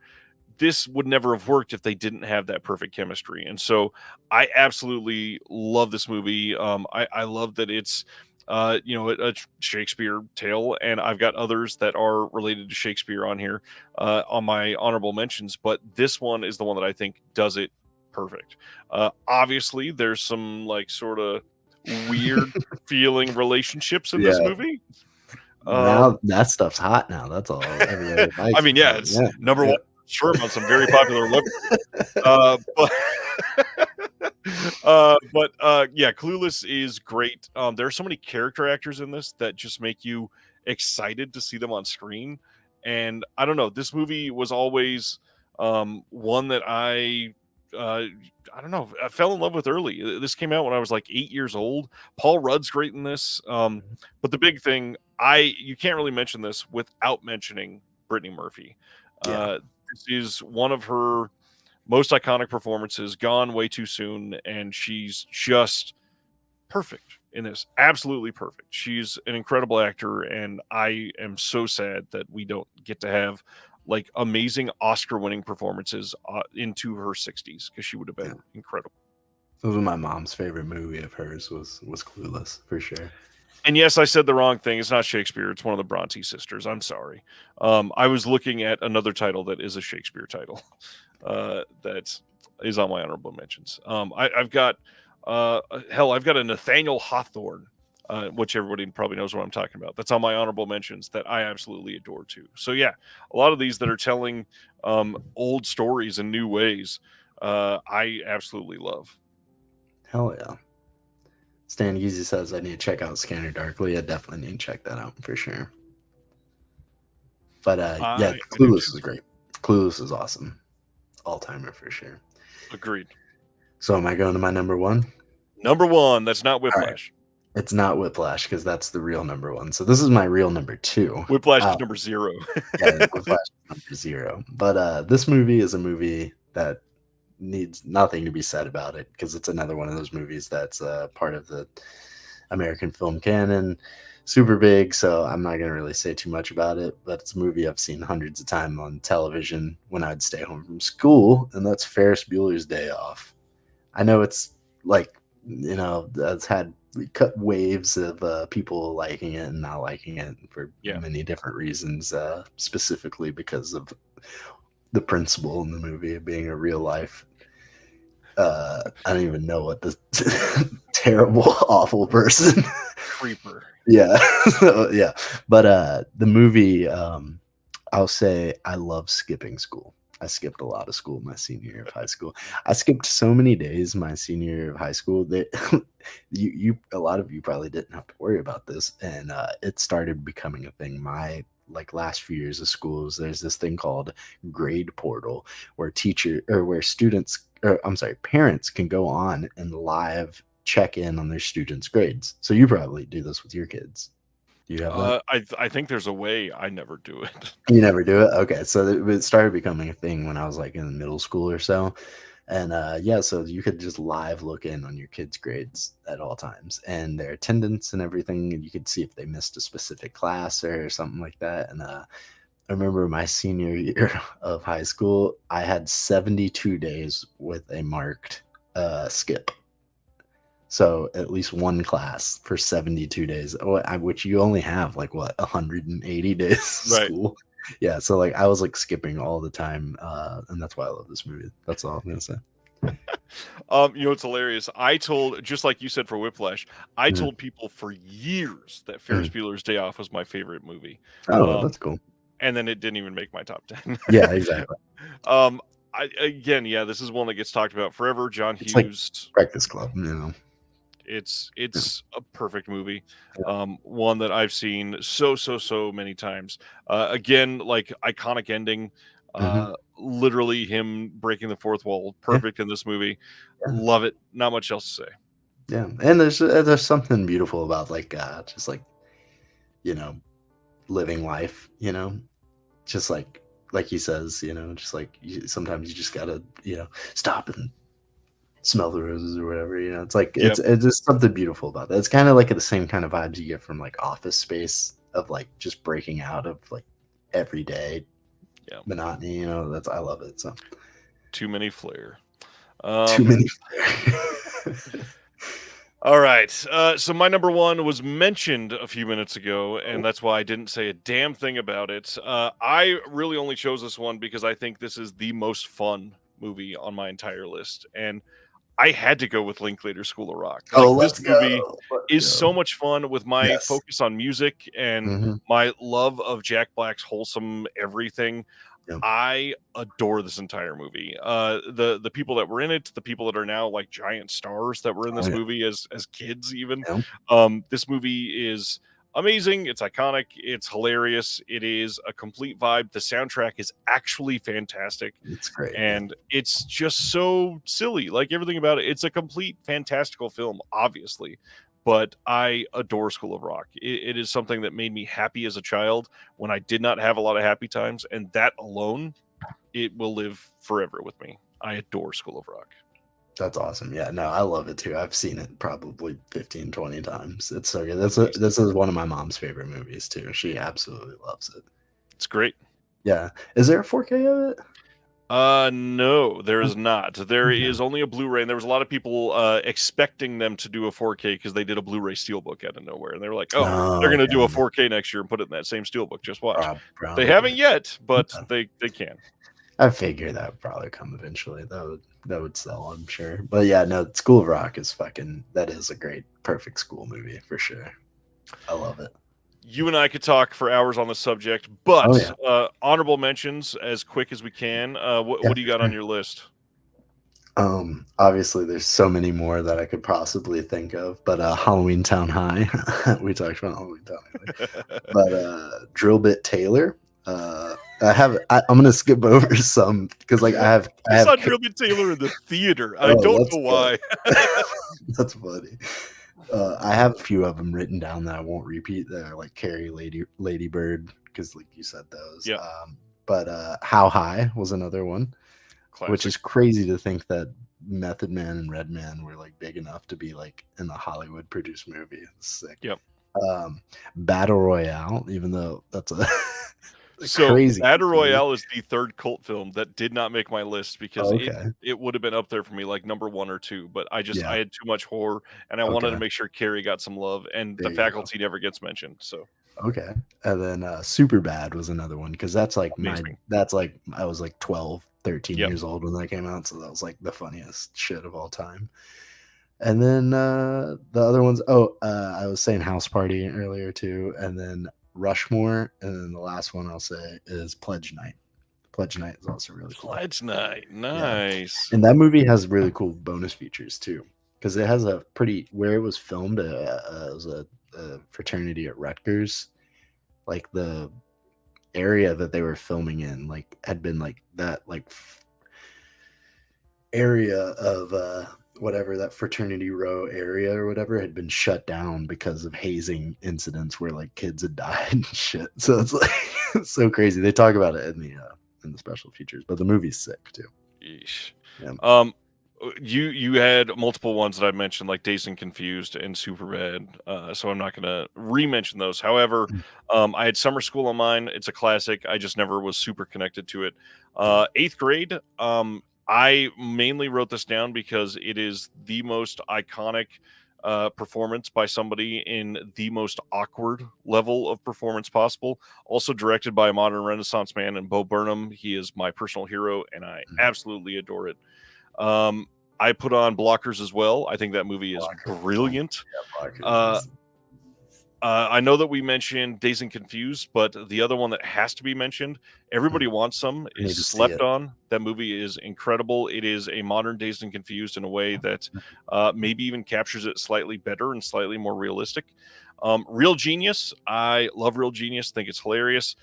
This would never have worked if they didn't have that perfect chemistry. And so I absolutely love this movie. I love that it's a Shakespeare tale, and I've got others that are related to Shakespeare on here on my honorable mentions, but this one is the one that I think does it perfect. Obviously, there's some like sort of weird feeling relationships in this Yeah. movie. Now that stuff's hot now. That's all everybody I likes. mean, yeah, it's number one term on some very popular websites. Yeah, Clueless is great. There are so many character actors in this that just make you excited to see them on screen. And I don't know, this movie was always one that I don't know, I fell in love with early. This came out when I was like 8 years old. Paul Rudd's great in this. But the big thing, you can't really mention this without mentioning Brittany Murphy. This is one of her most iconic performances, gone way too soon, and she's just perfect in this. Absolutely perfect. She's an incredible actor, and I am so sad that we don't get to have like amazing Oscar-winning performances into her 60s, because she would have been incredible. It was my mom's favorite movie of hers was Clueless, for sure. And yes, I said the wrong thing. It's not Shakespeare. It's one of the Bronte sisters. I'm sorry. I was looking at another title that is a Shakespeare title that is on my honorable mentions. I've got I've got a Nathaniel Hawthorne, which everybody probably knows what I'm talking about. That's on my honorable mentions that I absolutely adore too. So yeah, a lot of these that are telling old stories in new ways, I absolutely love. Hell yeah. Stan Easy says I need to check out Scanner Darkly. I definitely need to check that out for sure. But yeah, Clueless is great. Clueless is awesome. All-timer for sure. Agreed. So am I going to my number one? Number one. That's not Whiplash. Right. It's not Whiplash because that's the real number one. So this is my real number two. Whiplash is number 0. Yeah, Whiplash is number 0. But this movie is a movie that needs nothing to be said about it because it's another one of those movies that's part of the American film canon, super big, so I'm not gonna really say too much about it, but it's a movie I've seen hundreds of times on television when I'd stay home from school, and that's Ferris Bueller's Day Off. I know it's like, that's had cut waves of people liking it and not liking it for many different reasons, specifically because of the principle in the movie of being a real life I don't even know what this terrible, awful person. Creeper. Yeah. Yeah. But the movie, I'll say I love skipping school. I skipped a lot of school my senior year of high school. I skipped so many days my senior year of high school that a lot of you probably didn't have to worry about this. And it started becoming a thing. My last few years of schools, there's this thing called grade portal where parents can go on and live check in on their students' grades. So you probably do this with your kids. Do you have that? I think there's a way. I never do it. You never do it? Okay. So it started becoming a thing when I was like in middle school or so. And so you could just live look in on your kids' grades at all times and their attendance and everything. And you could see if they missed a specific class or something like that. And I remember my senior year of high school, I had 72 days with a marked skip. So at least one class for 72 days, which you only have 180 days of school. Yeah, so I was skipping all the time, and that's why I love this movie. That's all I'm gonna say. It's hilarious. I told, just like you said for Whiplash, I told people for years that Ferris Bueller's Day Off was my favorite movie. Oh, that's cool. And then it didn't even make my top 10. Yeah, exactly. This is one that gets talked about forever. John Hughes, Breakfast Club, It's a perfect movie. One that I've seen so many times. Again, iconic ending. Literally him breaking the fourth wall. Perfect in this movie. Love it. Not much else to say. Yeah, and there's something beautiful about just living life. Just like he says, just sometimes you just gotta stop and smell the roses or whatever. It's it's just something beautiful about that. It's kind of the same kind of vibes you get from Office Space of just breaking out of everyday monotony. I love it. So too many flair. Too many flair. All right. So my number one was mentioned a few minutes ago, and that's why I didn't say a damn thing about it. I really only chose this one because I think this is the most fun movie on my entire list, and I had to go with Linklater's School of Rock. Oh, Like, this let's movie go. Let's is go. so much fun with my Yes. focus on music and Mhm. my love of Jack Black's wholesome everything. Yep. I adore this entire movie. The people that were in it, the people that are now like giant stars that were in Oh, this yeah. movie as kids even. Yep. This movie is amazing. It's iconic. It's hilarious. It is a complete vibe. The soundtrack is actually fantastic. It's great. Yeah. And it's just so silly. Like everything about it. It's a complete fantastical film, obviously. But I adore School of Rock. It is something that made me happy as a child when I did not have a lot of happy times. And that alone, it will live forever with me. I adore School of Rock. That's awesome. Yeah, no, I love it too. I've seen it probably 15, 20 times. It's so good. Amazing. This is one of my mom's favorite movies too. She absolutely loves it. It's great. Yeah. Is there a 4K of it? No, there is not. There Okay. is only a Blu-ray, and there was a lot of people expecting them to do a 4K because they did a Blu-ray steelbook out of nowhere, and they were like, "Oh, they're going to do a 4K next year and put it in that same steelbook. Just watch." They haven't yet, but they can. I figure that would probably come eventually. That would sell, I'm sure. But yeah, no, School of Rock is that is a great, perfect school movie for sure. I love it. You and I could talk for hours on the subject, but honorable mentions as quick as we can. What do you got on your list? Obviously there's so many more that I could possibly think of, but Halloween Town High. We talked about Halloween Town High. But Drill Bit Taylor. I'm gonna skip over some because like I saw Drill Bit Taylor in the theater. I don't know why. That's funny. I have a few of them written down that I won't repeat. They're like Carrie, Lady Bird, because like you said those. Yeah. But How High was another one. Classic. Which is crazy to think that Method Man and Redman were like big enough to be like in a Hollywood produced movie. It's sick. Yep. Battle Royale, even though that's a so crazy Battle Royale is the third cult film that did not make my list because okay. it would have been up there for me like number 1 or 2, but I had too much horror and I Okay. wanted to make sure Carrie got some love, and There The you Faculty never gets mentioned. So okay. And then Super Bad was another one because that's like amazing. I was like 12, 13 Yep. years old when that came out, so that was like the funniest shit of all time. And then the other ones, I was saying House Party earlier too, and then Rushmore, and then the last one I'll say is Pledge Night. Pledge Night is also really cool. Pledge Night, nice. Yeah. And that movie has really cool bonus features too, because it has a where it was filmed. It was a fraternity at Rutgers, like the area that they were filming in, like had been like that, like area of whatever that fraternity row area or whatever had been shut down because of hazing incidents where like kids had died and shit. So it's like it's so crazy. They talk about it in the special features, but the movie's sick too. Yeesh. Yeah. You had multiple ones that I mentioned, like Dazed and Confused and Superbad, so I'm not going to re-mention those. However, I had Summer School on mine. It's a classic. I just never was super connected to it. 8th grade. I mainly wrote this down because it is the most iconic performance by somebody in the most awkward level of performance possible. Also directed by a modern Renaissance man and Bo Burnham. He is my personal hero, and I absolutely adore it. I put on Blockers as well. I think that movie is brilliant. Yeah, I know that we mentioned Dazed and Confused, but the other one that has to be mentioned, Everybody Wants Some, is Slept On. That movie is incredible. It is a modern Dazed and Confused in a way that maybe even captures it slightly better and slightly more realistic. Real Genius. I love Real Genius. Think it's hilarious.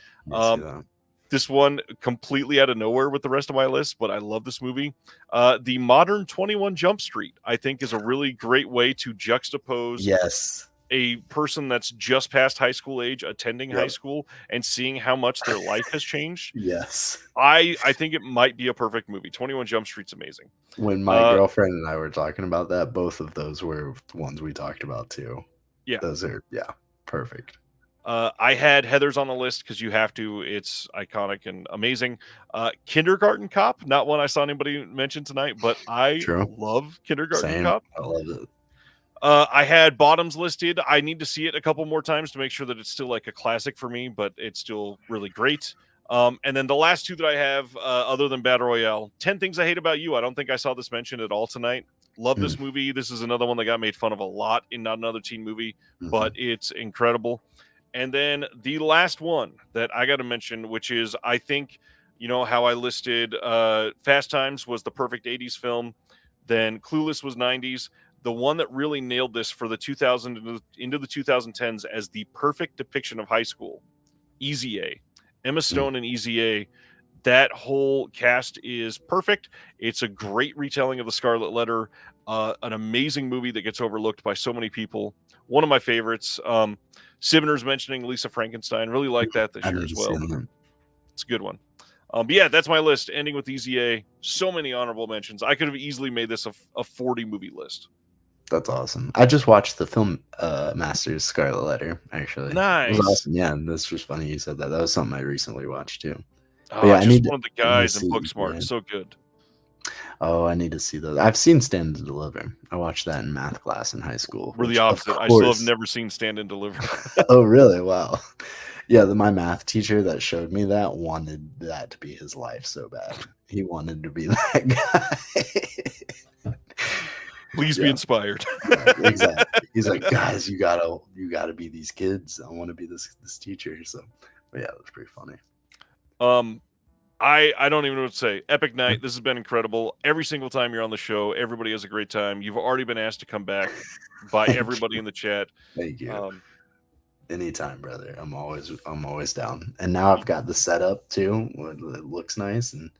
This one completely out of nowhere with the rest of my list, but I love this movie. The modern 21 Jump Street, I think, is a really great way to juxtapose a person that's just past high school age attending high school and seeing how much their life has changed. I think it might be a perfect movie. 21 Jump Street's amazing. When my girlfriend and I were talking about that, both of those were ones we talked about too. Yeah. Those are perfect. I had Heather's on the list because you have to. It's iconic and amazing. Kindergarten Cop, not one I saw anybody mention tonight, but I love Kindergarten Cop. I love it. I had Bottoms listed. I need to see it a couple more times to make sure that it's still like a classic for me, but it's still really great. And then the last two that I have, other than Battle Royale, 10 Things I Hate About You. I don't think I saw this mentioned at all tonight. Love this movie. This is another one that got made fun of a lot in Not Another Teen Movie, but it's incredible. And then the last one that I got to mention, which is, I think, you know, how I listed Fast Times was the perfect 80s film. Then Clueless was 90s. The one that really nailed this for the 2000 into the 2010s as the perfect depiction of high school, Easy A. Emma Stone and Easy A. That whole cast is perfect. It's a great retelling of the Scarlet Letter. An amazing movie that gets overlooked by so many people. One of my favorites. Sibner's mentioning Lisa Frankenstein. Really like that this year as well. It's a good one. But yeah, that's my list. Ending with Easy A. So many honorable mentions. I could have easily made this a 40 movie list. That's awesome. I just watched the film Masters Scarlet Letter, actually. Nice. It was awesome. Yeah, this was funny you said that. That was something I recently watched too. Oh, yeah, just one of the guys in Booksmart. Yeah. So good. Oh, I need to see those. I've seen Stand and Deliver. I watched that in math class in high school. We're the opposite. I still have never seen Stand and Deliver. Oh, really? Wow. Yeah, my math teacher that showed me that wanted that to be his life so bad. He wanted to be that guy. Please be inspired. Exactly. He's like, guys, you gotta be these kids. I want to be this teacher. So, but yeah, it was pretty funny. I don't even know what to say. Epic night. This has been incredible. Every single time you're on the show, everybody has a great time. You've already been asked to come back by everybody in the chat. Thank you. Anytime, brother. I'm always down. And now I've got the setup too. It looks nice and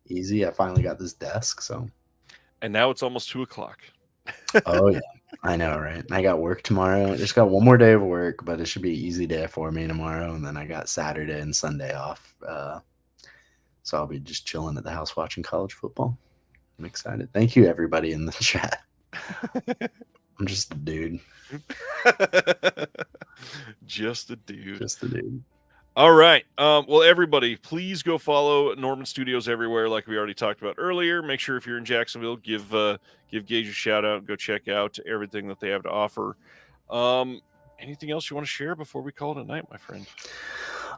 easy. I finally got this desk, so. And now it's almost 2:00. Oh yeah, I know, right? I got work tomorrow. I just got one more day of work, but it should be an easy day for me tomorrow. And then I got Saturday and Sunday off. So I'll be just chilling at the house watching college football. I'm excited. Thank you, everybody in the chat. I'm just a dude. Just a dude. Just a dude. All right. Well, everybody, please go follow Norman Studios everywhere, like we already talked about earlier. Make sure if you're in Jacksonville, give Gage a shout out. Go check out everything that they have to offer. Anything else you want to share before we call it a night, my friend?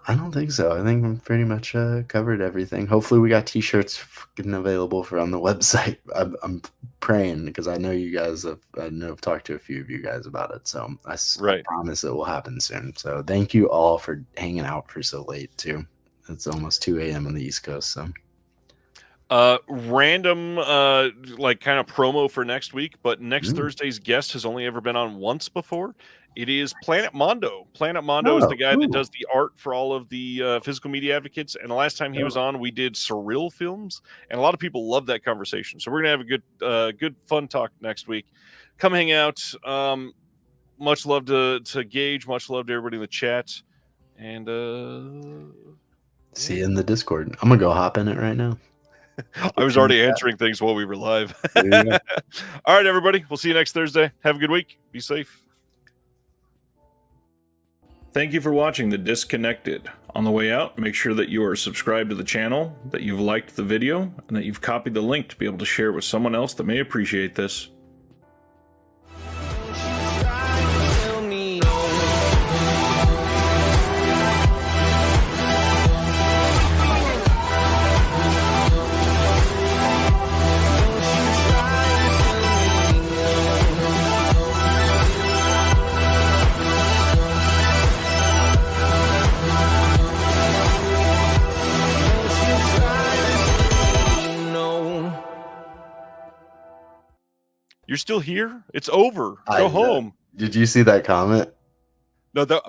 I don't think so. I think I'm pretty much covered everything. Hopefully we got t-shirts getting available on the website. I'm praying because I know you guys I've talked to a few of you guys about it. So I promise it will happen soon. So thank you all for hanging out for so late too. It's almost 2 a.m. on the East Coast. So random like kind of promo for next week, but next Thursday's guest has only ever been on once before. It is Planet Mondo. Planet Mondo is the guy that does the art for all of the physical media advocates. And the last time he was on, we did surreal films, and a lot of people love that conversation. So we're gonna have a good fun talk next week. Come hang out. Much love to Gage. Much love to everybody in the chat. And see you in the Discord. I'm gonna go hop in it right now. I was already answering things while we were live. All right, everybody. We'll see you next Thursday. Have a good week. Be safe. Thank you for watching The Disconnected. On the way out, make sure that you are subscribed to the channel, that you've liked the video, and that you've copied the link to be able to share with someone else that may appreciate this. You're still here? It's over. Go home. Did you see that comment? No,